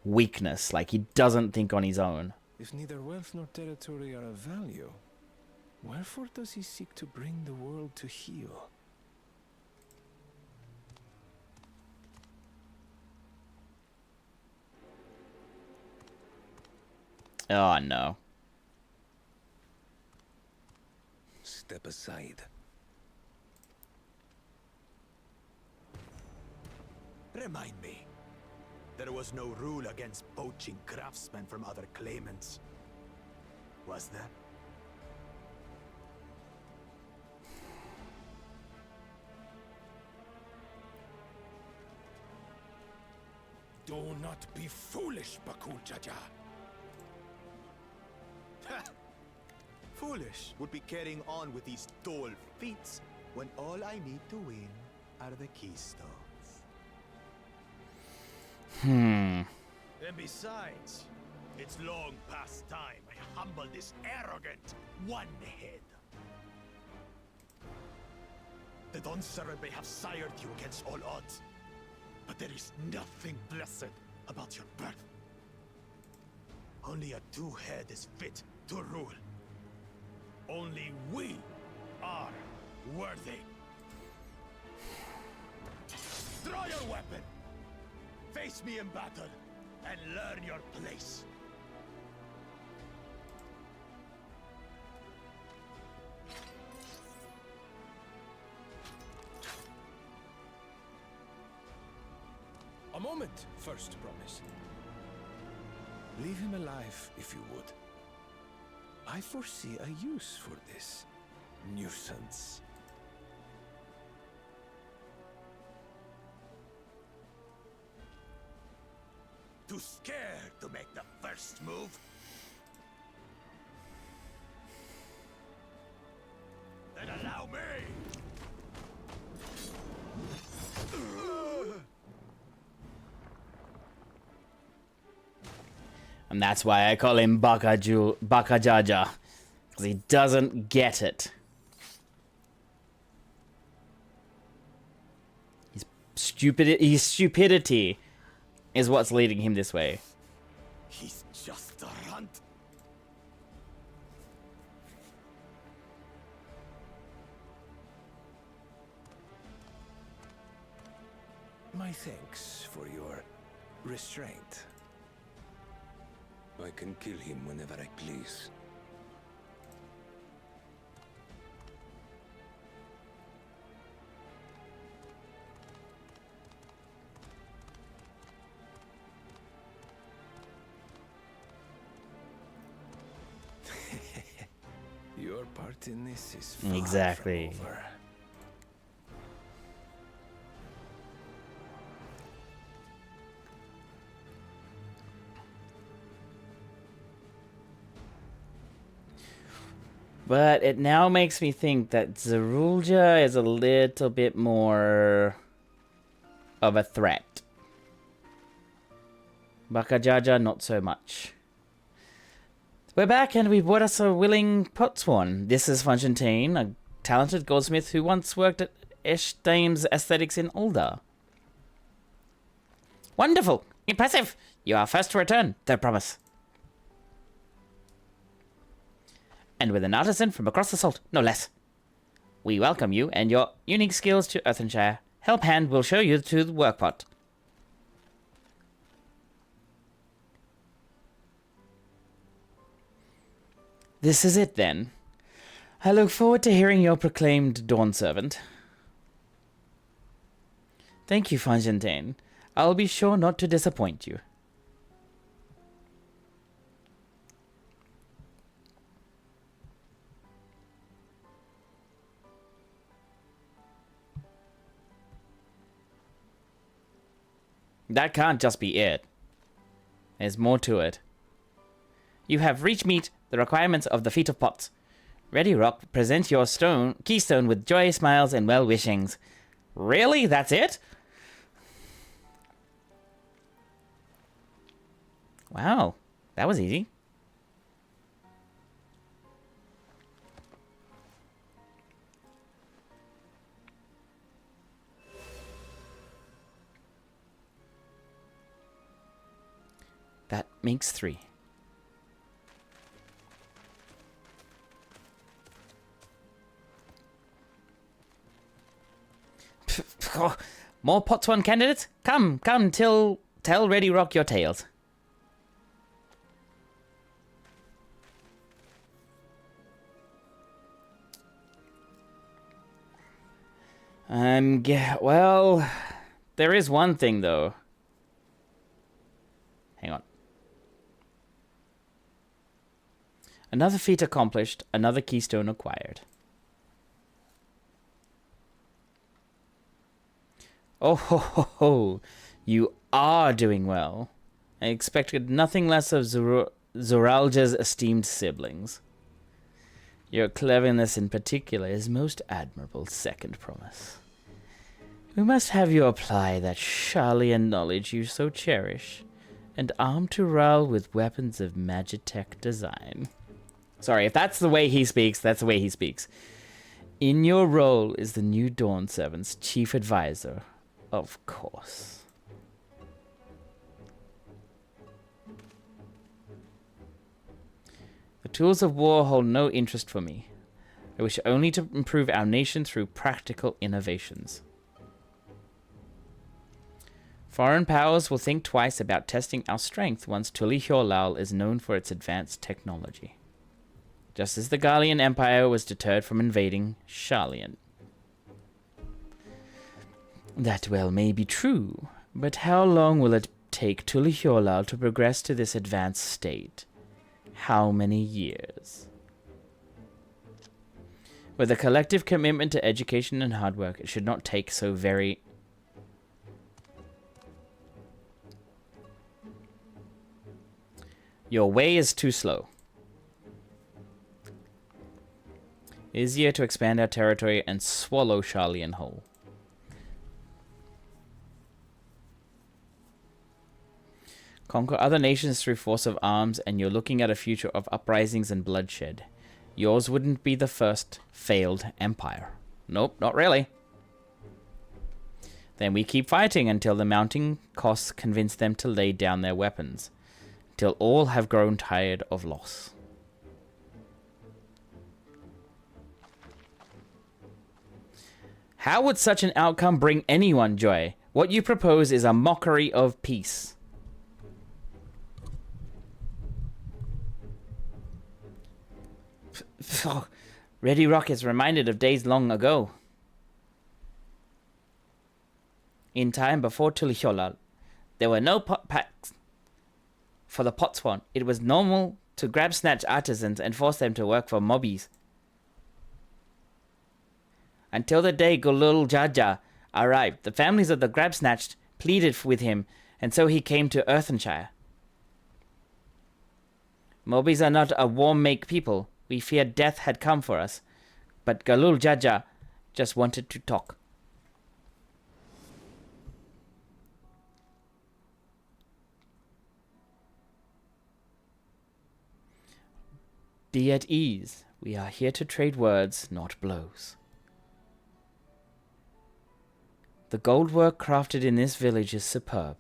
weakness. Like, he doesn't think on his own. If neither wealth nor territory are of value, wherefore does he seek to bring the world to heel? Oh, no. Step aside. Remind me. There was no rule against poaching craftsmen from other claimants. Was there? Do not be foolish, Bakuljaja. Foolish would be carrying on with these dull feats when all I need to win are the keystones. And besides, it's long past time I humble this arrogant one-head. The Dawn Servant may have sired you against all odds, but there is nothing blessed about your birth. Only a two-head is fit to rule. Only we are worthy. Draw your weapon. Face me in battle and learn your place. A moment, First Promise. Leave him alive, if you would. I foresee a use for this nuisance. Too scared to make the first move? Then allow me! And that's why I call him Bakajaja. Because he doesn't get it. His stupidity is what's leading him this way. He's just a runt. My thanks for your restraint. I can kill him whenever I please. Your part in this is far Exactly. from over. But it now makes me think that Zerulja is a little bit more of a threat. Bakajaja, not so much. We're back and we brought us a willing potswan. This is Funchantine, a talented goldsmith who once worked at Eshtaim's Aesthetics in Ulda. Wonderful! Impressive! You are first to return, I promise. And with an artisan from across the salt, no less. We welcome you and your unique skills to Earthenshire. Help Hand will show you to the workpot. This is it then. I look forward to hearing your proclaimed Dawn Servant. Thank you, Fontaine. I'll be sure not to disappoint you. That can't just be it. There's more to it. You have reached meet the requirements of the Feat of Pots. Ready Rock, present your keystone with joy, smiles, and well-wishings. Really? That's it? Wow, that was easy. That makes 3. More Potswan candidates? Come, tell Ready Rock your tales. Yeah, well, there is one thing though. Hang on. Another feat accomplished, another keystone acquired. Oh ho ho ho, you are doing well. I expected nothing less of Zoralja's esteemed siblings. Your cleverness in particular is most admirable, Second Promise. We must have you apply that Sharlayan knowledge you so cherish, and arm Tural with weapons of Magitech design. Sorry, if that's the way he speaks, that's the way he speaks. In your role as the new Dawn Servant's chief advisor, of course. The tools of war hold no interest for me. I wish only to improve our nation through practical innovations. Foreign powers will think twice about testing our strength once Tuli Hjolal is known for its advanced technology. Just as the Garlean Empire was deterred from invading Sharlayan. That well may be true, but how long will it take Tuli Hjolal to progress to this advanced state? How many years? With a collective commitment to education and hard work, it should not take so very... Your way is too slow. Easier to expand our territory and swallow Sharlayan whole. Conquer other nations through force of arms, and you're looking at a future of uprisings and bloodshed. Yours wouldn't be the first failed empire. Nope, not really. Then we keep fighting until the mounting costs convince them to lay down their weapons. Till all have grown tired of loss. How would such an outcome bring anyone joy? What you propose is a mockery of peace. Ready Rock is reminded of days long ago. In time before Tuli Hjolal, there were no pot packs for the Potswan. It was normal to grab snatch artisans and force them to work for mobbies. Until the day Gulul Jaja arrived, the families of the grab snatched pleaded with him, and so he came to Earthenshire. Mobbies are not a warm-make people. We feared death had come for us, but Galul Jaja just wanted to talk. Be at ease. We are here to trade words, not blows. The gold work crafted in this village is superb.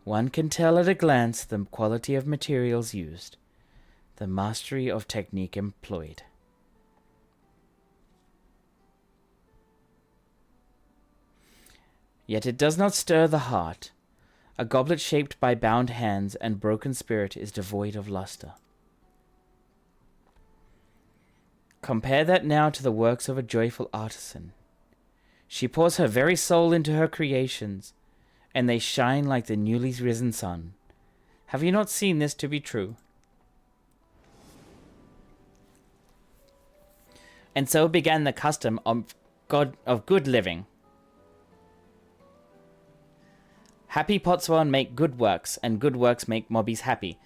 One can tell at a glance the quality of materials used, the mastery of technique employed. Yet it does not stir the heart. A goblet shaped by bound hands and broken spirit is devoid of luster. Compare that now to the works of a joyful artisan. She pours her very soul into her creations, and they shine like the newly risen sun. Have you not seen this to be true? And so began the custom of good living. Happy Potswan make good works, and good works make mobbies happy.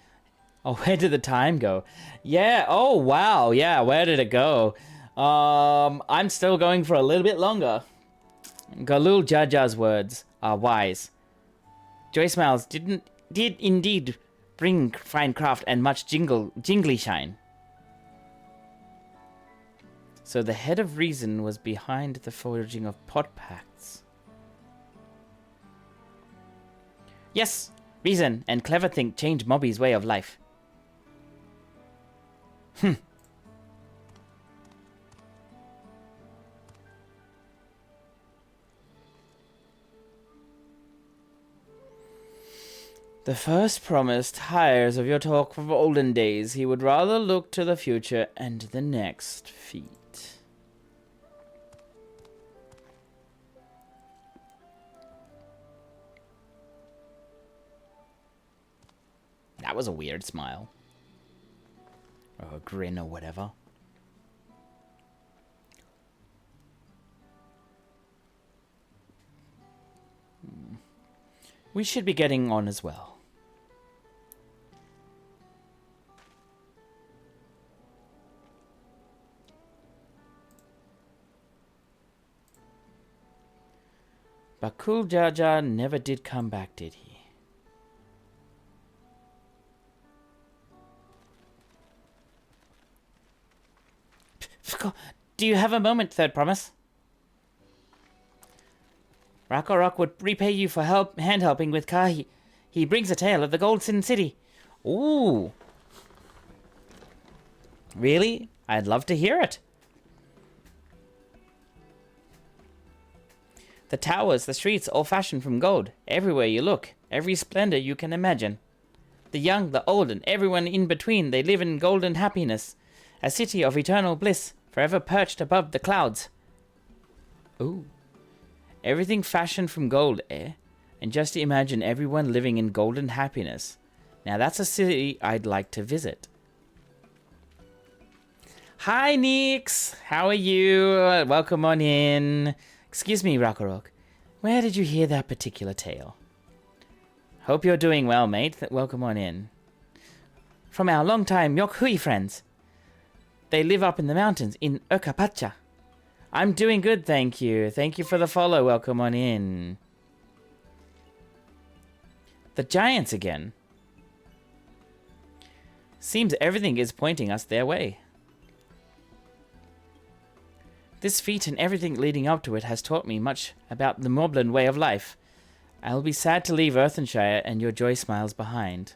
Oh, where did the time go? Yeah, oh wow, yeah, where did it go? I'm still going for a little bit longer. Galul Jaja's words are wise. Joy Smiles did indeed bring fine craft and much jingly shine. So the head of reason was behind the forging of pot pacts. Yes, reason and clever think change Mobby's way of life. The first promised hires of your talk of olden days. He would rather look to the future and the next feat. That was a weird smile. Or a grin or whatever. We should be getting on as well. Bakul Jaja never did come back, did he? Do you have a moment, Third Promise? Rakorok would repay you for hand helping with Kahi. He brings a tale of the Golden City. Ooh. Really? I'd love to hear it. The towers, the streets, all fashioned from gold. Everywhere you look, every splendor you can imagine. The young, the old, and everyone in between, they live in golden happiness. A city of eternal bliss, forever perched above the clouds. Ooh. Everything fashioned from gold, eh? And just imagine everyone living in golden happiness. Now that's a city I'd like to visit. Hi, Nix! How are you? Welcome on in. Excuse me, Rakorok. Where did you hear that particular tale? Hope you're doing well, mate. Welcome on in. From our long-time Yokhui friends. They live up in the mountains in Okapacha. I'm doing good, thank you. Thank you for the follow. Welcome on in. The giants again. Seems everything is pointing us their way. This feat and everything leading up to it has taught me much about the Moblin way of life. I'll be sad to leave Earthenshire and your joy smiles behind.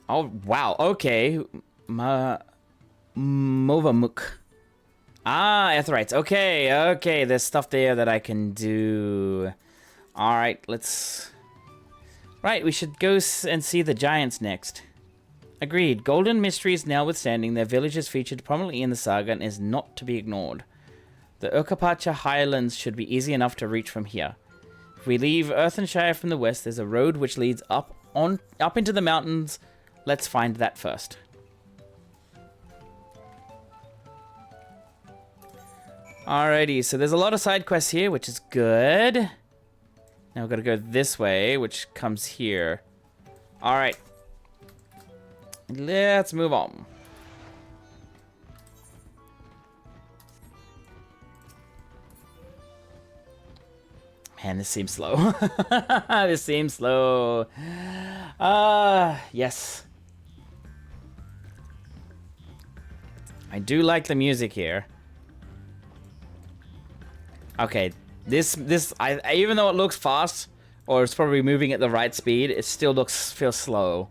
Oh, wow, okay. Movamuk. Ah, Etherites. Okay, there's stuff there that I can do. Alright, let's... Right, we should go and see the giants next. Agreed. Golden mysteries notwithstanding, their village is featured prominently in the saga and is not to be ignored. The Okapacha Highlands should be easy enough to reach from here. If we leave Earthenshire from the west, there's a road which leads up into the mountains. Let's find that first. Alrighty, so there's a lot of side quests here, which is good. Now we've got to go this way, which comes here. Alright. Let's move on. Man, this seems slow. This seems slow. Yes. I do like the music here. Okay, this even though it looks fast, or it's probably moving at the right speed, it still feels slow.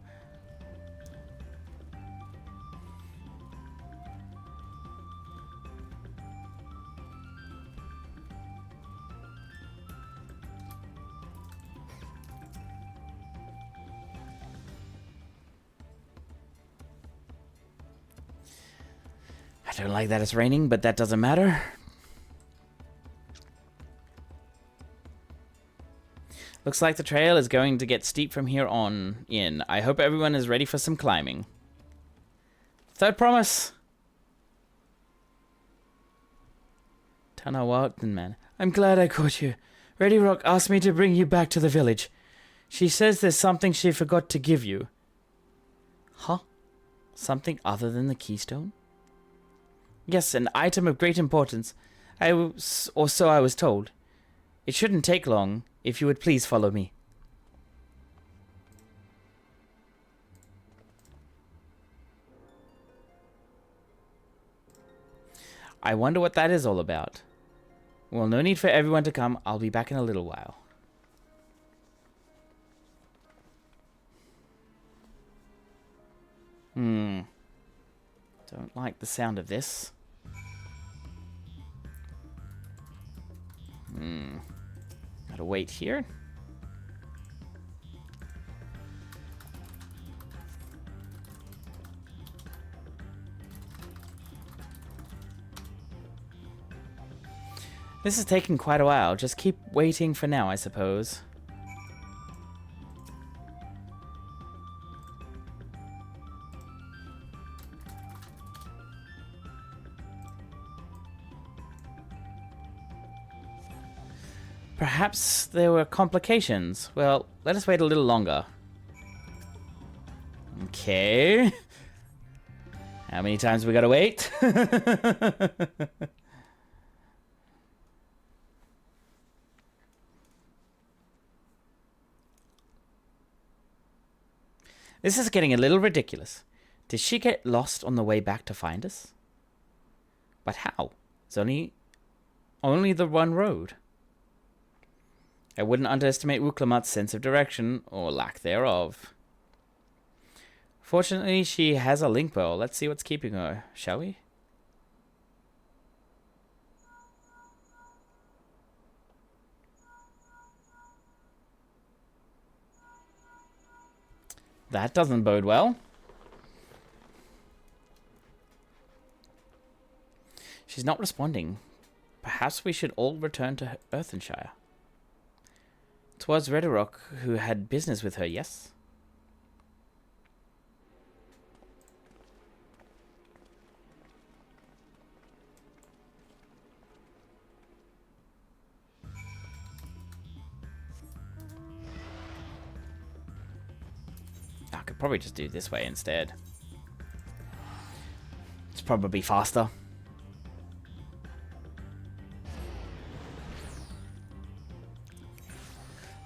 I don't like that it's raining, but that doesn't matter. Looks like the trail is going to get steep from here on in. I hope everyone is ready for some climbing. Third promise. Tanawarten, man. I'm glad I caught you. Ready Rock asked me to bring you back to the village. She says there's something she forgot to give you. Huh? Something other than the keystone? Yes, an item of great importance. Or so I was told. It shouldn't take long. If you would please follow me. I wonder what that is all about. Well, no need for everyone to come. I'll be back in a little while. Don't like the sound of this. Gotta wait here. This is taking quite a while. Just keep waiting for now, I suppose. Perhaps there were complications. Well, let us wait a little longer. Okay. How many times we gotta wait? This is getting a little ridiculous. Did she get lost on the way back to find us? But how? It's only the one road. I wouldn't underestimate Wuklamat's sense of direction, or lack thereof. Fortunately, she has a link bow. Let's see what's keeping her, shall we? That doesn't bode well. She's not responding. Perhaps we should all return to Earthenshire. 'Twas Redderock who had business with her, yes? I could probably just do it this way instead. It's probably faster.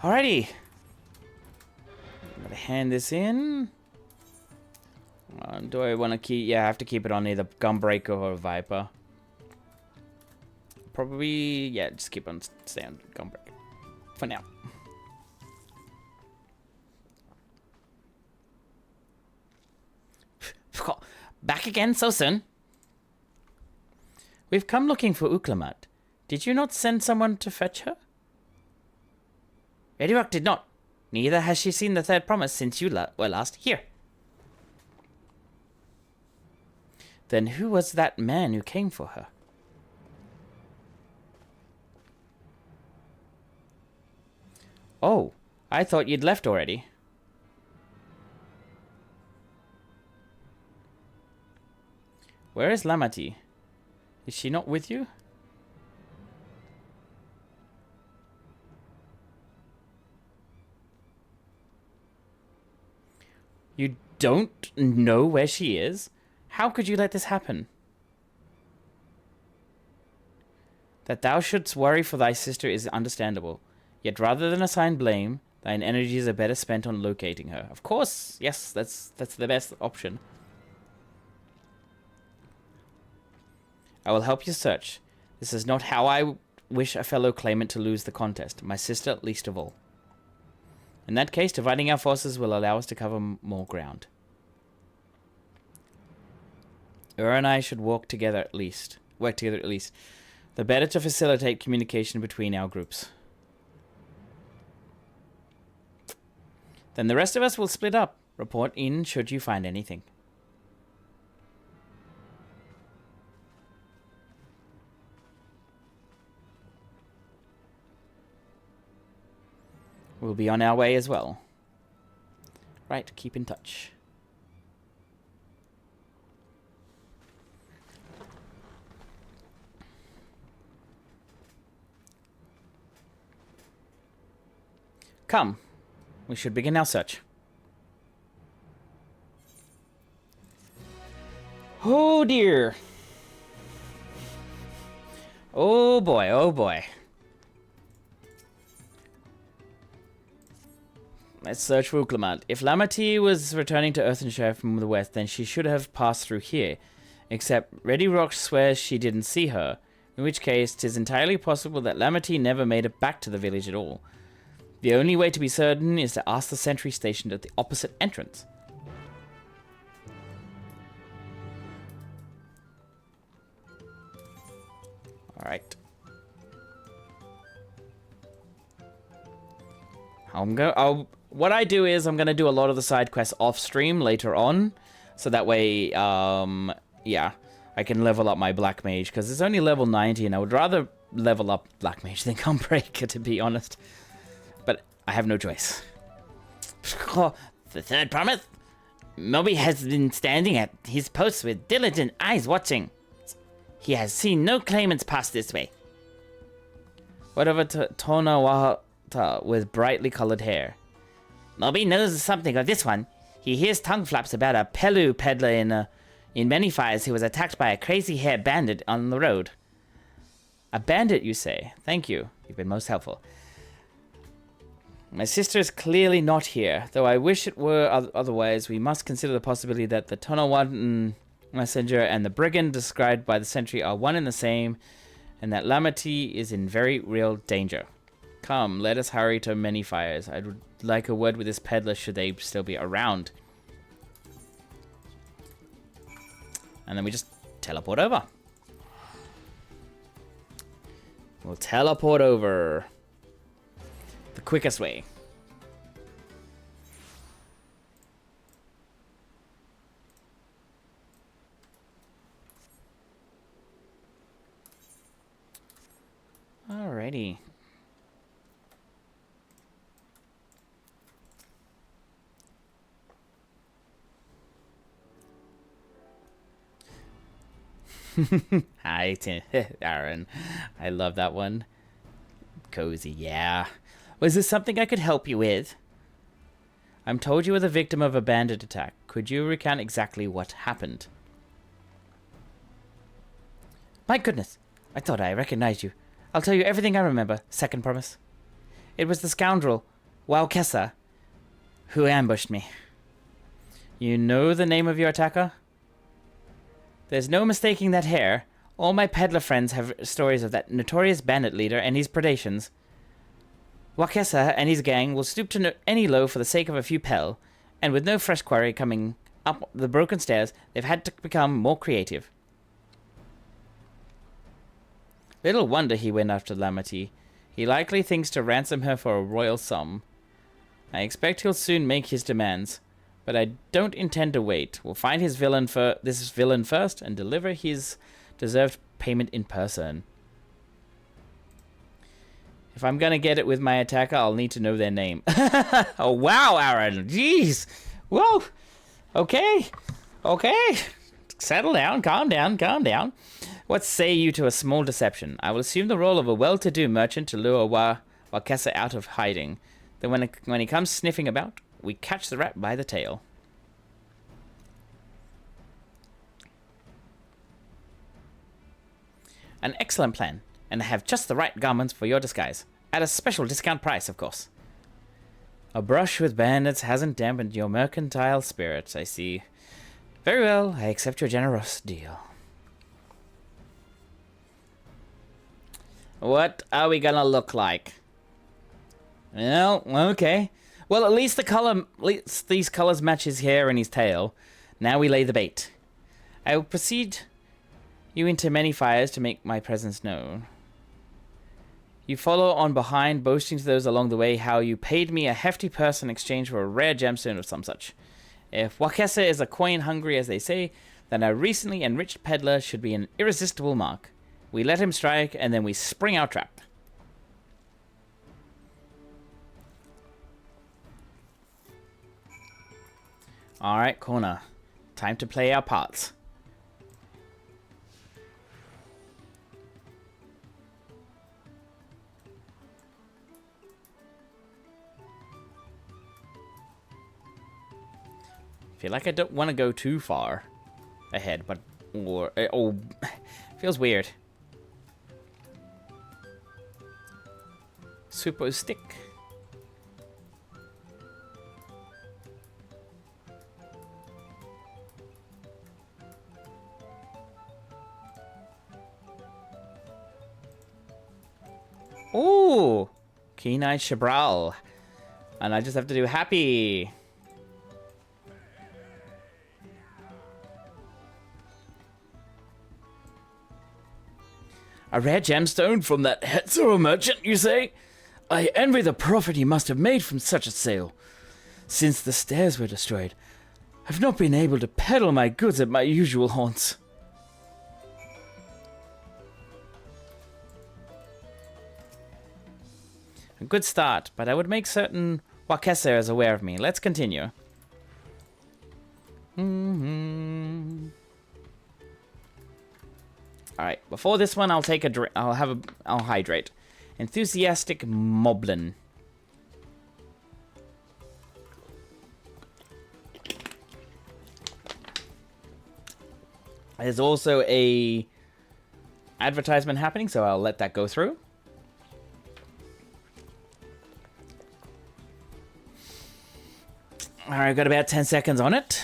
Alrighty. I'm gonna hand this in. Do I want to keep... Yeah, I have to keep it on either Gunbreaker or Viper. Probably... Yeah, just keep on staying on Gunbreaker. For now. Back again so soon? We've come looking for Uklamat. Did you not send someone to fetch her? Redderock did not. Neither has she seen the third promise since you were last here. Then who was that man who came for her? Oh, I thought you'd left already. Where is Lamati? Is she not with you? You don't know where she is? How could you let this happen? That thou shouldst worry for thy sister is understandable. Yet rather than assign blame, thine energies are better spent on locating her. Of course, yes, that's the best option. I will help you search. This is not how I wish a fellow claimant to lose the contest, my sister least of all. In that case, dividing our forces will allow us to cover more ground. Ura and I should work together at least. The better to facilitate communication between our groups. Then the rest of us will split up. Report in should you find anything. We'll be on our way as well. Right, keep in touch. Come, we should begin our search. Oh dear. Oh boy, oh boy. Let's search for Uklamat. If Lamati was returning to Earthenshire from the west, then she should have passed through here. Except Redderock swears she didn't see her, in which case 'tis entirely possible that Lamati never made it back to the village at all. The only way to be certain is to ask the sentry stationed at the opposite entrance. Alright. What I do is I'm going to do a lot of the side quests off stream later on. So that way, yeah, I can level up my Black Mage. Because it's only level 90 and I would rather level up Black Mage than Gunbreaker, to be honest. But I have no choice. The third promise? Moby has been standing at his post with diligent eyes watching. He has seen no claimants pass this way. What of a Tonawata with brightly colored hair? Moby knows something of this one. He hears tongue flaps about a Pelu peddler in Many Fires who was attacked by a crazy hair bandit on the road. A bandit, you say? Thank you. You've been most helpful. My sister is clearly not here, though I wish it were otherwise. We must consider the possibility that the Tonawatan messenger and the brigand described by the sentry are one and the same, and that Lamati is in very real danger. Come, let us hurry to Many Fires. I would like a word with this peddler should they still be around. And then we just teleport over. We'll teleport over. The quickest way. Alrighty. Hi, Aaron. I love that one. Cozy, yeah. Was this something I could help you with? I'm told you were the victim of a bandit attack. Could you recount exactly what happened? My goodness, I thought I recognized you. I'll tell you everything I remember, second promise. It was the scoundrel, Waukesa, who ambushed me. You know the name of your attacker? There's no mistaking that hair. All my peddler friends have stories of that notorious bandit leader and his predations. Waukesa and his gang will stoop to any low for the sake of a few pel, and with no fresh quarry coming up the broken stairs, they've had to become more creative. Little wonder he went after Lamati. He likely thinks to ransom her for a royal sum. I expect he'll soon make his demands, but I don't intend to wait. We'll find this villain first and deliver his deserved payment in person. If I'm gonna get it with my attacker, I'll need to know their name. Oh, wow, Aaron. Jeez. Whoa. Okay. Okay. Settle down. Calm down. Calm down. What say you to a small deception? I will assume the role of a well-to-do merchant to lure Waukesa out of hiding. Then when he comes sniffing about, we catch the rat by the tail. An excellent plan, and I have just the right garments for your disguise. At a special discount price, of course. A brush with bandits hasn't dampened your mercantile spirits, I see. Very well, I accept your generous deal. What are we gonna look like? Well, okay. Well, at least these colors match his hair and his tail. Now we lay the bait. I will proceed you into Many Fires to make my presence known. You follow on behind, boasting to those along the way how you paid me a hefty purse in exchange for a rare gemstone of some such. If Waukesa is a coin hungry, as they say, then a recently enriched peddler should be an irresistible mark. We let him strike, and then we spring our trap. Alright, Kona. Time to play our parts. Feel like I don't want to go too far ahead, but feels weird. Super stick. Ooh, Keen-Eyed Shabral. And I just have to do happy. A rare gemstone from that Hetzero merchant, you say? I envy the profit he must have made from such a sale. Since the stairs were destroyed, I've not been able to peddle my goods at my usual haunts. A good start, but I would make certain Waukesa is aware of me. Let's continue. Alright, before this one, I'll take a drink. I'll hydrate. Enthusiastic Moblin. There's also a advertisement happening, so I'll let that go through. Alright, got about 10 seconds on it.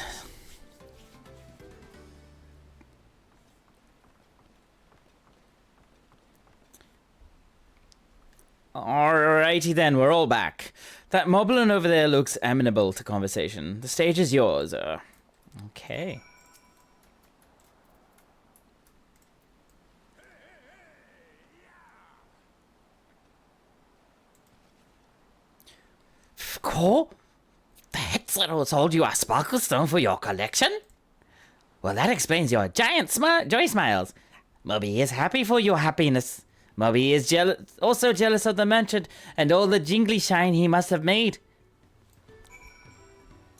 Alrighty then, we're all back. That moblin over there looks amenable to conversation. The stage is yours. Okay. Cool. The Hetzler told you a sparkle stone for your collection? Well, that explains your giant joy smiles. Moby is happy for your happiness. Moby is also jealous of the merchant and all the jingly shine he must have made.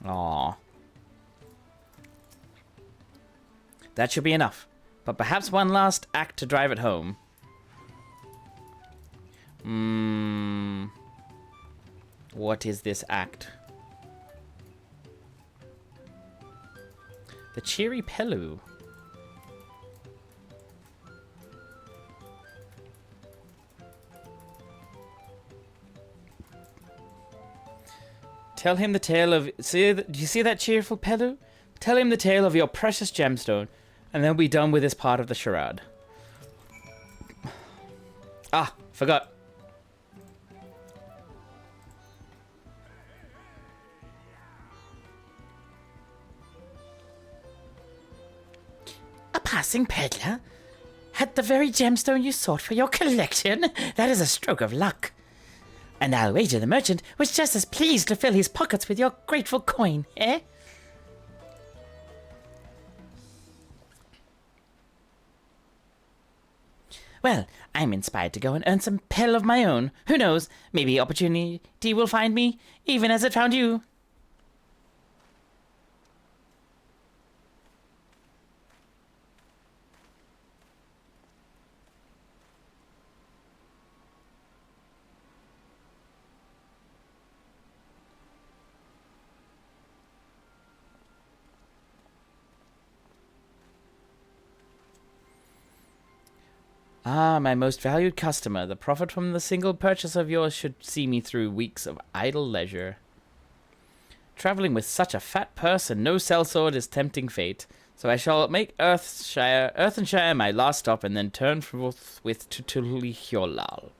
Aww. That should be enough. But perhaps one last act to drive it home. What is this act? The cheery Pelu. Tell him the tale of... do you see that cheerful Pelu? Tell him the tale of your precious gemstone, and then we'll be done with this part of the charade. Ah, forgot. A passing peddler? Had the very gemstone you sought for your collection? That is a stroke of luck. And I'll wager the merchant was just as pleased to fill his pockets with your grateful coin, eh? Well, I'm inspired to go and earn some pel of my own. Who knows, maybe opportunity will find me, even as it found you. Ah, my most valued customer. The profit from the single purchase of yours should see me through weeks of idle leisure. Traveling with such a fat purse and no sellsword is tempting fate, so I shall make Earthenshire my last stop and then turn forthwith to Tulihyolal.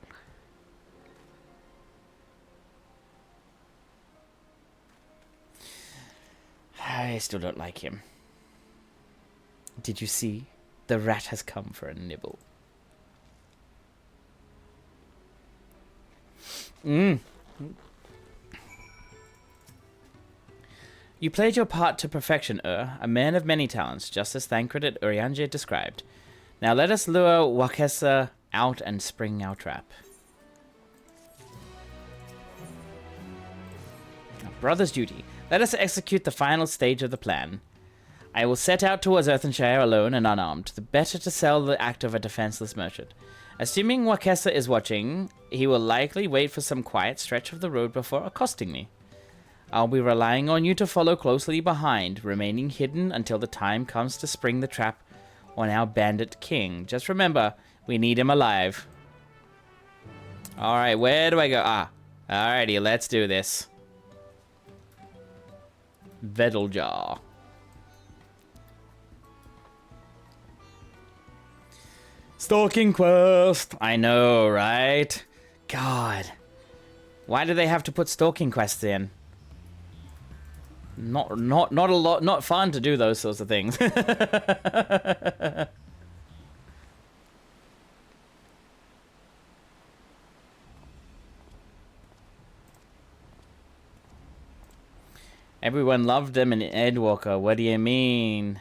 I still don't like him. Did you see? The rat has come for a nibble. You played your part to perfection, a man of many talents, just as Thancred and Urianger described. Now let us lure Wakesa out and spring our trap. A brother's duty. Let us execute the final stage of the plan. I will set out towards Earthenshire alone and unarmed, the better to sell the act of a defenseless merchant. Assuming Wakesa is watching, he will likely wait for some quiet stretch of the road before accosting me. I'll be relying on you to follow closely behind, remaining hidden until the time comes to spring the trap on our bandit king. Just remember, we need him alive. Alright, where do I go? Alrighty, let's do this. Vedeljar. Stalking quest. I know, right? God. Why do they have to put stalking quests in? Not a lot, not fun to do those sorts of things. Everyone loved them in Endwalker. What do you mean?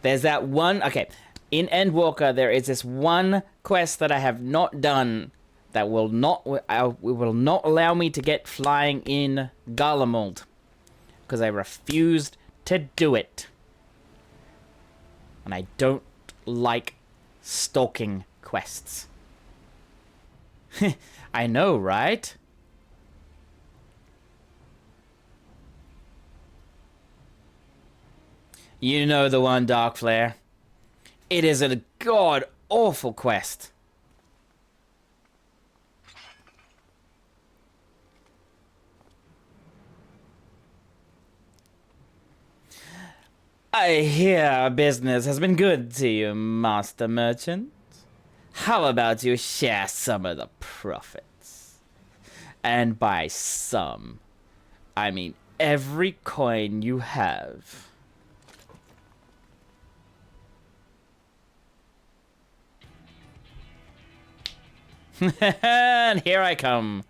There's that one... Okay, in Endwalker, there is this one quest that I have not done that will not allow me to get flying in Garlemald. Because I refused to do it. And I don't like stalking quests. I know, right? You know the one, Darkflare. It is a god-awful quest. I hear business has been good to you, Master Merchant. How about you share some of the profits? And by some, I mean every coin you have. And here I come.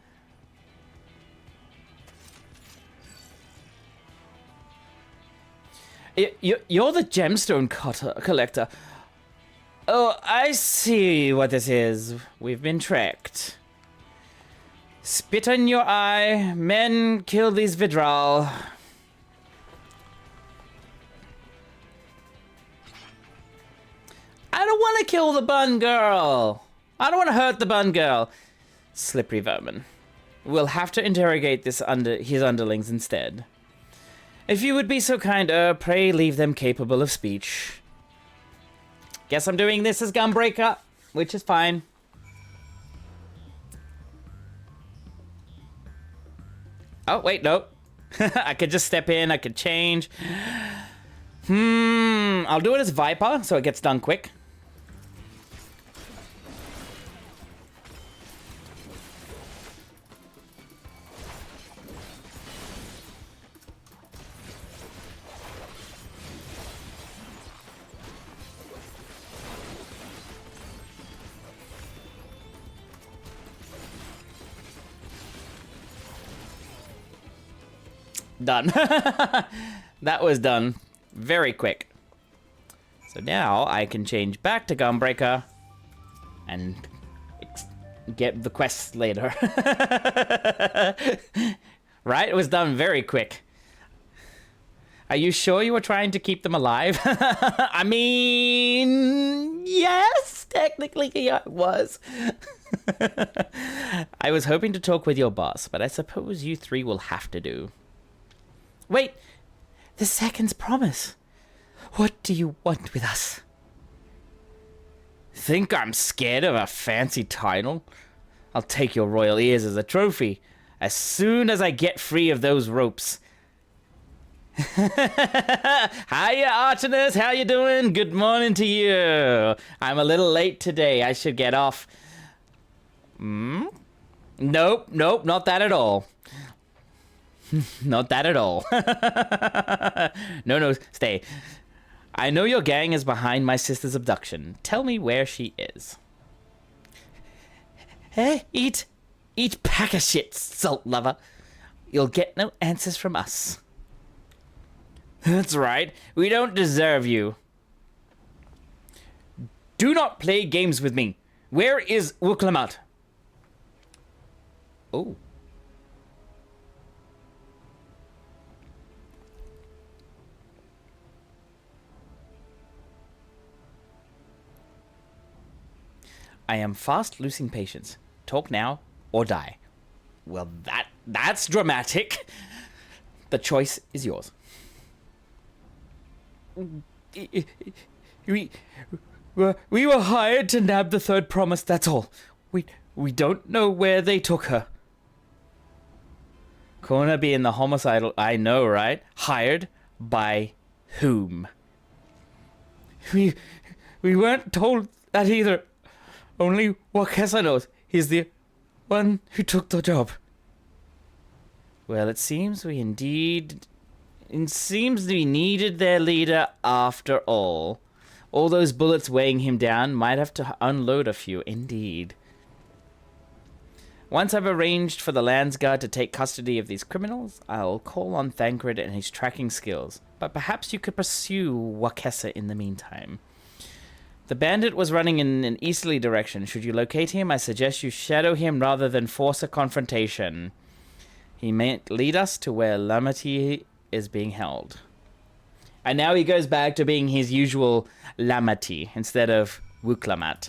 You're the gemstone collector. Oh, I see what this is. We've been tricked. Spit in your eye. Men kill these Vidral. I don't want to kill the bun girl. I don't want to hurt the bun girl. Slippery vermin. We'll have to interrogate his underlings instead. If you would be so kind, pray leave them capable of speech. Guess I'm doing this as Gunbreaker, which is fine. Oh, wait, no. I could just step in, I could change. I'll do it as Viper, so it gets done quick. Done. That was done very quick. So now I can change back to Gunbreaker and get the quests later. Right? It was done very quick. Are you sure you were trying to keep them alive? I mean, yes, technically yeah, it was. I was hoping to talk with your boss, but I suppose you three will have to do. Wait, the second's promise. What do you want with us? Think I'm scared of a fancy title? I'll take your royal ears as a trophy as soon as I get free of those ropes. Hiya, Artemis, how you doing? Good morning to you. I'm a little late today. I should get off. Nope, not that at all. Not that at all. No, stay. I know your gang is behind my sister's abduction. Tell me where she is. Hey, eat pack of shit, salt lover. You'll get no answers from us. That's right. We don't deserve you. Do not play games with me. Where is Wuklamat? Oh. I am fast losing patience. Talk now or die. Well, that's dramatic. The choice is yours. We were hired to nab the third promise, that's all. We don't know where they took her. Corner being the homicidal, I know, right? Hired by whom? We weren't told that either. Only Wakesa knows. He's the one who took the job. Well, it seems we needed their leader after all. All those bullets weighing him down might have to unload a few, indeed. Once I've arranged for the Landsguard to take custody of these criminals, I'll call on Thancred and his tracking skills. But perhaps you could pursue Wakesa in the meantime. The bandit was running in an easterly direction. Should you locate him, I suggest you shadow him rather than force a confrontation. He may lead us to where Lamati is being held. And now he goes back to being his usual Lamati instead of Wuklamat.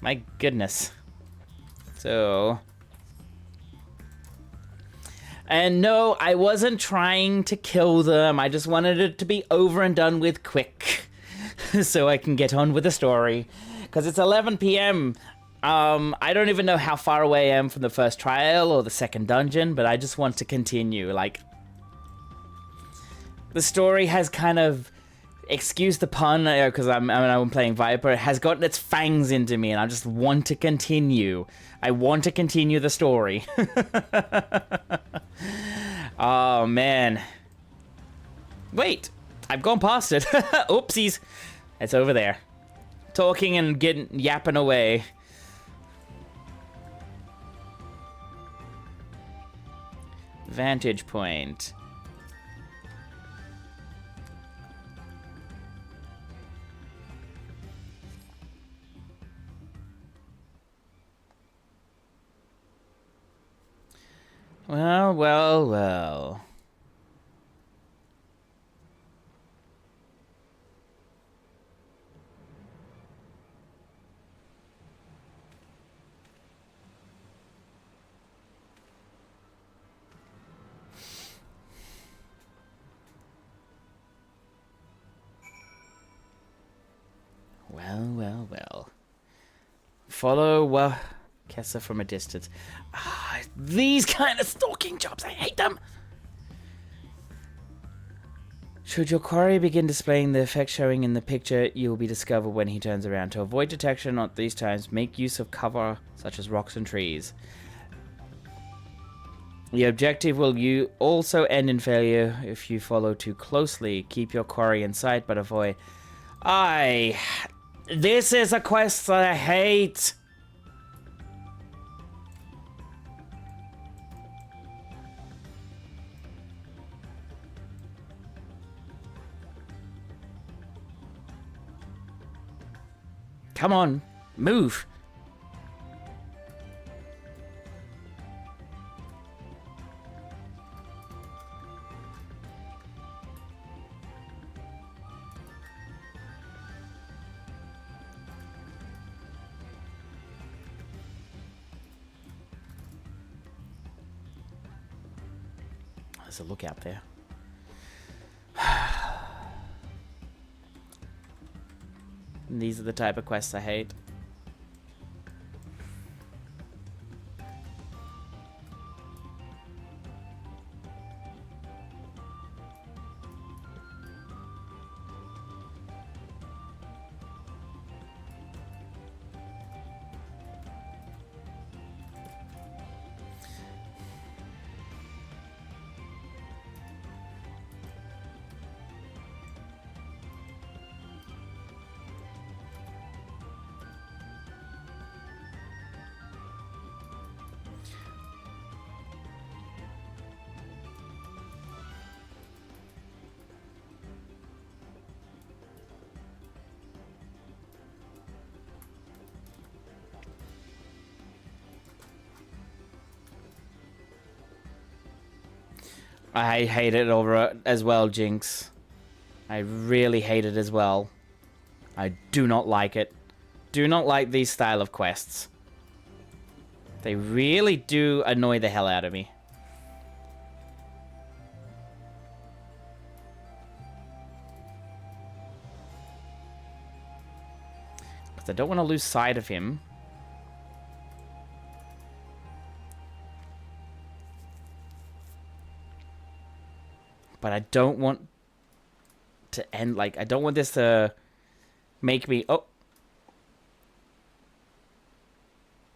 My goodness. So... And no, I wasn't trying to kill them. I just wanted it to be over and done with quick. So I can get on with the story. Because it's 11 p.m. I don't even know how far away I am from the first trial or the second dungeon, but I just want to continue. Like, the story has kind of... excuse the pun, because I'm playing Viper, has gotten its fangs into me, and I just want to continue. I want to continue the story. Oh, man. Wait, I've gone past it. Oopsies. It's over there. Talking and yapping away. Vantage point. Well, well, well. Well, well, well. Follow Kessa from a distance. Ah, these kind of stalking jobs, I hate them! Should your quarry begin displaying the effect showing in the picture, you will be discovered when he turns around. To avoid detection at these times, make use of cover such as rocks and trees. The objective will also end in failure if you follow too closely. Keep your quarry in sight, but avoid... This is a quest that I hate! Come on, move! There's a lookout there. These are the type of quests I hate. I hate it over as well, Jinx. I really hate it as well. I do not like it. Do not like these style of quests. They really do annoy the hell out of me. Because I don't want to lose sight of him. But I don't want to end, like, I don't want this to make me, oh.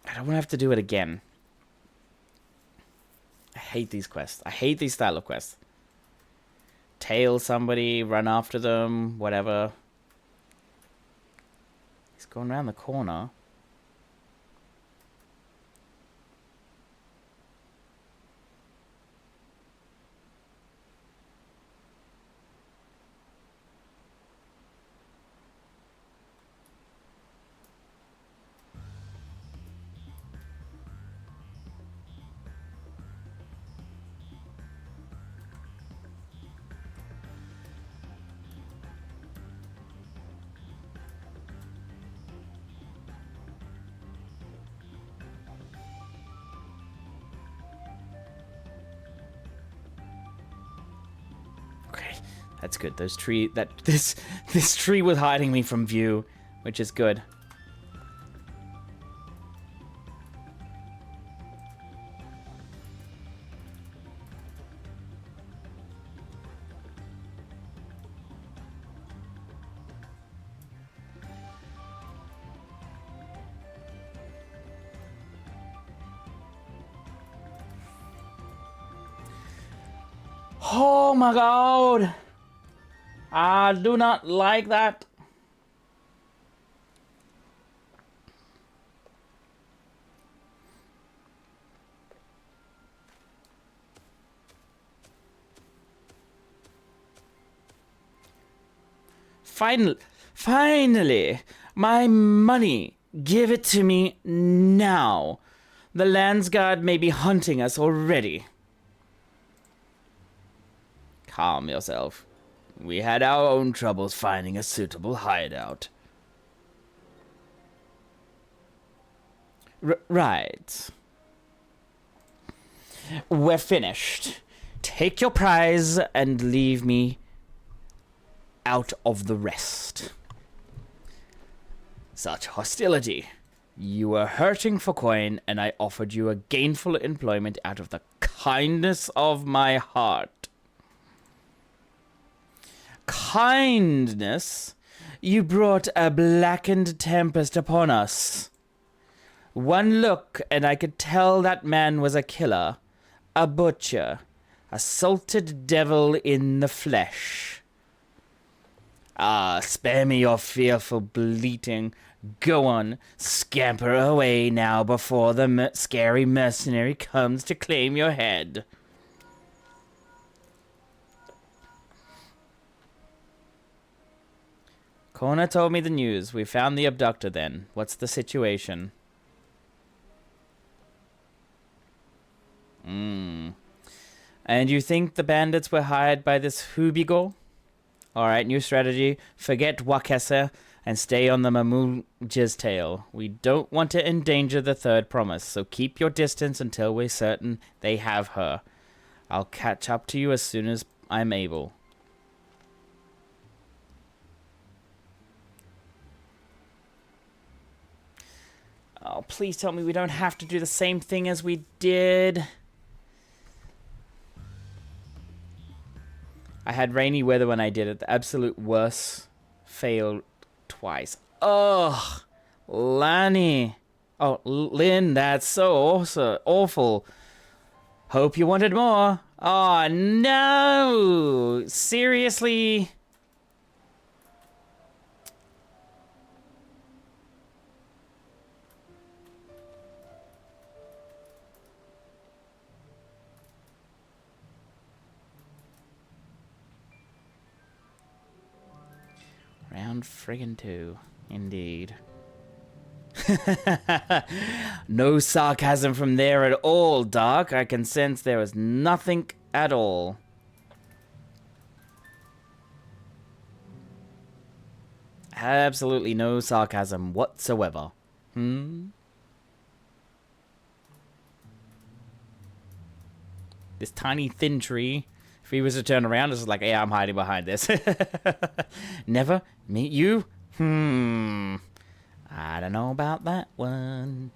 I don't want to have to do it again. I hate these quests. I hate these style of quests. Tail somebody, run after them, whatever. He's going around the corner. That's good. This tree was hiding me from view, which is good. Oh my god! I do not like that. Finally, my money. Give it to me now. The Landsguard may be hunting us already. Calm yourself. We had our own troubles finding a suitable hideout. Right. We're finished. Take your prize and leave me out of the rest. Such hostility. You were hurting for coin, and I offered you a gainful employment out of the kindness of my heart. Kindness? You brought a blackened tempest upon us. One look, and I could tell that man was a killer, a butcher, a salted devil in the flesh. Ah, spare me your fearful bleating. Go on, scamper away now before the scary mercenary comes to claim your head. Kona told me the news. We found the abductor then. What's the situation? And you think the bandits were hired by this Hubigo? Alright, new strategy. Forget Wakesa and stay on the Mamulja's tail. We don't want to endanger the third promise, so keep your distance until we're certain they have her. I'll catch up to you as soon as I'm able. Oh, please tell me we don't have to do the same thing as we did. I had rainy weather when I did it. The absolute worst. Failed twice. Ugh. Lani. Oh, Lynn, that's so awful. Hope you wanted more. Oh, no. Seriously? Round friggin' 2, indeed. No sarcasm from there at all, Doc. I can sense there was nothing at all. Absolutely no sarcasm whatsoever. This tiny thin tree. If he was to turn around, it's like, yeah, I'm hiding behind this. Never meet you? I don't know about that one.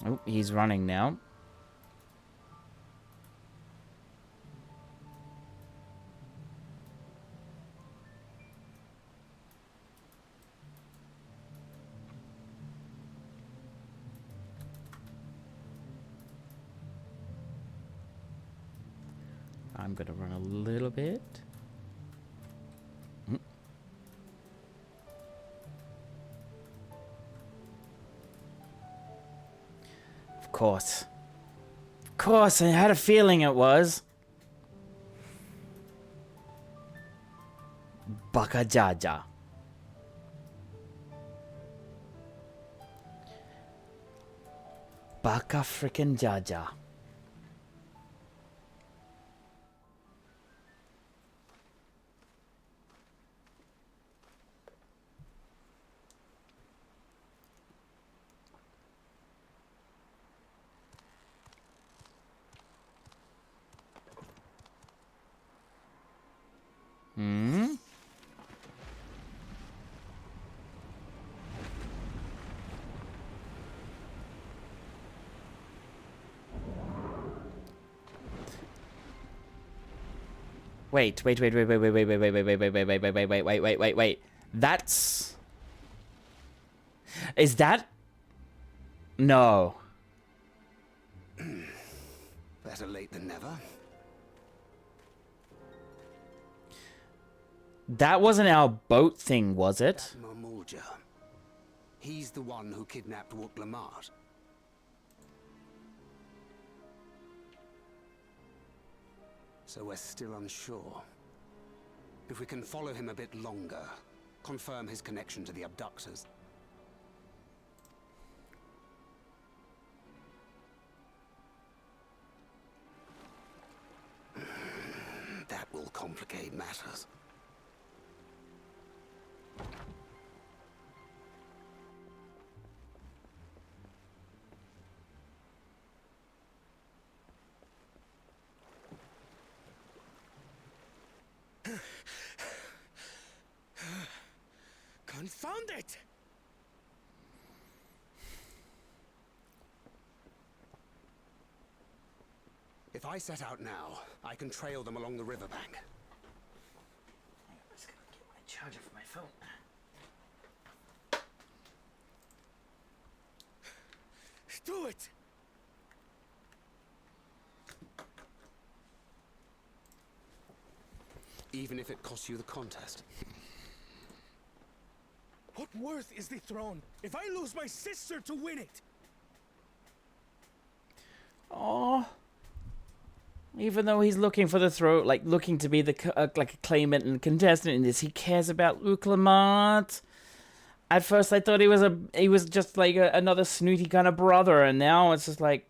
Oh, he's running now. I'm gonna run a little bit. Of course. Of course, I had a feeling it was. Baka Jaja. Baka frickin' Jaja. Wait. That's... Is that... No. Better late than never. That wasn't our boat thing, was it? Mamulja. He's the one who kidnapped Wook Lamart. So we're still unsure. If we can follow him a bit longer, confirm his connection to the abductors. That will complicate matters. Confound it! If I set out now, I can trail them along the riverbank. I'm just gonna get my charger for my phone. Do it! Even if it costs you the contest. What worth is the throne if I lose my sister to win it? Oh. Even though he's looking for the throne, like looking to be the like a claimant and contestant in this, he cares about Wook Lamart. At first, I thought he was just like another snooty kind of brother, and now it's just like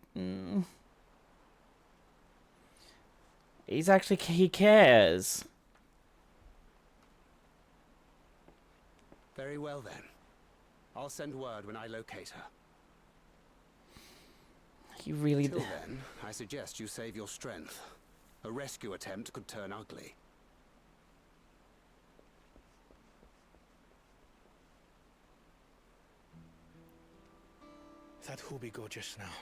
he cares. Very well then. I'll send word when I locate her. He really... Till then, I suggest you save your strength. A rescue attempt could turn ugly. That Hubigo just now.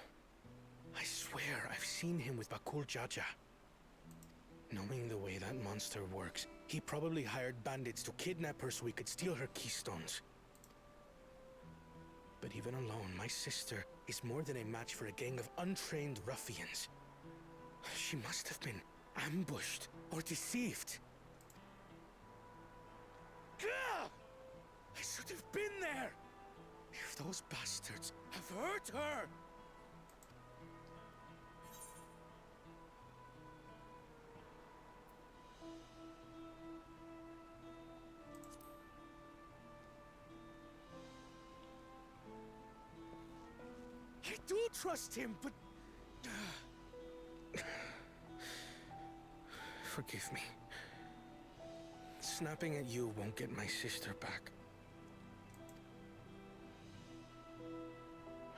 I swear I've seen him with Bakul Jaja. Knowing the way that monster works, he probably hired bandits to kidnap her so he could steal her keystones. But even alone, my sister is more than a match for a gang of untrained ruffians. She must have been ambushed or deceived. Gah! I should have been there! If those bastards have hurt her! I do trust him, but... Forgive me. Snapping at you won't get my sister back.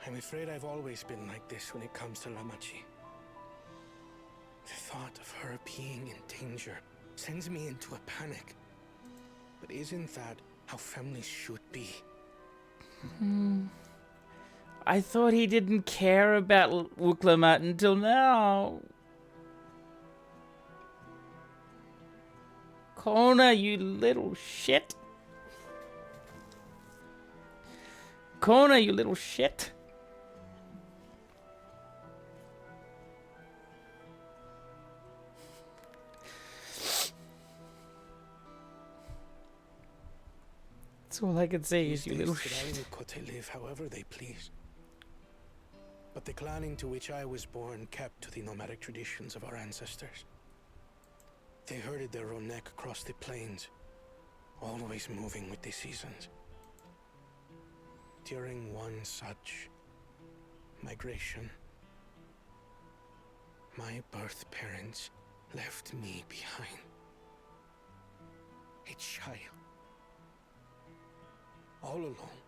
I'm afraid I've always been like this when it comes to Lamachi. The thought of her being in danger sends me into a panic. But isn't that how families should be? I thought he didn't care about Wook Lamart until now. Kona, you little shit. Kona, you little shit. That's all I can say is you little shit. Could live however they please. But the clan into which I was born kept to the nomadic traditions of our ancestors. They herded their own neck across the plains, always moving with the seasons. During one such migration, my birth parents left me behind. A child. All alone.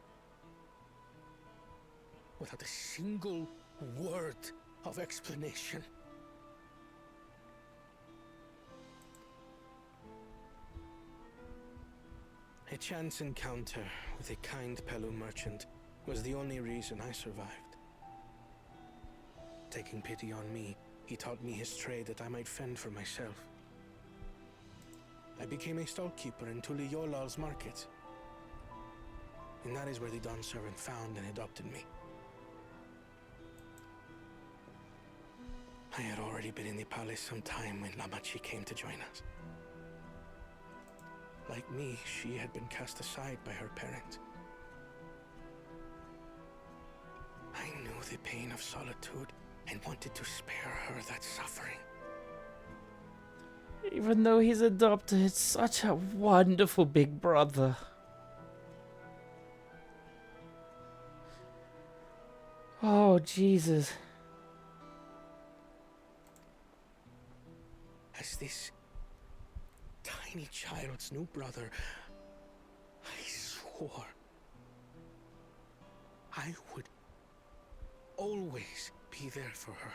Without a single word of explanation. A chance encounter with a kind Pelu merchant was the only reason I survived. Taking pity on me, he taught me his trade that I might fend for myself. I became a stallkeeper in Tuliolal's market. And that is where the Dawn servant found and adopted me. I had already been in the palace some time when Lamachi came to join us. Like me, she had been cast aside by her parents. I knew the pain of solitude and wanted to spare her that suffering. Even though he's adopted, such a wonderful big brother. Oh, Jesus. As this tiny child's new brother, I swore I would always be there for her.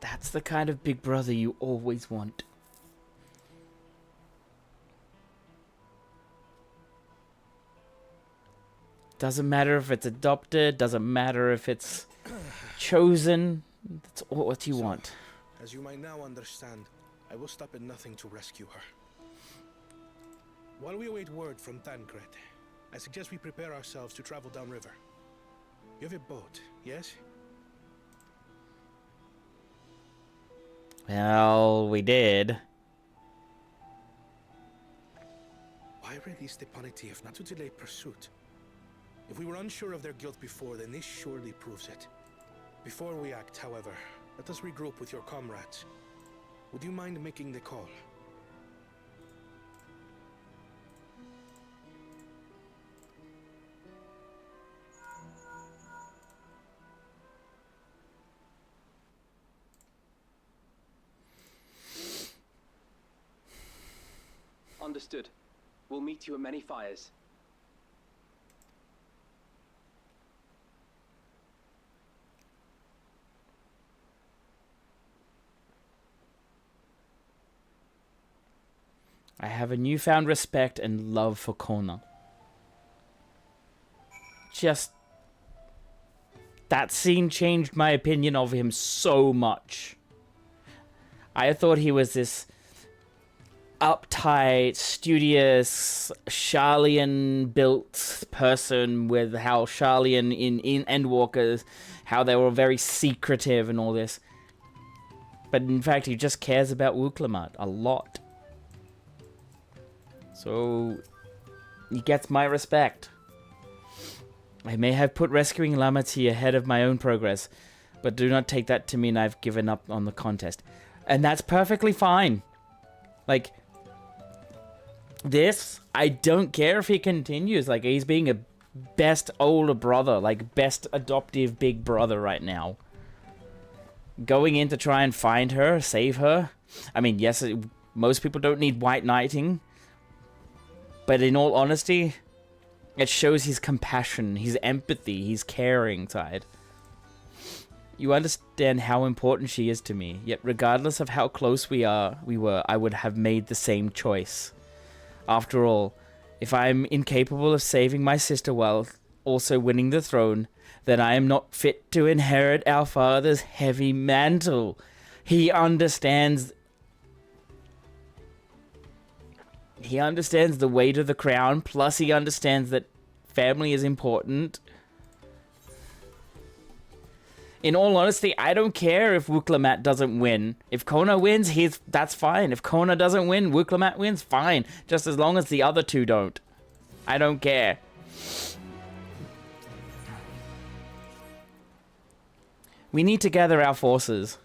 That's the kind of big brother you always want. Doesn't matter if it's adopted, doesn't matter if it's chosen. That's all what you want. As you might now understand, I will stop at nothing to rescue her. While we await word from Tancred, I suggest we prepare ourselves to travel downriver. You have a boat, yes? Well, we did. Why release the Panity if not to delay pursuit? If we were unsure of their guilt before, then this surely proves it. Before we act, however, let us regroup with your comrades. Would you mind making the call? Understood. We'll meet you at many fires. I have a newfound respect and love for Kona. Just... that scene changed my opinion of him so much. I thought he was this uptight, studious, Sharlayan-built person with how Sharlayan in Endwalkers, how they were very secretive and all this. But in fact, he just cares about Wuklamat a lot. So, he gets my respect. I may have put rescuing Lamati ahead of my own progress, but do not take that to mean I've given up on the contest. And that's perfectly fine. Like, this, I don't care if he continues. Like, he's being a best older brother, like, best adoptive big brother right now. Going in to try and find her, save her. I mean, yes, most people don't need white knighting. But in all honesty, it shows his compassion, his empathy, his caring side. You understand how important she is to me, yet regardless of how close we were, I would have made the same choice. After all, if I am incapable of saving my sister while also winning the throne, then I am not fit to inherit our father's heavy mantle. He understands the weight of the crown, plus he understands that family is important. In all honesty, I don't care if Wuklamat doesn't win. If Kona wins, that's fine. If Kona doesn't win, Wuklamat wins, fine. Just as long as the other two don't. I don't care. We need to gather our forces.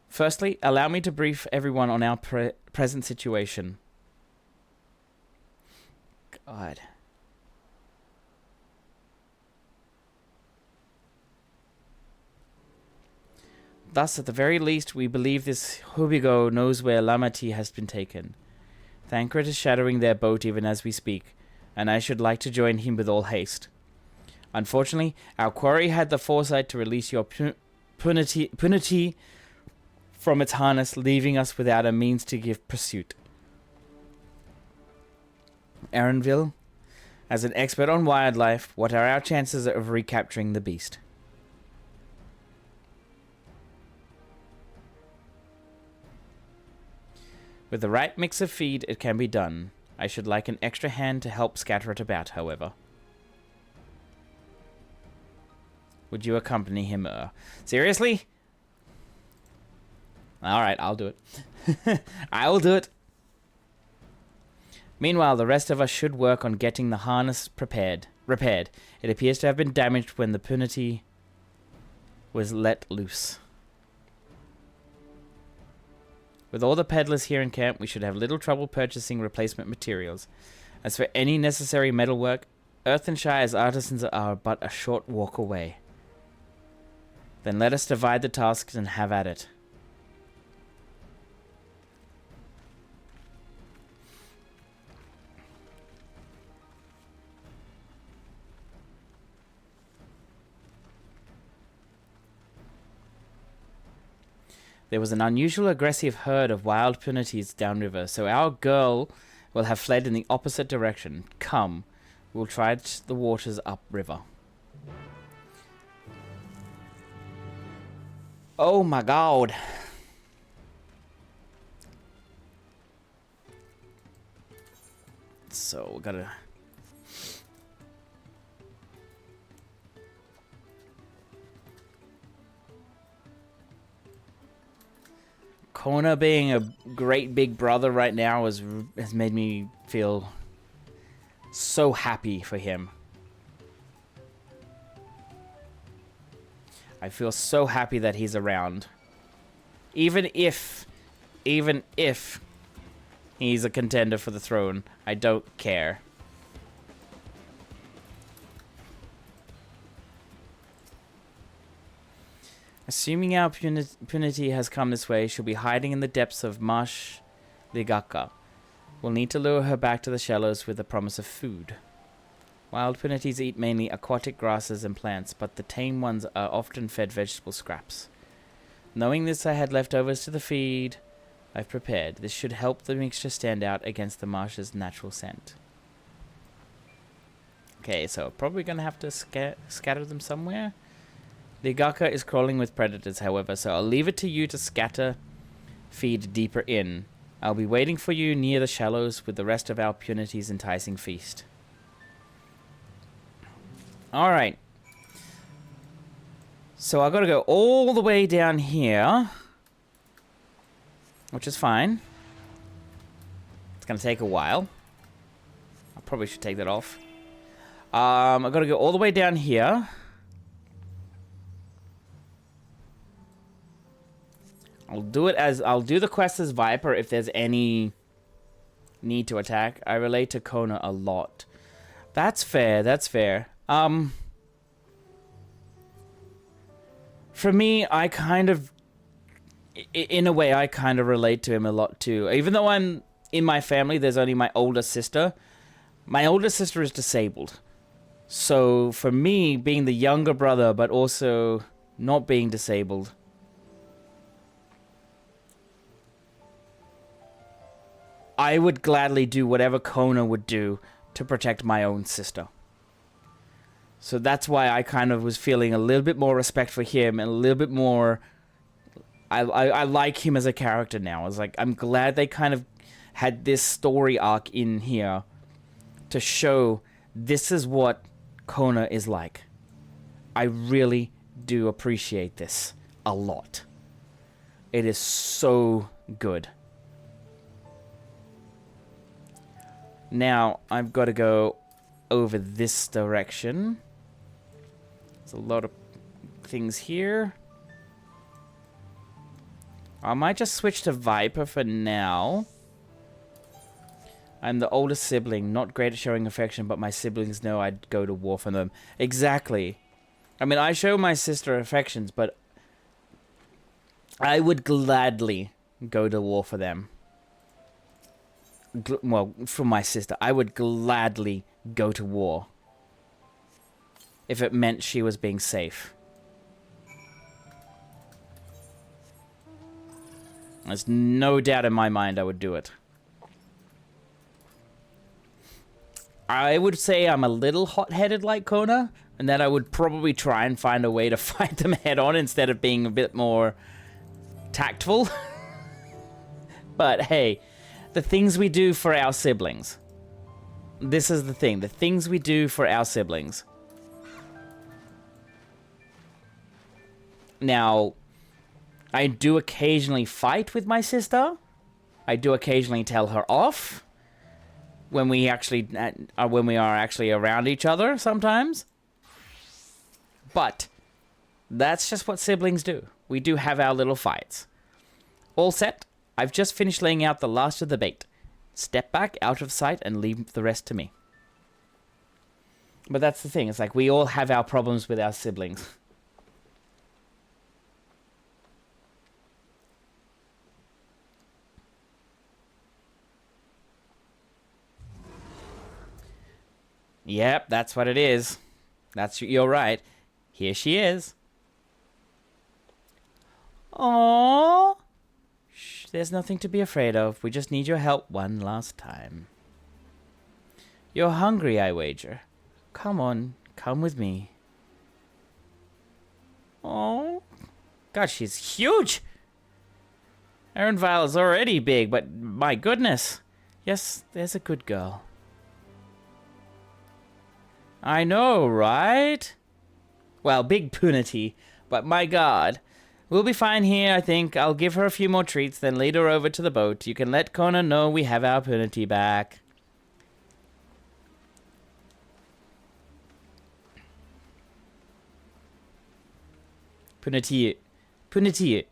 Firstly, allow me to brief everyone on our present situation. God. Thus, at the very least, we believe this Hubigo knows where Lamati has been taken. Thancred is shadowing their boat even as we speak, and I should like to join him with all haste. Unfortunately, our quarry had the foresight to release your punity from its harness, leaving us without a means to give pursuit. Erenville, as an expert on wildlife, what are our chances of recapturing the beast? With the right mix of feed, it can be done. I should like an extra hand to help scatter it about, however. Would you accompany him? Seriously? Alright, I'll do it. I will do it. Meanwhile, the rest of us should work on getting the harness repaired. It appears to have been damaged when the punity was let loose. With all the peddlers here in camp, we should have little trouble purchasing replacement materials. As for any necessary metalwork, Earthenshire's artisans are but a short walk away. Then let us divide the tasks and have at it. There was an unusual aggressive herd of wild punities downriver, so our girl will have fled in the opposite direction. Come, we'll try the waters upriver. Oh my god. So, we gotta... Kona being a great big brother right now has made me feel so happy for him. I feel so happy that he's around. Even if he's a contender for the throne, I don't care. Assuming our punity has come this way, she'll be hiding in the depths of Marsh Ligaka. We'll need to lure her back to the shallows with the promise of food. Wild punities eat mainly aquatic grasses and plants, but the tame ones are often fed vegetable scraps. Knowing this, I had leftovers to the feed I've prepared. This should help the mixture stand out against the marsh's natural scent. Okay, so probably gonna have to scatter them somewhere. The Ligaka is crawling with predators, however, so I'll leave it to you to scatter feed deeper in. I'll be waiting for you near the shallows with the rest of our punity's enticing feast. Alright. So I've got to go all the way down here, which is fine. It's going to take a while. I probably should take that off. I've got to go all the way down here. I'll do the quest as Viper if there's any need to attack. I relate to Kona a lot. That's fair, that's fair. For me, I kind of, in a way, I kind of relate to him a lot too. Even though I'm, in my family, there's only my older sister. My older sister is disabled. So for me, being the younger brother, but also not being disabled, I would gladly do whatever Kona would do to protect my own sister. So that's why I kind of was feeling a little bit more respect for him and a little bit more... I like him as a character now. I was like, I'm glad they kind of had this story arc in here to show this is what Kona is like. I really do appreciate this a lot. It is so good. Now, I've got to go over this direction. There's a lot of things here. I might just switch to Viper for now. I'm the oldest sibling, not great at showing affection, but my siblings know I'd go to war for them. Exactly. I mean, I show my sister affections, but I would gladly go to war for them. Well, for my sister, I would gladly go to war if it meant she was being safe. There's no doubt in my mind I would do it. I would say I'm a little hot-headed like Kona, and that I would probably try and find a way to fight them head-on instead of being a bit more tactful. But hey, the things we do for our siblings. This is the thing. The things we do for our siblings. Now, I do occasionally fight with my sister. I do occasionally tell her off when we are actually around each other sometimes. But that's just what siblings do. We do have our little fights. All set. I've just finished laying out the last of the bait. Step back out of sight and leave the rest to me. But that's the thing. It's like we all have our problems with our siblings. Yep, that's what it is. You're right. Here she is. Aww. Shh, there's nothing to be afraid of. We just need your help one last time. You're hungry, I wager. Come on, come with me. Oh, God, she's huge. Erenvile is already big, but my goodness. Yes, there's a good girl. I know, right? Well, big punity, but my God. We'll be fine here, I think. I'll give her a few more treats, then lead her over to the boat. You can let Kona know we have our punity back. Punity. Punity.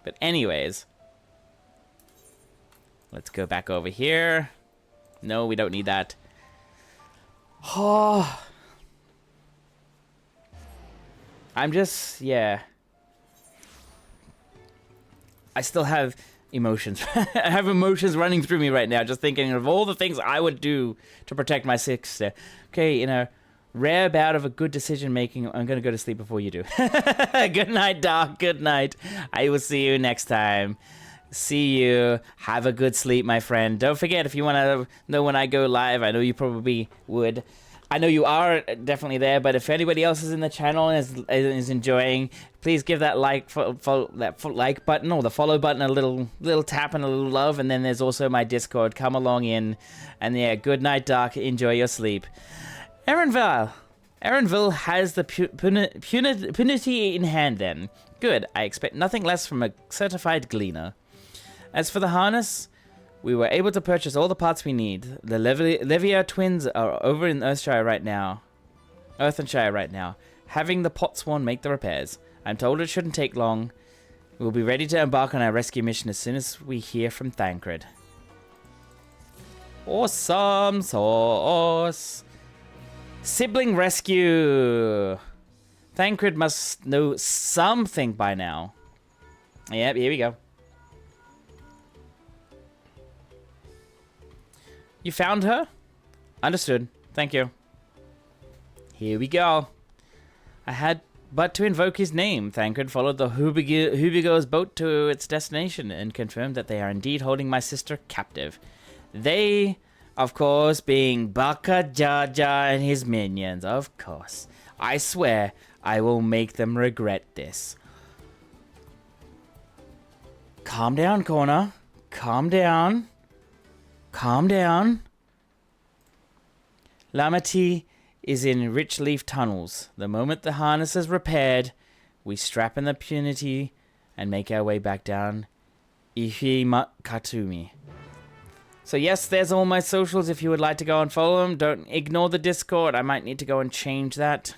But anyways. Let's go back over here. No, we don't need that. Oh. I'm just, yeah. I still have emotions. I have emotions running through me right now, just thinking of all the things I would do to protect my sister. Okay, in a rare bout of a good decision making, I'm going to go to sleep before you do. Good night, Doc. Good night. I will see you next time. See you. Have a good sleep, my friend. Don't forget, if you want to know when I go live, I know you probably would. I know you are definitely there, but if anybody else is in the channel and is enjoying, please give that like button or the follow button a little tap and a little love. And then there's also my Discord. Come along in, and yeah, good night, Doc. Enjoy your sleep. Erenville has the punity in hand. Then good. I expect nothing less from a certified gleaner. As for the harness, we were able to purchase all the parts we need. The Levia twins are over in Earthshire right now. Having the Potsworn make the repairs. I'm told it shouldn't take long. We'll be ready to embark on our rescue mission as soon as we hear from Thancred. Awesome sauce. Sibling rescue. Thancred must know something by now. Yep, here we go. You found her? Understood. Thank you. Here we go. I had but to invoke his name. Thancred followed the Hubigo's boat to its destination and confirmed that they are indeed holding my sister captive. They, of course, being Baka Jaja and his minions, of course. I swear I will make them regret this. Calm down, Kona. Calm down. Calm down. Lamati is in rich leaf tunnels. The moment the harness is repaired, we strap in the punity and make our way back down Ihimakatumi. So yes, there's all my socials if you would like to go and follow them. Don't ignore the Discord. I might need to go and change that.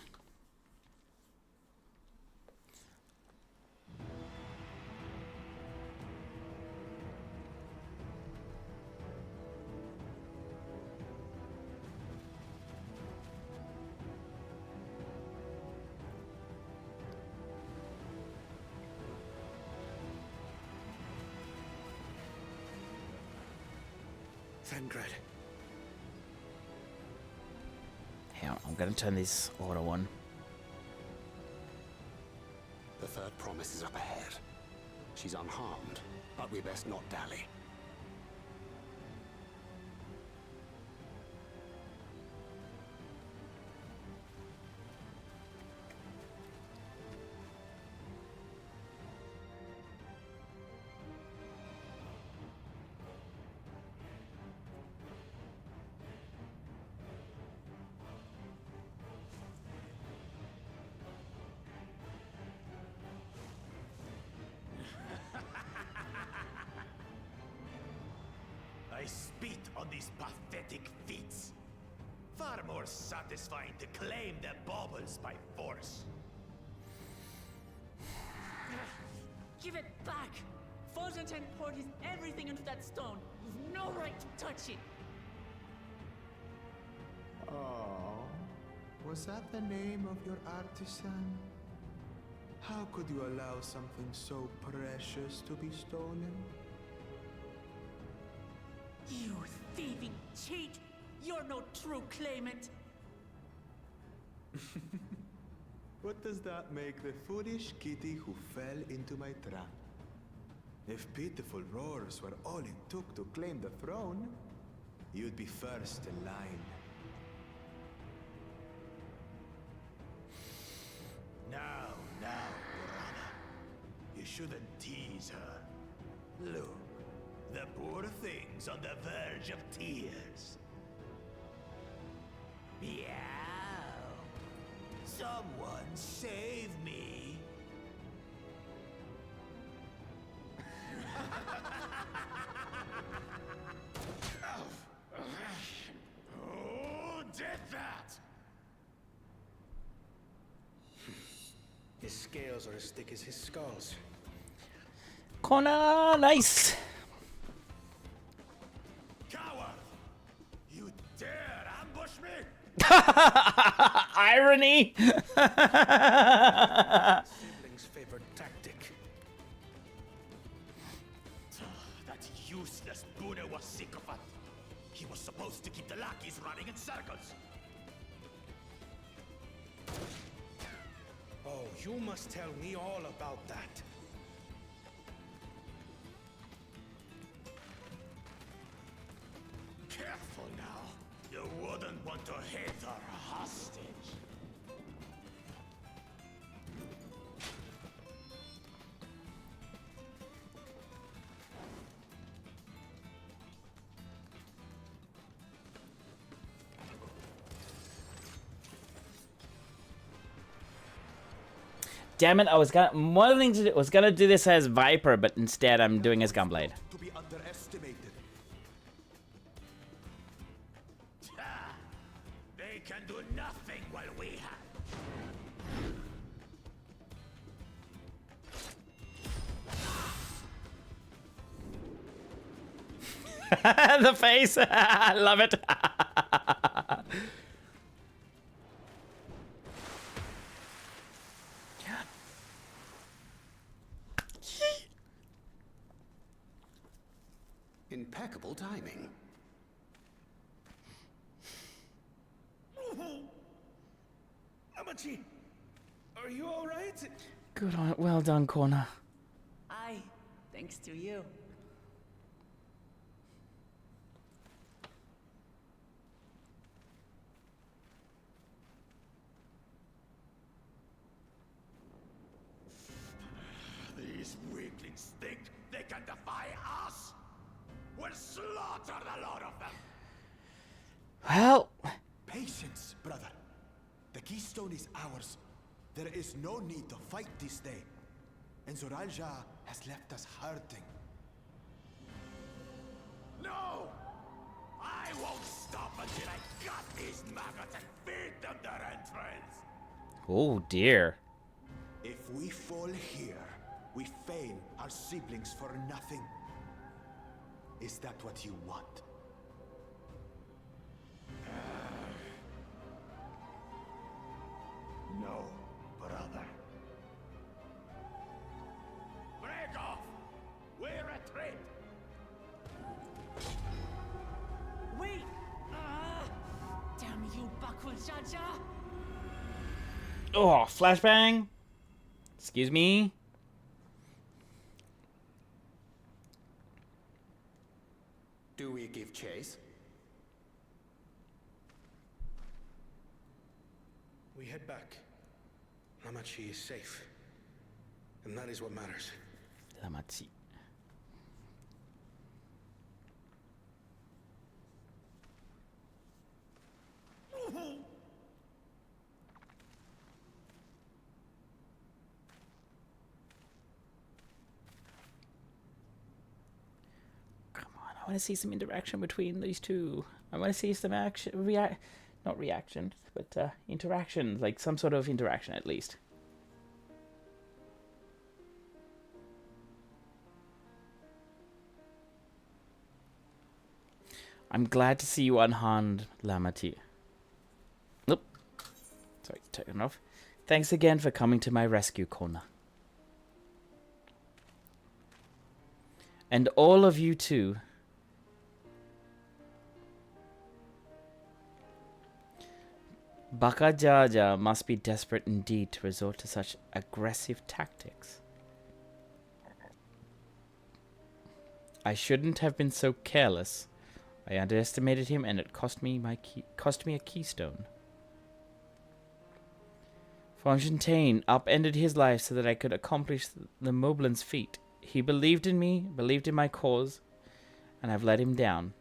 Thancred. Hang on, I'm going to turn this auto on. The third promise is up ahead. She's unharmed, but we best not dally. spit on these pathetic feats. Far more satisfying to claim the baubles by force. Give it back! Fountain poured his everything into that stone. You've no right to touch it. Oh, was that the name of your artisan? How could you allow something so precious to be stolen? You thieving cheat! You're no true claimant! What does that make the foolish kitty who fell into my trap? If pitiful roars were all it took to claim the throne, you'd be first in line. Now, brother. You shouldn't tease her. Look, the poor thing's on the verge of tears. Meow. Someone save me. Who did that? His scales are as thick as his skulls. Connor, nice. Coward! You dare ambush me? Irony. Siblings' favorite tactic. That useless Buddha was sycophant. He was supposed to keep the lackeys running in circles. Oh, you must tell me all about that. Careful now. You wouldn't want to hit her hostage. Damn it! One of the things I was gonna do this as Viper, but instead I'm doing as Gunblade. To be underestimated. They can do nothing while we have. The face, I love it. Impeccable timing. Amachi, are you all right? Good on, well done, Connor. Aye, thanks to you. These weaklings think they can defy us? We'll slaughter the lot of them! Well, Patience, brother. The keystone is ours. There is no need to fight this day. And Zoralja has left us hurting. No! I won't stop until I gut these maggots and feed them their entrails! oh dear. If we fall here, we fail our siblings for nothing. Is that what you want? No, brother. Break off! We retreat! Wait! Damn you, Bakul Jaja! Oh, flashbang. Excuse me. Do we give chase? We head back. Namachi is safe. And that is what matters. Lamachi. want to see some interaction between these two. I want to see some action, not reaction, but interaction, like some sort of interaction at least. I'm glad to see you unharmed, Lamati. Nope. Sorry, turn it off. Thanks again for coming to my rescue corner. And all of you too. Baka Jaja must be desperate indeed to resort to such aggressive tactics. I shouldn't have been so careless. I underestimated him, and it cost me a keystone. Fontaine upended his life so that I could accomplish the Moblin's feat. He believed in me, believed in my cause, and I've let him down.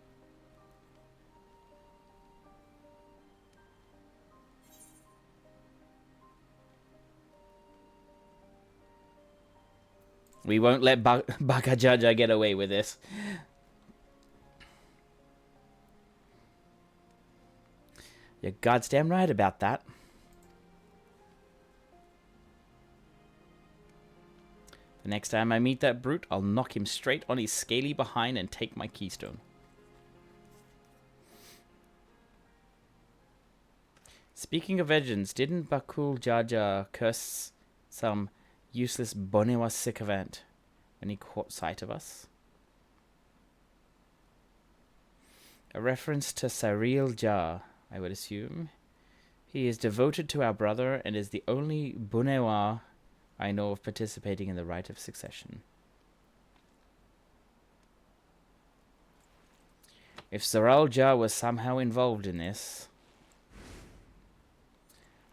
We won't let Baka Jaja get away with this. You're goddamn right about that. The next time I meet that brute, I'll knock him straight on his scaly behind and take my keystone. Speaking of vengeance, didn't Bakul Jaja curse some useless Bonewa sycophant when he caught sight of us? A reference to Saril Jar, I would assume. He is devoted to our brother and is the only Bonewa I know of participating in the rite of succession. If Saral Jar was somehow involved in this,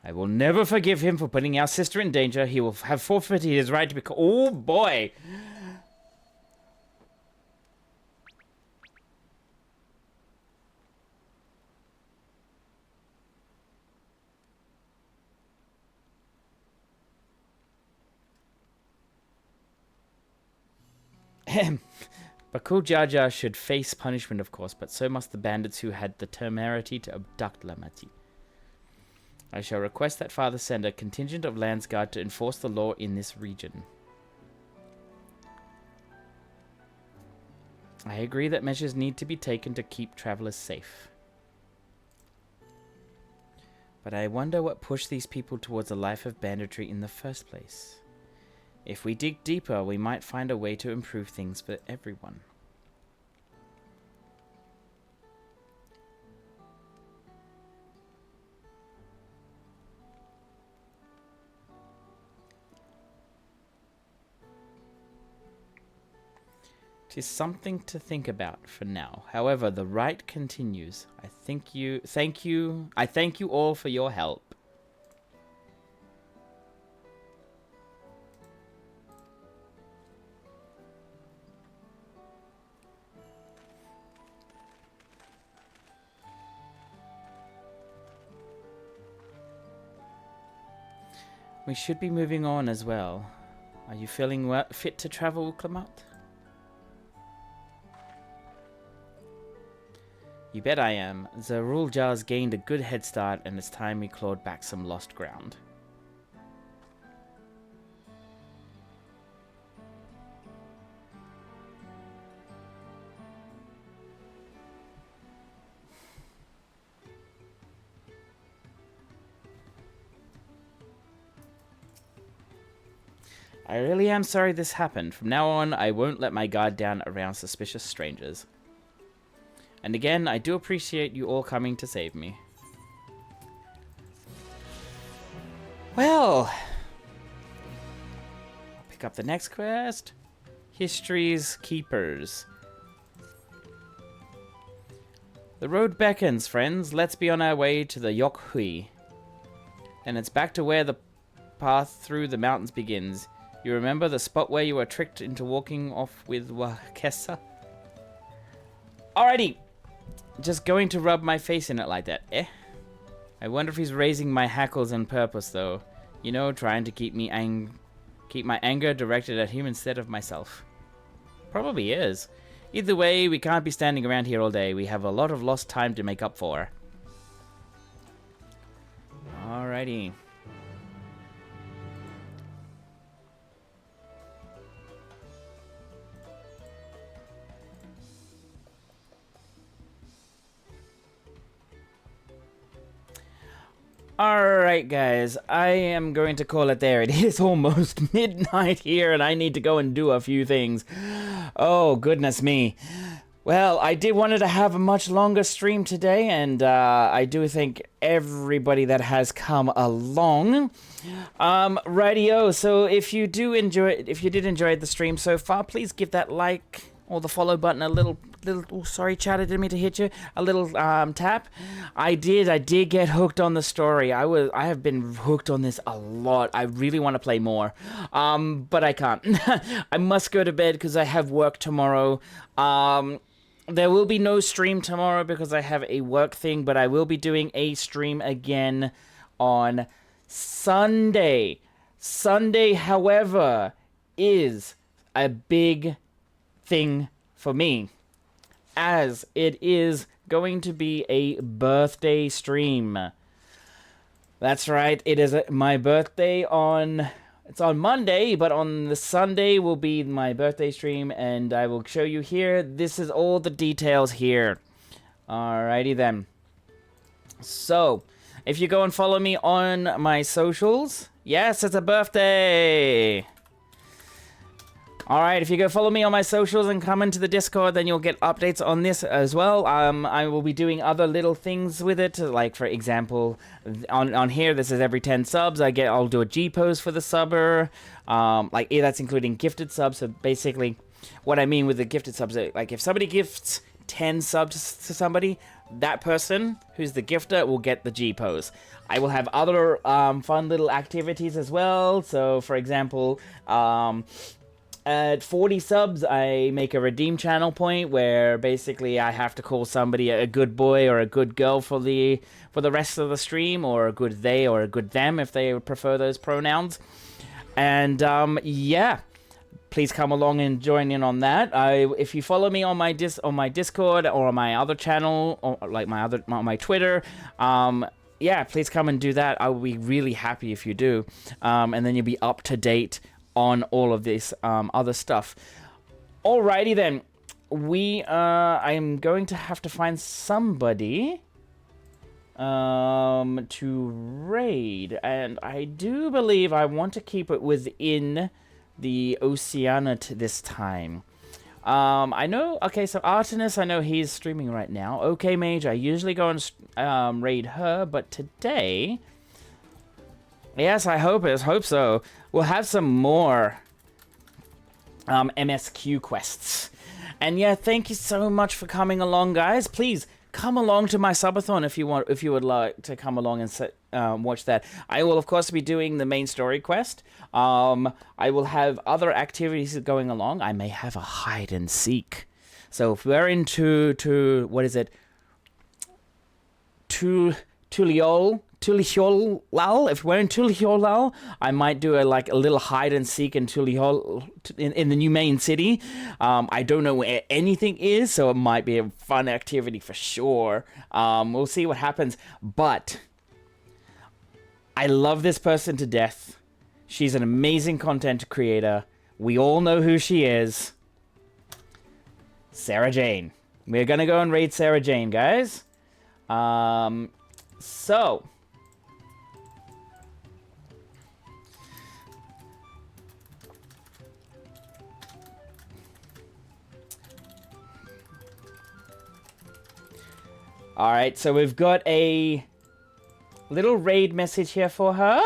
I will never forgive him for putting our sister in danger. He will have forfeited his right to be... Oh, boy! Bakul Jaja should face punishment, of course, but so must the bandits who had the temerity to abduct Lamati. I shall request that Father send a contingent of Landsguard to enforce the law in this region. I agree that measures need to be taken to keep travelers safe. But I wonder what pushed these people towards a life of banditry in the first place. If we dig deeper, we might find a way to improve things for everyone. It is something to think about for now. However, the rite continues. I thank you all for your help. We should be moving on as well. Are you feeling fit to travel, Clamart? You bet I am. Zarul Jar's gained a good head start, and it's time we clawed back some lost ground. I really am sorry this happened. From now on, I won't let my guard down around suspicious strangers. And again, I do appreciate you all coming to save me. Well, I'll pick up the next quest. History's Keepers. The road beckons, friends. Let's be on our way to the Yokhui. And it's back to where the path through the mountains begins. You remember the spot where you were tricked into walking off with Wakesa? Alrighty. Just going to rub my face in it like that, eh? I wonder if he's raising my hackles on purpose, though. You know, trying to keep my anger directed at him instead of myself. Probably is. Either way, we can't be standing around here all day. We have a lot of lost time to make up for. Alrighty. Alright guys, I am going to call it there. It is almost midnight here and I need to go and do a few things. Oh, goodness me. Well, I did wanted to have a much longer stream today, and I do thank everybody that has come along. Rightio, so if you did enjoy the stream so far, please give that like or the follow button a little oh, sorry chat, I didn't mean to hit you, a little tap. I did get hooked on the story. I have been hooked on this a lot. I really want to play more, but I can't. I must go to bed because I have work tomorrow. There will be no stream tomorrow because I have a work thing, but I will be doing a stream again on Sunday. Sunday, however, is a big thing for me, as it is going to be a birthday stream. That's right, it is my birthday on... It's on Monday, but on the Sunday will be my birthday stream, and I will show you here. This is all the details here. Alrighty then. So, if you go and follow me on my socials, yes, it's a birthday! Alright, if you go follow me on my socials and come into the Discord, then you'll get updates on this as well. I will be doing other little things with it, like for example, on here, this is every 10 subs, I'll do a G-pose for the subber, that's including gifted subs. So basically, what I mean with the gifted subs, like if somebody gifts 10 subs to somebody, that person who's the gifter will get the G-pose. I will have other fun little activities as well. So for example, at 40 subs, I make a redeem channel point where basically I have to call somebody a good boy or a good girl for the rest of the stream, or a good they or a good them if they prefer those pronouns. And yeah, please come along and join in on that. If you follow me on my Discord or on my other channel, or like on my Twitter, yeah, please come and do that. I will be really happy if you do, and then you'll be up to date on all of this other stuff. Alrighty then, I am going to have to find somebody to raid, and I do believe I want to keep it within the Oceanate this time. I know, okay, so Artemis, I know he's streaming right now. Okay, Mage, I usually go and raid her, but today... Yes, I hope so. We'll have some more MSQ quests. And yeah, thank you so much for coming along, guys. Please come along to my subathon if you would like to come along and watch that. I will of course be doing the main story quest. I will have other activities going along. I may have a hide and seek. So if we're into what is it? Tuliolal, if we're in Tuliolal, I might do a little hide and seek in Tuliol in the new main city. I don't know where anything is, so it might be a fun activity for sure. We'll see what happens. But I love this person to death. She's an amazing content creator. We all know who she is. Sarah Jane. We're gonna go and raid Sarah Jane, guys. So alright, so we've got a little raid message here for her.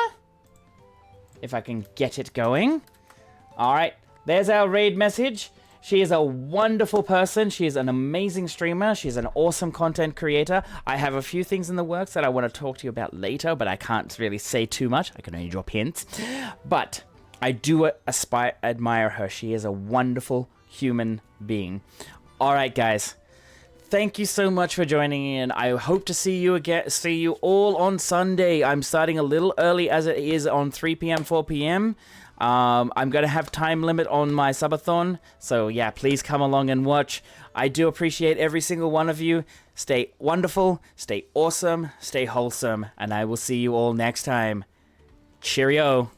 If I can get it going. Alright, there's our raid message. She is a wonderful person. She is an amazing streamer. She's an awesome content creator. I have a few things in the works that I want to talk to you about later, but I can't really say too much. I can only drop hints. But I do admire her. She is a wonderful human being. Alright, guys. thank you so much for joining in. I hope to see you all on Sunday. I'm starting a little early as it is on 3 p.m., 4 p.m. I'm going to have time limit on my subathon. So yeah, please come along and watch. I do appreciate every single one of you. Stay wonderful, stay awesome, stay wholesome, and I will see you all next time. Cheerio.